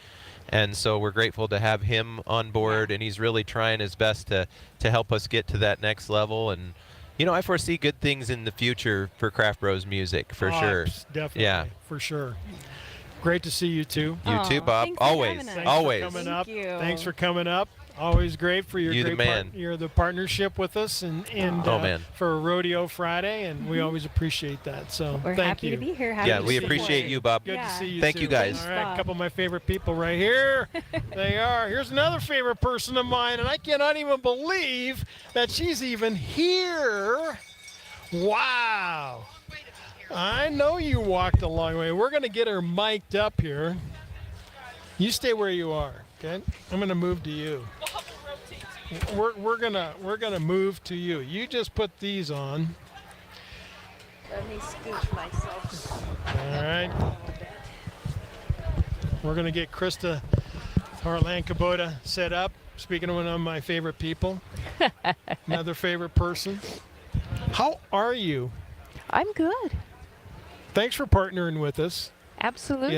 And so we're grateful to have him on board, and he's really trying his best to help us get to that next level. And I foresee good things in the future for Craft Bros Music for sure. Definitely. Yeah, for sure. Great to see you too. You too, Bob. Always. Thanks for coming up. Always great for your the partnership with us and for Rodeo Friday, and we always appreciate that. So we're thank happy you. to be here. We appreciate you, Bob. Good to see you. Thank you, guys. All right, a couple of my favorite people right here. They are. Here's another favorite person of mine, and I cannot even believe that she's even here. Wow. I know you walked a long way. We're going to get her mic'd up here. You stay where you are. Okay, I'm gonna move to you. We're gonna move to you. You just put these on. Let me scooch myself. All right. We're gonna get Krista Heartland Kubota set up. Speaking of one of my favorite people, another favorite person. How are you? I'm good. Thanks for partnering with us. Absolutely.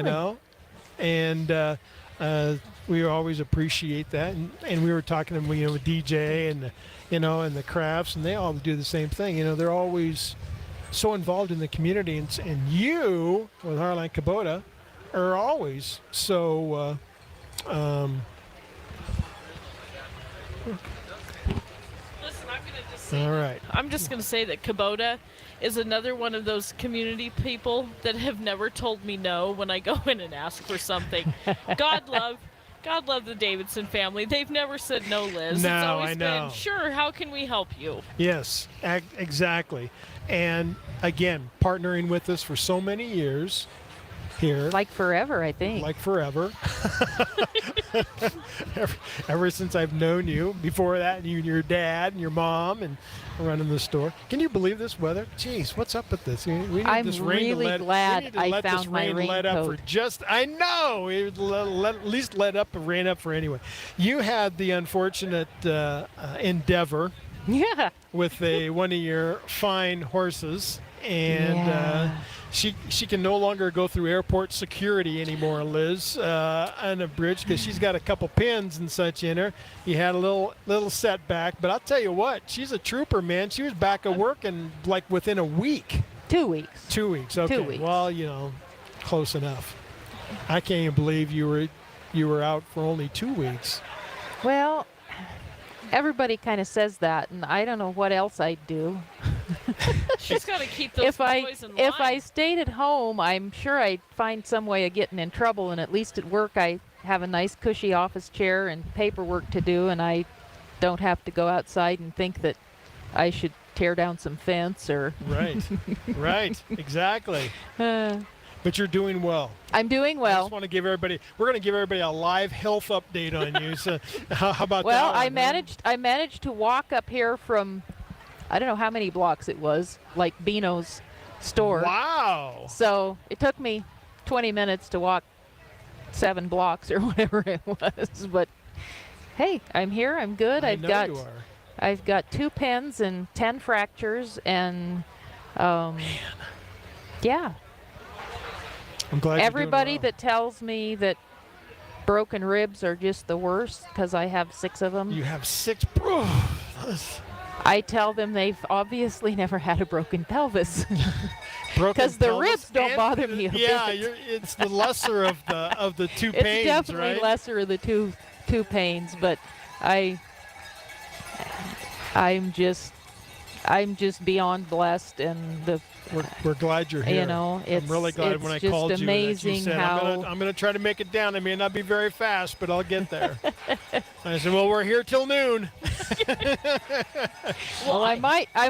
And. We always appreciate that, and we were talking to with DJ and and the crafts, and they all do the same thing. They're always so involved in the community, and you with Heartland Kubota are always so. Listen, I'm gonna just say. All right. I'm just gonna say that Kubota is another one of those community people that have never told me no when I go in and ask for something. God love the Davidson family. They've never said no, Liz. No, it's always I know. been, sure, how can we help you? Yes, exactly. And again, partnering with us for so many years here. Like forever, I think. Like forever. ever since I've known you. Before that, you and your dad and your mom and running the store. Can you believe this weather? Jeez, what's up with this? We need I'm this rain really to let, glad we need to I let found this my rain let up for raincoat. just. I know. It would at least let up and rain up for anyway. You had the unfortunate endeavor. Yeah. With one of your fine horses, and she can no longer go through airport security anymore, Liz, on a bridge because she's got a couple pins and such in her. You had a little setback, but I'll tell you what, she's a trooper, man. She was back at work and like within a week. 2 weeks. 2 weeks. Okay. 2 weeks. Well, close enough. I can't even believe you were out for only 2 weeks. Well, everybody kind of says that, and I don't know what else I'd do. She's got to keep those boys in line. If I stayed at home, I'm sure I'd find some way of getting in trouble, and at least at work I have a nice cushy office chair and paperwork to do, and I don't have to go outside and think that I should tear down some fence or... Right, exactly. But you're doing well. I'm doing well. I just want to give everybody. We're going to give everybody a live health update on you. So, how about that? Well, I managed to walk up here from, I don't know how many blocks it was, like Beano's store. Wow. So it took me 20 minutes to walk 7 blocks or whatever it was. But hey, I'm here. I'm good. I've got 2 pins and 10 fractures, and yeah. I'm glad everybody you're doing well. that tells me that broken ribs are just the worst because I have 6 of them. You have 6. I tell them they've obviously never had a broken pelvis. Because the ribs don't bother me a bit. Yeah, it's the lesser of the 2 pains, It's definitely right? lesser of the two pains, but I'm just I'm just beyond blessed, and we're glad you're here. You know, I'm really glad when I called you that you said, how I'm going to try to make it down. I may not be very fast, but I'll get there. I said, well, we're here till noon. Well, I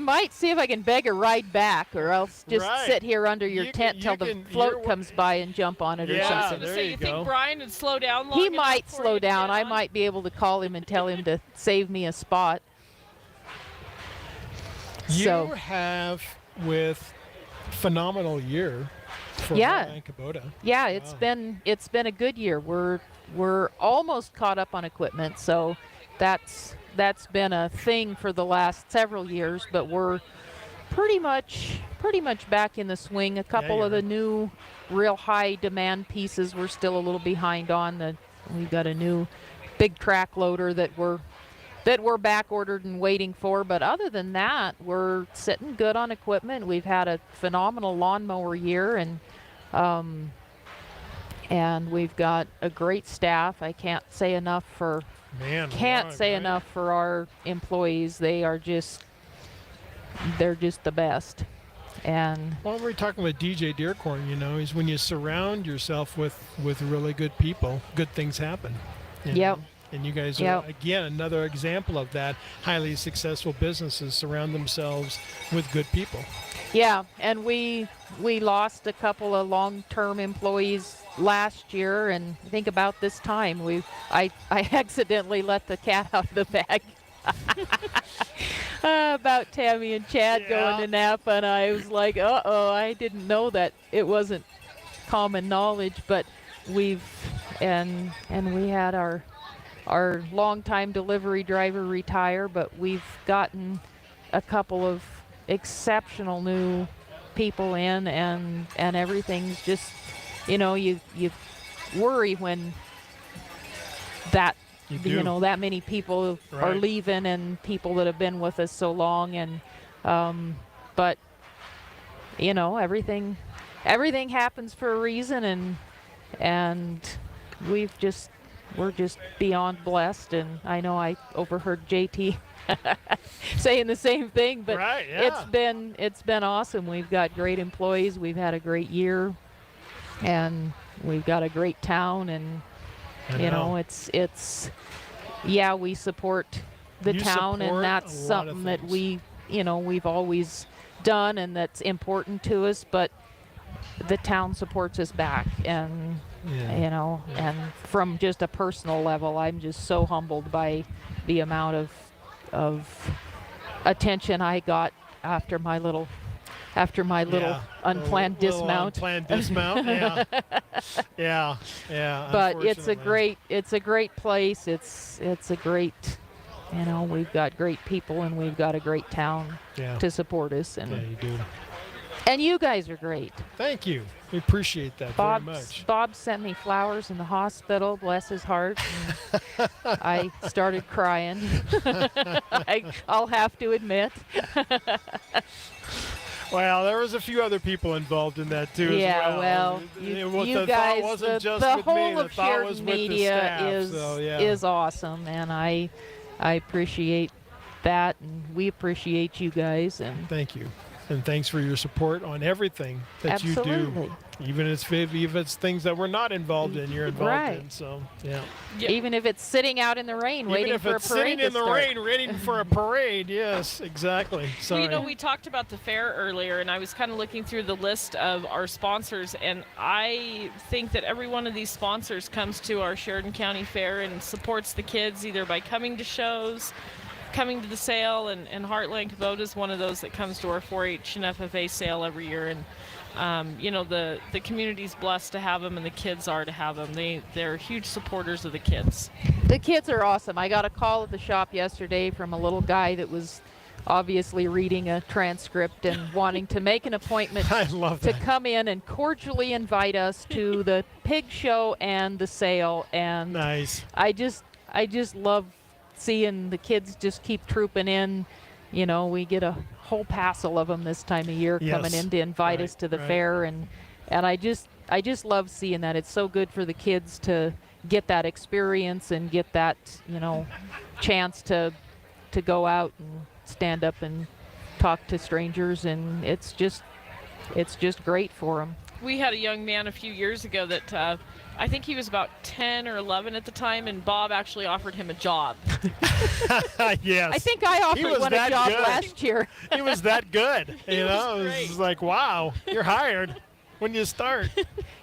might see if I can beg a ride back, or else just sit here under your tent till the float comes by and jump on it or something. So you think Brian would slow down long He enough might for slow you to down. get I on? might be able to call him and tell him to save me a spot. You have with phenomenal year for Rodeo and Kubota. Yeah, it's been a good year. We're almost caught up on equipment, so that's been a thing for the last several years, but we're pretty much back in the swing. A couple of the new real high demand pieces we're still a little behind on. We've got a new big track loader that we're back ordered and waiting for, but other than that, we're sitting good on equipment. We've had a phenomenal lawnmower year, and we've got a great staff. I can't say enough for enough for our employees. They're just the best. And well, we're talking with DJ Dearcorn, is when you surround yourself with really good people, good things happen. Yep. And you guys are, again, another example of that. Highly successful businesses surround themselves with good people. Yeah, and we lost a couple of long-term employees last year, and I think about this time I accidentally let the cat out of the bag. About Tammy and Chad going to Napa, and I was like, I didn't know that it wasn't common knowledge, but we had our longtime delivery driver retire, but we've gotten a couple of exceptional new people in, and everything's just, you worry when that that many people are leaving, and people that have been with us so long, and but everything happens for a reason, and we're just beyond blessed. And I know I overheard JT saying the same thing, but it's been awesome. We've got great employees. We've had a great year, and we've got a great town, and we support the town, and that's something that we've always done, and that's important to us, but the town supports us back, and and from just a personal level, I'm just so humbled by the amount of attention I got after my little unplanned dismount. Unplanned dismount, yeah. But it's a great place. It's a great, we've got great people, and we've got a great town to support us. And you do. And you guys are great. Thank you. We appreciate that very much. Bob sent me flowers in the hospital, bless his heart. I started crying. I'll have to admit. Well, there was a few other people involved in that too. Yeah, well, you guys, the whole of Sheridan Media is awesome, and I appreciate that, and we appreciate you guys. And thank you. And thanks for your support on everything that you do. Even if it's things that we're not involved in, you're involved in. So, Even if it's sitting out in the rain waiting for a parade to start. Even if it's sitting in the rain waiting for a parade, yes, exactly. Sorry. Well, we talked about the fair earlier, and I was kind of looking through the list of our sponsors, and I think that every one of these sponsors comes to our Sheridan County Fair and supports the kids either by coming to shows, coming to the sale, and Heartland Kubota is one of those that comes to our 4-H and FFA sale every year, and the community's blessed to have them, and the kids are to have them. They're huge supporters of the kids. The kids are awesome. I got a call at the shop yesterday from a little guy that was obviously reading a transcript and wanting to make an appointment to come in and cordially invite us to the pig show and the sale. And nice. I just love seeing the kids just keep trooping in. We get a whole passel of them this time of year coming in to invite us to the fair, and I just love seeing that. It's so good for the kids to get that experience and get that chance to go out and stand up and talk to strangers, and it's just great for them. We had a young man a few years ago that I think he was about 10 or 11 at the time, and Bob actually offered him a job. Yes. I think I offered one a job last year. He was that good. You know, it was like, wow, you're hired when you start.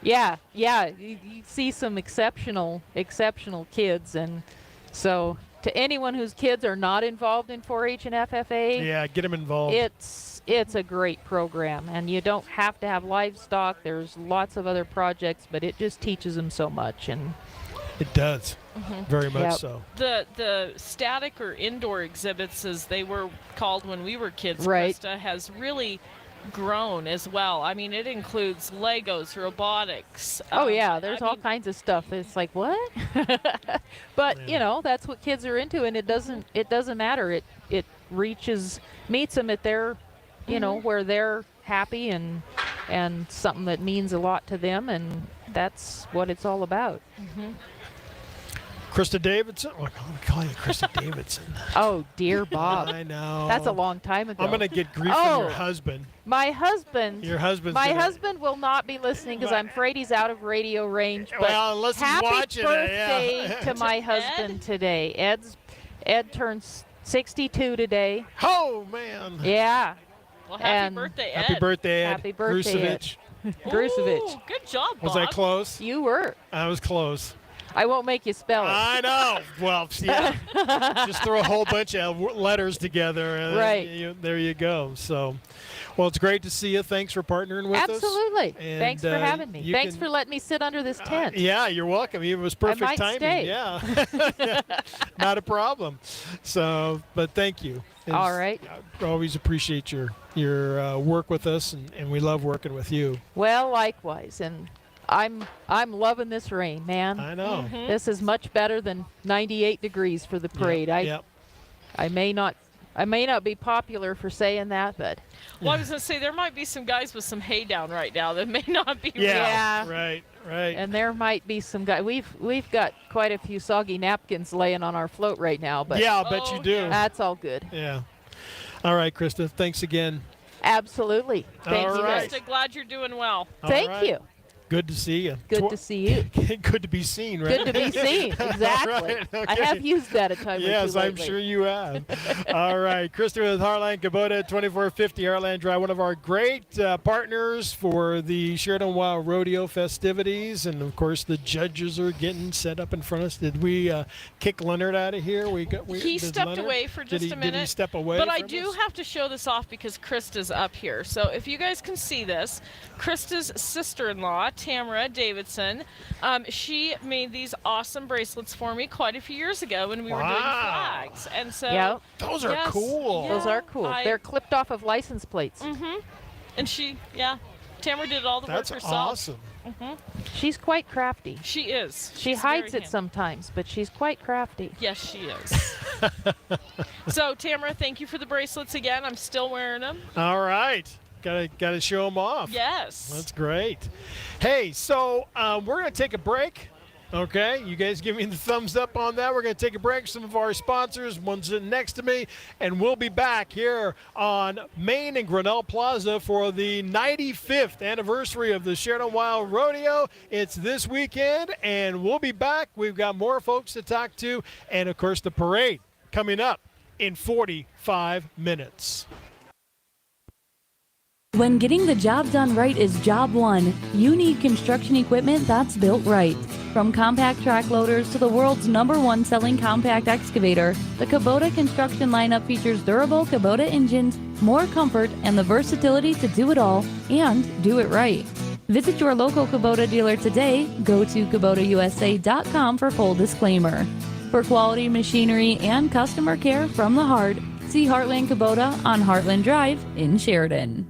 Yeah. You see some exceptional kids, and so to anyone whose kids are not involved in 4-H and FFA, yeah, get them involved. It's a great program, and you don't have to have livestock. There's lots of other projects, but it just teaches them so much, and it does. Very much so. The static or indoor exhibits, as they were called when we were kids, right, Krista, has really grown as well. I mean, it includes Legos, robotics. Oh yeah, there's all kinds of stuff. It's like, what? But you know, that's what kids are into, and it doesn't matter. It meets them at their, you know, where they're happy, and something that means a lot to them, and that's what it's all about. Krista Davidson. Oh, I'm calling you Krista Davidson. Oh dear, Bob. I know. That's a long time ago. I'm gonna get grief from your husband. My husband. Your husband's My husband will not be listening because I'm afraid he's out of radio range. But well, unless he's happy watching birthday it, yeah. to my husband today. Ed turns 62 today. Oh man. Yeah. Well, happy birthday, Ed. Happy birthday, Ed. Happy birthday, Ed. Ooh, good job, Bob. Was I close? You were. I was close. I won't make you spell it. I know. Well, yeah. Just throw a whole bunch of letters together. And right. There you go. So, well, it's great to see you. Thanks for partnering with us. Absolutely. And, thanks for having me. Thanks for letting me sit under this tent. Yeah, you're welcome. It was perfect I might timing. Stay. Yeah. Not a problem. So, but thank you. All right. I always appreciate your work with us, and we love working with you. Well, likewise. And I'm loving this rain, man. I know. This is much better than 98 degrees for the parade. Yep. I may not be popular for saying that, but well, I was gonna say there might be some guys with some hay down right now that may not be. Yeah. Right. And there might be some guys. We've got quite a few soggy napkins laying on our float right now, but yeah, I'll bet you do. That's all good. Yeah. All right, Krista. Thanks again. Absolutely. Thanks, Krista, glad you're doing well. Thank you. Good to see you. Good to see you. Good to be seen, right? Good to be seen, exactly. Right, okay. I have used that a time or two yes, I'm lately. sure you have. All right, Krista with Heartland Kubota, 2450 Heartland Drive, one of our great partners for the Sheridan WYO Rodeo festivities. And, of course, the judges are getting set up in front of us. Did we kick Leonard out of here? He stepped away for just a minute. Did he step away But I from do us? have to show this off because Krista's up here. So if you guys can see this, Krista's sister-in-law, Tamara Davidson, she made these awesome bracelets for me quite a few years ago when we were doing flags. And so those are cool. Those are cool. They're clipped off of license plates. And Tamara did all the work herself. That's awesome. She's quite crafty. She is. She hides it sometimes, but she's quite crafty. Yes, she is. So, Tamara, thank you for the bracelets again. I'm still wearing them. All right. Gotta show them off. Yes. That's great. Hey, so we're going to take a break. Okay, you guys give me the thumbs up on that. We're going to take a break. Some of our sponsors, one's sitting next to me, and we'll be back here on Main and Grinnell Plaza for the 95th anniversary of the Sheridan WYO Rodeo. It's this weekend, and we'll be back. We've got more folks to talk to, and, of course, the parade coming up in 45 minutes. When getting the job done right is job one, you need construction equipment that's built right. From compact track loaders to the world's #1 selling compact excavator, the Kubota construction lineup features durable Kubota engines, more comfort, and the versatility to do it all and do it right. Visit your local Kubota dealer today. Go to KubotaUSA.com for full disclaimer. For quality machinery and customer care from the heart, see Heartland Kubota on Heartland Drive in Sheridan.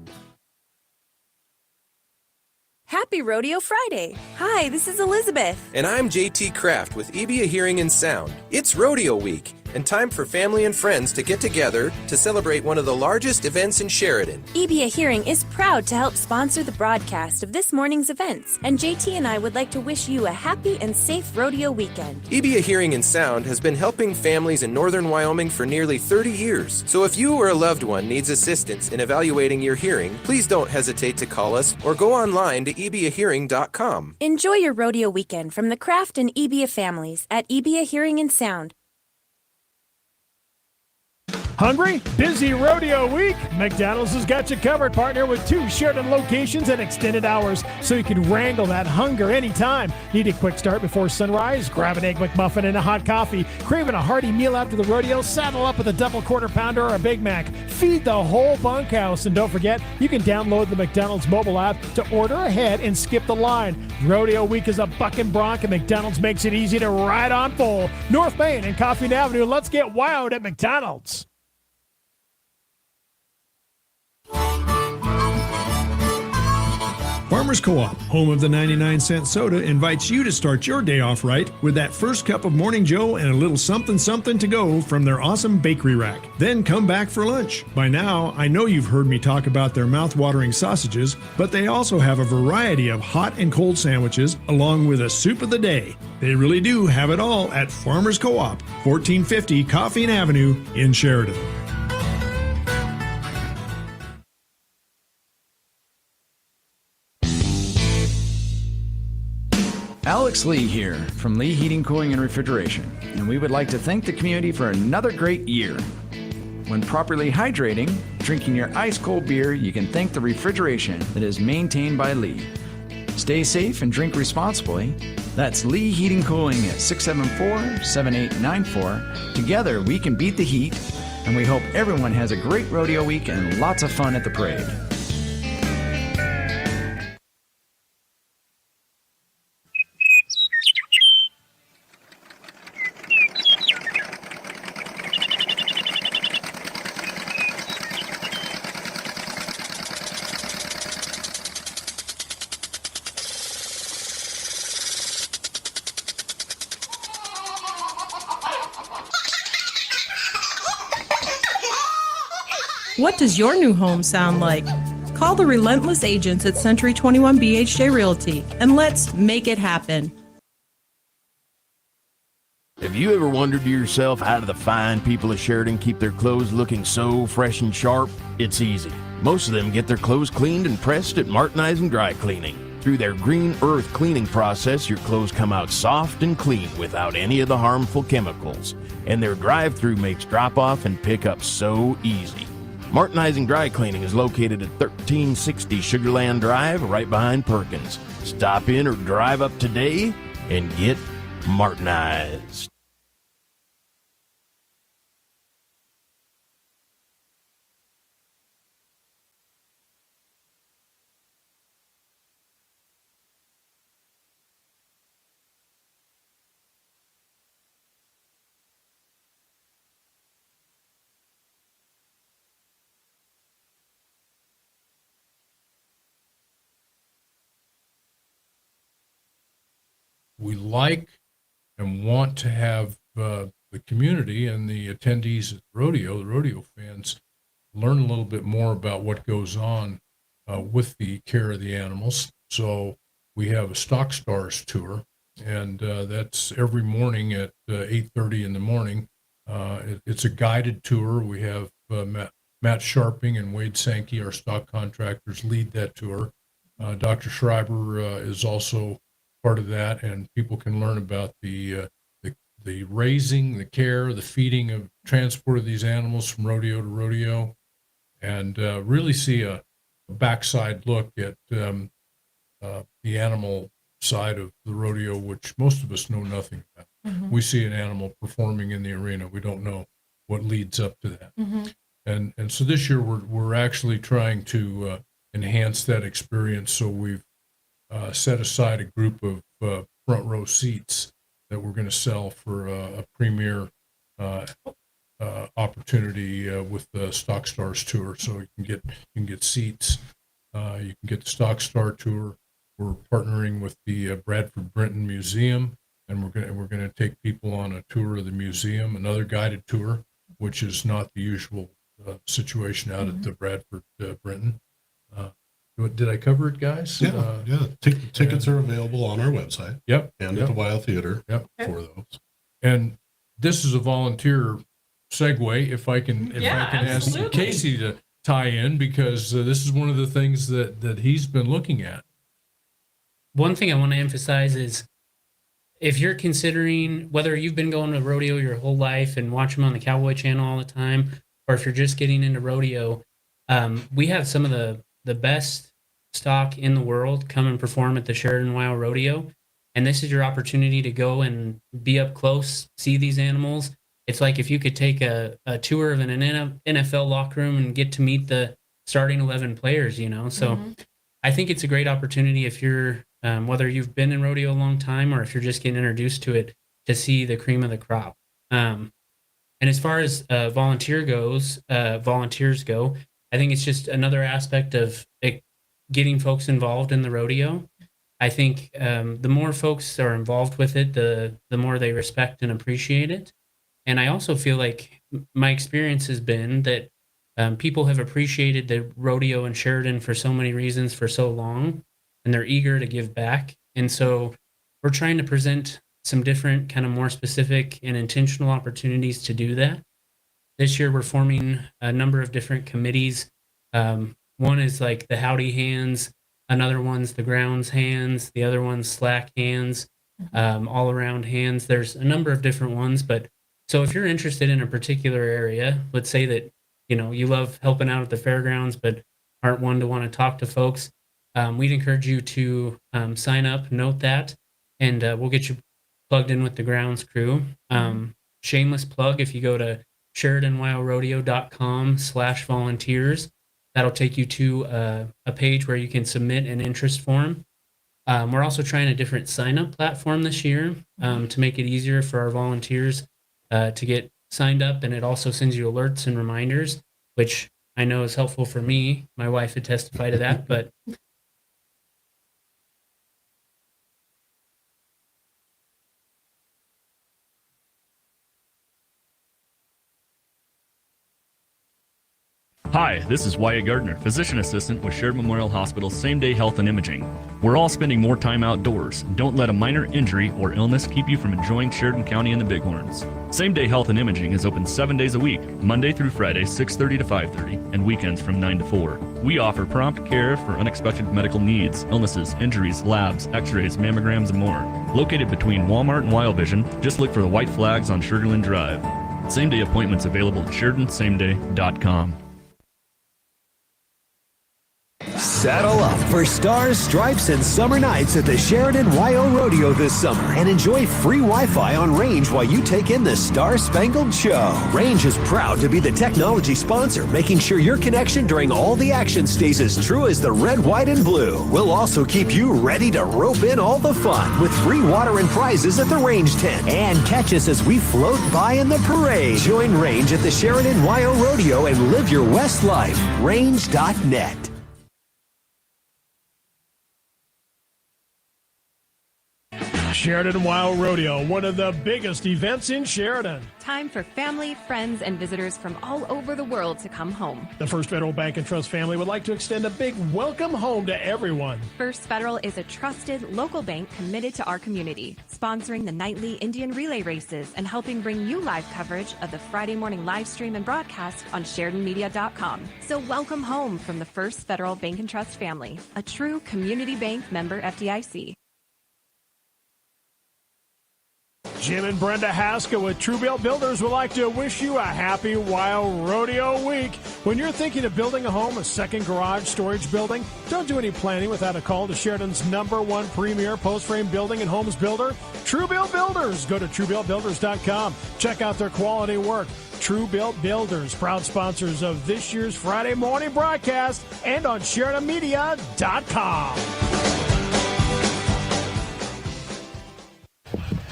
Happy Rodeo Friday! Hi, this is Elizabeth. And I'm JT Kraft with EBA Hearing and Sound. It's Rodeo Week. and time for family and friends to get together to celebrate one of the largest events in Sheridan. EBA Hearing is proud to help sponsor the broadcast of this morning's events, and JT and I would like to wish you a happy and safe rodeo weekend. EBA Hearing and Sound has been helping families in northern Wyoming for nearly 30 years. So if you or a loved one needs assistance in evaluating your hearing, please don't hesitate to call us or go online to ebahearing.com. Enjoy your rodeo weekend from the Kraft and EBA families at EBA Hearing and Sound. Hungry? Busy rodeo week? McDonald's has got you covered, partner, with 2 Sheridan locations and extended hours, so you can wrangle that hunger anytime. Need a quick start before sunrise? Grab an Egg McMuffin and a hot coffee. Craving a hearty meal after the rodeo? Saddle up with a double quarter pounder or a Big Mac. Feed the whole bunkhouse. And don't forget, you can download the McDonald's mobile app to order ahead and skip the line. Rodeo week is a bucking bronc, and McDonald's makes it easy to ride on full. North Main and Coffee Avenue. Let's get wild at McDonald's. Farmers Co-op, home of the 99-cent soda, invites you to start your day off right with that first cup of Morning Joe and a little something to go from their awesome bakery rack. Then come back for lunch. By now, I know you've heard me talk about their mouth-watering sausages, but they also have a variety of hot and cold sandwiches along with a soup of the day. They really do have it all at Farmers Co-op, 1450 Coffee Avenue in Sheridan. Alex Lee here from Lee Heating, Cooling, and Refrigeration, and we would like to thank the community for another great year. When properly hydrating, drinking your ice-cold beer, you can thank the refrigeration that is maintained by Lee. Stay safe and drink responsibly. That's Lee Heating, Cooling at 674-7894. Together, we can beat the heat, and we hope everyone has a great rodeo week and lots of fun at the parade. What does your new home sound like? Call the relentless agents at Century 21 BHJ Realty and let's make it happen. Have you ever wondered to yourself how do the fine people of Sheridan keep their clothes looking so fresh and sharp? It's easy. Most of them get their clothes cleaned and pressed at Martinizing Dry Cleaning. Through their green earth cleaning process, your clothes come out soft and clean without any of the harmful chemicals. And their drive-through makes drop-off and pickup so easy. Martinizing Dry Cleaning is located at 1360 Sugarland Drive, right behind Perkins. Stop in or drive up today and get Martinized. We like and want to have the community and the attendees at the rodeo fans, learn a little bit more about what goes on with the care of the animals. So we have a Stock Stars tour, and that's every morning at 8:30 in the morning. It's a guided tour. We have Matt Sharping and Wade Sankey, our stock contractors, lead that tour. Dr. Schreiber is also part of that, and people can learn about the raising, the care, the feeding of transport of these animals from rodeo to rodeo, and really see a backside look at the animal side of the rodeo, which most of us know nothing about. Mm-hmm. We see an animal performing in the arena. We don't know what leads up to that. Mm-hmm. And so this year we're actually trying to enhance that experience. So we've set aside a group of front row seats that we're going to sell for a premier opportunity with the Stock Stars tour. So you can get seats. You can get the Stock Star tour. We're partnering with the Bradford Brenton Museum and we're gonna take people on a tour of the museum, another guided tour, which is not the usual situation out at the Bradford Brenton. Did I cover it, guys? Yeah. Tickets are available on our website. Yep. And at the WYO Theater. Yep. For those. And this is a volunteer segue, if I can ask Casey to tie in, because this is one of the things that he's been looking at. One thing I want to emphasize is if you're considering whether you've been going to rodeo your whole life and watch them on the Cowboy Channel all the time, or if you're just getting into rodeo, we have some of the best stock in the world come and perform at the Sheridan WYO Rodeo. And this is your opportunity to go and be up close, see these animals. It's like if you could take a tour of an NFL locker room and get to meet the starting 11 players, you know? So I think it's a great opportunity if you're, whether you've been in rodeo a long time or if you're just getting introduced to it, to see the cream of the crop. And as far as volunteers go, I think it's just another aspect of getting folks involved in the rodeo. I think the more folks are involved with it, the more they respect and appreciate it. And I also feel like my experience has been that people have appreciated the rodeo in Sheridan for so many reasons for so long, and they're eager to give back. And so we're trying to present some different kind of more specific and intentional opportunities to do that. This year, we're forming a number of different committees. One is like the Howdy Hands, another one's the Grounds Hands, the other one's Slack Hands, All Around Hands. There's a number of different ones, but so if you're interested in a particular area, let's say that, you know, you love helping out at the fairgrounds, but aren't one to want to talk to folks, we'd encourage you to sign up, note that, and we'll get you plugged in with the grounds crew. Shameless plug, if you go to SheridanWYORodeo.com/volunteers, that'll take you to a page where you can submit an interest form. We're also trying a different sign-up platform this year to make it easier for our volunteers to get signed up, and it also sends you alerts and reminders, which I know is helpful for me. My wife would testify to that, but Hi, this is Wyatt Gardner, physician assistant with Sheridan Memorial Hospital's same-day health and imaging. We're all spending more time outdoors. Don't let a minor injury or illness keep you from enjoying Sheridan County and the Bighorns. Same-day health and imaging is open 7 days a week, Monday through Friday, 6:30 to 5:30, and weekends from 9 to 4. We offer prompt care for unexpected medical needs, illnesses, injuries, labs, x-rays, mammograms, and more. Located between Walmart and WYO Vision, just look for the white flags on Sugarland Drive. Same-day appointments available at SheridanSameDay.com. Saddle up for stars, stripes, and summer nights at the Sheridan WYO Rodeo this summer and enjoy free Wi-Fi on Range while you take in the Star Spangled Show. Range is proud to be the technology sponsor, making sure your connection during all the action stays as true as the red, white, and blue. We'll also keep you ready to rope in all the fun with free water and prizes at the Range tent. And catch us as we float by in the parade. Join Range at the Sheridan WYO Rodeo and live your West life. Range.net. Sheridan WYO Rodeo, one of the biggest events in Sheridan. Time for family, friends, and visitors from all over the world to come home. The First Federal Bank and Trust family would like to extend a big welcome home to everyone. First Federal is a trusted local bank committed to our community, sponsoring the nightly Indian relay races and helping bring you live coverage of the Friday morning live stream and broadcast on SheridanMedia.com. So welcome home from the First Federal Bank and Trust family, a true community bank member FDIC. Jim and Brenda Haskell with Truebill Builders would like to wish you a happy WYO Rodeo week. When you're thinking of building a home, a second garage, storage building, don't do any planning without a call to Sheridan's #1 premier post-frame building and homes builder, Truebill Builders. Go to TrueBillBuilders.com. Check out their quality work. Truebill Builders, proud sponsors of this year's Friday morning broadcast and on SheridanMedia.com.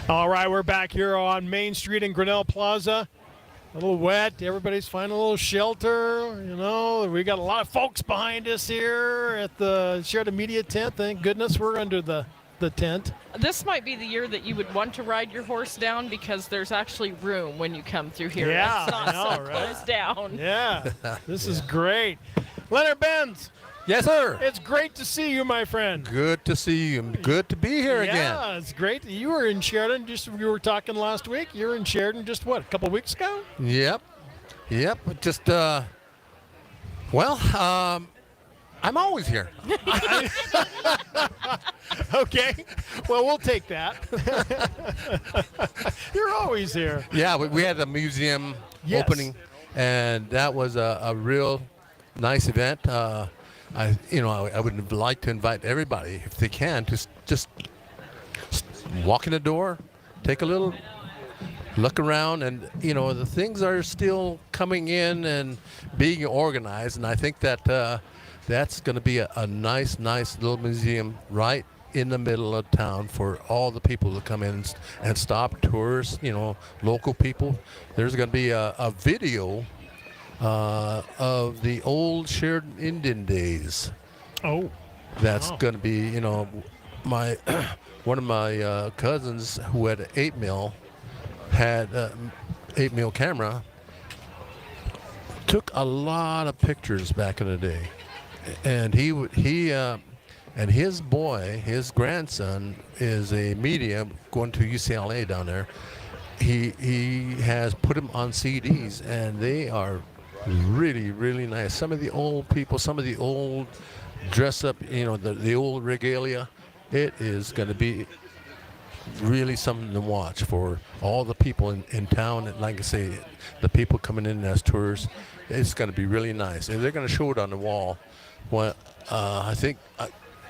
All right, we're back here on Main Street in Grinnell Plaza. A little wet. Everybody's finding a little shelter. You know, we got a lot of folks behind us here at the Sheridan Media tent. Thank goodness we're under the the tent. This might be the year that you would want to ride your horse down because there's actually room when you come through here. Yeah, It's not I know, so right? closed down. Yeah, this is great. Leonard Benz. Yes, sir. It's great to see you, my friend. Good to see you. Good to be here again. Yeah, it's great. You were in Sheridan. We were talking last week. You were in Sheridan just what, a couple weeks ago? Yep. Just I'm always here. Okay. Well, we'll take that. You're always here. Yeah, we had a museum opening, and that was a real nice event. I would like to invite everybody, if they can, to just walk in the door, take a little look around, and the things are still coming in and being organized, and I think that that's going to be a nice little museum right in the middle of town for all the people to come in and stop, tourists, local people. There's going to be a video of the old Sheridan Indian days. Oh. That's going to be, my one of my cousins who had an 8mm had 8mm camera, took a lot of pictures back in the day, and and his boy, his grandson, is a medium going to UCLA down there. He has put them on CDs, and they are really, really nice. Some of the old people, some of the old dress up, the old regalia. It is going to be really something to watch for all the people in town. And like I say, the people coming in as tourists, it's going to be really nice. And they're going to show it on the wall. Well, I think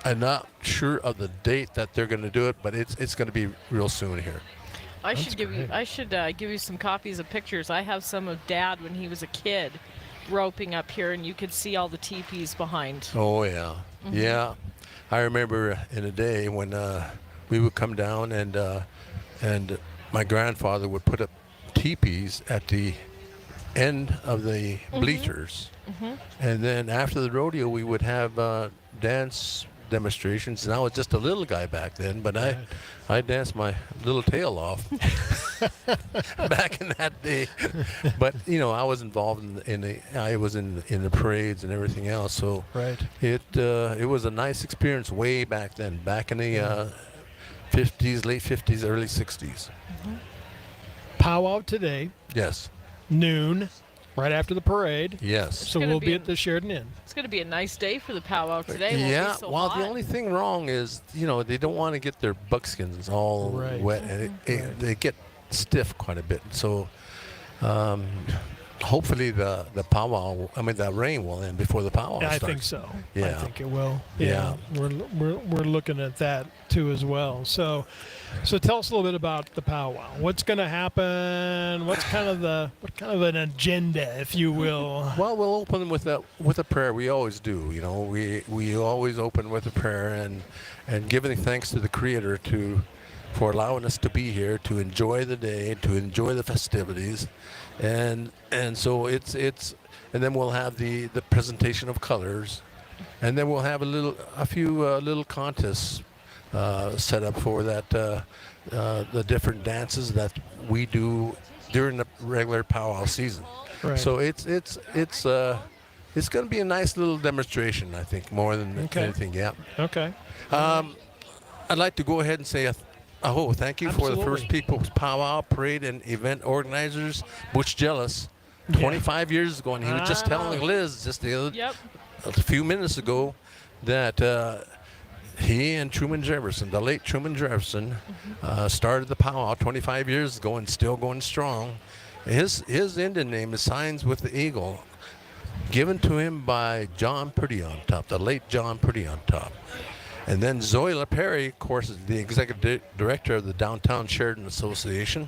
I'm not sure of the date that they're going to do it, but it's going to be real soon here. I should give you some copies of pictures. I have some of Dad when he was a kid roping up here, and you could see all the teepees behind. Oh yeah, yeah. I remember in the day when we would come down and my grandfather would put up teepees at the end of the bleachers, and then after the rodeo we would have dance demonstrations, and I was just a little guy back then, but I danced my little tail off back in that day. But I was involved in the parades and everything else, so it was a nice experience way back then, back in the 50s, late 50s, early 60s. Powwow today. Yes. Noon. Right after the parade. Yes. So we'll be at the Sheridan Inn. It's going to be a nice day for the powwow today. Yeah. So well, hot. the only thing wrong is, they don't want to get their buckskins all wet, and they get stiff quite a bit. So, hopefully the rain will end before the powwow starts. I think so. Yeah. I think it will. Yeah. We're looking at that too as well. So tell us a little bit about the powwow. What's going to happen? What's kind of an agenda, if you will? Well, we'll open with a prayer. We always do. We always open with a prayer and giving thanks to the Creator for allowing us to be here, to enjoy the day, to enjoy the festivities, and so it's and then we'll have the presentation of colors, and then we'll have a few little contests set up for that, the different dances that we do during the regular powwow season. Right. So it's going to be a nice little demonstration, I think, more than anything. Yeah. Okay. I'd like to go ahead and say thank you for the First People's Powwow Parade and event organizers, Butch Jealous, 25 years ago, and he was just telling Liz just a few minutes ago that he and Truman Jefferson, the late Truman Jefferson, started the powwow 25 years ago and still going strong. His Indian name is Signs with the Eagle, given to him by John Purdy on Top, the late John Purdy on Top. And then Zoila Perry, of course, is the executive director of the Downtown Sheridan Association.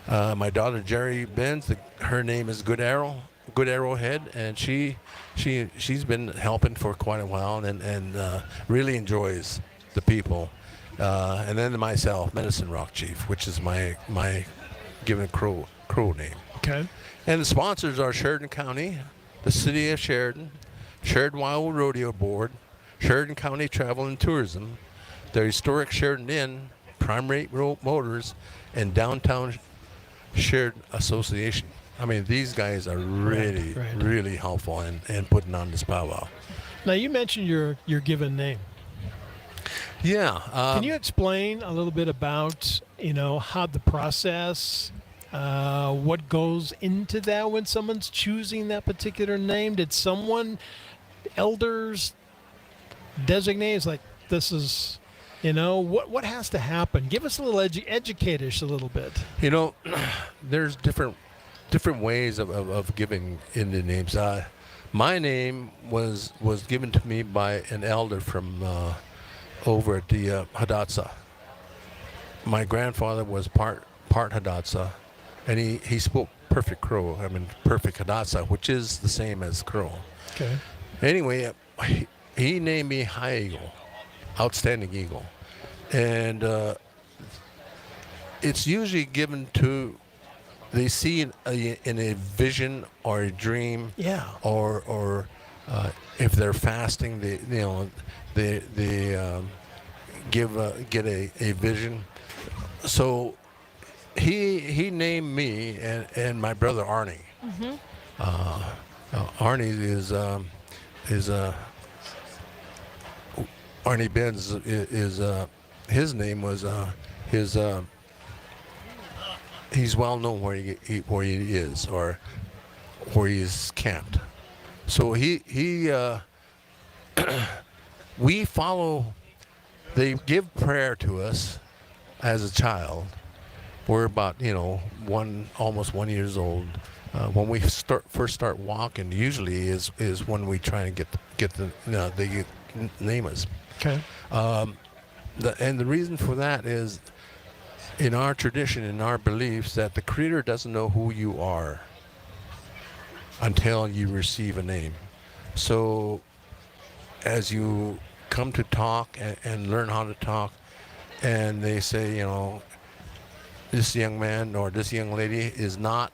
My daughter Jerry Benz, her name is Good Arrowhead, and she's been helping for quite a while and really enjoys the people. And then myself, Medicine Rock Chief, which is my given crow name. Okay. And the sponsors are Sheridan County, the City of Sheridan, Sheridan WYO Rodeo Board, Sheridan County Travel and Tourism, the historic Sheridan Inn, Prime Rate Motors, and Downtown Sheridan Association. I mean, these guys are really, really helpful in putting on this powwow. Now, you mentioned your given name. Yeah. Can you explain a little bit about, how the process, what goes into that when someone's choosing that particular name? Did someone, elders, designate? It's like, this is, what has to happen? Give us a little, educate us a little bit. There's different ways of giving Indian names. My name was given to me by an elder from over at the Hidatsa. My grandfather was part Hidatsa, and he spoke perfect Crow. I mean, perfect Hidatsa, which is the same as Crow. Okay. Anyway, he named me High Eagle, Outstanding Eagle, and it's usually given to. They see in a vision or a dream, or if they're fasting, they get a vision. So he named me and my brother Arnie. Arnie is Arnie Benz is his name was he's well known where he is or where he is camped. So we follow. They give prayer to us as a child. We're about almost 1 year old. When we first start walking, usually is when we try and get they name us. Okay. And the reason for that is, in our tradition, in our beliefs, that the Creator doesn't know who you are until you receive a name. So as you come to talk and learn how to talk, and they say, this young man or this young lady is not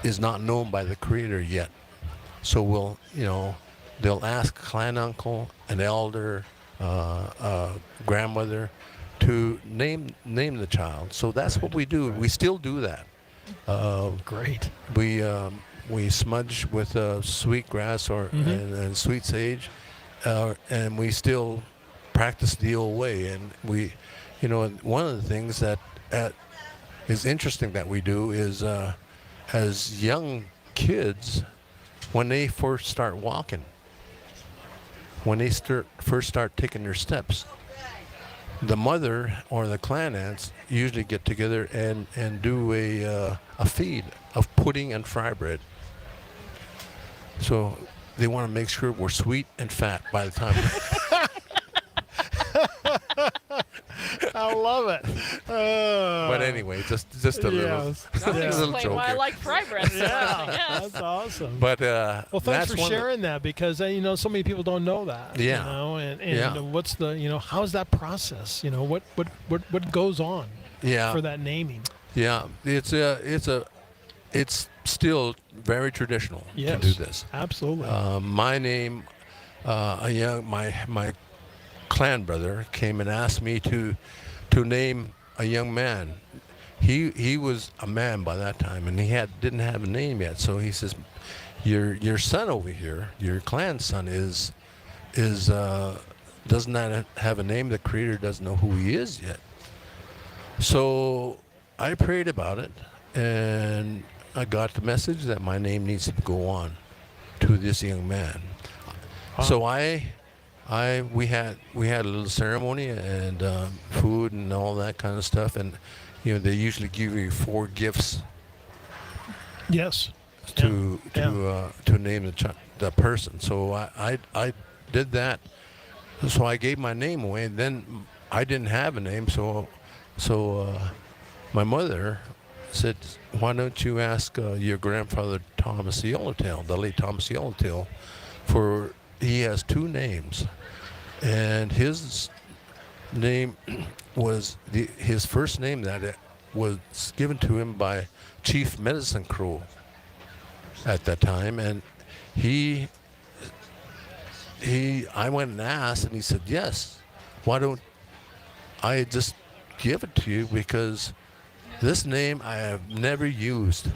known by the Creator yet. So they'll ask clan uncle, an elder, grandmother, to name the child. So that's what we do. We still do that. Great. We smudge with sweet grass and sweet sage, and we still practice the old way. And we, one of the things that is interesting that we do is as young kids, when they first start walking, when they first start taking their steps, the mother or the clan aunts usually get together and do a feed of pudding and fry bread. So they want to make sure we're sweet and fat by the time. I love it. But anyway, just a little. That's explain why I like fry bread. That's awesome. But well, thanks for sharing that, because so many people don't know that. Yeah. And what's the how's that process? What goes on? Yeah. For that naming. Yeah, it's still very traditional to do this. Absolutely. My name, my clan brother came and asked me to name a young man. He was a man by that time, and he didn't have a name yet. So he says, "Your son over here, your clan son does not have a name. The Creator doesn't know who he is yet." So I prayed about it, and I got the message that my name needs to go on to this young man. So we had a little ceremony and food and all that kind of stuff, and they usually give you 4 gifts. Yes. To name the person. So I did that. So I gave my name away, and then I didn't have a name, so my mother said, "Why don't you ask your grandfather Thomas Yellowtail, the late Thomas Yellowtail, for he has 2 names, and his name was his first name that was given to him by Chief Medicine Crow at that time, and I went and asked, and he said yes. why don't I just give it to you, because this name I have never used.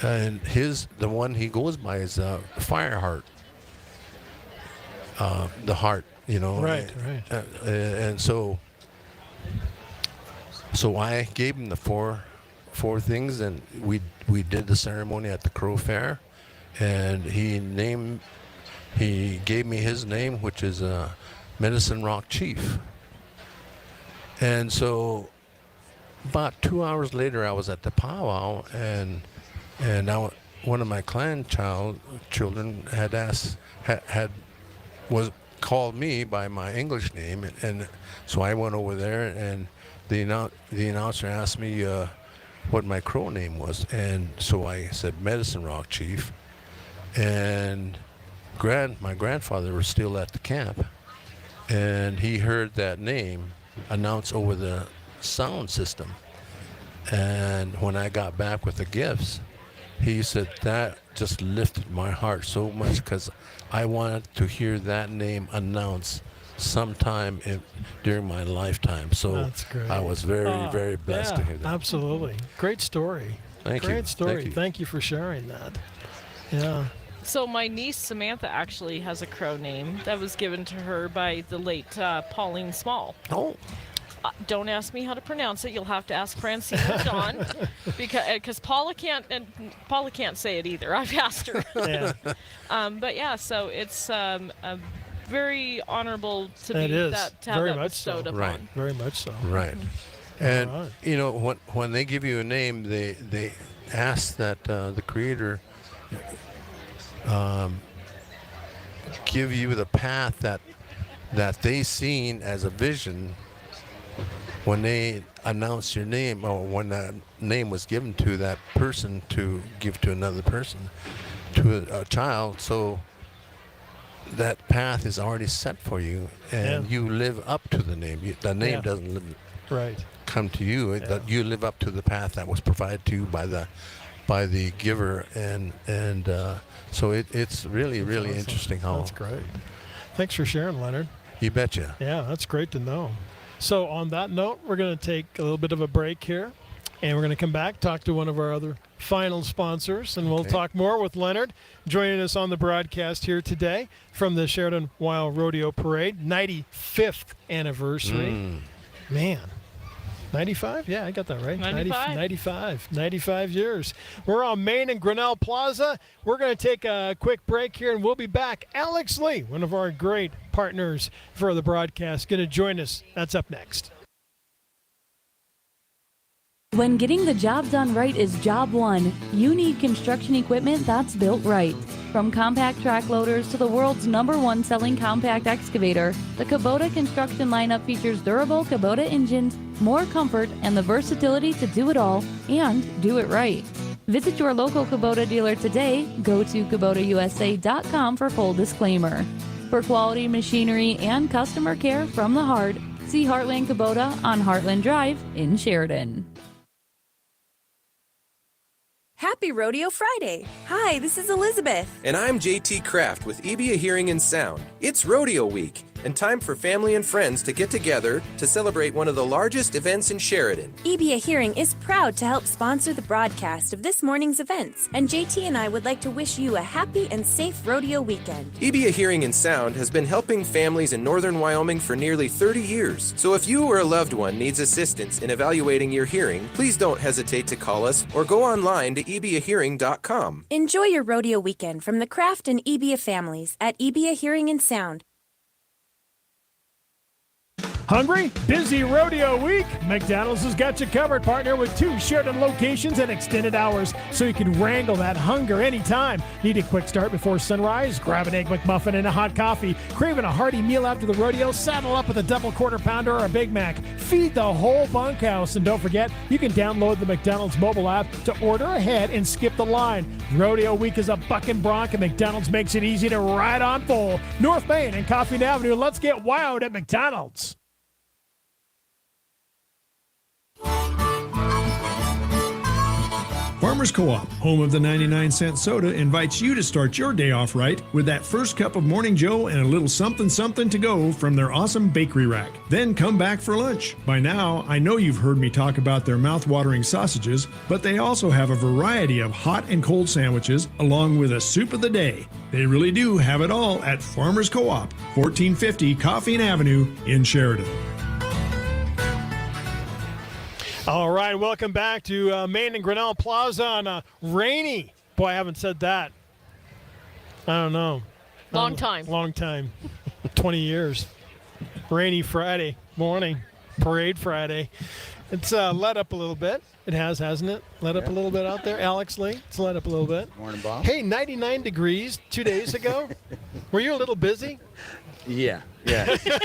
And the one he goes by is Fireheart. The heart, Right. And so I gave him the four things, and we did the ceremony at the Crow Fair, and he gave me his name, which is Medicine Rock Chief. And so about 2 hours later, I was at the powwow, and one of my clan children called me by my English name, and so I went over there, and the announcer asked me what my Crow name was, and so I said Medicine Rock Chief, and my grandfather was still at the camp, and he heard that name announced over the sound system, and when I got back with the gifts, he said that just lifted my heart so much, because I wanted to hear that name announced sometime during my lifetime. So That's great. I was very, very blessed to hear that. Absolutely. Great story. Thank you. Great story. Thank you. Thank you for sharing that. Yeah. So my niece Samantha actually has a Crow name that was given to her by the late Pauline Small. Oh. Don't ask me how to pronounce it. You'll have to ask Francine or Dawn, because Paula can't say it either. I've asked her. Yeah. But yeah, so it's very honorable to It be is. that to have Very that much bestowed so. upon. Right. Very much so. Right. And when they give you a name, they ask that the Creator give you the path that they seen as a vision when they announced your name, or when that name was given to that person to give to another person, to a child. So that path is already set for you, and you live up to the name. The name doesn't come to you. That you live up to the path that was provided to you by the giver, and so it's really, really awesome. Interesting how. That's great. Thanks for sharing, Leonard. You betcha. Yeah, that's great to know. So on that note, we're going to take a little bit of a break here, and we're going to come back, talk to one of our other final sponsors, and we'll talk more with Leonard joining us on the broadcast here today from the Sheridan WYO Rodeo Parade, 95th anniversary. Man. 95? Yeah, I got that right. 95 years. We're on Main and Grinnell Plaza. We're going to take a quick break here, and we'll be back. Alex Lee, one of our great partners for the broadcast, going to join us. That's up next. When getting the job done right is job one, you need construction equipment that's built right. From compact track loaders to the world's #1 selling compact excavator, the Kubota construction lineup features durable Kubota engines, more comfort, and the versatility to do it all and do it right. Visit your local Kubota dealer today. Go to KubotaUSA.com for full disclaimer. For quality machinery and customer care from the heart, see Heartland Kubota on Heartland Drive in Sheridan. Happy Rodeo Friday! Hi, this is Elizabeth. And I'm JT Kraft with EBA Hearing and Sound. It's Rodeo Week, and time for family and friends to get together to celebrate one of the largest events in Sheridan. EBA Hearing is proud to help sponsor the broadcast of this morning's events, and JT and I would like to wish you a happy and safe rodeo weekend. EBA Hearing and Sound has been helping families in northern Wyoming for nearly 30 years. So if you or a loved one needs assistance in evaluating your hearing, please don't hesitate to call us or go online to ebahearing.com. Enjoy your rodeo weekend from the Kraft and EBA families at EBA Hearing and Sound. Hungry? Busy rodeo week? McDonald's has got you covered, partner, with 2 Sheridan locations and extended hours, so you can wrangle that hunger anytime. Need a quick start before sunrise? Grab an Egg McMuffin and a hot coffee. Craving a hearty meal after the rodeo? Saddle up with a double quarter pounder or a Big Mac. Feed the whole bunkhouse. And don't forget, you can download the McDonald's mobile app to order ahead and skip the line. Rodeo week is a bucking bronc, and McDonald's makes it easy to ride on full. North Main and Coffee Avenue. Let's get wild at McDonald's. Farmers Co-op, home of the 99-cent soda, invites you to start your day off right with that first cup of Morning Joe and a little something something to go from their awesome bakery rack. Then come back for lunch. By now, I know you've heard me talk about their mouth-watering sausages, but they also have a variety of hot and cold sandwiches along with a soup of the day. They really do have it all at Farmers Co-op, 1450 Coffeen Avenue in Sheridan. All right, welcome back to Main and Grinnell Plaza on a rainy. Boy, I haven't said that. I don't know. Long time. 20 years. Rainy Friday morning, Parade Friday. It's let up a little bit. It has, hasn't it? Let up a little bit out there. Alex Lee, it's let up a little bit. Morning, Bob. Hey, 99 degrees 2 days ago. Were you a little busy? Yeah,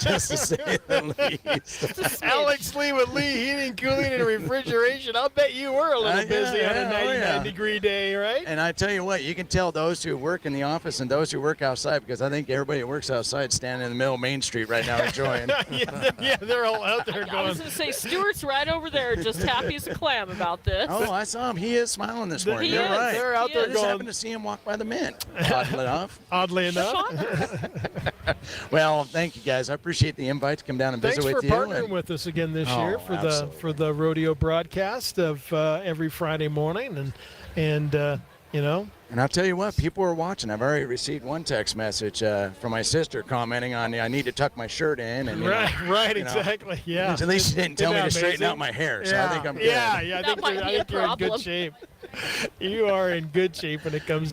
just to say the least. Alex Lee with Lee Heating, Cooling, and Refrigeration. I'll bet you were a little busy on a 99-degree day, right? And I tell you what, you can tell those who work in the office and those who work outside, because I think everybody that works outside standing in the middle of Main Street right now enjoying. yeah, they're all out there I going. was going to say, Stuart's right over there, just happy as a clam about this. Oh, I saw him. He is smiling this morning. He You're is. right. They're out there I just going. happened to see him walk by the Mint. Oddly enough. Well, thank you guys. I appreciate the invite to come down and visit with you. Thanks for partnering with us again this year for the rodeo broadcast of every Friday morning, and you know. And I'll tell you what, people are watching. I've already received one text message from my sister commenting on I need to tuck my shirt in. And exactly. Yeah. At least she didn't tell me to straighten out my hair, so I think I'm good. Yeah. I think you're in good shape. You are in good shape when it comes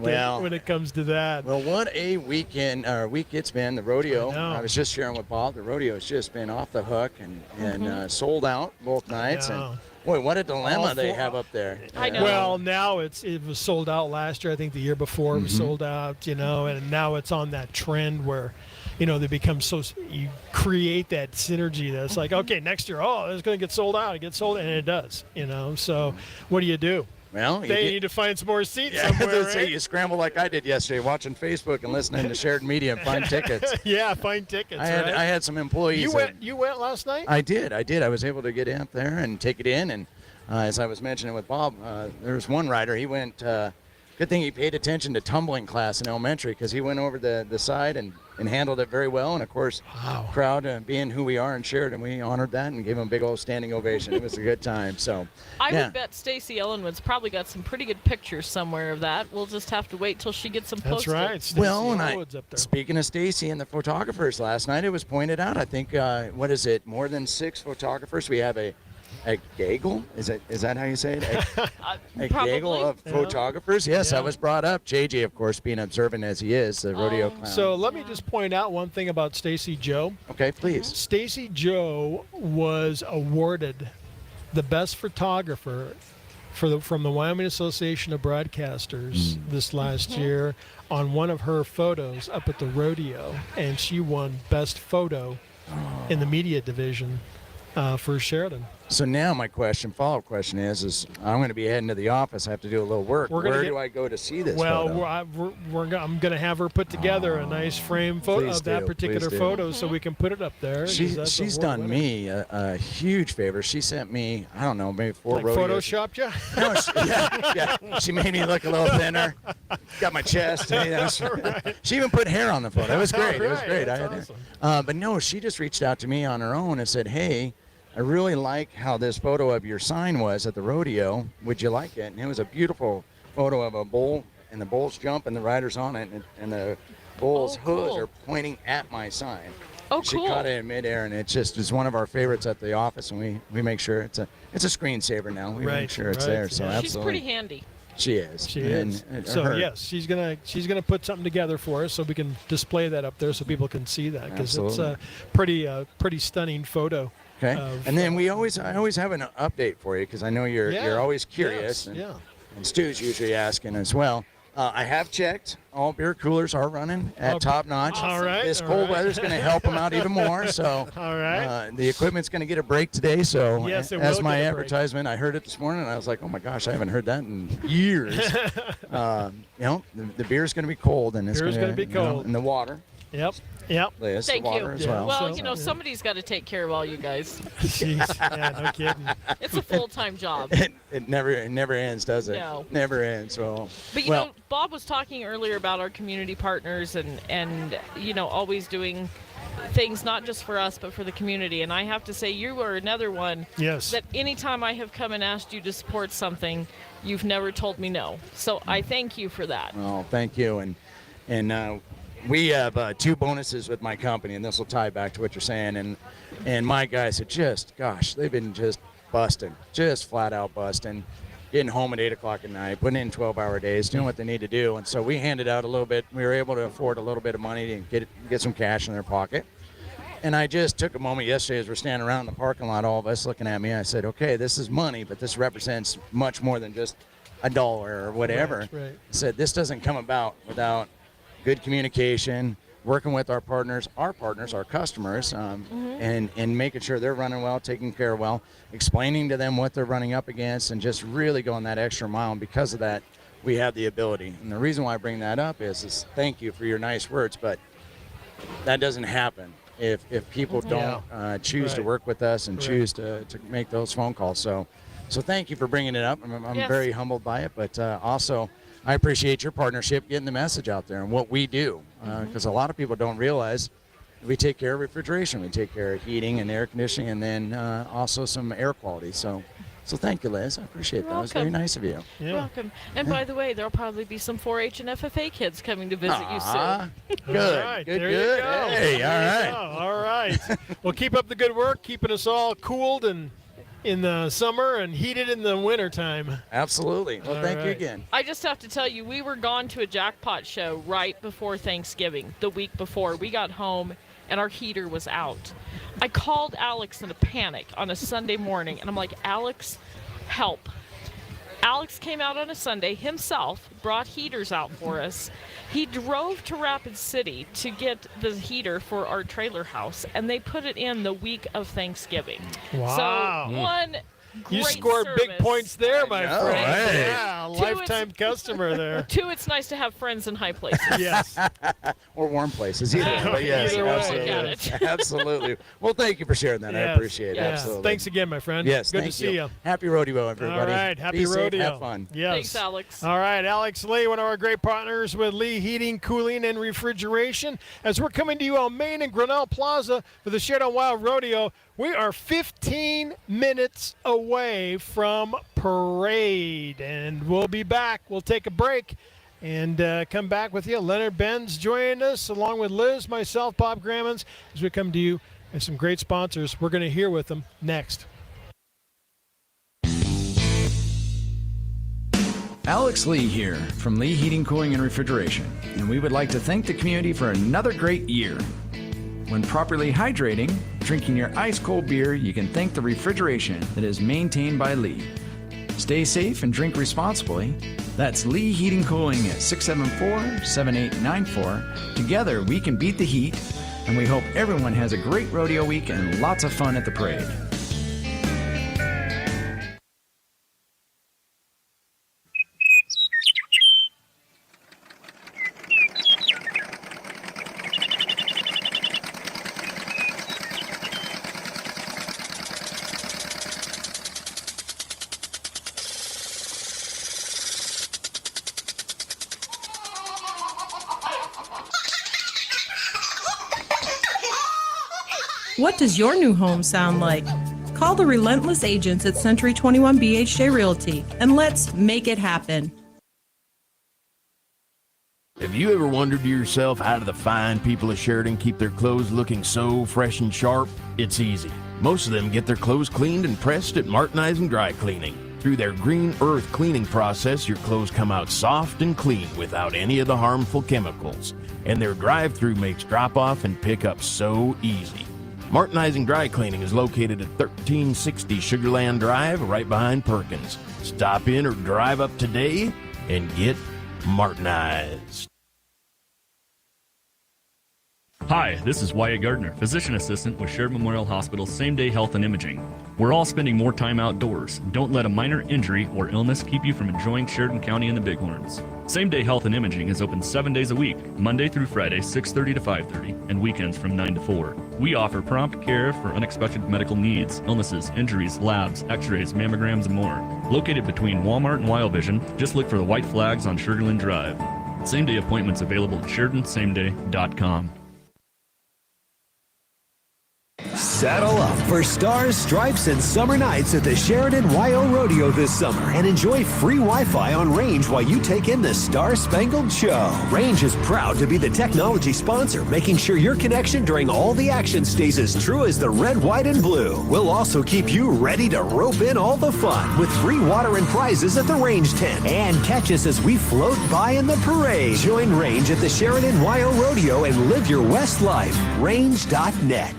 to that. Well, what a week it's been. The rodeo. I was just sharing with Bob. The rodeo has just been off the hook and sold out both nights. And boy, what a dilemma they have up there. I know. Well, now it was sold out last year. I think the year before it was sold out. And now it's on that trend where, they become you create that synergy that's like, okay, next year, it's going to get sold out. It gets sold, and it does. So what do you do? Well, they need to find some more seats somewhere, right? Say you scramble like I did yesterday, watching Facebook and listening to Sheridan Media and find tickets. Yeah, find tickets. I had some employees. You went last night? I did. I was able to get up there and take it in, and as I was mentioning with Bob, there was one rider. He went. Good thing he paid attention to tumbling class in elementary, because he went over the side and handled it very well. And, of course, crowd, being who we are in Sheridan, we honored that and gave him a big old standing ovation. It was a good time. So I would bet Stacy Ellenwood's probably got some pretty good pictures somewhere of that. We'll just have to wait till she gets them posted. That's right. Stacey Ellenwood's up there. Speaking of Stacy and the photographers, last night it was pointed out, I think, more than 6 photographers. We have a gaggle? Is that how you say it? A gaggle of photographers? Yes, that was brought up. JJ, of course, being observant as he is, the rodeo clown. So let me just point out one thing about Stacy Joe. Okay, please. Stacy Joe was awarded the best photographer from the Wyoming Association of Broadcasters this last year on one of her photos up at the rodeo, and she won best photo in the media division for Sheridan. So now my follow-up question is I'm going to be heading to the office. I have to do a little work. Where do I go to see this photo? I'm going to have her put together a nice frame photo of that particular photo so we can put it up there. She's done me a huge favor. She sent me, I don't know, maybe 4 rodeos. Photoshopped you? No, she made me look a little thinner. Got my chest. She even put hair on the photo. It was great. It was great. Awesome. But no, she just reached out to me on her own and said, hey, I really like how this photo of your sign was at the rodeo. Would you like it? And it was a beautiful photo of a bull, and the bull's jump and the riders on it, and the bull's hooves are pointing at my sign. Oh, she cool. caught it in midair, and it's one of our favorites at the office, and we make sure it's a screensaver now. We make sure it's there. So absolutely. She's pretty handy. She is. She is. So yes, she's gonna put something together for us so we can display that up there so people can see that, because it's a pretty stunning photo. Okay. And then I always have an update for you, because I know you're always curious. Yes, and Stu's usually asking as well. I have checked. All beer coolers are running at top notch. All right. This cold weather's going to help them out even more. So all right. The equipment's going to get a break today. So yes, as my advertisement, I heard it this morning, and I was like, oh my gosh, I haven't heard that in years. The beer's going to be cold, and it's going to be cold, and the water. Yep. Liz, Thank the water you. as well. Well, you know, somebody's got to take care of all you guys. Jeez, yeah, no kidding. It's a full-time job. It never ends, does it? No. Never ends. Well, But you know, Bob was talking earlier about our community partners and you know, always doing things not just for us but for the community. And I have to say, you are another one. Yes. That anytime I have come and asked you to support something, you've never told me no. So I thank you for that. well, thank you. And we have 2 bonuses with my company, and this will tie back to what you're saying. And my guys are just, gosh, they've been just busting, just flat out busting, getting home at 8 o'clock at night, putting in 12-hour days, doing what they need to do. And so we handed out a little bit. We were able to afford a little bit of money to get some cash in their pocket. And I just took a moment yesterday as we're standing around in the parking lot, all of us looking at me. I said, okay, this is money, but this represents much more than just $1 or whatever. Right. I said, this doesn't come about without good communication, working with our partners, our customers, and making sure they're running well, taking care well, explaining to them what they're running up against, and just really going that extra mile. And because of that, we have the ability. And the reason why I bring that up is thank you for your nice words, but that doesn't happen if people don't choose to work with us and choose to make those phone calls. So thank you for bringing it up. I'm Yes. very humbled by it, but also I appreciate your partnership, getting the message out there and what we do, because a lot of people don't realize we take care of refrigeration, we take care of heating and air conditioning, and then also some air quality. So thank you, Liz. I appreciate that. It was very nice of you. You're welcome. And by the way, there'll probably be some 4-H and FFA kids coming to visit you soon. Good. All right, Good. there you go. Hey, all There you right. go. All right. Well, keep up the good work, keeping us all cooled and in the summer and heated in the wintertime. Absolutely. Well, thank you again. I just have to tell you, we were gone to a jackpot show right before Thanksgiving, the week before. We got home and our heater was out. I called Alex in a panic on a Sunday morning, and I'm like, Alex, help. Alex came out on a Sunday himself, brought heaters out for us. He drove to Rapid City to get the heater for our trailer house, and they put it in the week of Thanksgiving. Wow. So one You great scored big service. points there, my know, friend. hey. Yeah, lifetime customer there. 2, it's nice to have friends in high places. Yes. Or warm places, either. But yes, Either way. absolutely. Got it. Absolutely. Well, thank you for sharing that. I Yes. appreciate it. Yeah. Absolutely. Thanks again, my friend. Yes, Good thank to see you. Happy rodeo, everybody. All right, happy Be safe, rodeo. have fun. Yes. Thanks, Alex. All right, Alex Lee, one of our great partners with Lee Heating, Cooling, and Refrigeration. As we're coming to you on Main and Grinnell Plaza for the Sheridan WYO Rodeo, we are 15 minutes away from Parade, and we'll be back. We'll take a break and come back with you. Leonard Benz joining us, along with Liz, myself, Bob Grammons, as we come to you and some great sponsors. We're going to hear with them next. Alex Lee here from Lee Heating, Cooling, and Refrigeration, and we would like to thank the community for another great year. When properly hydrating, drinking your ice-cold beer, you can thank the refrigeration that is maintained by Lee. Stay safe and drink responsibly. That's Lee Heating Cooling at 674-7894. Together, we can beat the heat, and we hope everyone has a great rodeo week and lots of fun at the parade. What does your new home sound like? Call the relentless agents at Century 21 BHJ Realty and let's make it happen. Have you ever wondered to yourself how do the fine people of Sheridan keep their clothes looking so fresh and sharp? It's easy. Most of them get their clothes cleaned and pressed at Martinizing Dry Cleaning. Through their green earth cleaning process, your clothes come out soft and clean without any of the harmful chemicals. And their drive-through makes drop-off and pickup so easy. Martinizing Dry Cleaning is located at 1360 Sugarland Drive, right behind Perkins. Stop in or drive up today and get Martinized. Hi, this is Wyatt Gardner, physician assistant with Sheridan Memorial Hospital's same-day health and imaging. We're all spending more time outdoors. Don't let a minor injury or illness keep you from enjoying Sheridan County and the Bighorns. Same-day health and imaging is open 7 days a week, Monday through Friday, 6:30 to 5:30, and weekends from 9 to 4. We offer prompt care for unexpected medical needs, illnesses, injuries, labs, x-rays, mammograms, and more. Located between Walmart and WYO Vision, just look for the white flags on Sugarland Drive. Same-day appointments available at SheridanSameDay.com. Saddle up for stars, stripes, and summer nights at the Sheridan WYO Rodeo this summer and enjoy free Wi-Fi on Range while you take in the Star Spangled Show. Range is proud to be the technology sponsor, making sure your connection during all the action stays as true as the red, white, and blue. We'll also keep you ready to rope in all the fun with free water and prizes at the Range tent. And catch us as we float by in the parade. Join Range at the Sheridan WYO Rodeo and live your West life. Range.net.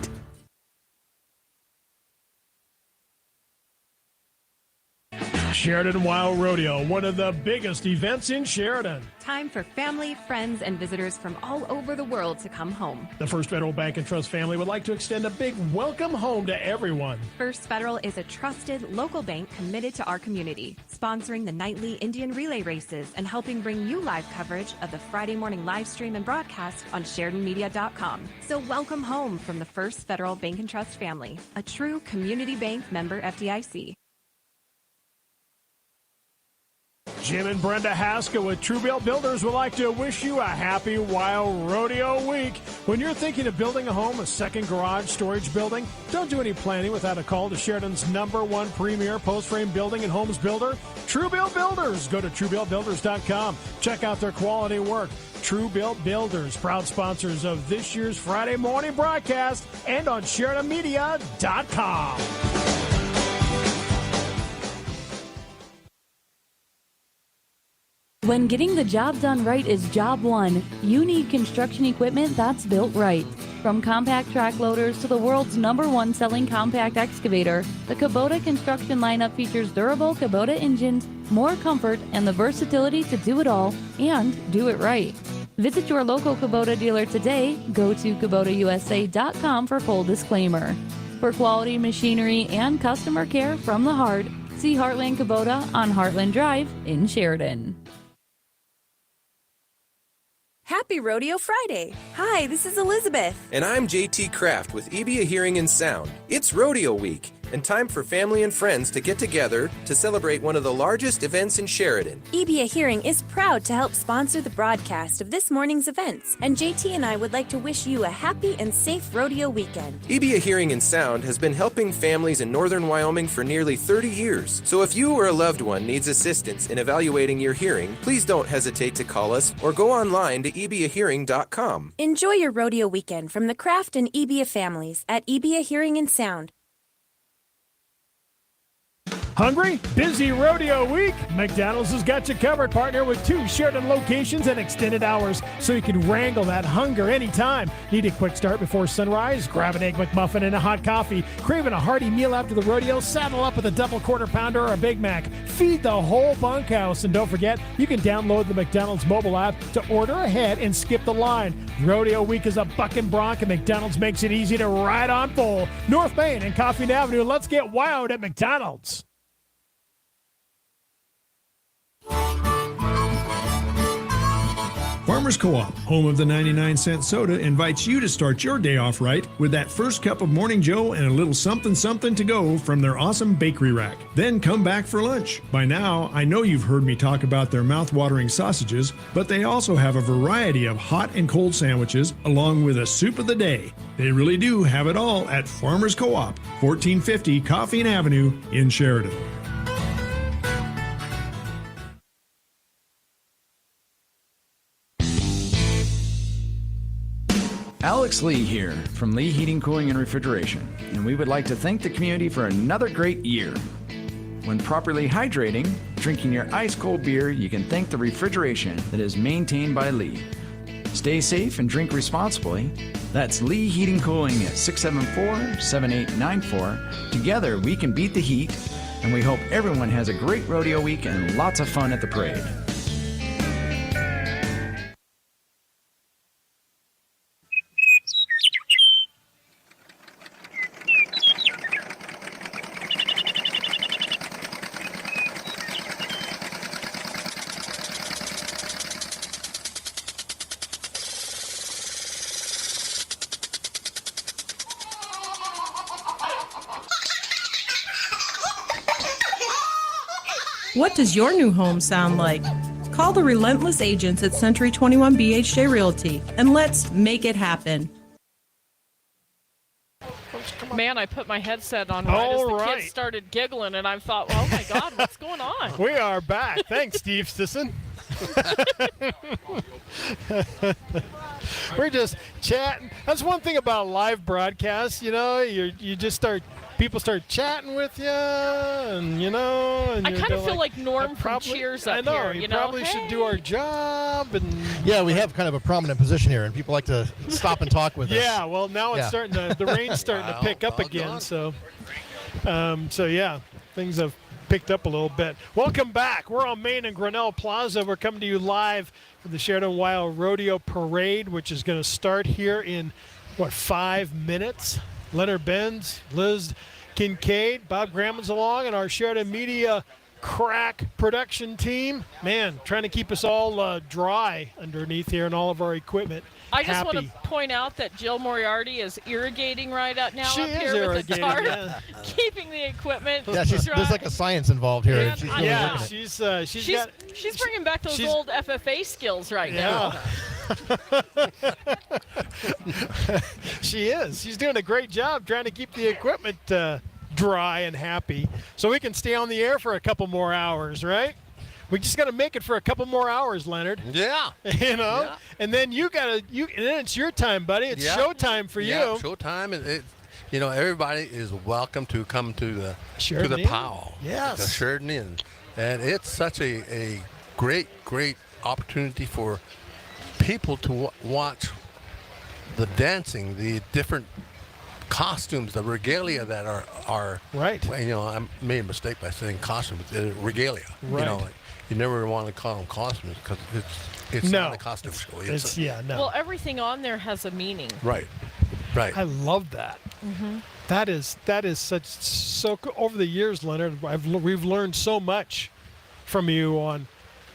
Sheridan WYO Rodeo, one of the biggest events in Sheridan. Time for family, friends, and visitors from all over the world to come home. The First Federal Bank and Trust family would like to extend a big welcome home to everyone. First Federal is a trusted local bank committed to our community, sponsoring the nightly Indian relay races and helping bring you live coverage of the Friday morning live stream and broadcast on SheridanMedia.com. So welcome home from the First Federal Bank and Trust family, a true community bank member FDIC. Jim and Brenda Haskell with Truebill Builders would like to wish you a happy WYO Rodeo week. When you're thinking of building a home, a second garage, storage building, don't do any planning without a call to Sheridan's #1 premier post-frame building and homes builder, Truebill Builders. Go to TrueBillBuilders.com. Check out their quality work. Truebill Builders, proud sponsors of this year's Friday morning broadcast and on SheridanMedia.com. When getting the job done right is job one, you need construction equipment that's built right. From compact track loaders to the world's #1 selling compact excavator, the Kubota construction lineup features durable Kubota engines, more comfort, and the versatility to do it all and do it right. Visit your local Kubota dealer today. Go to KubotaUSA.com for full disclaimer. For quality machinery and customer care from the heart, see Heartland Kubota on Heartland Drive in Sheridan. Happy Rodeo Friday! Hi, this is Elizabeth. And I'm JT Kraft with EBA Hearing and Sound. It's Rodeo Week, and time for family and friends to get together to celebrate one of the largest events in Sheridan. EBA Hearing is proud to help sponsor the broadcast of this morning's events, and JT and I would like to wish you a happy and safe rodeo weekend. EBA Hearing and Sound has been helping families in northern Wyoming for nearly 30 years. So if you or a loved one needs assistance in evaluating your hearing, please don't hesitate to call us or go online to ebahearing.com. Enjoy your rodeo weekend from the Kraft and EBA families at EBA Hearing and Sound. Hungry? Busy rodeo week? McDonald's has got you covered, partner, with 2 Sheridan locations and extended hours, so you can wrangle that hunger anytime. Need a quick start before sunrise? Grab an Egg McMuffin and a hot coffee. Craving a hearty meal after the rodeo? Saddle up with a double quarter pounder or a Big Mac. Feed the whole bunkhouse. And don't forget, you can download the McDonald's mobile app to order ahead and skip the line. Rodeo week is a bucking bronc, and McDonald's makes it easy to ride on full. North Main and Coffee Avenue. Let's get wowed at McDonald's. Farmers Co-op, home of the 99-cent soda, invites you to start your day off right with that first cup of Morning Joe and a little something to go from their awesome bakery rack. Then come back for lunch. By now, I know you've heard me talk about their mouth-watering sausages, but they also have a variety of hot and cold sandwiches along with a soup of the day. They really do have it all at Farmers Co-op, 1450 Coffee Avenue in Sheridan. Alex Lee here from Lee Heating, Cooling, and Refrigeration, and we would like to thank the community for another great year. When properly hydrating, drinking your ice-cold beer, you can thank the refrigeration that is maintained by Lee. Stay safe and drink responsibly. That's Lee Heating Cooling at 674-7894. Together, we can beat the heat, and we hope everyone has a great rodeo week and lots of fun at the parade. What does your new home sound like? Call the relentless agents at Century 21 BHJ Realty and let's make it happen. Man, I put my headset on right as the kids started giggling, and I thought, oh my God, what's going on? We are back. Thanks, Steve Sisson. We're just chatting. That's one thing about live broadcasts, you know, you just people start chatting with you, and you know. And I kind of feel like Norm from Cheers up here. You probably should do our job. And yeah, we have kind of a prominent position here, and people like to stop and talk with us. Yeah, well, now it's starting to, the rain's starting to pick up again. So yeah, things have picked up a little bit. Welcome back. We're on Main and Grinnell Plaza. We're coming to you live from the Sheridan WYO Rodeo Parade, which is going to start here in, 5 minutes? Leonard Benz, Liz Kincaid, Bob Grammon's along, and our Sheridan Media crack production team. Man, trying to keep us all dry underneath here and all of our equipment. I just want to point out that Jill Moriarty is irrigating right out now she up is here with a tarp, keeping the equipment Yeah, dry. there's like a science involved here. And she's bringing back those old FFA skills right now. She is. She's doing a great job trying to keep the equipment dry and happy so we can stay on the air for a couple more hours, right? We just got to make it for a couple more hours, Leonard. Yeah. You know? Yeah. And then and then it's your time, buddy. It's showtime for you. Showtime. And everybody is welcome to come to the POW. Yes. The Sheridan Inn. And it's such a great opportunity for people to watch the dancing, the different costumes, the regalia that are right. I made a mistake by saying costumes. Regalia. Right. You never want to call them costumes because it's not a costume show. Well, everything on there has a meaning. Right. I love that. Mm-hmm. That is so cool. Over the years, Leonard, we've learned so much from you on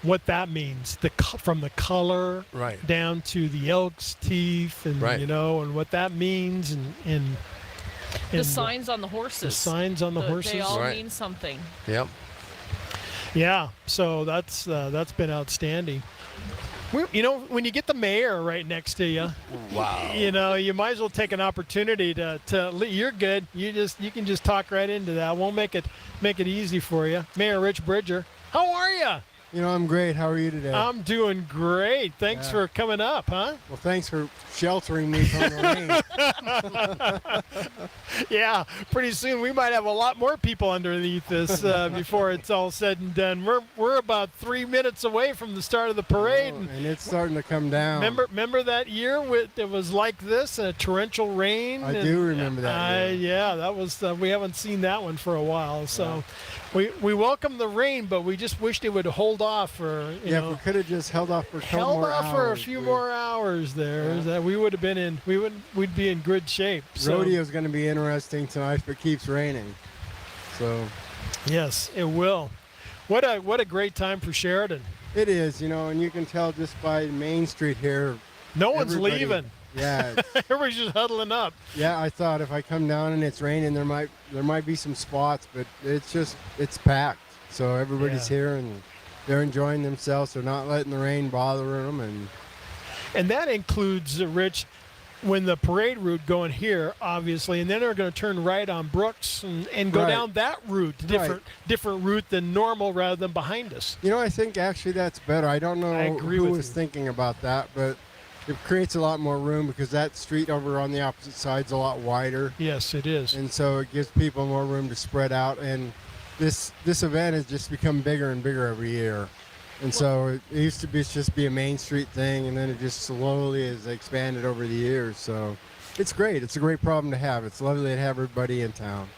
what that means. From the color down to the elk's teeth, and and what that means, and the signs on the horses. The signs on the horses. They all mean something. Yep. Yeah. So that's been outstanding. When you get the mayor right next to you, wow. You might as well take an opportunity to you're good. You can just talk right into that. We'll make it easy for you. Mayor Rich Bridger, how are you? I'm great. How are you today? I'm doing great. Thanks for coming up, huh? Well, thanks for sheltering me from the rain. Yeah, pretty soon we might have a lot more people underneath this before it's all said and done. We're about 3 minutes away from the start of the parade, and it's starting to come down. Remember that year it was like this, a torrential rain? I do remember that. Yeah, that was. We haven't seen that one for a while, so. We welcome the rain, but we just wished it would hold off for if we could have just held off for a couple more hours. For a few more hours there, that we would have been we'd be in good shape. So. Rodeo's going to be interesting tonight if it keeps raining. So, yes, it will. What a great time for Sheridan. It is, and you can tell just by Main Street here. No one's leaving. Yeah, everybody's just huddling up. Yeah, I thought if I come down and it's raining, there might be some spots, but it's packed. So everybody's here and they're enjoying themselves. They're not letting the rain bother them, and that includes Rich, when the parade route going here, obviously, and then they're going to turn right on Brooks and go down that route, different route than normal, rather than behind us. I think actually that's better. I don't know who was thinking about that, but. It creates a lot more room because that street over on the opposite side is a lot wider. Yes, it is. And so it gives people more room to spread out. And this event has just become bigger and bigger every year. And so it used to just be a Main Street thing, and then it just slowly has expanded over the years. So it's great. It's a great problem to have. It's lovely to have everybody in town.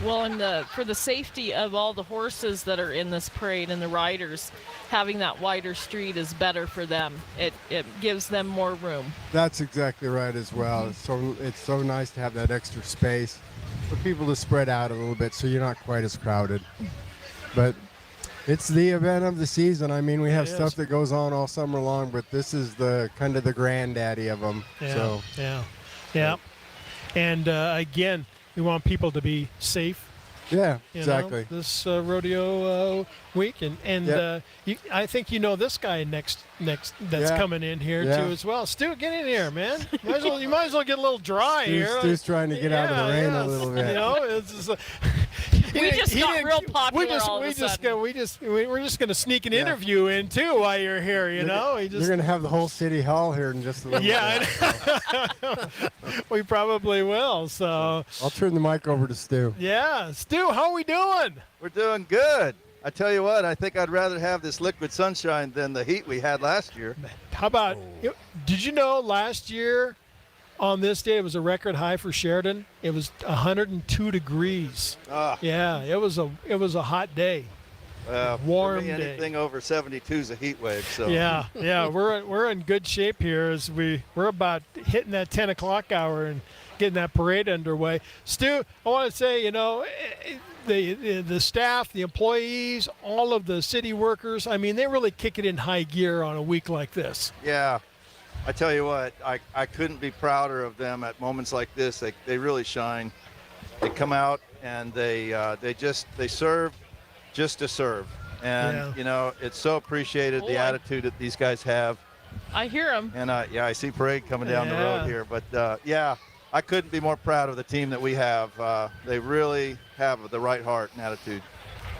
Well, and for the safety of all the horses that are in this parade and the riders, having that wider street is better for them. It gives them more room. That's exactly right as well. It's so nice to have that extra space for people to spread out a little bit so you're not quite as crowded. But it's the event of the season. I mean, we have stuff that goes on all summer long, but this is the kind of the granddaddy of them. Yeah. And again, we want people to be safe, Yeah, you exactly. know, this rodeo week, and I think you know this guy next that's coming in here too as well. Stu, get in here, man. You might as well get a little dry here. Stu's trying to get out of the rain a little bit. You know, it's just, we just got real popular all of a sudden. We're just going to sneak an interview in too while you're here. You know, you're going to have the whole city hall here in just a little bit. We probably will. So I'll turn the mic over to Stu. Yeah, Stu, how are we doing? We're doing good. I tell you what, I think I'd rather have this liquid sunshine than the heat we had last year. How about? Did you know last year on this day it was a record high for Sheridan? It was 102 degrees. Yeah, it was a hot day. Warm for me, day. anything over 72 is a heat wave. So yeah, we're in good shape here as we're about hitting that 10 o'clock hour and getting that parade underway. Stu, I want to say, you know, the staff, the employees, all of the city workers, I mean, they really kick it in high gear on a week like this. Yeah, I tell you what, I couldn't be prouder of them at moments like this. They really shine. They come out and they serve just to serve. And, you know, it's so appreciated, the attitude that these guys have. I hear them. And, I see parade coming down the road here. But, I couldn't be more proud of the team that we have. They really have the right heart and attitude.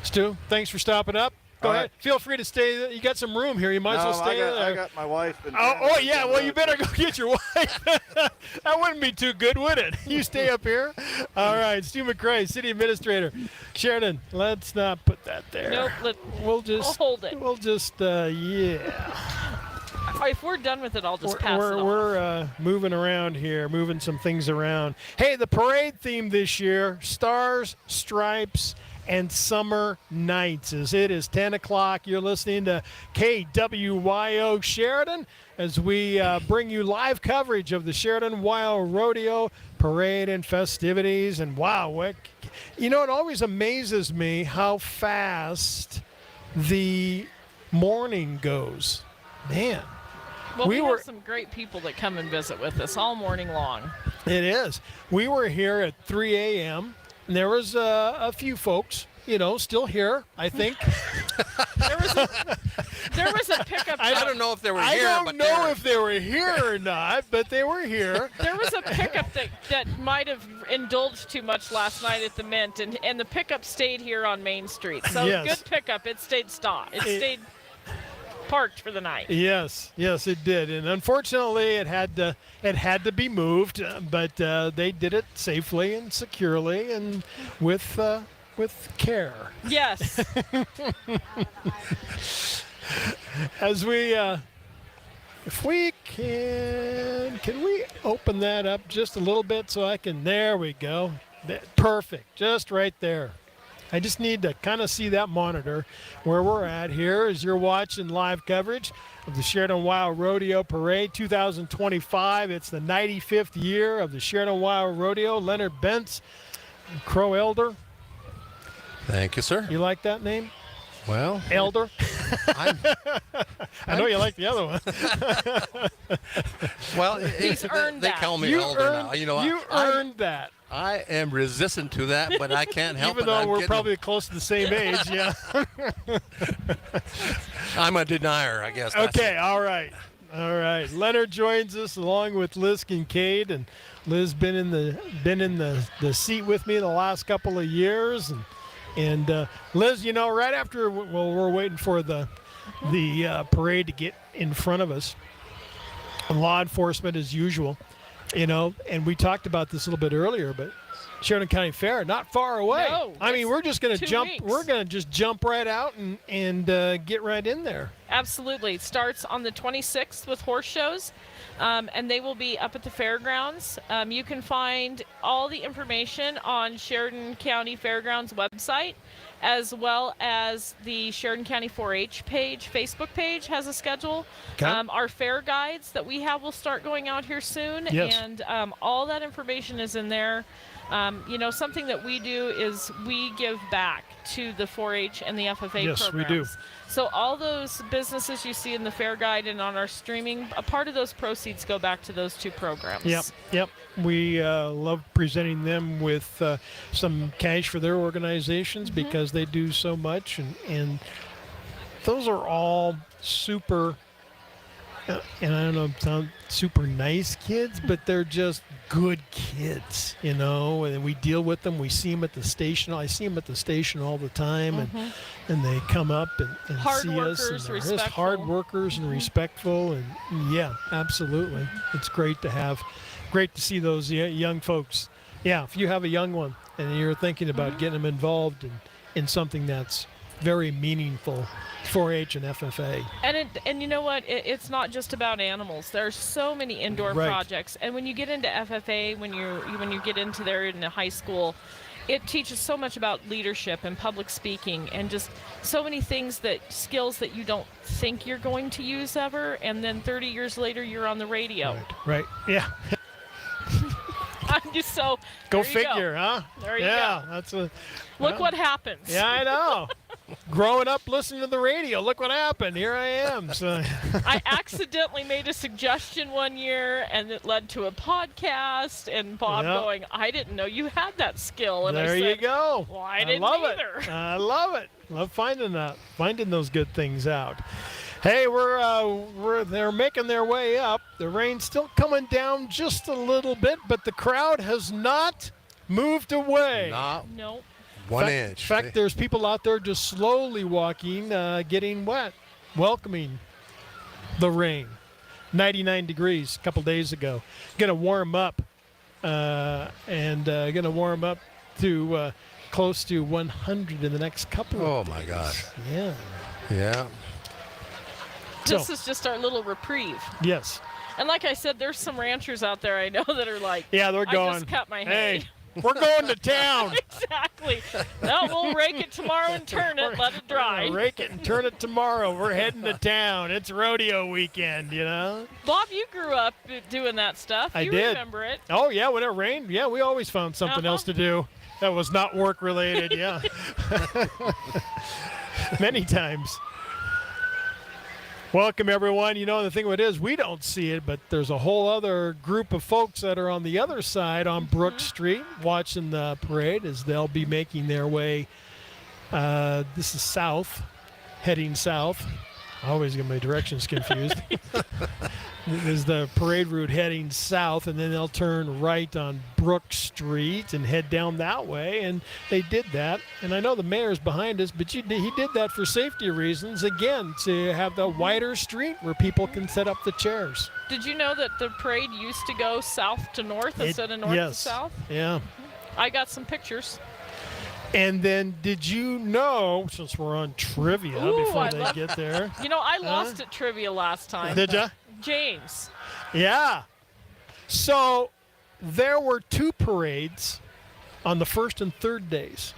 Stu, thanks for stopping up. Go ahead. Feel free to stay. You got some room here. You might as well stay there. I got my wife. And yeah. Well, you better go get your wife. That wouldn't be too good, would it? You stay up here. All right. Stu McCrae, City Administrator. Sheridan, let's not put that there. Nope. We'll hold it. We'll just, If we're done with it, I'll just pass it on. We're moving around here, moving some things around. Hey, the parade theme this year, Stars, Stripes, and Summer Nights. As it is 10 o'clock, you're listening to KWYO Sheridan as we bring you live coverage of the Sheridan WYO Rodeo Parade and festivities. And wow, you know, it always amazes me how fast the morning goes. Man. Well, we have some great people that come and visit with us all morning long. It is. We were here at 3 a.m. and there was a few folks, you know, still here, I think. There was a pickup. I don't know if they were here. I don't know if they were here or not, but they were here. There was a pickup that might have indulged too much last night at the Mint, and the pickup stayed here on Main Street. So good pickup. It stayed stopped. It stayed parked for the night. Yes, it did, and unfortunately, it had to be moved, but they did it safely and securely and with care. Yes. As we, if we can we open that up just a little bit so I can? There we go. Perfect, just right there. I just need to kind of see that monitor where we're at here as you're watching live coverage of the Sheridan WYO Rodeo Parade 2025. It's the 95th year of the Sheridan WYO Rodeo. Leonard Bentz, Crow Elder. Thank you, sir. You like that name? Well, Elder. I know you like the other one. Well, he's earned they that. call me Elder now. You know, you earned that. I am resistant to that, but I can't help it. Even though we're probably close to the same age, yeah. I'm a denier, I guess. Okay, all right. Leonard joins us along with Liz Kincaid, and Liz been in the seat with me the last couple of years, and Liz, you know, right after we're waiting for the parade to get in front of us, law enforcement as usual. You know, and we talked about this a little bit earlier, but Sheridan County Fair, not far away. No, I mean, we're just going to jump. Weeks. We're going to just jump right out and get right in there. Absolutely. It starts on the 26th with horse shows, and they will be up at the fairgrounds. You can find all the information on Sheridan County Fairgrounds website. as well as the Sheridan County 4-H page, Facebook page has a schedule. Okay. Our fair guides that we have will start going out here soon, Yes. and all that information is in there. Something that we do is we give back to the 4-H and the FFA Yes, programs. we do. So all those businesses you see in the fair guide and on our streaming, a part of those proceeds go back to those two programs. Yep. We love presenting them with some cash for their organizations because they do so much, and those are all super. And I don't know, sound super nice kids, but they're just good kids, and we deal with them. We see them at the station. I see them at the station all the time, and they come up and Hard see us. workers, And they're just respectful. hard workers and respectful. And yeah, absolutely. It's great to see those young folks. Yeah, if you have a young one and you're thinking about getting them involved in something that's very meaningful, 4-H and FFA. And you know what? It's not just about animals. There's so many indoor Right. projects, and when you get into FFA, when you get into there in the high school, it teaches so much about leadership and public speaking, and just so many skills that you don't think you're going to use ever, and then 30 years later you're on the radio. Right. Yeah. I'm just so. Go there you figure, go. huh? There you yeah, go. that's a. Look what happens. Yeah, I know. Growing up listening to the radio, look what happened. Here I am. So I accidentally made a suggestion one year, and it led to a podcast. And Bob going, "I didn't know you had that skill." And there I said, you go. Well, I didn't love either. It. I love it. Love finding those good things out. Hey, they're making their way up. The rain's still coming down just a little bit, but the crowd has not moved away. Nope. 1 inch. In fact, there's people out there just slowly walking, getting wet, welcoming the rain. 99 degrees a couple days ago. Going to warm up, and going to warm up to close to 100 in the next couple. Oh my gosh. Yeah. Yeah. This is just our little reprieve. Yes. And like I said, there's some ranchers out there I know that are like, yeah, they're going. I just cut my hay. Hey, we're going to town. Exactly. No, we'll rake it tomorrow and turn it, let it dry. Rake it and turn it tomorrow. We're heading to town. It's rodeo weekend, Bob, you grew up doing that stuff. I you did. remember it. Oh, yeah, when it rained, yeah, we always found something else to do that was not work related, yeah. Many times. Welcome, everyone. The thing with it is we don't see it, but there's a whole other group of folks that are on the other side on Brook Street watching the parade as they'll be making their way. This is south, heading south. I always get my directions confused. This is the parade route heading south, and then they'll turn right on Brook Street and head down that way. And they did that. And I know the mayor's behind us, but he did that for safety reasons, again, to have the wider street where people can set up the chairs. Did you know that the parade used to go south to north instead of north to south? Yeah. I got some pictures. And then did you know, since we're on trivia before they get there. I lost at trivia last time. Did ya? James. Yeah. So there were 2 parades on the first and third days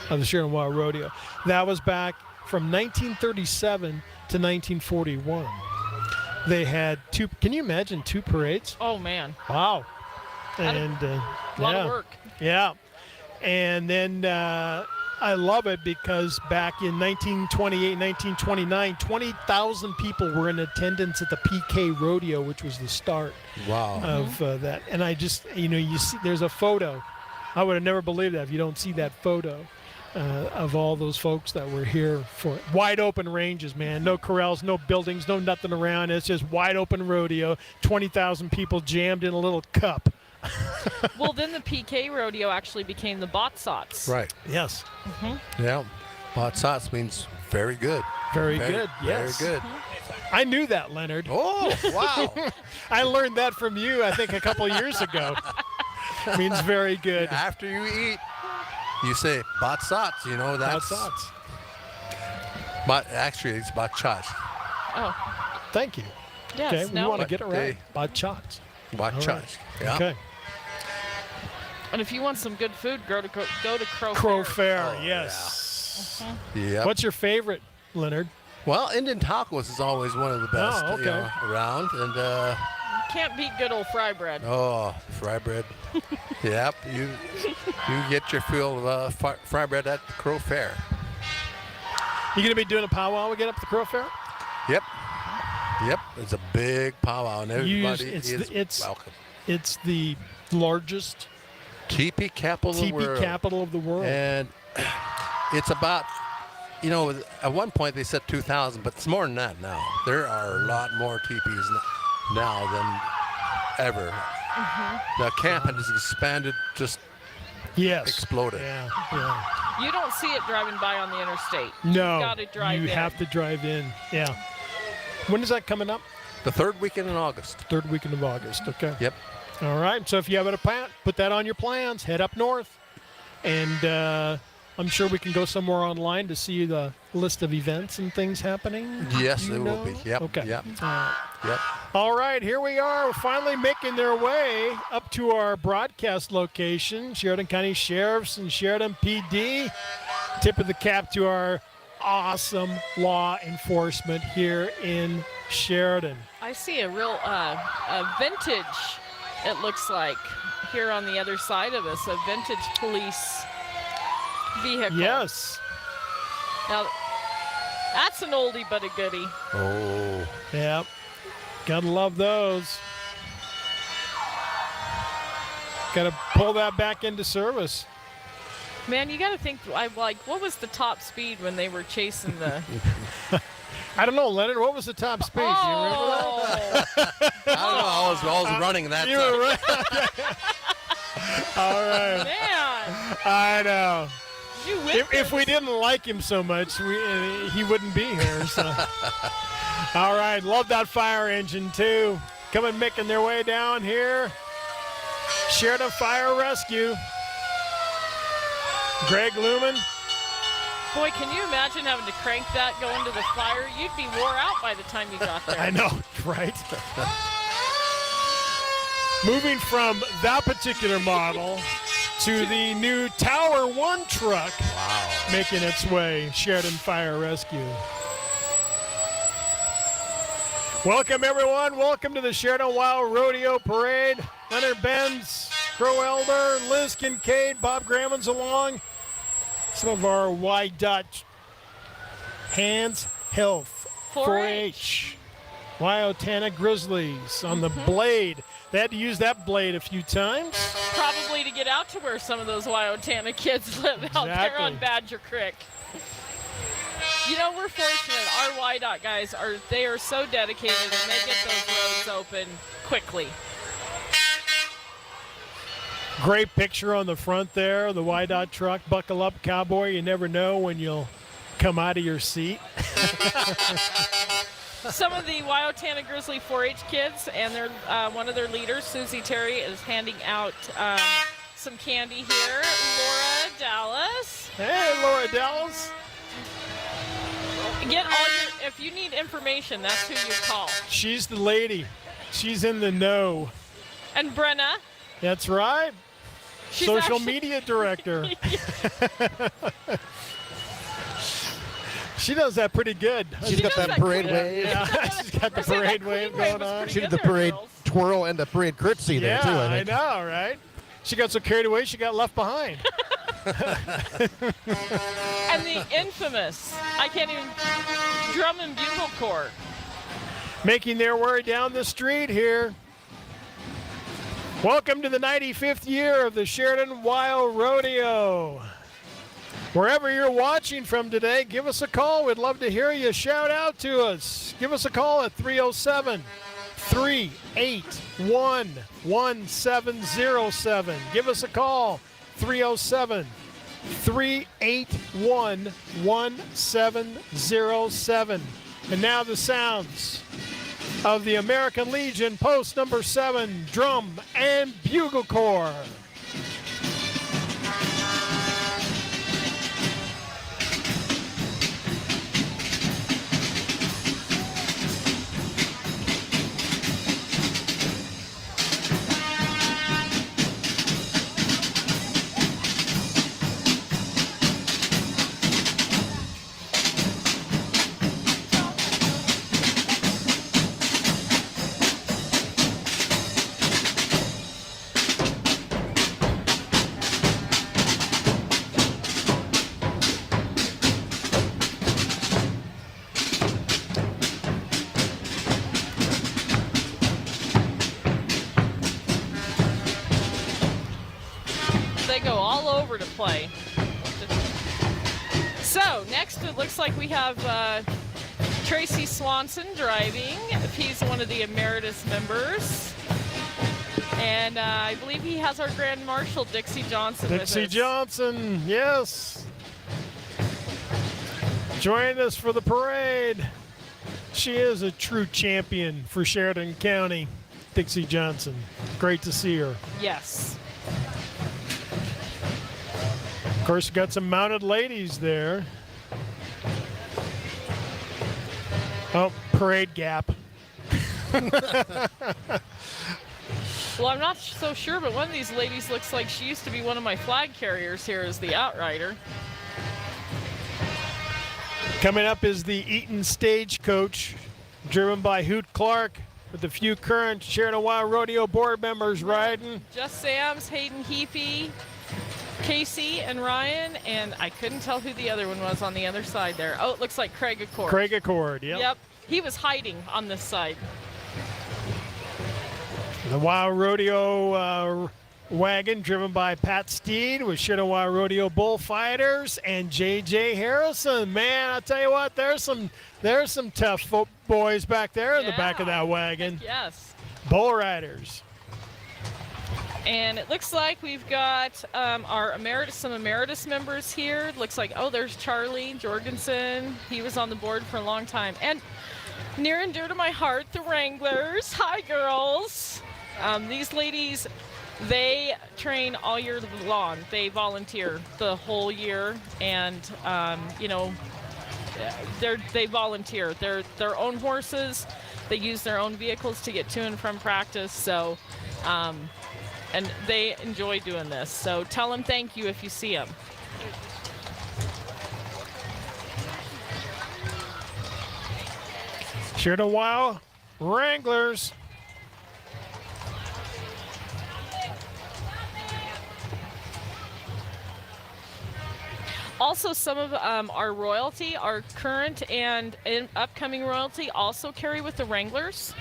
of the Sheridan WYO Rodeo. That was back from 1937 to 1941. They had 2. Can you imagine 2 parades? Oh, man. Wow. And a lot of work. Yeah. And then I love it because back in 1928, 1929, 20,000 people were in attendance at the PK Rodeo, which was the start of that. And I just, you see, there's a photo. I would have never believed that if you don't see that photo of all those folks that were here for wide open ranges, man. No corrals, no buildings, no nothing around. It's just wide open rodeo. 20,000 people jammed in a little cup. Well, then the PK rodeo actually became the Botsots. Right. Yes. Yeah. Botsots means very good. Very good. Yes. Very good. I knew that, Leonard. Oh, wow. I learned that from you, I think, a couple years ago. Means very good. After you eat, you say Botsots. That's. Botsots. But actually, it's Botchots. Oh. Thank you. Yes, okay, we no. want to get it right. Botchots. Botchots. Right. Yeah. Okay. And if you want some good food, go to Crow Fair. Fair. Yes. Yep. What's your favorite, Leonard? Well, Indian tacos is always one of the best around. And Can't beat good old fry bread. oh, fry bread. Yep, you get your fill of fry bread at the Crow Fair. You going to be doing a powwow again up at the Crow Fair? Yep. It's a big powwow, and everybody is welcome. It's the largest teepee capital of the world. And it's about, at one point they said 2,000, but it's more than that now. There are a lot more teepees now than ever. The camp has expanded, exploded. Yeah. You don't see it driving by on the interstate. No, you got to drive in. You have to drive in. Yeah. When is that coming up? The third weekend in August. Third weekend of August. Okay. Yep. All right. So if you have a plan, put that on your plans. Head up north, and I'm sure we can go somewhere online to see the list of events and things happening. Yes, it will be. Yep. Okay. Yep. Yep. All right, here we are. We're finally making their way up to our broadcast location, Sheridan County Sheriff's and Sheridan PD. Tip of the cap to our awesome law enforcement here in Sheridan. I see a real a vintage, it looks like, here on the other side of us, a vintage police vehicle. Yes. Now, that's an oldie but a goodie. Oh. Yep. Gotta love those. Gotta pull that back into service. Man, you gotta think, what was the top speed when they were chasing the... I don't know, Leonard. What was the top speed? Oh. Do you remember that? I don't know. I was running that you time. Were right. All right. Man. I know. You if we didn't like him so much, he wouldn't be here. So. All right. Love that fire engine, too. Coming, making their way down here. Sheridan Fire Rescue. Greg Lumen. Boy, can you imagine having to crank that going to the fire? You'd be wore out by the time you got there. I know, right? Moving from that particular model to the new Tower 1 truck. Wow. Making its way, Sheridan Fire Rescue. Welcome, everyone. Welcome to the Sheridan WYO Rodeo Parade. Leonard Benz, Crow Elder, Liz Kincaid, Bob Grammon's along. Some of our Y. Hands Health 4-H. Wyotana Grizzlies on the blade. They had to use that blade a few times. Probably to get out to where some of those Wyotana kids live out there on Badger Creek. We're fortunate. Our Y. guys are so dedicated, and they get those roads open quickly. Great picture on the front there, the Y. truck. Buckle up, cowboy. You never know when you'll come out of your seat. Some of the Wyotana Grizzly 4-H kids and their one of their leaders, Susie Terry, is handing out some candy here. Laura Dallas. Hey, Laura Dallas. If you need information, that's who you call. She's the lady. She's in the know. And Brenna. That's right. She's Social media director. She does that pretty good. She's got that parade wave. Yeah, she's got the parade wave going on. She did the parade twirl and the parade curtsy there, too, I think. I know, right? She got so carried away, she got left behind. And the infamous, I can't even, Drum and Bugle Corps. Making their way down the street here. Welcome to the 95th year of the Sheridan WYO Rodeo. Wherever you're watching from today, give us a call. We'd love to hear you. Shout out to us. Give us a call at 307-381-1707. Give us a call, 307-381-1707. And now the sounds of the American Legion Post Number 7 Drum and Bugle Corps. they go all over to play. So next it looks like we have Tracy Swanson driving. He's one of the emeritus members. And I believe he has our Grand Marshal, Dixie Johnson, with us. Dixie Johnson, yes. Join us for the parade. She is a true champion for Sheridan County, Dixie Johnson. Great to see her. Yes. Of course, got some mounted ladies there. Oh, parade gap. Well, I'm not so sure, but one of these ladies looks like she used to be one of my flag carriers here as the outrider. Coming up is the Eaton Stagecoach, driven by Hoot Clark, with a few current Sheridan WYO Rodeo board members riding. Just Sams, Hayden Heapy, Casey, and Ryan, and I couldn't tell who the other one was on the other side there. Oh, it looks like Craig Accord. Craig Accord, yep. Yep, he was hiding on this side. The WYO Rodeo wagon, driven by Pat Steed, with Sheridan WYO Rodeo bullfighters and J.J. Harrison. Man, I tell you what, there's some tough boys back there in the back of that wagon. Yes. Bull riders. And it looks like we've got some emeritus members here. It looks like, oh, there's Charlie Jorgensen. He was on the board for a long time. And near and dear to my heart, the Wranglers. Hi, girls. These ladies, they train all year long. They volunteer the whole year, and they volunteer. They're their own horses. They use their own vehicles to get to and from practice. So, and they enjoy doing this. So tell them thank you if you see them. Sheridan WYO Wranglers. Also, some of our royalty, our current and upcoming royalty, also carry with the Wranglers.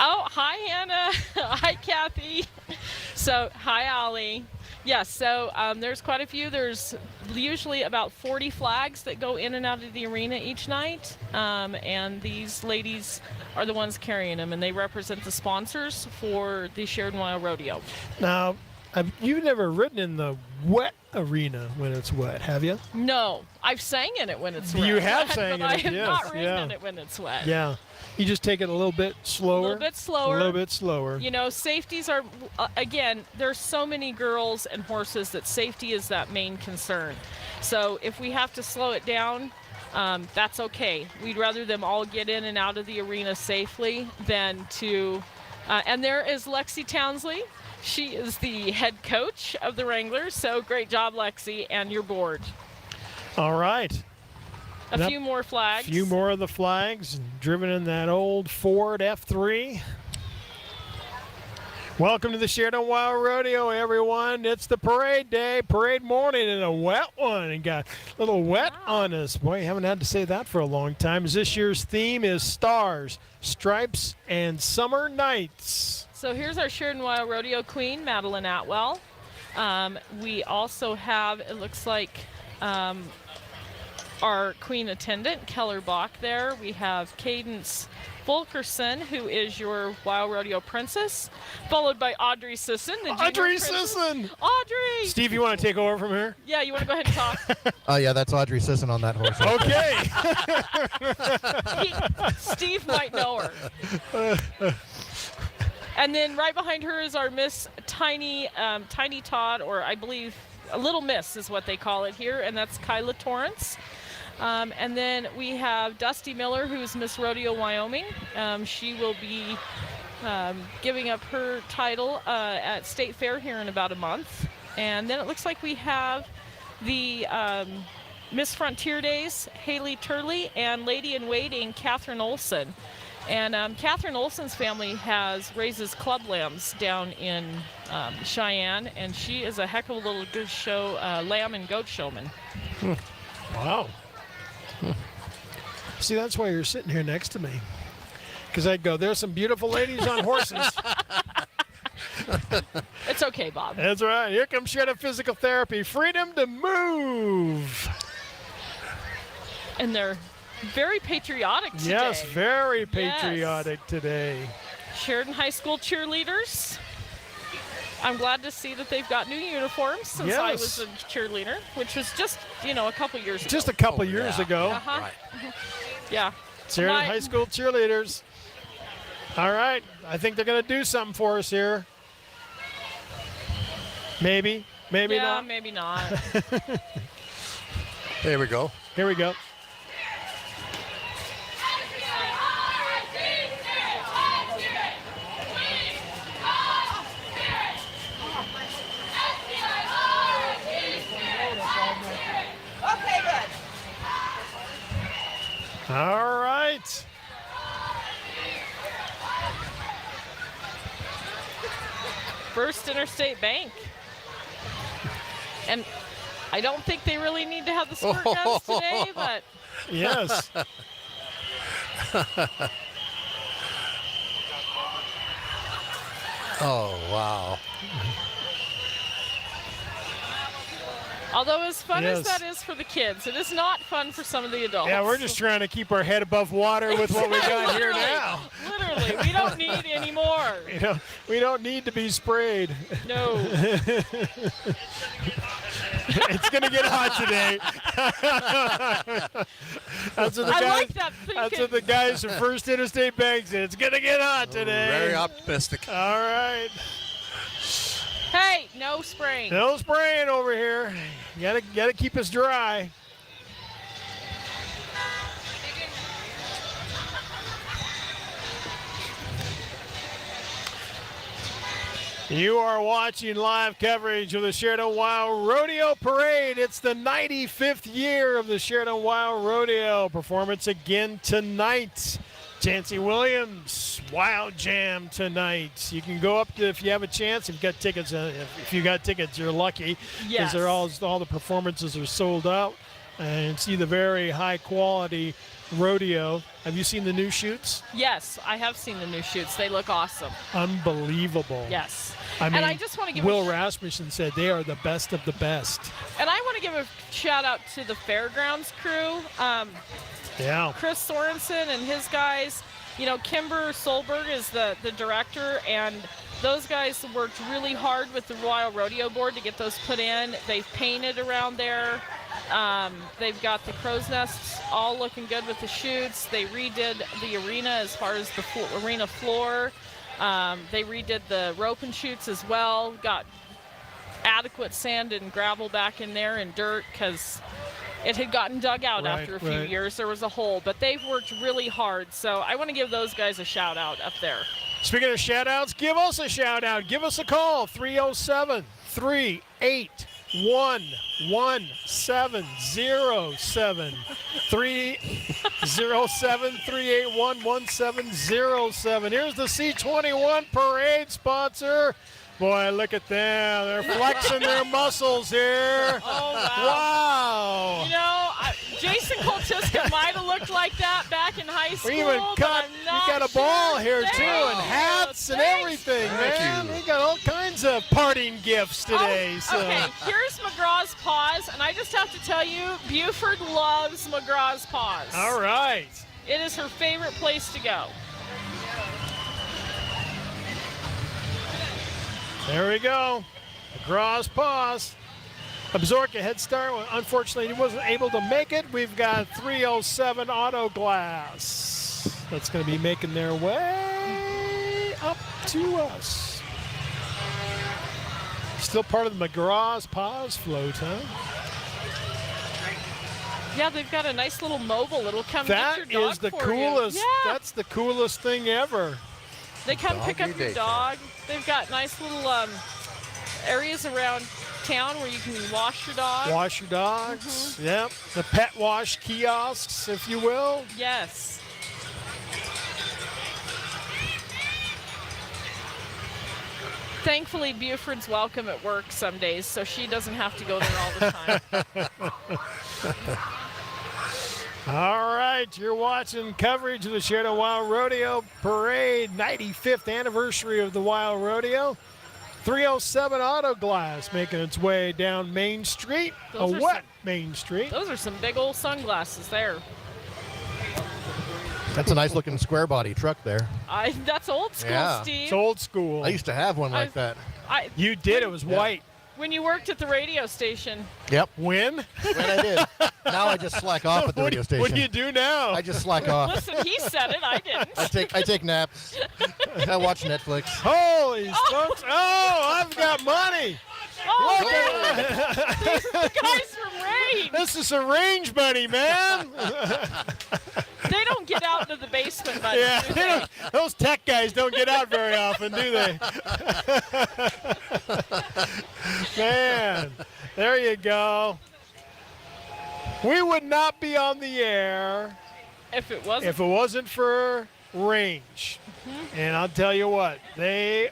Oh, hi, Hannah. Hi, Kathy. So, hi, Ollie. Yes, so there's quite a few. There's usually about 40 flags that go in and out of the arena each night, and these ladies are the ones carrying them, and they represent the sponsors for the Sheridan WYO Rodeo. Now, you've never ridden in the wet arena when it's wet, have you? No, I've sang in it when it's wet. You have sang in it, I have yes, not ridden yeah. in it when it's wet. Yeah. You just take it a little bit slower. A little bit slower. A little bit slower. You know, safeties are, again, there's so many girls and horses that safety is that main concern. So if we have to slow it down, that's okay. We'd rather them all get in and out of the arena safely than to, and there is Lexi Townsley. She is the head coach of the Wranglers, so great job, Lexi, and your board. All right. A few more flags. A few more of the flags, driven in that old Ford F3. Welcome to the Sheridan WYO Rodeo, everyone. It's the parade day, parade morning, and a wet one. And got a little wet on us. Boy, haven't had to say that for a long time. As this year's theme is Stars, Stripes, and Summer Nights. So here's our Sheridan WYO Rodeo queen, Madeline Atwell. We also have, it looks like, our queen attendant, Keller Bach there. We have Cadence Fulkerson, who is your WYO Rodeo princess, followed by Audrey Sisson. Audrey Sisson! Audrey! Steve, you want to take over from here? Yeah, you want to go ahead and talk? Yeah, that's Audrey Sisson on that horse. Okay. Steve might know her. And then right behind her is our Miss Tiny Todd, or I believe a Little Miss is what they call it here, and that's Kyla Torrance. And then we have Dusty Miller, who's Miss Rodeo Wyoming. She will be giving up her title at State Fair here in about a month. And then it looks like we have the Miss Frontier Days, Haley Turley, and Lady in Waiting, Catherine Olson. And Catherine Olson's family raises club lambs down in Cheyenne, and she is a heck of a little good show, lamb and goat showman. Wow. See, that's why you're sitting here next to me. Because I'd go, there's some beautiful ladies on horses. It's okay, Bob. That's right. Here comes Sheridan Physical Therapy. Freedom to move. And they're very patriotic today. Yes, very patriotic today. Sheridan High School cheerleaders. I'm glad to see that they've got new uniforms since I was a cheerleader, which was just, a couple years ago. Just a couple years ago. Uh-huh. Right. Yeah. Sheridan High School cheerleaders. All right. I think they're going to do something for us here. Maybe not. Yeah, maybe not. There we go. Here we go. All right. First Interstate Bank. And I don't think they really need to have the squirt guns today, but. Yes. Oh, wow. Although as fun as that is for the kids, it is not fun for some of the adults. Yeah, we're just trying to keep our head above water with what we got here now. Literally, we don't need any more. We don't need to be sprayed. No. It's going to get hot today. That's what the guys from First Interstate Bank said. It's going to get hot today. Very optimistic. All right. Hey, no spraying. No spraying over here. You gotta keep us dry. You are watching live coverage of the Sheridan WYO Rodeo Parade. It's the 95th year of the Sheridan WYO Rodeo. Performance again tonight. Chancey Williams, Wild Jam tonight. You can go up to, if you have a chance, if you got tickets, you're lucky. Yes. Because all the performances are sold out. And see the very high quality rodeo. Have you seen the new shoots? Yes, I have seen the new shoots. They look awesome. Unbelievable. Yes. And I just want to give Will Rasmussen said they are the best of the best. And I want to give a shout out to the fairgrounds crew. Chris Sorensen and his guys. Kimber Solberg is the director, and those guys worked really hard with the Royal Rodeo Board to get those put in. They've painted around there. They've got the crow's nests all looking good with the chutes. They redid the arena as far as the arena floor. They redid the rope and chutes as well. Got adequate sand and gravel back in there and dirt because it had gotten dug out after a few years. There was a hole, but they've worked really hard. So I want to give those guys a shout out up there. Speaking of shout outs, give us a shout out. Give us a call, 307-381-1707. 307-381-1707. Here's the C21 Parade sponsor. Boy, look at them. They're flexing their muscles here. Oh, wow. Jason Koltiska might have looked like that back in high school. We even got a ball here, too, and hats and everything, man. We got all kinds of parting gifts today. Okay, here's McGraw's Paws, and I just have to tell you, Buford loves McGraw's Paws. All right. It is her favorite place to go. There we go. McGraw's Paws. Absorka head start. Unfortunately, he wasn't able to make it. We've got 307 Auto Glass. That's going to be making their way up to us. Still part of the McGraw's Paws float, huh? Yeah, they've got a nice little mobile. It'll come that get your dog is the for coolest. You. Yeah. That's the coolest thing ever. They come pick up your dog. They've got nice little areas around town where you can wash your dog. Wash your dogs. Yep. The pet wash kiosks, if you will. Yes. Thankfully, Buford's welcome at work some days, so she doesn't have to go there all the time. All right, you're watching coverage of the Sheridan WYO Rodeo Parade, 95th anniversary of the WYO Rodeo. 307 Auto Glass making its way down Main Street, Those are wet Main Street. Those are some big old sunglasses there. That's a nice looking square body truck there. That's old school, Yeah. Steve. It's old school. I used to have one like that. You did. It was white. When you worked at the radio station. Yep. When? When I did. Now I just slack off at the radio station. What do you do now? I just slack off. Listen, he said it. I didn't. I take naps. I watch Netflix. Holy smokes! Oh, I've got money. Oh, Look at These the guys from Range. This is a range money, man. They don't get out into the basement much. Yeah, do they they? don't, those tech guys don't get out very often, do they? Man, there you go. We would not be on the air if it wasn't for Range. Mm-hmm. And I'll tell you what, they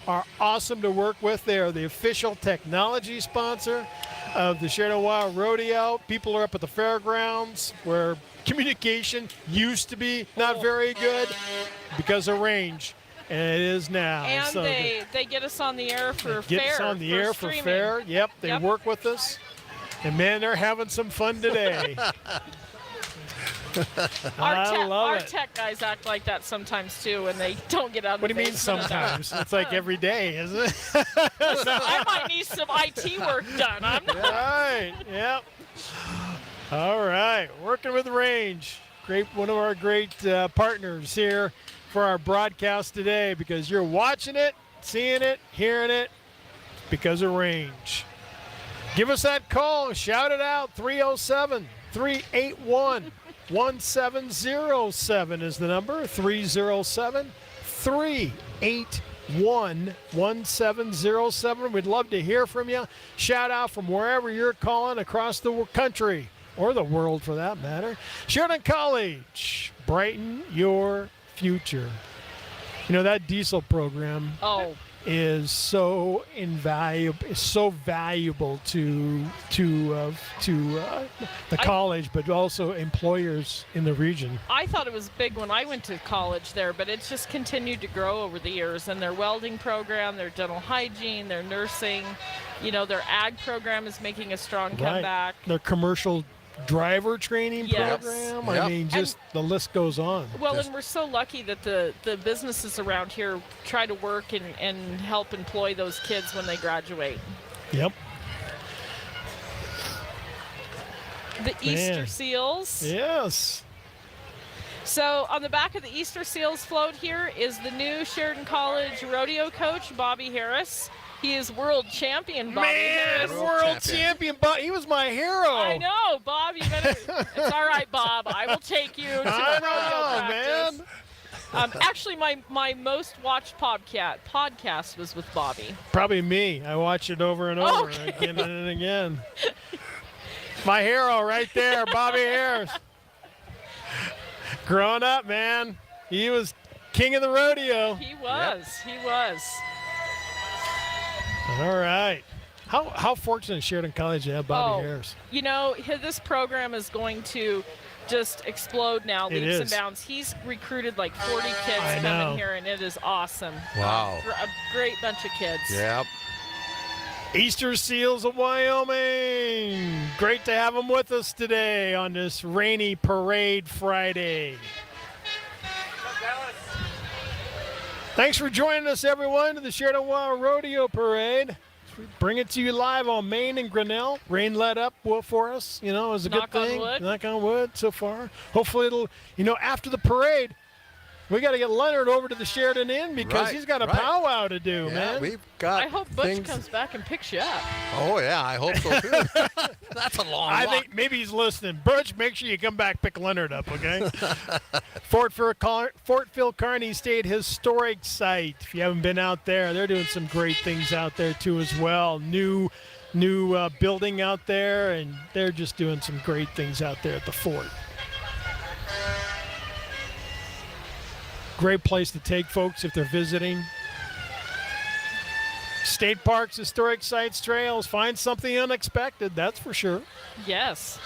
are awesome to work with. They are the official technology sponsor of the Sheridan WYO Rodeo. People are up at the fairgrounds where communication used to be not very good because of Range, and it is now. And So they get us on the air for get fair. us on the air for streaming. fair. Yep, they Yep. work with us, and man, they're having some fun today. Our tech guys act like that sometimes too, and they don't get out of What do the you mean basement. sometimes? It's like every day, isn't it? Listen, I might need some IT work done. I'm not. Right. Yep. All right. Working with Range. One of our great partners here for our broadcast today, because you're watching it, seeing it, hearing it because of Range. Give us that call. Shout it out. 307-381-1707 is the number. 307-381-1707. We'd love to hear from you. Shout out from wherever you're calling across the country, or the world for that matter. Sheridan College, brighten your future. You know, that diesel program is so invaluable, to the college, but also employers in the region. I thought it was big when I went to college there, but it's just continued to grow over the years. And their welding program, their dental hygiene, their nursing, their ag program is making a strong comeback. Their commercial driver training program. I mean, just the list goes on. Well, and we're so lucky that the businesses around here try to work and help employ those kids when they graduate. Yep. The Easter Seals. Yes. So on the back of the Easter Seals float here is the new Sheridan College rodeo coach, Bobby Harris. He is world champion, Bobby Harris. World champion, Bob. He was my hero. I know, Bob. You better. It's all right, Bob. I will take you to the rodeo practice. Actually, my most watched podcast was with Bobby. Probably me. I watch it over and over again and again. My hero right there, Bobby Harris. Growing up, man, he was king of the rodeo. He was. He was. All right. How fortunate is Sheridan College to have Bobby Harris? This program is going to just explode now, leaps and bounds. He's recruited like 40 kids coming here, and it is awesome. Wow. A great bunch of kids. Yep. Easter Seals of Wyoming. Great to have them with us today on this rainy Parade Friday. Thanks for joining us, everyone, to the Sheridan WYO Rodeo Parade. We bring it to you live on Main and Grinnell. Rain let up for us, it was a good thing. Knock on wood so far. Hopefully it'll, after the parade, we got to get Leonard over to the Sheridan Inn because he's got a powwow to do, man. We've got I hope Butch comes back and picks you up. Oh, yeah, I hope so, too. That's a long I walk. think maybe he's listening. Butch, make sure you come back, pick Leonard up, okay? Fort Phil Kearny State Historic Site. If you haven't been out there, they're doing some great things out there, too, as well. New building out there, and they're just doing some great things out there at the fort. Great place to take folks if they're visiting. State parks, historic sites, trails. Find something unexpected, that's for sure. Yes.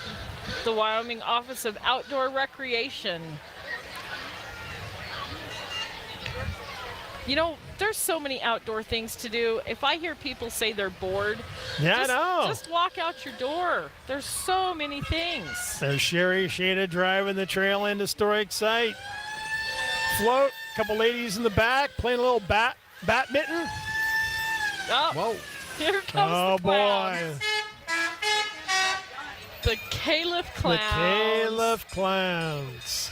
The Wyoming Office of Outdoor Recreation. You know, there's so many outdoor things to do. If I hear people say they're bored, Yeah, I know. Just walk out your door. There's so many things. There's Sherry Shada driving the trail into historic site. Float, couple ladies in the back playing a little badminton. Oh, whoa! Here comes Oh the boy! clowns. The Caliph Clowns. The Caliph Clowns.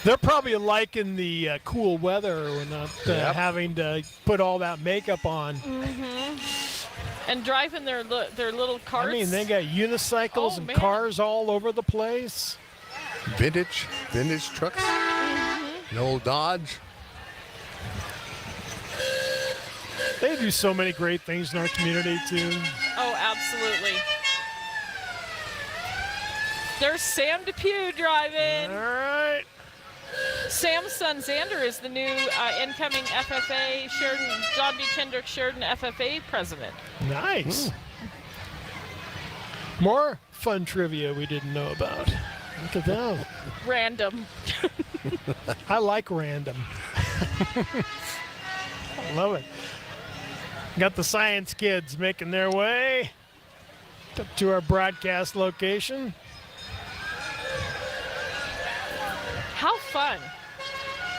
They're probably liking the cool weather and not having to put all that makeup on. Mm-hmm. And driving their little carts. I mean, they got unicycles and man. cars all over the place. Vintage trucks. An old Dodge. They do so many great things in our community, too. Oh, absolutely. There's Sam Depew driving. All right. Sam's son Xander is the new incoming FFA Sheridan, John B. Kendrick Sheridan FFA president. Nice. More fun trivia we didn't know about. Look at that. Random. I like random. I love it. Got the science kids making their way up to our broadcast location. How fun.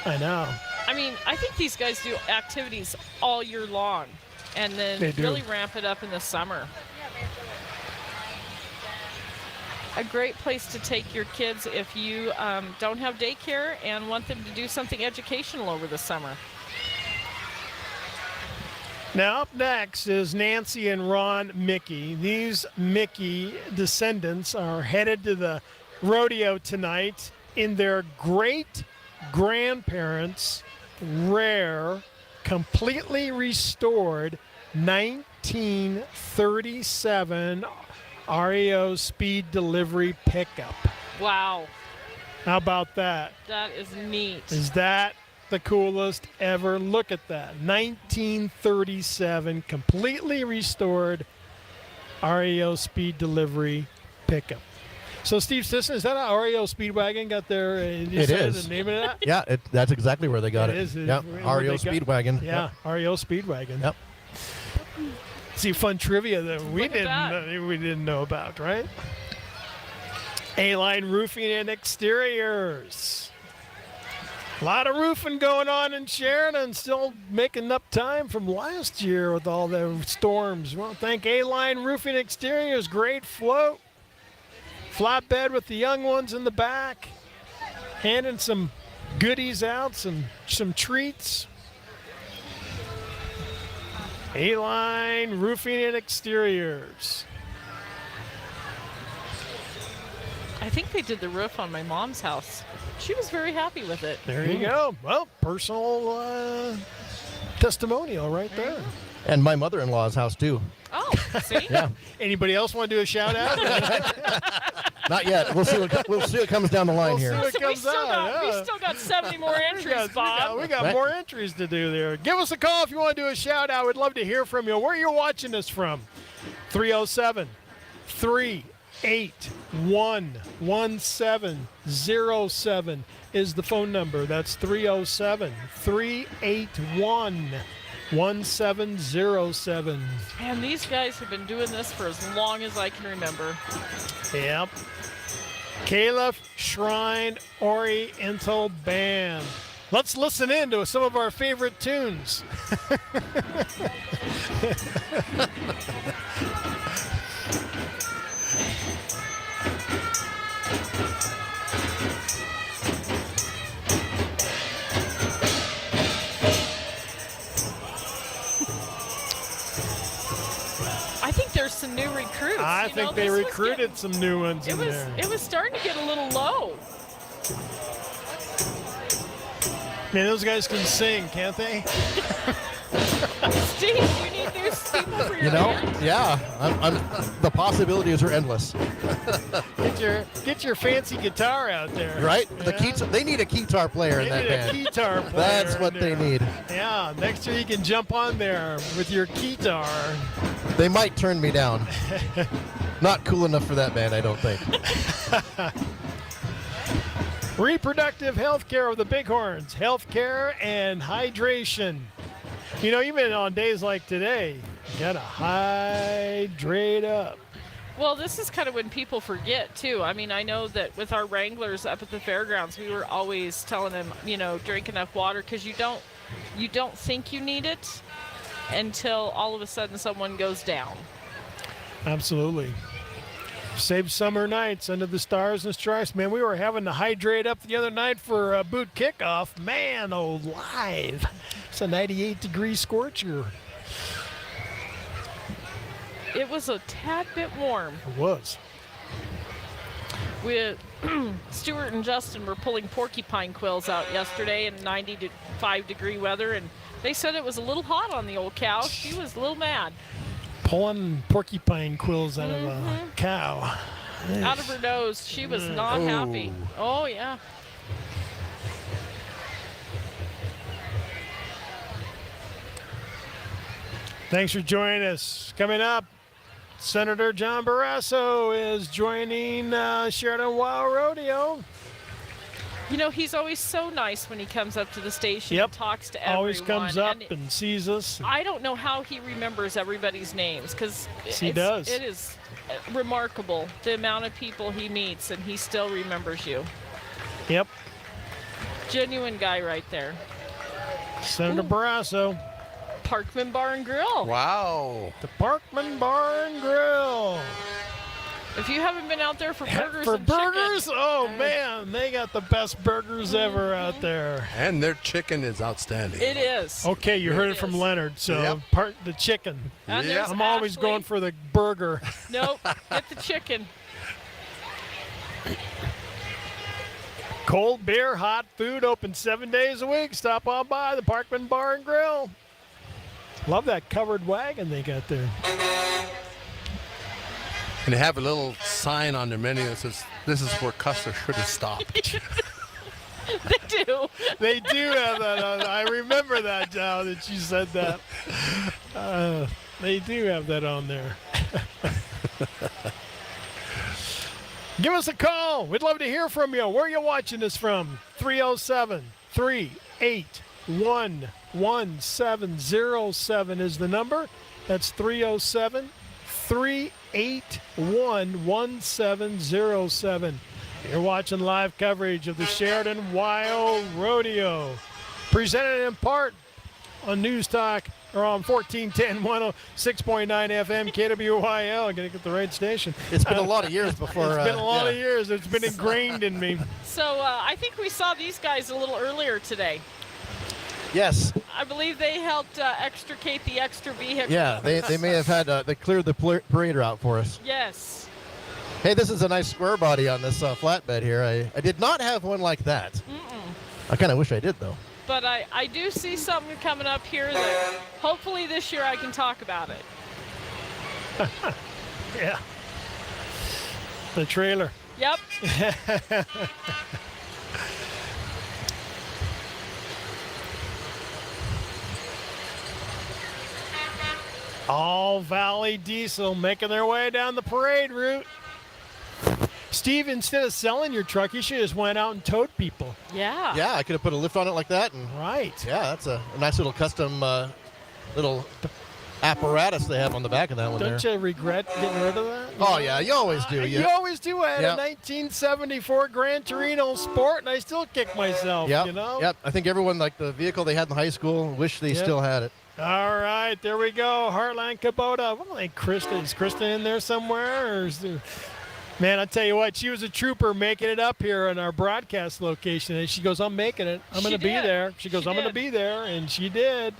I know. I mean, I think these guys do activities all year long and then They do. really ramp it up in the summer. A great place to take your kids if you don't have daycare and want them to do something educational over the summer. Now, up next is Nancy and Ron Mickey. These Mickey descendants are headed to the rodeo tonight in their great-grandparents' rare, completely restored 1937 REO speed delivery pickup. Wow. How about that? That is neat. Is that the coolest ever? Look at that. 1937 completely restored REO speed delivery pickup. So Steve Sisson, is that an REO Speedwagon got their It is. the name of that? Yeah, that's exactly where they got it. Is. Yep, Where REO they got- Speedwagon. Yeah, Yep. REO Speedwagon. Yep. See, fun trivia that we Look at didn't know about, right? A-Line Roofing and Exteriors. A lot of roofing going on in Sheridan, still making up time from last year with all the storms. Well, thank A-Line Roofing Exteriors. Great float. Flatbed with the young ones in the back. Handing some goodies out, some treats. A-Line Roofing and Exteriors. I think they did the roof on my mom's house. She was very happy with it. There you go. Well, personal testimonial right there. And my mother-in-law's house, too. Oh, see? Yeah. Anybody else want to do a shout out? Not yet. We'll see what comes down the line here. We'll see what comes out. We still got 70 more entries, Bob. We got more entries to do there. Give us a call if you want to do a shout out. We'd love to hear from you. Where you're watching us from. 307-381-1707 is the phone number. That's 307-381-1707. Man, these guys have been doing this for as long as I can remember. Yep. Caliph Shrine Oriental Band. Let's listen in to some of our favorite tunes. I think there's some new recruits. I You think know, they this was recruited some new ones in there. It was starting to get a little low. Man, those guys can sing, can't they? Steve, you need new people for your You know, band. yeah. The possibilities are endless. Get your fancy guitar out there. Right? Yeah. They need a guitar player in They that need band. a guitar player. That's what in they there. need. Yeah, next year you can jump on there with your guitar. They might turn me down. Not cool enough for that band, I don't think. Reproductive health care of the Bighorns, health care and hydration. You know, even on days like today, you gotta hydrate up. Well, this is kind of when people forget, too. I mean, I know that with our wranglers up at the fairgrounds, we were always telling them, you know, drink enough water, because you don't think you need it until all of a sudden someone goes down. Absolutely. Save summer nights under the stars and stripes. Man, we were having to hydrate up the other night for a boot kickoff. Man, oh, live. It's a 98-degree scorcher. It was a tad bit warm. It was. Stuart and Justin were pulling porcupine quills out yesterday in 95-degree weather, and they said it was a little hot on the old cow. She was a little mad. Pulling porcupine quills out of a cow. Out of her nose. She was not happy. Oh, yeah. Thanks for joining us. Coming up, Senator John Barrasso is joining Sheridan WYO Rodeo. You know, he's always so nice when he comes up to the station and talks to everyone. Always comes up and sees us. I don't know how he remembers everybody's names, because he does. It is remarkable the amount of people he meets, and he still remembers you. Yep. Genuine guy right there. Senator Barrasso. Parkman Bar and Grill. Wow. The Parkman Bar and Grill. If you haven't been out there for burgers for and burgers, chicken, oh man, they got the best burgers ever out there. And their chicken is outstanding. it is. Okay, you heard it from Leonard. So the chicken. And there's I'm always Ashley. going for the burger. Nope, get the chicken. Cold beer, hot food, open 7 days a week. Stop on by the Parkman Bar and Grill. Love that covered wagon they got there. And they have a little sign on their menu that says, "This is where Custer should have stopped." They do. They do have that on. I remember that now that you said that. They do have that on there. Give us a call. We'd love to hear from you. Where are you watching us from? 307-381-1707 is the number. That's 307-381-1707. You're watching live coverage of the Sheridan WYO Rodeo. Presented in part on News Talk, or on 1410 106.9 FM KWYL. I'm going to get the right station. It's been a lot of years before. It's been a lot of years. It's been ingrained in me. So I think we saw these guys a little earlier today. Yes. I believe they helped extricate the extra vehicle. Yeah, they may have had, they cleared the parade route for us. Yes. Hey, this is a nice square body on this flatbed here. I did not have one like that. I kind of wish I did, though. But I do see something coming up here that hopefully this year I can talk about it. Yeah. The trailer. Yep. All Valley Diesel making their way down the parade route. Steve, instead of selling your truck, you should have just went out and towed people. Yeah. Yeah, I could have put a lift on it like that. And right. Yeah, that's a nice little custom little apparatus they have on the back of that one. Don't you regret getting rid of that? Oh, yeah, you always do. You always do. I had a 1974 Gran Torino Sport, and I still kick myself, Yep. you know? Yep. I think everyone, like the vehicle they had in high school, wish they still had it. All right, there we go. Heartland Kubota. What like Krista? Is Krista in there somewhere? Or is there... Man, I tell you what, she was a trooper making it up here in our broadcast location. And she goes, I'm making it. I'm going to be there. She goes, I'm going to be there. And she did.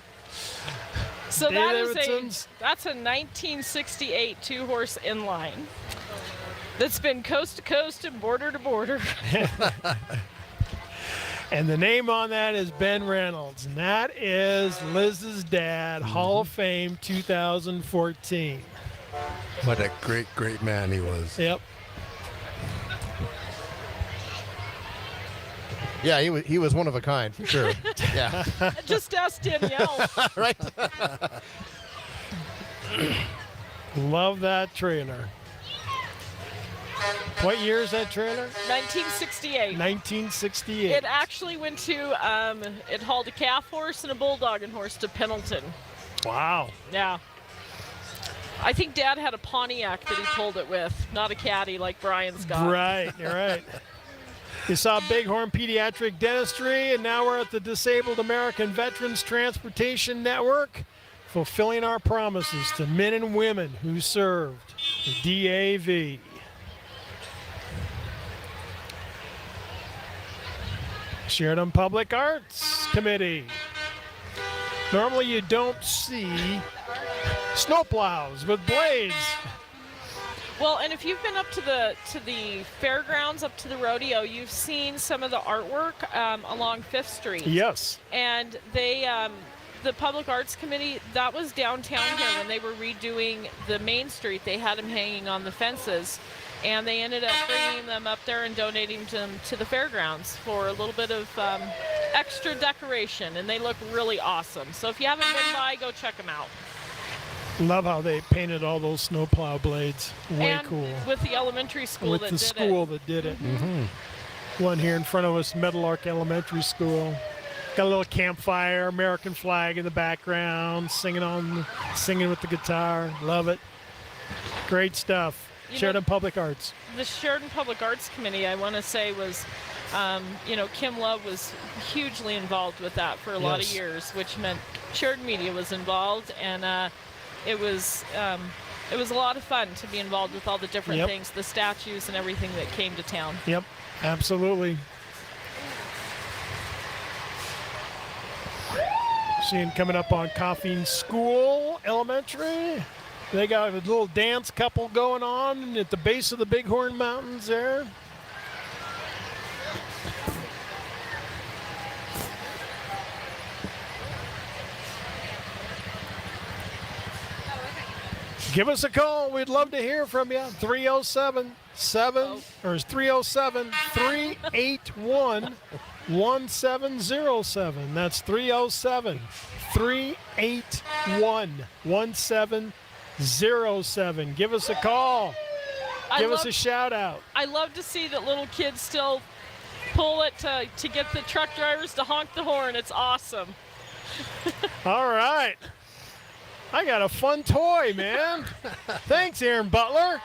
So that's a 1968 two-horse inline that's been coast to coast and border to border. And the name on that is Ben Reynolds. And that is Liz's dad, Hall of Fame 2014. What a great, great man he was. Yep. Yeah, he was one of a kind, for sure. Yeah. Just ask Danielle. Right. Love that trailer. What year is that trailer? 1968. 1968. It actually went to, it hauled a calf horse and a bulldogging horse to Pendleton. Wow. Yeah. I think Dad had a Pontiac that he pulled it with, not a caddy like Brian's got. Right, you're right. You saw Bighorn Pediatric Dentistry, and now we're at the Disabled American Veterans Transportation Network, fulfilling our promises to men and women who served the DAV. Sheridan Public Arts Committee. Normally you don't see snowplows with blades. Well, and if you've been up to the fairgrounds, up to the rodeo, you've seen some of the artwork along 5th Street. Yes. And they, the Public Arts Committee, that was downtown here when they were redoing the Main Street. They had them hanging on the fences, and they ended up bringing them up there and donating them to the fairgrounds for a little bit of extra decoration, and they look really awesome. So if you haven't been by, go check them out. Love how they painted all those snowplow blades. Way and cool. With the elementary school With that the did school it. that did it. Mm-hmm. One here in front of us, Meadowlark Elementary School. Got a little campfire, American flag in the background, singing with the guitar. Love it. Great stuff. Sheridan Public Arts. The Sheridan Public Arts Committee, I want to say, was, Kim Love was hugely involved with that for a lot of years, which meant Sheridan Media was involved, and it was a lot of fun to be involved with all the different things, the statues and everything that came to town. Yep, absolutely. Seeing coming up on Coffeen School Elementary. They got a little dance couple going on at the base of the Bighorn Mountains there. Give us a call. We'd love to hear from you. 307-381-1707. That's 307-381-1707. Give us a call. Give us a shout out. I love to see that little kids still pull it to get the truck drivers to honk the horn. It's awesome. All right. I got a fun toy, man. Thanks, Aaron Butler.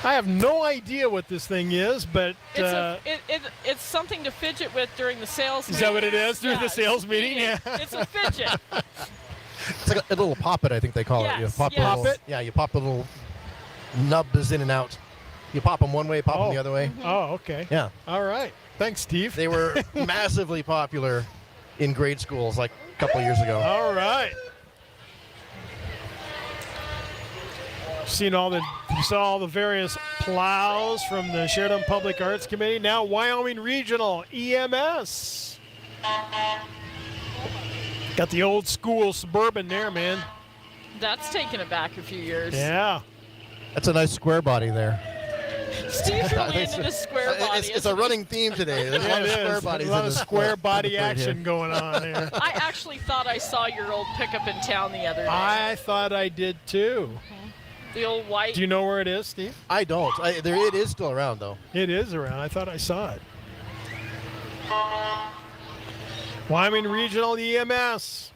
I have no idea what this thing is, but it's something to fidget with during the sales meeting. Is that what it is during the sales meeting? Yeah. It's a fidget. It's like a little poppet, I think they call it. You pop the little, yeah, you pop the little nub is in and out. You pop them one way, pop them the other way. Mm-hmm. Oh, okay. Yeah. All right. Thanks, Steve. They were massively popular in grade schools like a couple of years ago. All right. You saw all the various plows from the Sheridan Public Arts Committee. Now Wyoming Regional EMS. Got the old school Suburban there, man. That's taken it back a few years. Yeah. That's a nice square body there. Steve's really into the square body. It's a running theme today. There's a lot of square bodies. A lot of square body in the action here. going on there. I actually thought I saw your old pickup in town the other day. I thought I did too. The old white. Do you know where it is, Steve? I don't. It is still around, though. It is around. I thought I saw it. Wyoming Regional EMS.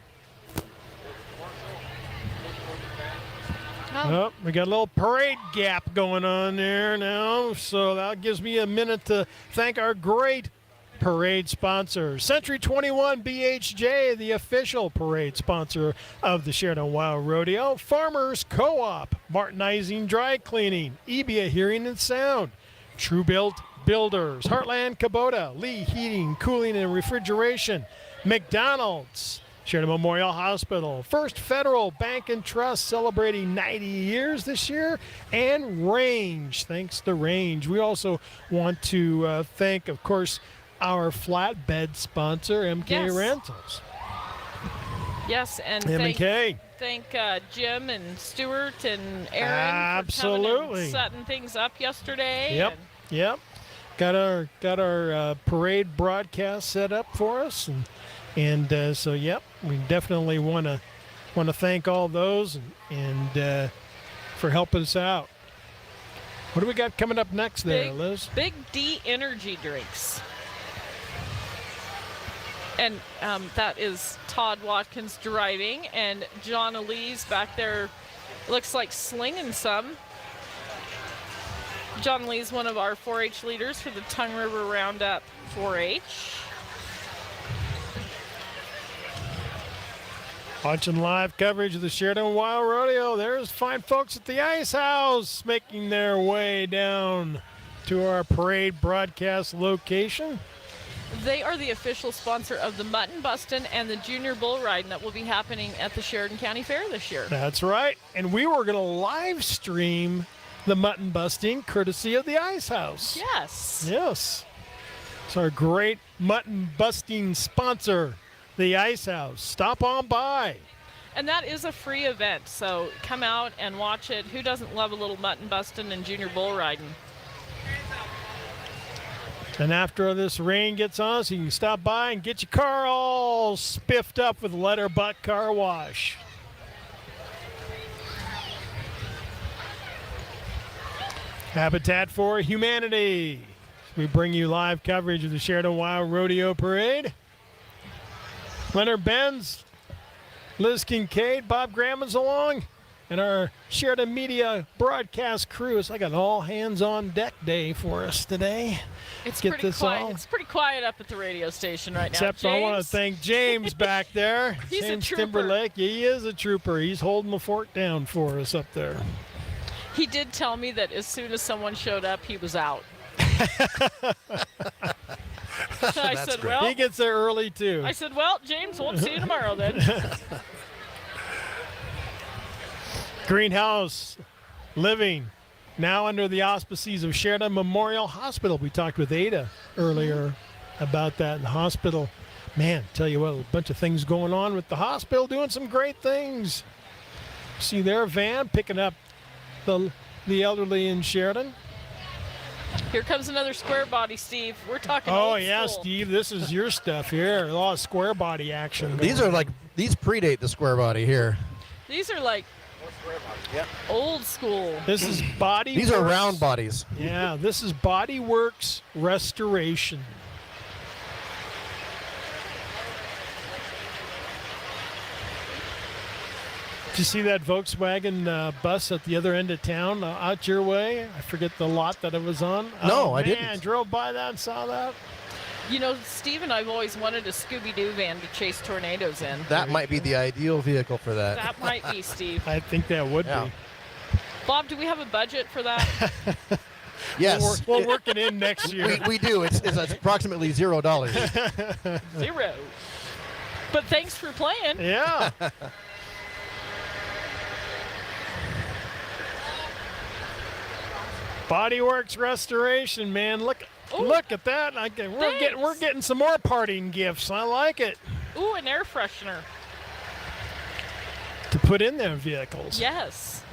Oh, we got a little parade gap going on there now, so that gives me a minute to thank our great parade sponsor, Century 21 BHJ, the official parade sponsor of the Sheridan WYO Rodeo, Farmers Co-op, Martinizing Dry Cleaning, EBA Hearing and Sound, True Built Builders, Heartland Kubota, Lee Heating, Cooling and Refrigeration, McDonald's, Sheridan Memorial Hospital, First Federal Bank and Trust celebrating 90 years this year, and Range. Thanks to Range. We also want to thank, of course, our flatbed sponsor, MK Rentals. Yes, and thank Jim and Stuart and Aaron for coming and setting things up yesterday. Yep. Got our parade broadcast set up for us, and so we definitely want to thank all those and for helping us out. What do we got coming up next there, Liz? Big D energy drinks. And that is Todd Watkins driving, and John Lee's back there, looks like slinging some. John Lee's one of our 4-H leaders for the Tongue River Roundup 4-H. Watching live coverage of the Sheridan WYO Rodeo. There's fine folks at the Ice House making their way down to our parade broadcast location. They are the official sponsor of the Mutton Bustin' and the Junior Bull Riding that will be happening at the Sheridan County Fair this year. That's right. And we were going to live stream the mutton busting courtesy of the Ice House. Yes. Yes. It's our great mutton busting sponsor, the Ice House. Stop on by. And that is a free event, so come out and watch it. Who doesn't love a little mutton busting and junior bull riding? And after this rain gets on us, you can stop by and get your car all spiffed up with Letter Butt Car Wash. Habitat for Humanity. We bring you live coverage of the Sheridan WYO Rodeo Parade. Leonard Benz, Liz Kincaid, Bob Graham's along, and our Sheridan Media broadcast crew. It's like an all-hands-on-deck day for us today. It's Get pretty this quiet. all. It's pretty quiet up at the radio station right Except now. I want to thank James back there. He's a James trooper. Timberlake. He is a trooper. He's holding the fort down for us up there. He did tell me that as soon as someone showed up, he was out. I said, well, he gets there early too. I said, well, James, we'll see you tomorrow then. Greenhouse Living, now under the auspices of Sheridan Memorial Hospital. We talked with Ada earlier about that in the hospital. Man, tell you what, a bunch of things going on with the hospital, doing some great things. See their van picking up the elderly in Sheridan. Here comes another square body, Steve. We're talking Oh, old yeah, school. Steve, this is your stuff here. A lot of square body action. These predate the square body here. These are like old school. This is Body These are Works. round bodies. Yeah, this is Body Works Restoration. Did you see that Volkswagen bus at the other end of town out your way? I forget the lot that it was on. No, I man, didn't. Drove by that and saw that. You know, Steve and I've always wanted a Scooby-Doo van to chase tornadoes in. That might be the ideal vehicle for that. That might be, Steve. I think that would be. Bob, do we have a budget for that? Yes. We'll work it in next year. We do. It's approximately $0. Zero. But thanks for playing. Yeah. Bodyworks Restoration, man. Look at that. We're getting some more parting gifts. I like it. Ooh, an air freshener. To put in their vehicles. Yes.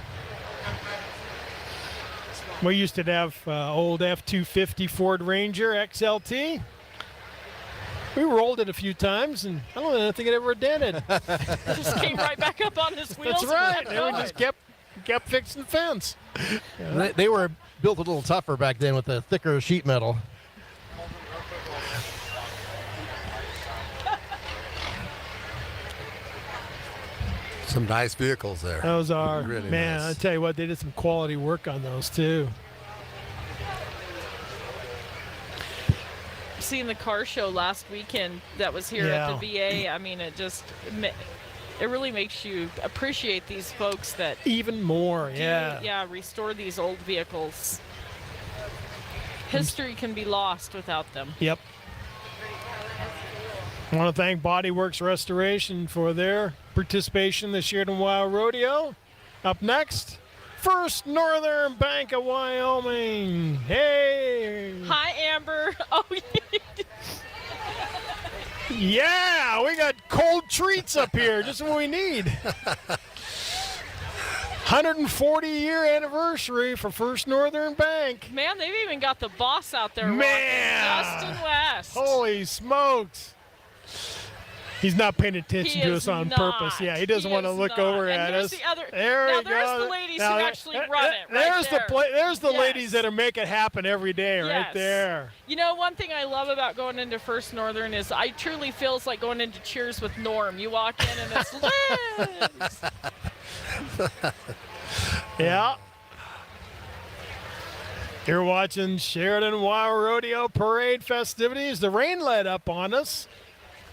We used to have old F-250 Ford Ranger XLT. We rolled it a few times, and I don't think it ever dented. Just came right back up on his wheels. That's right. And And we just kept fixing the fence. They were built a little tougher back then with the thicker sheet metal. Some nice vehicles there. Those are, really man, nice. I tell you what, they did some quality work on those too. Seeing the car show last weekend that was here at the VA, I mean, it really makes you appreciate these folks that even more, restore these old vehicles. History can be lost without them. Yep. I want to thank Bodyworks Restoration for their participation in the Sheridan WYO Rodeo. Up next, First Northern Bank of Wyoming. Hey! Hi, Amber. Oh, yeah, we got cold treats up here, just what we need. 140-year anniversary for First Northern Bank. man, they've even got the boss out there. Man! rocking, Justin West. Holy smokes. He's not paying attention He to is us on not. purpose. Yeah, he doesn't want to look over And at here's us. the other. There now we there's go. the ladies Now, who actually run it. There's Right the ladies that make it happen every day, right Yes. there. You know, one thing I love about going into First Northern is I truly feels like going into Cheers with Norm. You walk in and it's Liz. Yeah. You're watching Sheridan WYO Rodeo Parade festivities. The rain let up on us,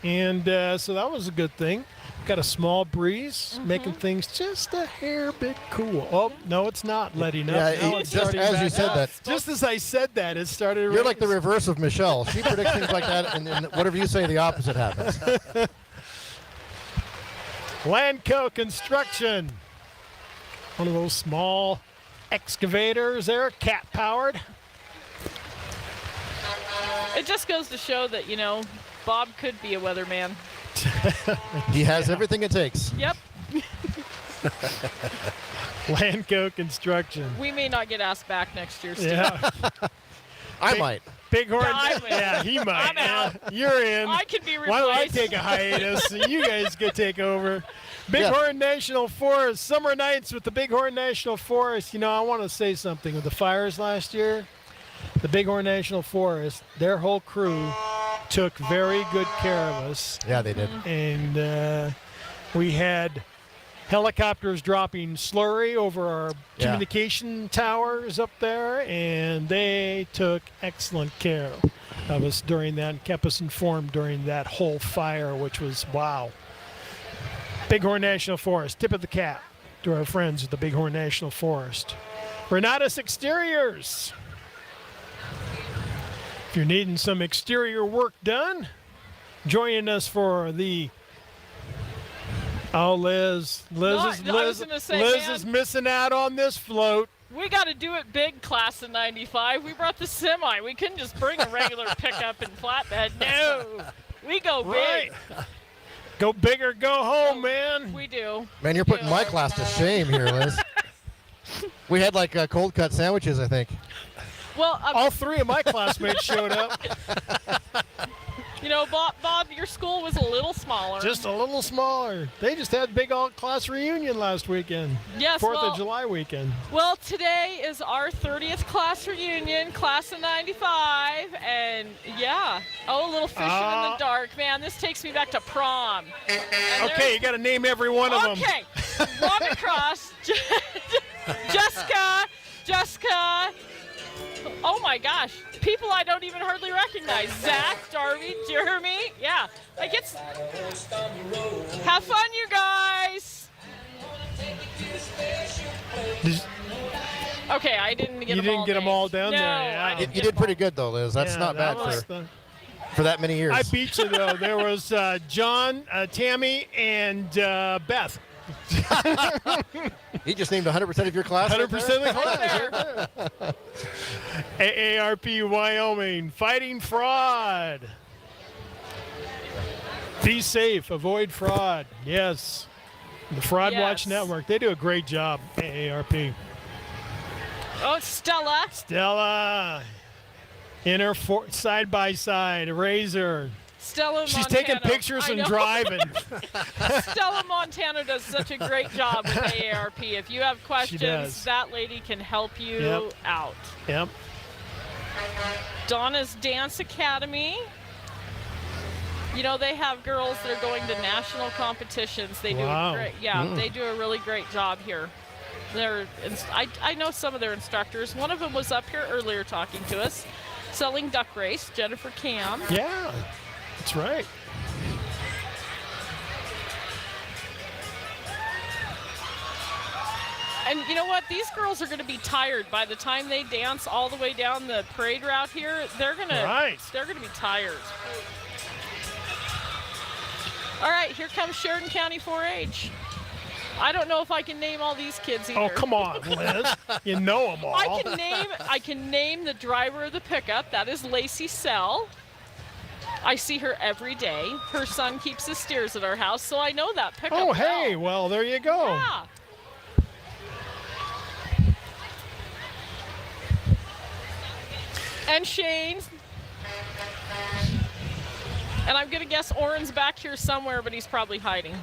and so that was a good thing. Got a small breeze, making things just a hair bit cool. Oh, no, it's not letting up. Yeah, Now it's just starting as back you said up. that. Just as I said that, it started. You're like the reverse of Michelle. She predicts things like that, and then whatever you say, the opposite happens. Landco Construction. One of those small excavators there, cat-powered. It just goes to show that, Bob could be a weatherman. He has everything it takes. Yep. Landco Construction. We may not get asked back next year, Steve. Yeah. I might. Bighorn. I will. Yeah, he might. I'm out. Yeah, you're in. I can be Why don't I replaced. take a hiatus? You guys can take over. Bighorn National Forest. Summer nights with the Bighorn National Forest. I want to say something. With the fires last year, the Bighorn National Forest, their whole crew took very good care of us. Yeah, they did. And we had helicopters dropping slurry over our communication towers up there, and they took excellent care of us during that and kept us informed during that whole fire, which was wow. Bighorn National Forest, tip of the cap to our friends at the Bighorn National Forest. Renatus Exteriors. If you're needing some exterior work done, joining us for the Liz is missing out on this float. We got to do it big, class of 95. We brought the semi. We couldn't just bring a regular pickup and flatbed. No, we go big. Go big or go home, man. We do. Man, you're putting my class to shame here, Liz. We had like cold cut sandwiches, I think. Well, all three of my classmates showed up. Bob, your school was a little smaller. Just a little smaller. They just had big all-class reunion last weekend. Yes, 4th of July weekend. Well, today is our 30th class reunion, class of 95, and a little fishing in the dark. Man, this takes me back to prom. Okay, you got to name every one of them. Okay, Robin Cross, Jessica. Oh my gosh, people I don't even hardly recognize. Zach, Darby, Jeremy. Yeah, have fun, you guys. Okay, I didn't get You didn't get them all down there. Yeah. You did pretty good, though, Liz. That's not bad for that many years. I beat you, though. There was John, Tammy, and Beth. He just named 100% of your class. 100% of the class. AARP Wyoming, fighting fraud. Be safe, avoid fraud. Yes. The Fraud Watch Network, they do a great job, AARP. Oh, Stella. Stella. In her side by side, Razor. Stella Montana. She's taking pictures and driving. Stella Montana does such a great job with AARP. If you have questions, that lady can help you out. Yep. Donna's Dance Academy. They have girls that are going to national competitions. They do a great, they do a really great job here. I know some of their instructors. One of them was up here earlier talking to us, selling duck race, Jennifer Cam. Yeah, that's right. And you know what? These girls are going to be tired by the time they dance all the way down the parade route here. They're going to be tired. All right, here comes Sheridan County 4-H. I don't know if I can name all these kids either. Oh, come on, Liz. You know them all. I can name the driver of the pickup. That is Lacey Sell. I see her every day. Her son keeps the steers at our house, so I know that pickup. Oh, hey, well, there you go. Yeah. And Shane's And I'm going to guess Oren's back here somewhere, but he's probably hiding.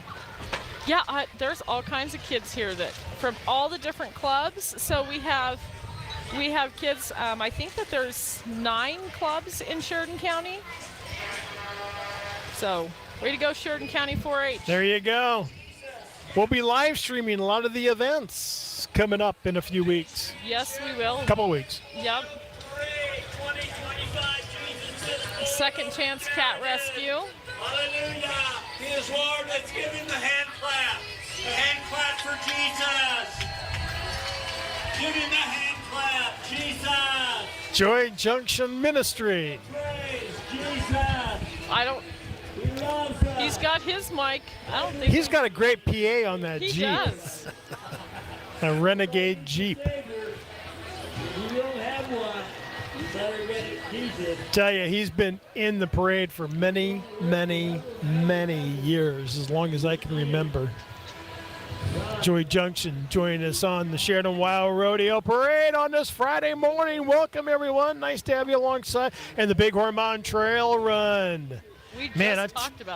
Yeah, there's all kinds of kids here that from all the different clubs. So we have kids. I think that there's 9 clubs in Sheridan County. So way to go, Sheridan County 4-H. There you go. We'll be live streaming a lot of the events coming up in a few weeks. Yes, we will. A couple of weeks. Yep. Second Chance Cat Rescue. Hallelujah. He is Lord. Let's give him the hand clap. The hand clap for Jesus. Give him the hand clap. Jesus. Joy Junction Ministry. Praise Jesus. He's got his mic. I don't think He's got a great PA on that he Jeep. does. A Renegade Jeep. You don't have one. You better get it. Jesus. Tell you, he's been in the parade for many, many, many years, as long as I can remember. Joy Junction joining us on the Sheridan WYO Rodeo Parade on this Friday morning. Welcome, everyone. Nice to have you alongside. And the Bighorn Mountain Trail Run. We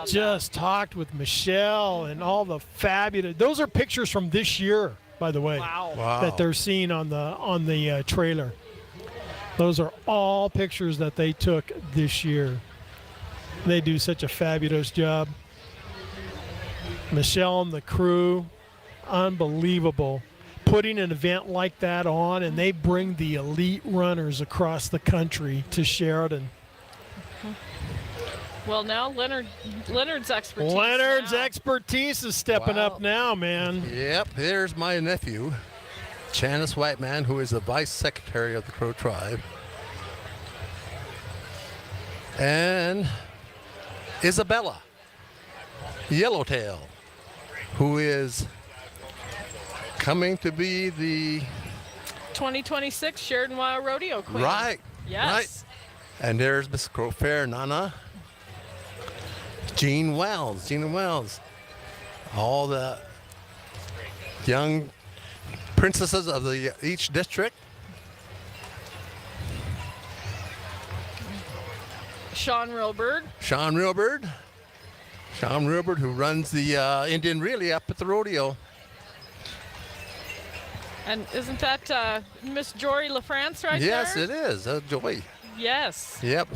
just talked with Michelle and all the fabulous. Those are pictures from this year, by the way. Wow. That they're seeing on the trailer. Those are all pictures that they took this year. They do such a fabulous job. Michelle and the crew, unbelievable. Putting an event like that on, and they bring the elite runners across the country to Sheridan. Well, now Leonard's expertise. Expertise is stepping up now, man. Yep, here's my nephew, Janice Whiteman, who is the vice secretary of the Crow tribe. And Isabella Yellowtail, who is coming to be the 2026 Sheridan WYO Rodeo Queen. Right. Yes. Right. And there's Miss Crowfair Nana, Gina Wells, all the young princesses of each district. Sean Rilbird, who runs the Indian Relay up at the rodeo. And isn't that Miss Jory LaFrance right yes, there? Yes, it is. Joy. Yes. Yep.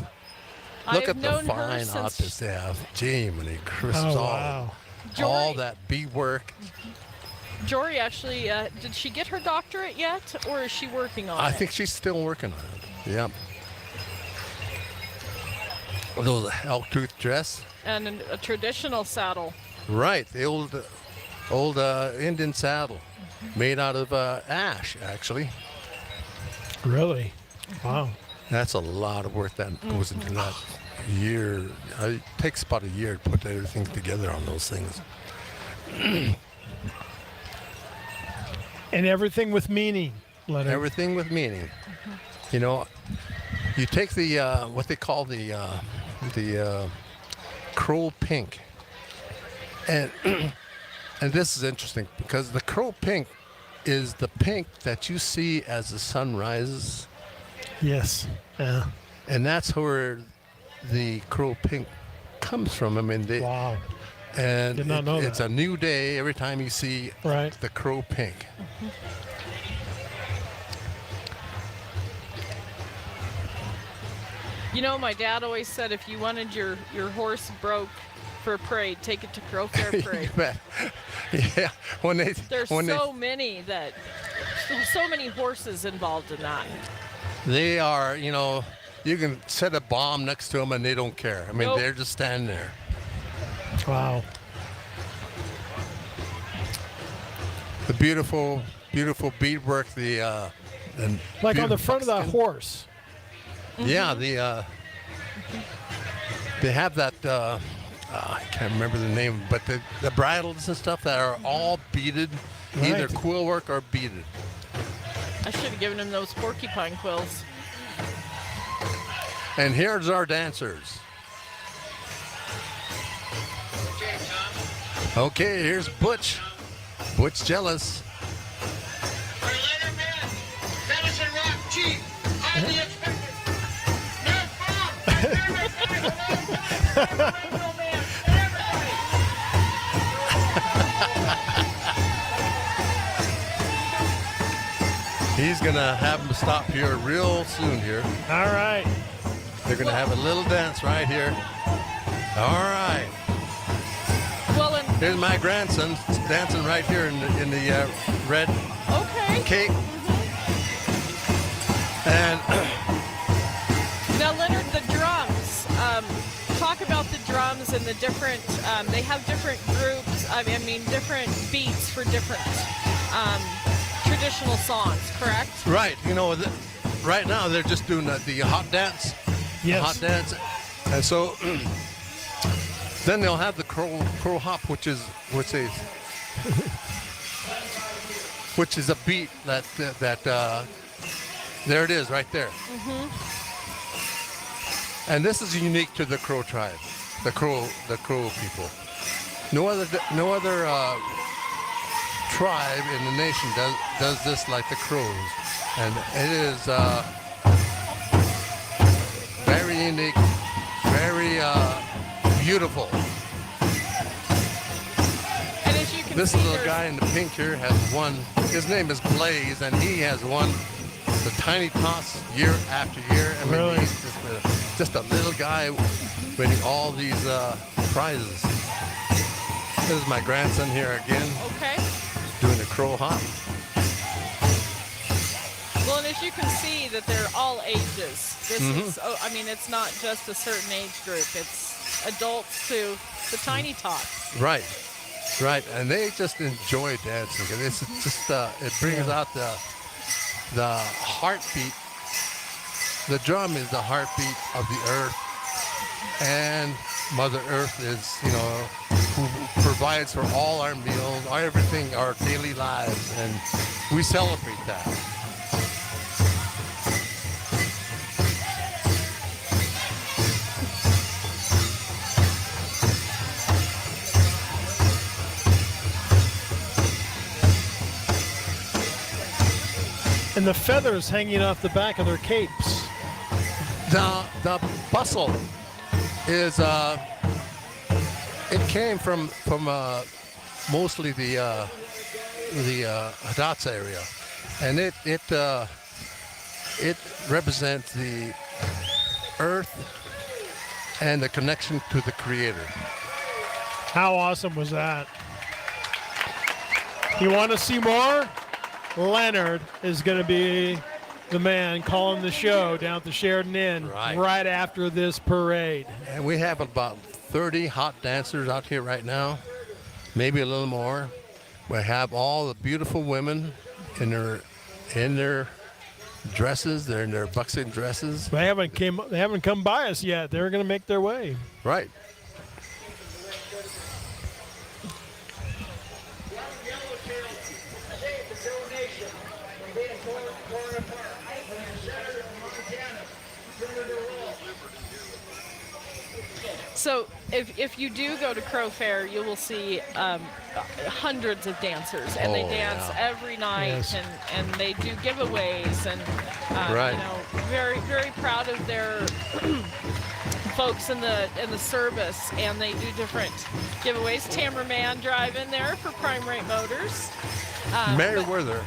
Look at the fine since artists they have. Jiminy Christ. Oh, wow. All that beadwork. Jory actually, did she get her doctorate yet, or is she working on it? I think she's still working on it. Yep. Those elk tooth dress. And a traditional saddle. Right, the old Indian saddle, made out of ash, actually. Really? Wow. That's a lot of work that goes into that year. It takes about a year to put everything together on those things. And everything with meaning, Leonard. Everything with meaning. You know, you take the what they call the crow pink, and and this is interesting because the crow pink is the pink that you see as the sun rises. Yes. Yeah. And that's where the crow pink comes from. I mean, wow. And did not know it's that. a new day every time you see the crow pink. You know, my dad always said if you wanted your horse broke for a parade, take it to Crow Fair Parade. Yeah, There's so many horses involved in that. They are, you know, you can set a bomb next to them and they don't care. I mean, Nope. they're just standing there. Wow. The beautiful beadwork, like on the front of the horse. Yeah, they have that. I can't remember the name, but the bridles and stuff that are all beaded, either quill work or beaded. I should have given him those porcupine quills. And here's our dancers. Okay, here's Butch. Butch Jealous. Medicine Rock Chief, highly expected. He's going to have them stop here real soon here. All right. They're going to have a little dance right here. All right. Well, and here's my grandson dancing right here in the red cape. And now, Leonard, the drums. Talk about the drums and the different. They have different groups. I mean, different beats for different traditional songs. Correct? right, right now they're just doing the hot dance. Yes. Hot dance, and so then they'll have the crow hop, which is a beat that there it is right there. And this is unique to the Crow tribe, the Crow people. No other tribe in the nation does this like the Crows, and it is very unique, very beautiful. And as you can This see, little guy in the pink here has won. His name is Blaze, and he has won the Tiny Toss year after year. I mean, Really? he's just a little guy winning all these prizes. This is my grandson here again, Okay. doing the crow hop. Well, and as you can see, that they're all ages. This Mhm. is. I mean, it's not just a certain age group. It's adults to the tiny tots. Right, and they just enjoy dancing. And it's just it brings out the heartbeat. The drum is the heartbeat of the earth, and Mother Earth is, who provides for all our meals, everything, our daily lives, and we celebrate that. And the feathers hanging off the back of their capes. The bustle is it came from mostly the Shoutouts area, and it represents the earth and the connection to the Creator. How awesome was that? You want to see more? Leonard is going to be the man calling the show down at the Sheridan Inn right after this parade. And we have about 30 hot dancers out here right now, maybe a little more. We have all the beautiful women in their dresses. They're in their buckskin dresses. They haven't come by us yet. They're going to make their way. Right. So if you do go to Crow Fair, you will see hundreds of dancers, and they dance every night, and they do giveaways, and very, very proud of their folks in the service, and they do different giveaways. Tamara Mann driving there for Prime Rate Motors. Mary Werther,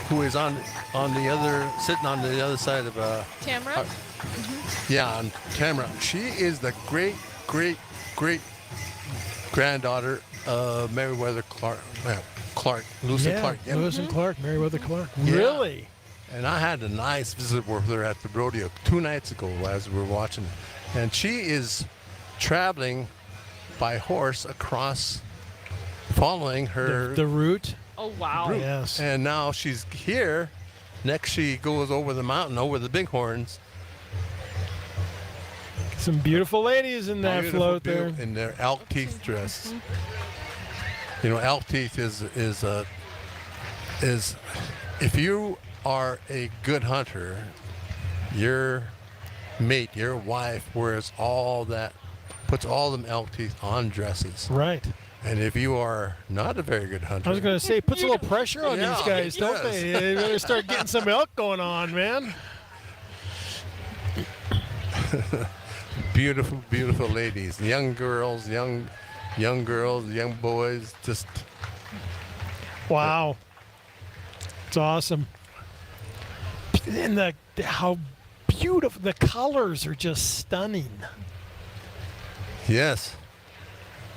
who is sitting on the other side of Tamara. on Tamara. She is the great granddaughter of Meriwether Clark, Lewis and Clark. Yeah, Lewis and Clark, Meriwether Clark. Yeah. Really? And I had a nice visit with her at the rodeo 2 nights ago as we were watching. And she is traveling by horse across, following her... The route? Oh, wow. Route. Yes. And now she's here. Next she goes over the mountain, over the Bighorns. Some beautiful ladies in that float there. In their elk teeth dress. Elk teeth is if you are a good hunter, your mate, your wife puts all them elk teeth on dresses. Right. And if you are not a very good hunter, I was going to say, it puts a little pressure on these guys, it don't does. they? They better start getting some elk going on, man. beautiful, beautiful ladies, young girls, young boys, just. Wow. It's awesome. And how beautiful, the colors are just stunning. Yes.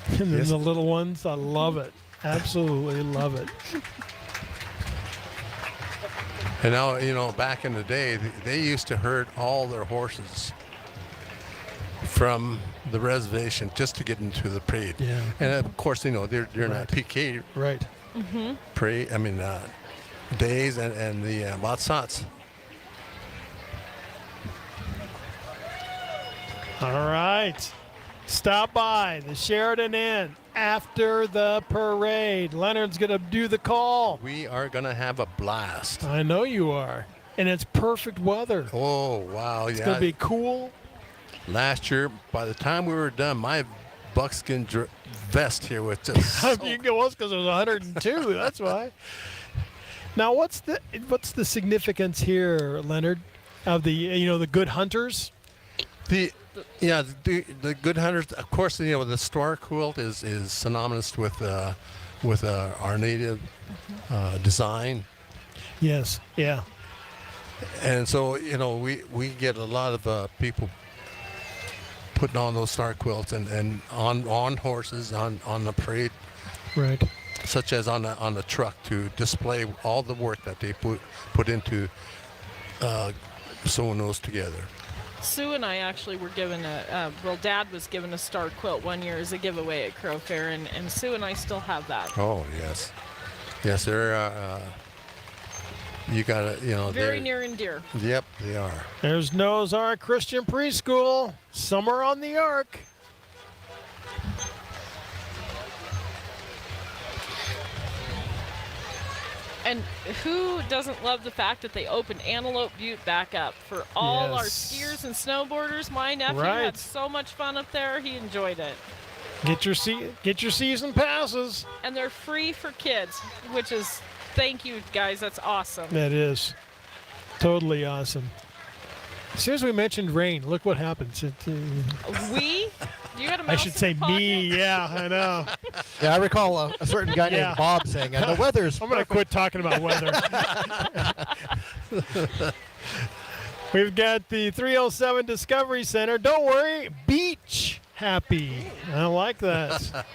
And then the little ones, I love it. Absolutely love it. And now, back in the day, they used to herd all their horses from the reservation just to get into the parade. Yeah. And of course, they're not PK. Right. Parade, days and the Watsats. All right. Stop by the Sheridan Inn after the parade. Leonard's going to do the call. We are going to have a blast. I know you are. And it's perfect weather. Oh, wow. It's going to be cool. Last year, by the time we were done, my buckskin vest here was just so... Well, it's because it was 102. That's why. Now, what's the significance here, Leonard, of the good hunters? The good hunters, of course. The star quilt is synonymous with our native design. Yes. Yeah. And so we get a lot of people putting on those star quilts and on horses on the parade, right? Such as on the truck to display all the work that they put into sewing those together. Sue and I actually were given Dad was given a star quilt one year as a giveaway at Crow Fair, and Sue and I still have that. Oh, yes. Yes, they're, you got to, very near and dear. Yep, they are. There's Noah's Ark Christian Preschool, Summer on the Ark. And who doesn't love the fact that they opened Antelope Butte back up for all our skiers and snowboarders? My nephew had so much fun up there. He enjoyed it. Get your season passes. And they're free for kids, which is, thank you, guys. That's awesome. That is totally awesome. As soon as we mentioned rain, look what happens. We? You got a mouse I should say in your pocket? me. Yeah, I know. Yeah, I recall a certain guy named Bob saying, the weather's I'm going to quit talking about weather. We've got the 307 Discovery Center. Don't worry, beach happy. I like that.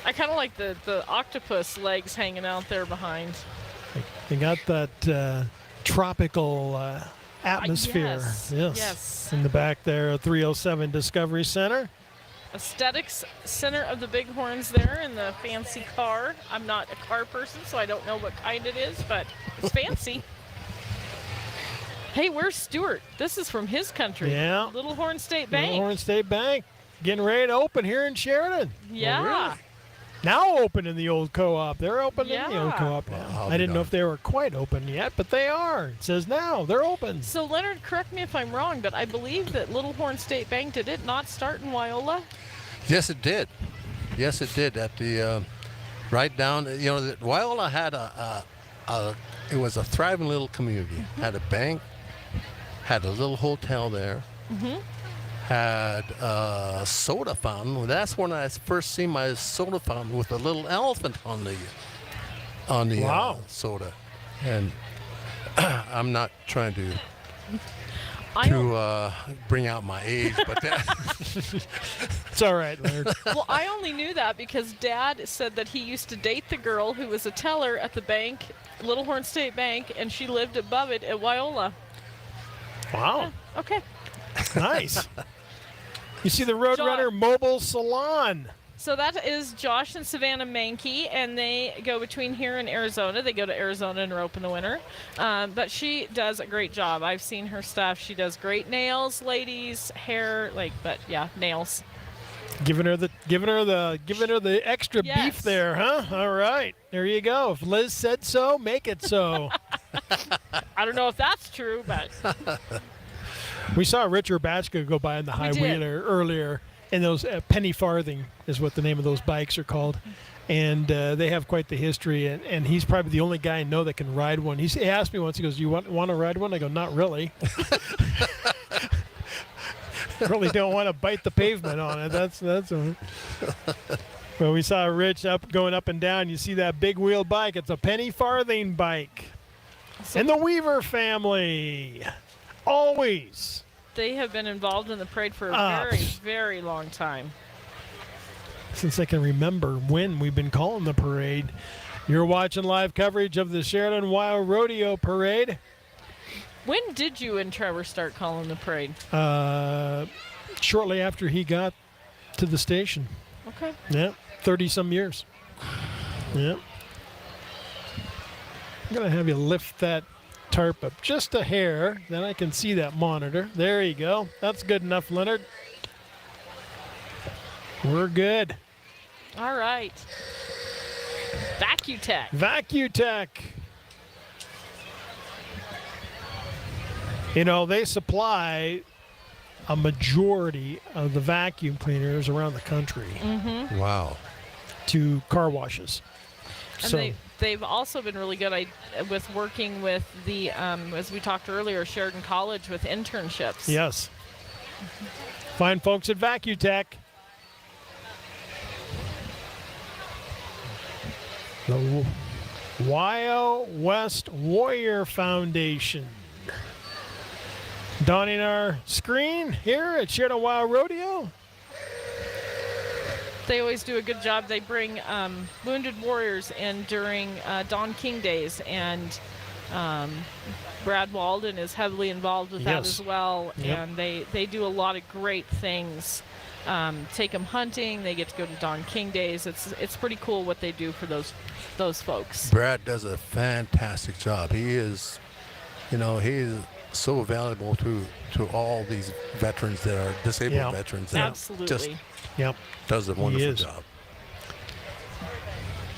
I kind of like the octopus legs hanging out there behind. They got that tropical atmosphere. Yes. In the back there, 307 Discovery Center. Aesthetics Center of the Bighorns there in the fancy car. I'm not a car person, so I don't know what kind it is, but it's fancy. Hey, where's Stuart? This is from his country. Yeah. Little Horn State Bank. Little Horn State Bank. Getting ready to open here in Sheridan. Yeah. Oh, really? Now open in the old co-op. They're open in the old co-op now. I didn't know if they were quite open yet, but they are. It says now. They're open. So, Leonard, correct me if I'm wrong, but I believe that Little Horn State Bank, did it not start in Wyola? Yes, it did. Yes, it did. At the right down, Wyola had it was a thriving little community. Mm-hmm. Had a bank, had a little hotel there. Mm-hmm. Had a soda fountain. That's when I first seen my soda fountain with a little elephant on the soda. And I'm not trying to bring out my age, but it's all right, Leonard. Well, I only knew that because Dad said that he used to date the girl who was a teller at the bank, Little Horn State Bank, and she lived above it at Wyola. Wow. Okay. Nice. You see the Roadrunner Mobile Salon. So that is Josh and Savannah Mankey, and they go between here and Arizona. They go to Arizona in Rope in the winter. But she does a great job. I've seen her stuff. She does great nails, ladies, hair, nails. Giving her the extra beef there, huh? All right. There you go. If Liz said so, make it so. I don't know if that's true, but we saw Richard Batchka go by on the high wheeler earlier, and those penny farthing is what the name of those bikes are called. And they have quite the history, and he's probably the only guy I know that can ride one. He asked me once, he goes, you want to ride one? I go, not really. Really don't want to bite the pavement on it. That's Well, we saw Rich going up and down. You see that big wheel bike. It's a penny farthing bike. And the Weaver family, always. They have been involved in the parade for a very, very long time. Since I can remember when we've been calling the parade. You're watching live coverage of the Sheridan WYO Rodeo Parade. When did you and Trevor start calling the parade? Shortly after he got to the station. Okay. Yeah, 30-some years. Yeah. I'm going to have you lift that tarp up just a hair, then I can see that monitor. There you go. That's good enough, Leonard. We're good. All right. VacuTech. VacuTech. You know, they supply a majority of the vacuum cleaners around the country. Mm-hmm. Wow. To car washes. And they've also been really good with working with the, as we talked earlier, Sheridan College with internships. Yes. Fine folks at VacuTech. The WYO West Warrior Foundation. Donning our screen here at Sheridan WYO Rodeo. They always do a good job. They bring wounded warriors in during Don King Days, and Brad Walden is heavily involved with that as well. Yep. And they do a lot of great things. Take them hunting. They get to go to Don King Days. It's pretty cool what they do for those folks. Brad does a fantastic job. He is, he's so valuable to all these veterans that are disabled veterans. That Absolutely. Just does a wonderful job.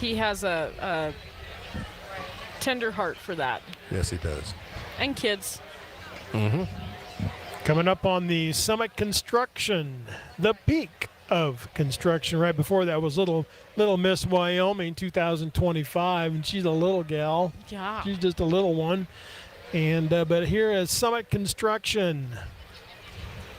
He has a tender heart for that. Yes, he does. And kids. Mm-hmm. Coming up on the Summit Construction, the peak of construction. Right before that was Little Miss Wyoming 2025, and she's a little gal. Yeah. She's just a little one. And but here is Summit Construction.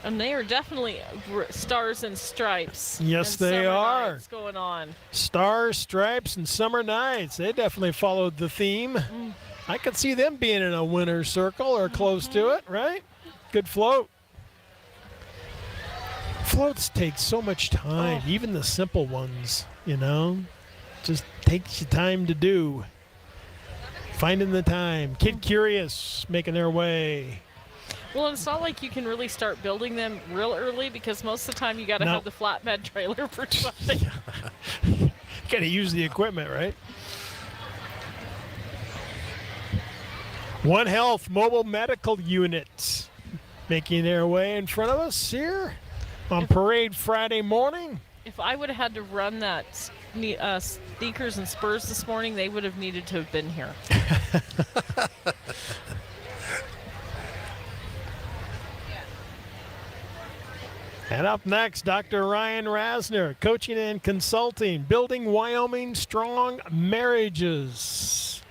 And they are definitely stars and stripes. Yes, and they are. What's going on? Stars, stripes, and summer nights. They definitely followed the theme. I could see them being in a winner's circle or close to it, right? Good float. Floats take so much time, even the simple ones, just takes you time to do. Finding the time. Kid Curious making their way. Well, it's not like you can really start building them real early, because most of the time you got to have the flatbed trailer for something. Got to use the equipment, right? One Health Mobile Medical Unit making their way in front of us here on Parade Friday morning. If I would have had to run that sneakers and spurs this morning, they would have needed to have been here. And up next, Dr. Ryan Rasner, coaching and consulting, building Wyoming strong marriages.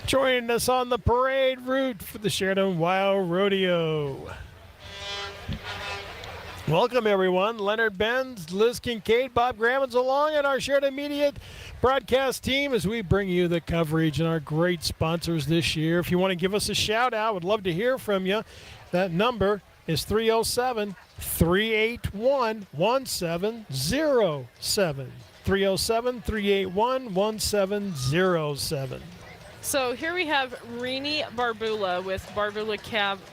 Joining us on the parade route for the Sheridan WYO Rodeo. Welcome, everyone. Leonard Benz, Liz Kincaid, Bob Grammons along, and our Sheridan Media broadcast team as we bring you the coverage and our great sponsors this year. If you want to give us a shout out, would love to hear from you. That number is 307-381-1707. 307-381-1707. So here we have Rini Barbula with Barbula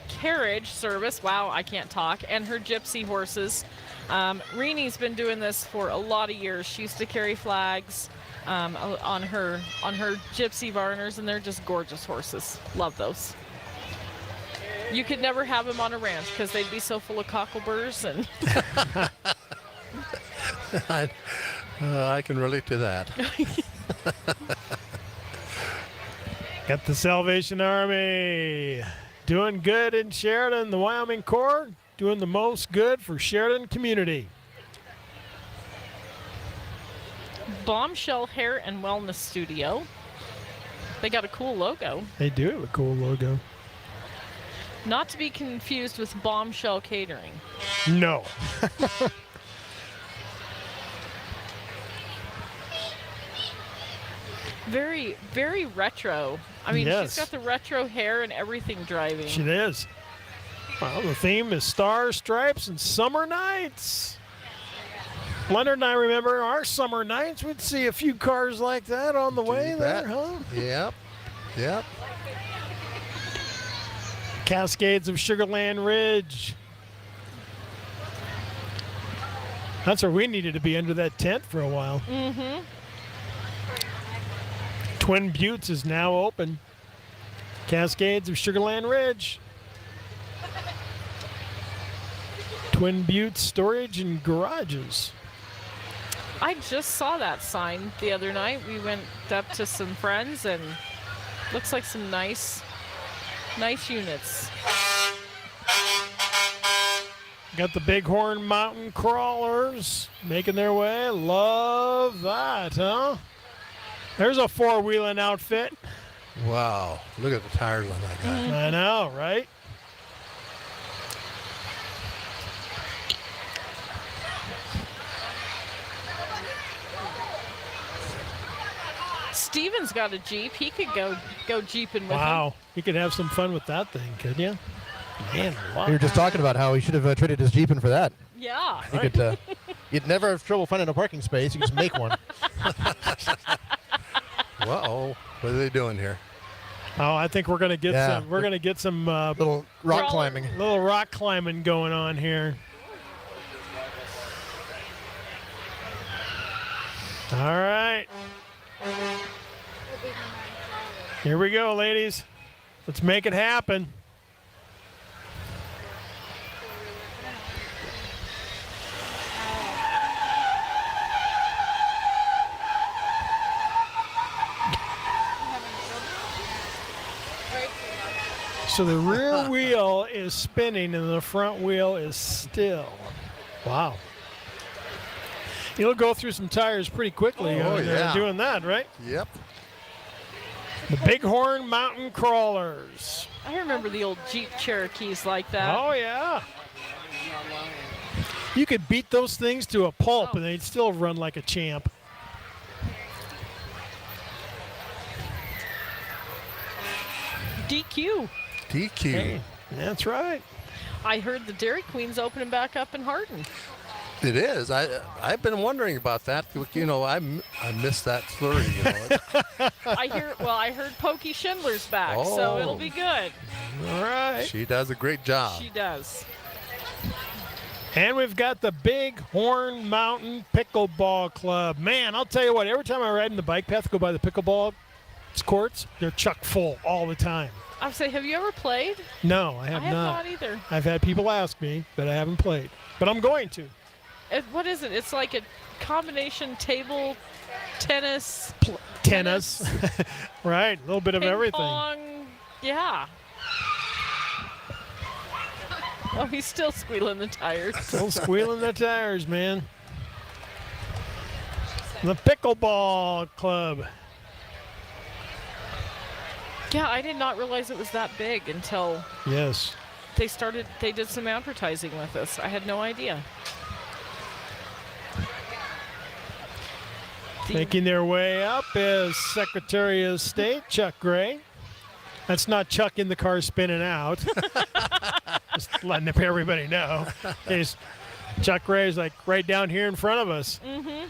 Carriage Service. Wow, I can't talk. And her gypsy horses. Rini's been doing this for a lot of years. She used to carry flags on her gypsy Varners, and they're just gorgeous horses. Love those. You could never have them on a ranch because they'd be so full of cockleburs and. I can relate to that. Got the Salvation Army doing good in Sheridan. The Wyoming Corps doing the most good for Sheridan community. Bombshell Hair and Wellness Studio. They got a cool logo. They do have a cool logo. Not to be confused with Bombshell Catering. No. Very, very retro. I mean, Yes. she's got the retro hair and everything driving. She is. Well, the theme is Stars, Stripes, and Summer Nights. Leonard and I remember our summer nights. We'd see a few cars like that on the way there, huh? Yep. Yep. Cascades of Sugarland Ridge. That's where we needed to be, under that tent for a while. Mm-hmm. Twin Buttes is now open. Cascades of Sugarland Ridge. Twin Buttes Storage and Garages. I just saw that sign the other night. We went up to some friends and looks like some nice units. Got the Bighorn Mountain Crawlers making their way. Love that, huh? There's a four-wheeling outfit. Wow. Look at the tires on that guy. I know, right? Steven's got a Jeep. He could go Jeeping with him. Wow. You could have some fun with that thing, couldn't you? Man, wow. We were just talking about how he should have traded his Jeep in for that. Yeah. You could, you'd never have trouble finding a parking space. You just make one. Uh-oh. What are they doing here? Oh, I think we're gonna get Yeah. some. We're gonna get some little rock climbing. Little rock climbing going on here. All right. Here we go, ladies. Let's make it happen. So the rear wheel is spinning and the front wheel is still. Wow. You'll go through some tires pretty quickly doing that, right? Yep. The Bighorn Mountain Crawlers. I remember the old Jeep Cherokees like that. Oh, yeah. You could beat those things to a pulp and they'd still run like a champ. DQ. DQ. Hey, that's right. I heard the Dairy Queen's opening back up in Hardin. It is. I've been wondering about that. You know, I missed that flurry. You know. I heard Pokey Schindler's back, so it'll be good. All right. She does a great job. She does. And we've got the Bighorn Mountain Pickleball Club. Man, I'll tell you what, every time I ride in the bike path, go by the pickleball courts, they're chock full all the time. I would say, have you ever played? No, I have not either. I've had people ask me, but I haven't played. But I'm going to. What is it? It's like a combination table tennis. Tennis. Right, a little bit of everything. Pong. Yeah. Oh, he's still squealing the tires. Still squealing the tires, man. The Pickleball Club. Yeah, I did not realize it was that big until Yes. they did some advertising with us. I had no idea. Making their way up is Secretary of State Chuck Gray. That's not Chuck in the car spinning out. Just letting everybody know. Chuck Gray's like right down here in front of us. Mm-hmm.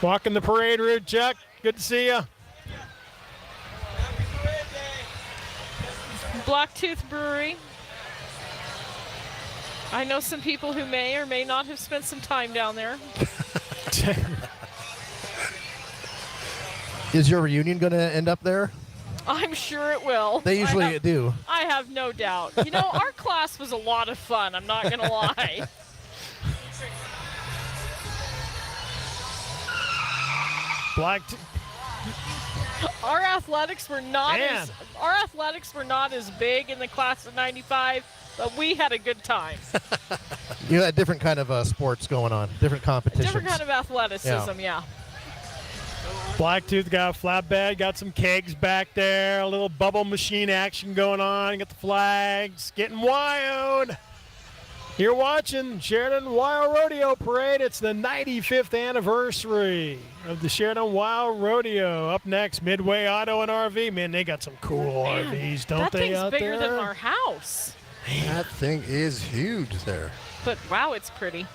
Walking the parade route, Chuck. Good to see you. Blacktooth Brewery. I know some people who may or may not have spent some time down there. Is your reunion going to end up there? I'm sure it will. They usually do. I have no doubt. You know, our class was a lot of fun, I'm not going to lie. Our athletics were not as big in the class of 95, but we had a good time. You had different kind of sports going on, different competitions. Different kind of athleticism, yeah. Blacktooth got a flatbed, got some kegs back there, a little bubble machine action going on, got the flags, getting WYO'd. You're watching Sheridan WYO Rodeo Parade. It's the 95th anniversary of the Sheridan WYO Rodeo. Up next, Midway Auto and RV. Man, they got some cool RVs, don't they, out there? That thing's bigger than our house. Man. That thing is huge there. But, wow, it's pretty.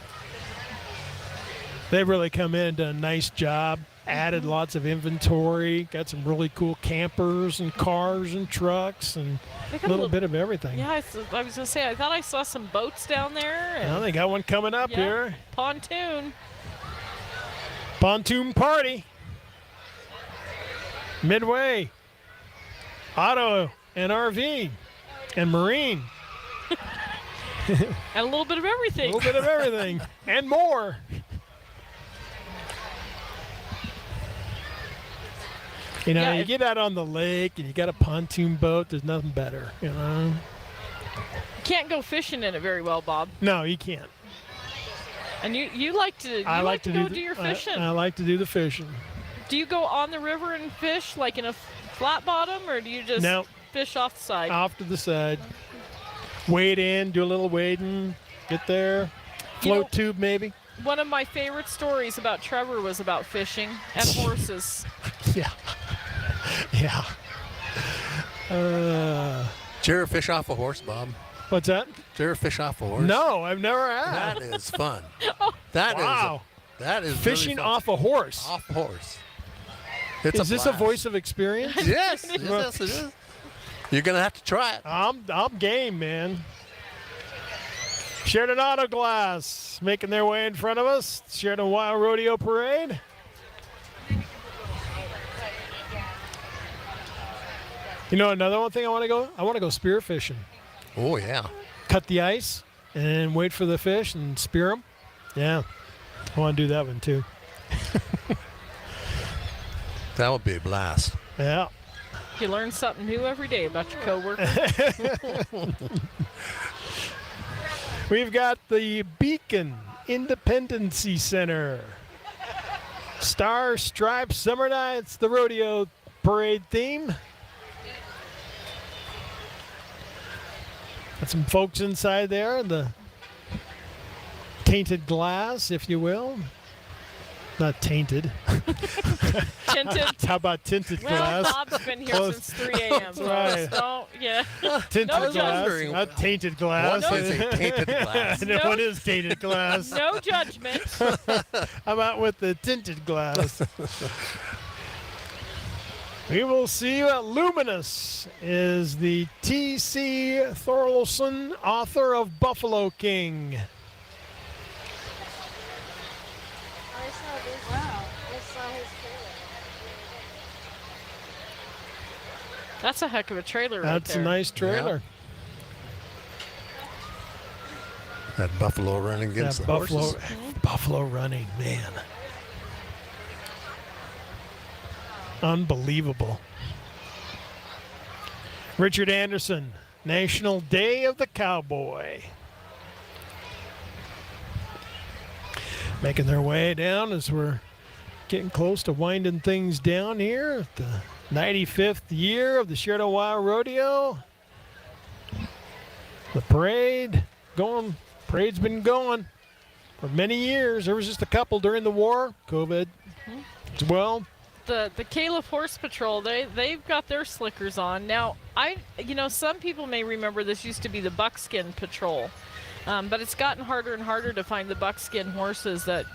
They've really come in and done a nice job. Added lots of inventory. Got some really cool campers and cars and trucks and a little bit of everything. Yeah, I was going to say, I thought I saw some boats down there. Well, they got one coming up here. Pontoon. Pontoon party. Midway. Auto and RV and marine. And a little bit of everything. A little bit of everything and more. You know, you get out on the lake and you got a pontoon boat, there's nothing better, you know. You can't go fishing in it very well, Bob. No, you can't. And you like to go do your fishing. I like to do the fishing. Do you go on the river and fish like in a flat bottom, or do you just fish off the side? Off to the side. Wade in, do a little wading, get there, float tube maybe. One of my favorite stories about Trevor was about fishing and horses. Yeah. Yeah. Did you ever fish off a horse, Bob? What's that? Did you ever fish off a horse? No, I've never had. That is fun. That is really fishing fun. off a horse. Off a horse. Is this a voice of experience? Yes, yes, it is. You're gonna have to try it. I'm game, man. Sheridan Auto Glass making their way in front of us. Sheridan WYO Rodeo Parade. You know, another one thing I want to go? I want to go spear fishing. Oh, yeah. Cut the ice and wait for the fish and spear them. Yeah. I want to do that one, too. That would be a blast. Yeah. You learn something new every day about your coworker. We've got the Beacon Independency Center. Star Stripes Summer Nights, the rodeo parade theme. Got some folks inside there, the tainted glass, if you will. Not tainted. Tinted. How about tinted glass? Well, Bob's been here since 3 a.m. Right. So, yeah. Tinted No glass, judgment. not tainted glass. What is a tainted glass? I know No- what is tainted glass. No judgment. How about with the tinted glass? We will see you at Luminous, is the T.C. Thorlson, author of Buffalo King. That's a heck of a trailer right That's there. a nice trailer. That buffalo running against That the buffalo, horses. buffalo running, man. Unbelievable. Richard Anderson, National Day of the Cowboy. Making their way down as we're getting close to winding things down here at the 95th year of the Sheridan WYO Rodeo. The parade's been going for many years. There was just a couple during the war, COVID as well. The Caliph Horse Patrol, they've got their slickers on. Now, some people may remember this used to be the Buckskin Patrol. But it's gotten harder and harder to find the buckskin horses that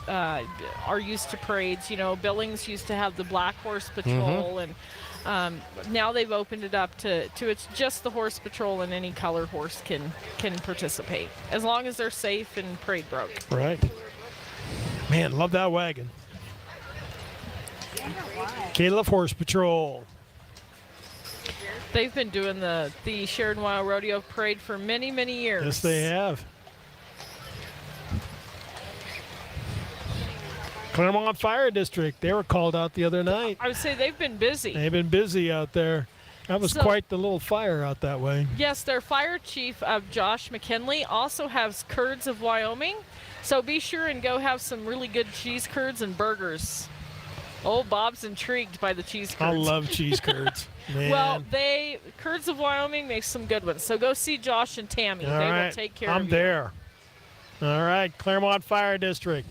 are used to parades. You know, Billings used to have the Black Horse Patrol, and now they've opened it up to it's just the horse patrol, and any color horse can participate as long as they're safe and parade broke. Right. Man, love that wagon. Caliph Horse Patrol. They've been doing the Sheridan WYO Rodeo Parade for many, many years. Yes, they have. Claremont Fire District, they were called out the other night. I would say they've been busy. They've been busy out there. That was quite the little fire out that way. Yes, their fire chief, Josh McKinley, also has Curds of Wyoming. So be sure and go have some really good cheese curds and burgers. Oh, Bob's intrigued by the cheese curds. I love cheese curds. Man. Well, Curds of Wyoming makes some good ones. So go see Josh and Tammy. All They right. will take care of I'm you. there. All right, Claremont Fire District.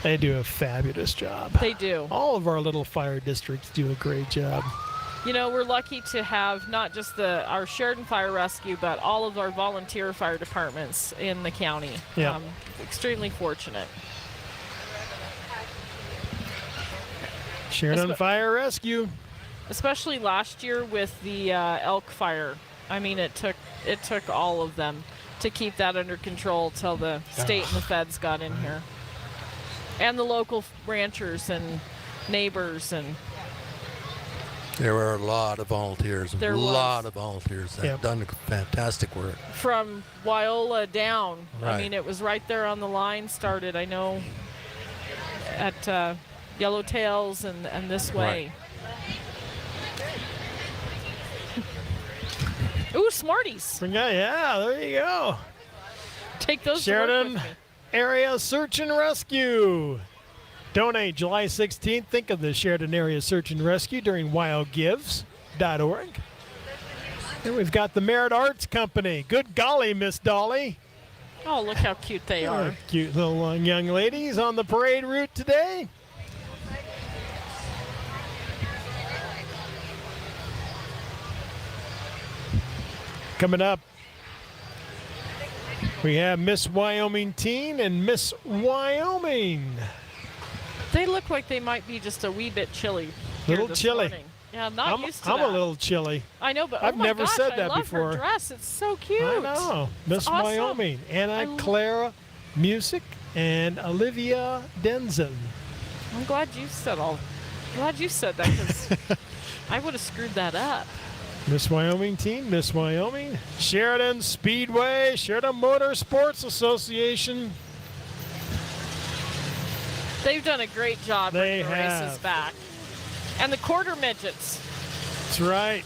They do a fabulous job. They do. All of our little fire districts do a great job. You know, we're lucky to have not just our Sheridan Fire Rescue, but all of our volunteer fire departments in the county. Yeah. Extremely fortunate. Sheridan Fire Rescue. Especially last year with the elk fire. I mean, it took all of them to keep that under control till the state and the feds got in here. And the local ranchers and neighbors. And there were a lot of volunteers. There a was. lot of volunteers that have done fantastic work. From WYO down. Right. I mean, it was right there on the line started, I know, at Yellowtails and this way. Right. Ooh, Smarties. Yeah, there you go. Take those to work Sheridan with me. Area Search and Rescue. Donate July 16th. Think of the Sheridan Area Search and Rescue during wyogives.org. Then we've got the Merit Arts Company. Good golly, Miss Dolly. Oh, look how cute they are. Cute little young ladies on the parade route today. Coming up, we have Miss Wyoming Teen and Miss Wyoming. They look like they might be just a wee bit chilly. Little this chilly. morning. Yeah, not used to I'm that. a little chilly. I know, but I've oh my never gosh, said I that love before. Her dress, it's so cute. I know. Miss Awesome. Wyoming, Anna Clara Music, and Olivia Denson. I'm glad you said that because I would have screwed that up. Miss Wyoming Teen, Miss Wyoming, Sheridan Speedway, Sheridan Motorsports Association. They've done a great job They bringing the races have. back. And the quarter midgets. That's right.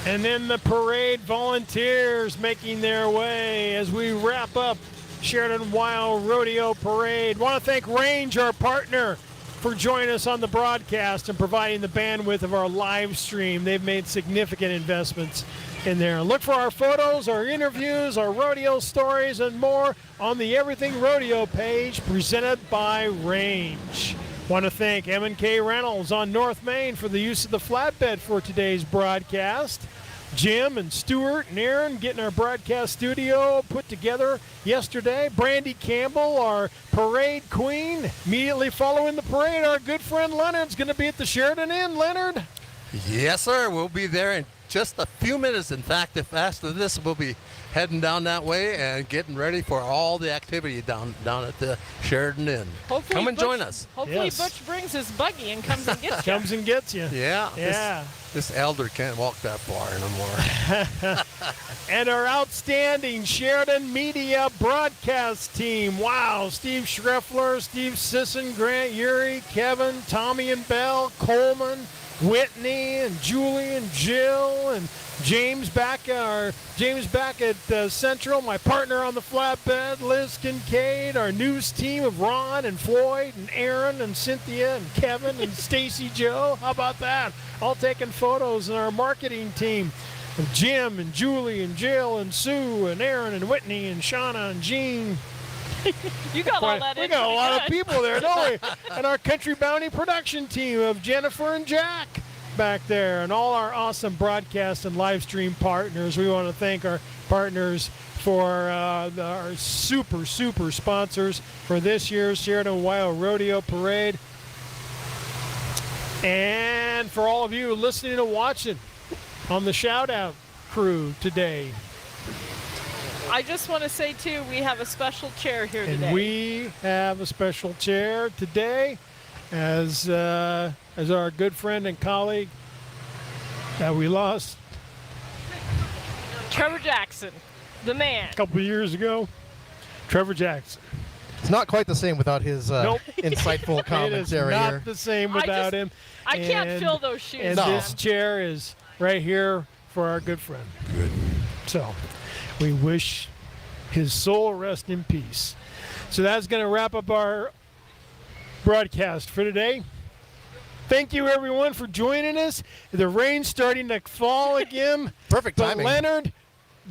And then the parade volunteers making their way as we wrap up Sheridan WYO Rodeo Parade. Want to thank Range, our partner, for joining us on the broadcast and providing the bandwidth of our live stream. They've made significant investments in there. Look for our photos, our interviews, our rodeo stories, and more on the Everything Rodeo page presented by Range. Want to thank M&K Reynolds on North Main for the use of the flatbed for today's broadcast. Jim and Stuart and Aaron getting our broadcast studio put together yesterday. Brandy Campbell, our parade queen. Immediately following the parade, our good friend Leonard's going to be at the Sheridan Inn. Leonard? Yes, sir. We'll be there in just a few minutes. In fact, if after this, we'll be heading down that way and getting ready for all the activity down at the Sheridan Inn. Hopefully Come and join us. Hopefully Butch brings his buggy and comes and gets you. Comes and gets you. Yeah. Yeah. This elder can't walk that far anymore. And our outstanding Sheridan Media broadcast team. Wow. Steve Schreffler, Steve Sisson, Grant Urey, Kevin, Tommy and Bell, Coleman, Whitney and Julie and Jill and James back at Central, my partner on the flatbed, Liz Kincaid, our news team of Ron and Floyd and Aaron and Cynthia and Kevin and Stacy Joe. How about that? All taking photos, and our marketing team of Jim and Julie and Jill and Sue and Aaron and Whitney and Shauna and Jean. You got all that in. We got a pretty lot of good. people there, don't we? And our Country Bounty production team of Jennifer and Jack back there, and all our awesome broadcast and live stream partners. We want to thank our partners for our super sponsors for this year's Sheridan WYO Rodeo Parade, and for all of you listening and watching on the Shoutout crew today. I just want to say, too, we have a special chair here today. And we have a special chair today as our good friend and colleague that we lost Trevor Jackson, the man. a couple of years ago. Trevor Jackson. It's not quite the same without his Nope. insightful commentary It is not here. the same without him. I can't And- fill those shoes. And No. this chair is right here for our good friend. Good. So we wish his soul rest in peace. So that's going to wrap up our broadcast for today. Thank you, everyone, for joining us. The rain's starting to fall again. Perfect but timing. Leonard,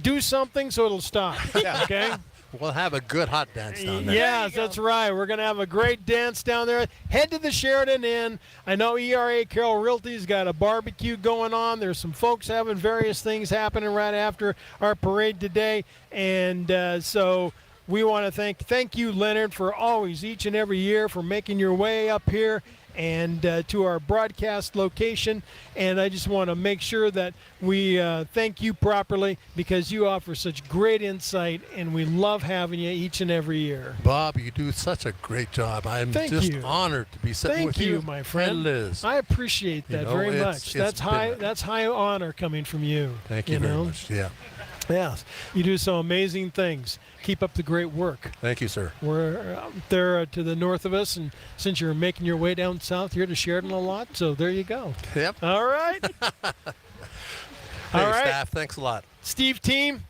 do something so it'll stop. Okay? We'll have a good hot dance down there. Yes, that's right. We're going to have a great dance down there. Head to the Sheridan Inn. I know ERA Carroll Realty's got a barbecue going on. There's some folks having various things happening right after our parade today. And so we want to thank you, Leonard, for always, each and every year, for making your way up here and to our broadcast location. And I just want to make sure that we thank you properly because you offer such great insight, and we love having you each and every year. Bob, you do such a great job. I'm just honored to be sitting with you. Thank you, my friend. And Liz. I appreciate that very much. That's high honor coming from you. Thank you very much. Yeah. Yes, you do some amazing things. Keep up the great work. Thank you, sir. We're there to the north of us, and since you're making your way down south here to Sheridan a lot, so there you go. Yep. All right. All right. Staff, thanks a lot. Steve team,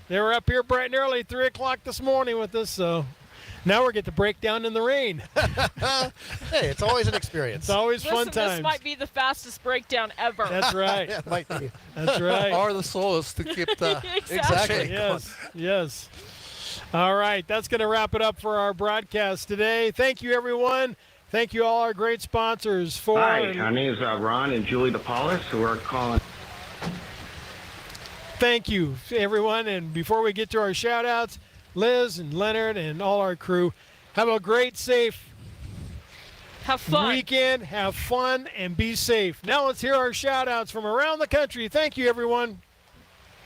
they were up here bright and early, 3 o'clock this morning with us, so now we get to break down in the rain. Hey, it's always an experience. It's always fun This times. might be the fastest breakdown ever. That's right. Yeah, it might be. That's right. Or the slowest to keep the Exactly. Yes. All right, that's going to wrap it up for our broadcast today. Thank you, everyone. Thank you, all our great sponsors. Hi, my name is Ron and Julie DePaulis, who are calling. Thank you, everyone. And before we get to our shout-outs, Liz and Leonard and all our crew, have a great, safe weekend. Have fun and be safe. Now let's hear our shout-outs from around the country. Thank you, everyone.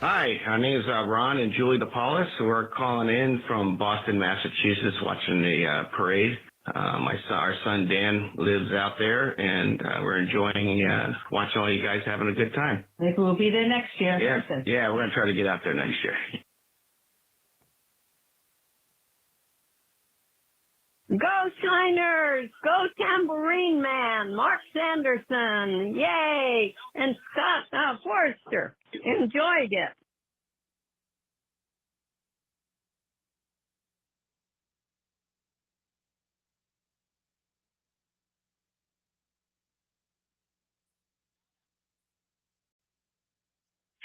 Hi, my name is Ron and Julie DePaulis, who are calling in from Boston, Massachusetts, watching the parade. Our son Dan lives out there, and we're enjoying watching all you guys having a good time. Maybe we'll be there next year. Yeah, we're going to try to get out there next year. Go Shiners! Go Tambourine Man! Mark Sanderson! Yay! And Scott Forrester. Enjoyed it.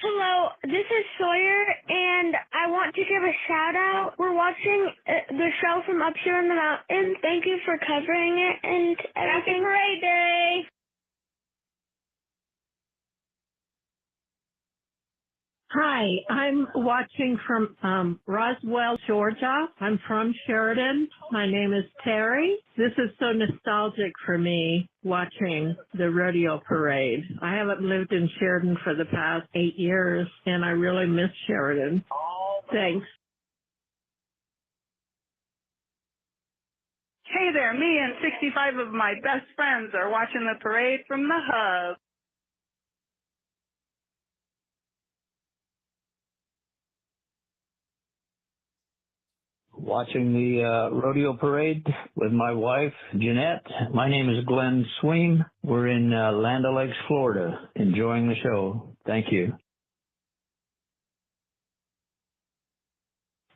Hello, this is Sawyer, and I want to give a shout out. We're watching the show from up here in the mountain. Thank you for covering it and everything. Happy Parade Day! Hi, I'm watching from Roswell, Georgia. I'm from Sheridan. My name is Terry. This is so nostalgic for me, watching the rodeo parade. I haven't lived in Sheridan for the past 8 years, and I really miss Sheridan. Thanks. Hey there, me and 65 of my best friends are watching the parade from the hub. Watching the rodeo parade with my wife, Jeanette. My name is Glenn Sweem. We're in Land O'Lakes, Florida, enjoying the show. Thank you.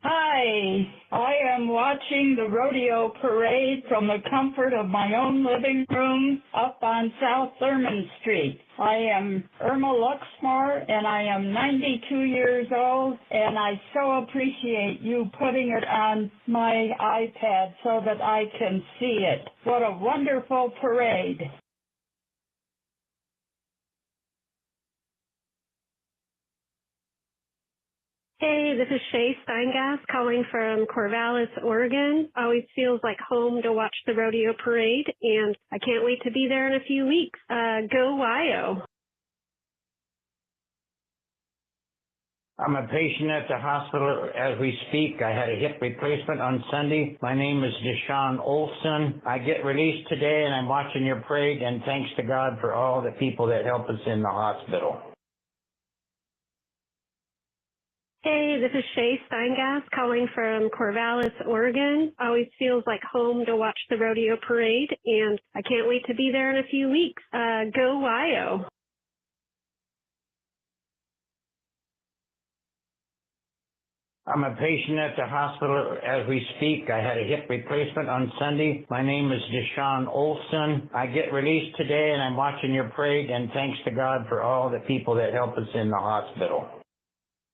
Hi, I am watching the rodeo parade from the comfort of my own living room up on South Thurman Street. I am Irma Luxmar, and I am 92 years old, and I so appreciate you putting it on my iPad so that I can see it. What a wonderful parade. Hey, this is Shay Steingass calling from Corvallis, Oregon. Always feels like home to watch the rodeo parade, and I can't wait to be there in a few weeks. Go WYO. I'm a patient at the hospital as we speak. I had a hip replacement on Sunday. My name is Deshaun Olson. I get released today, and I'm watching your parade, and thanks to God for all the people that help us in the hospital. Hey, this is Shay Steingass calling from Corvallis, Oregon. Always feels like home to watch the rodeo parade, and I can't wait to be there in a few weeks. Go WYO. I'm a patient at the hospital as we speak. I had a hip replacement on Sunday. My name is Deshaun Olson. I get released today, and I'm watching your parade, and thanks to God for all the people that help us in the hospital.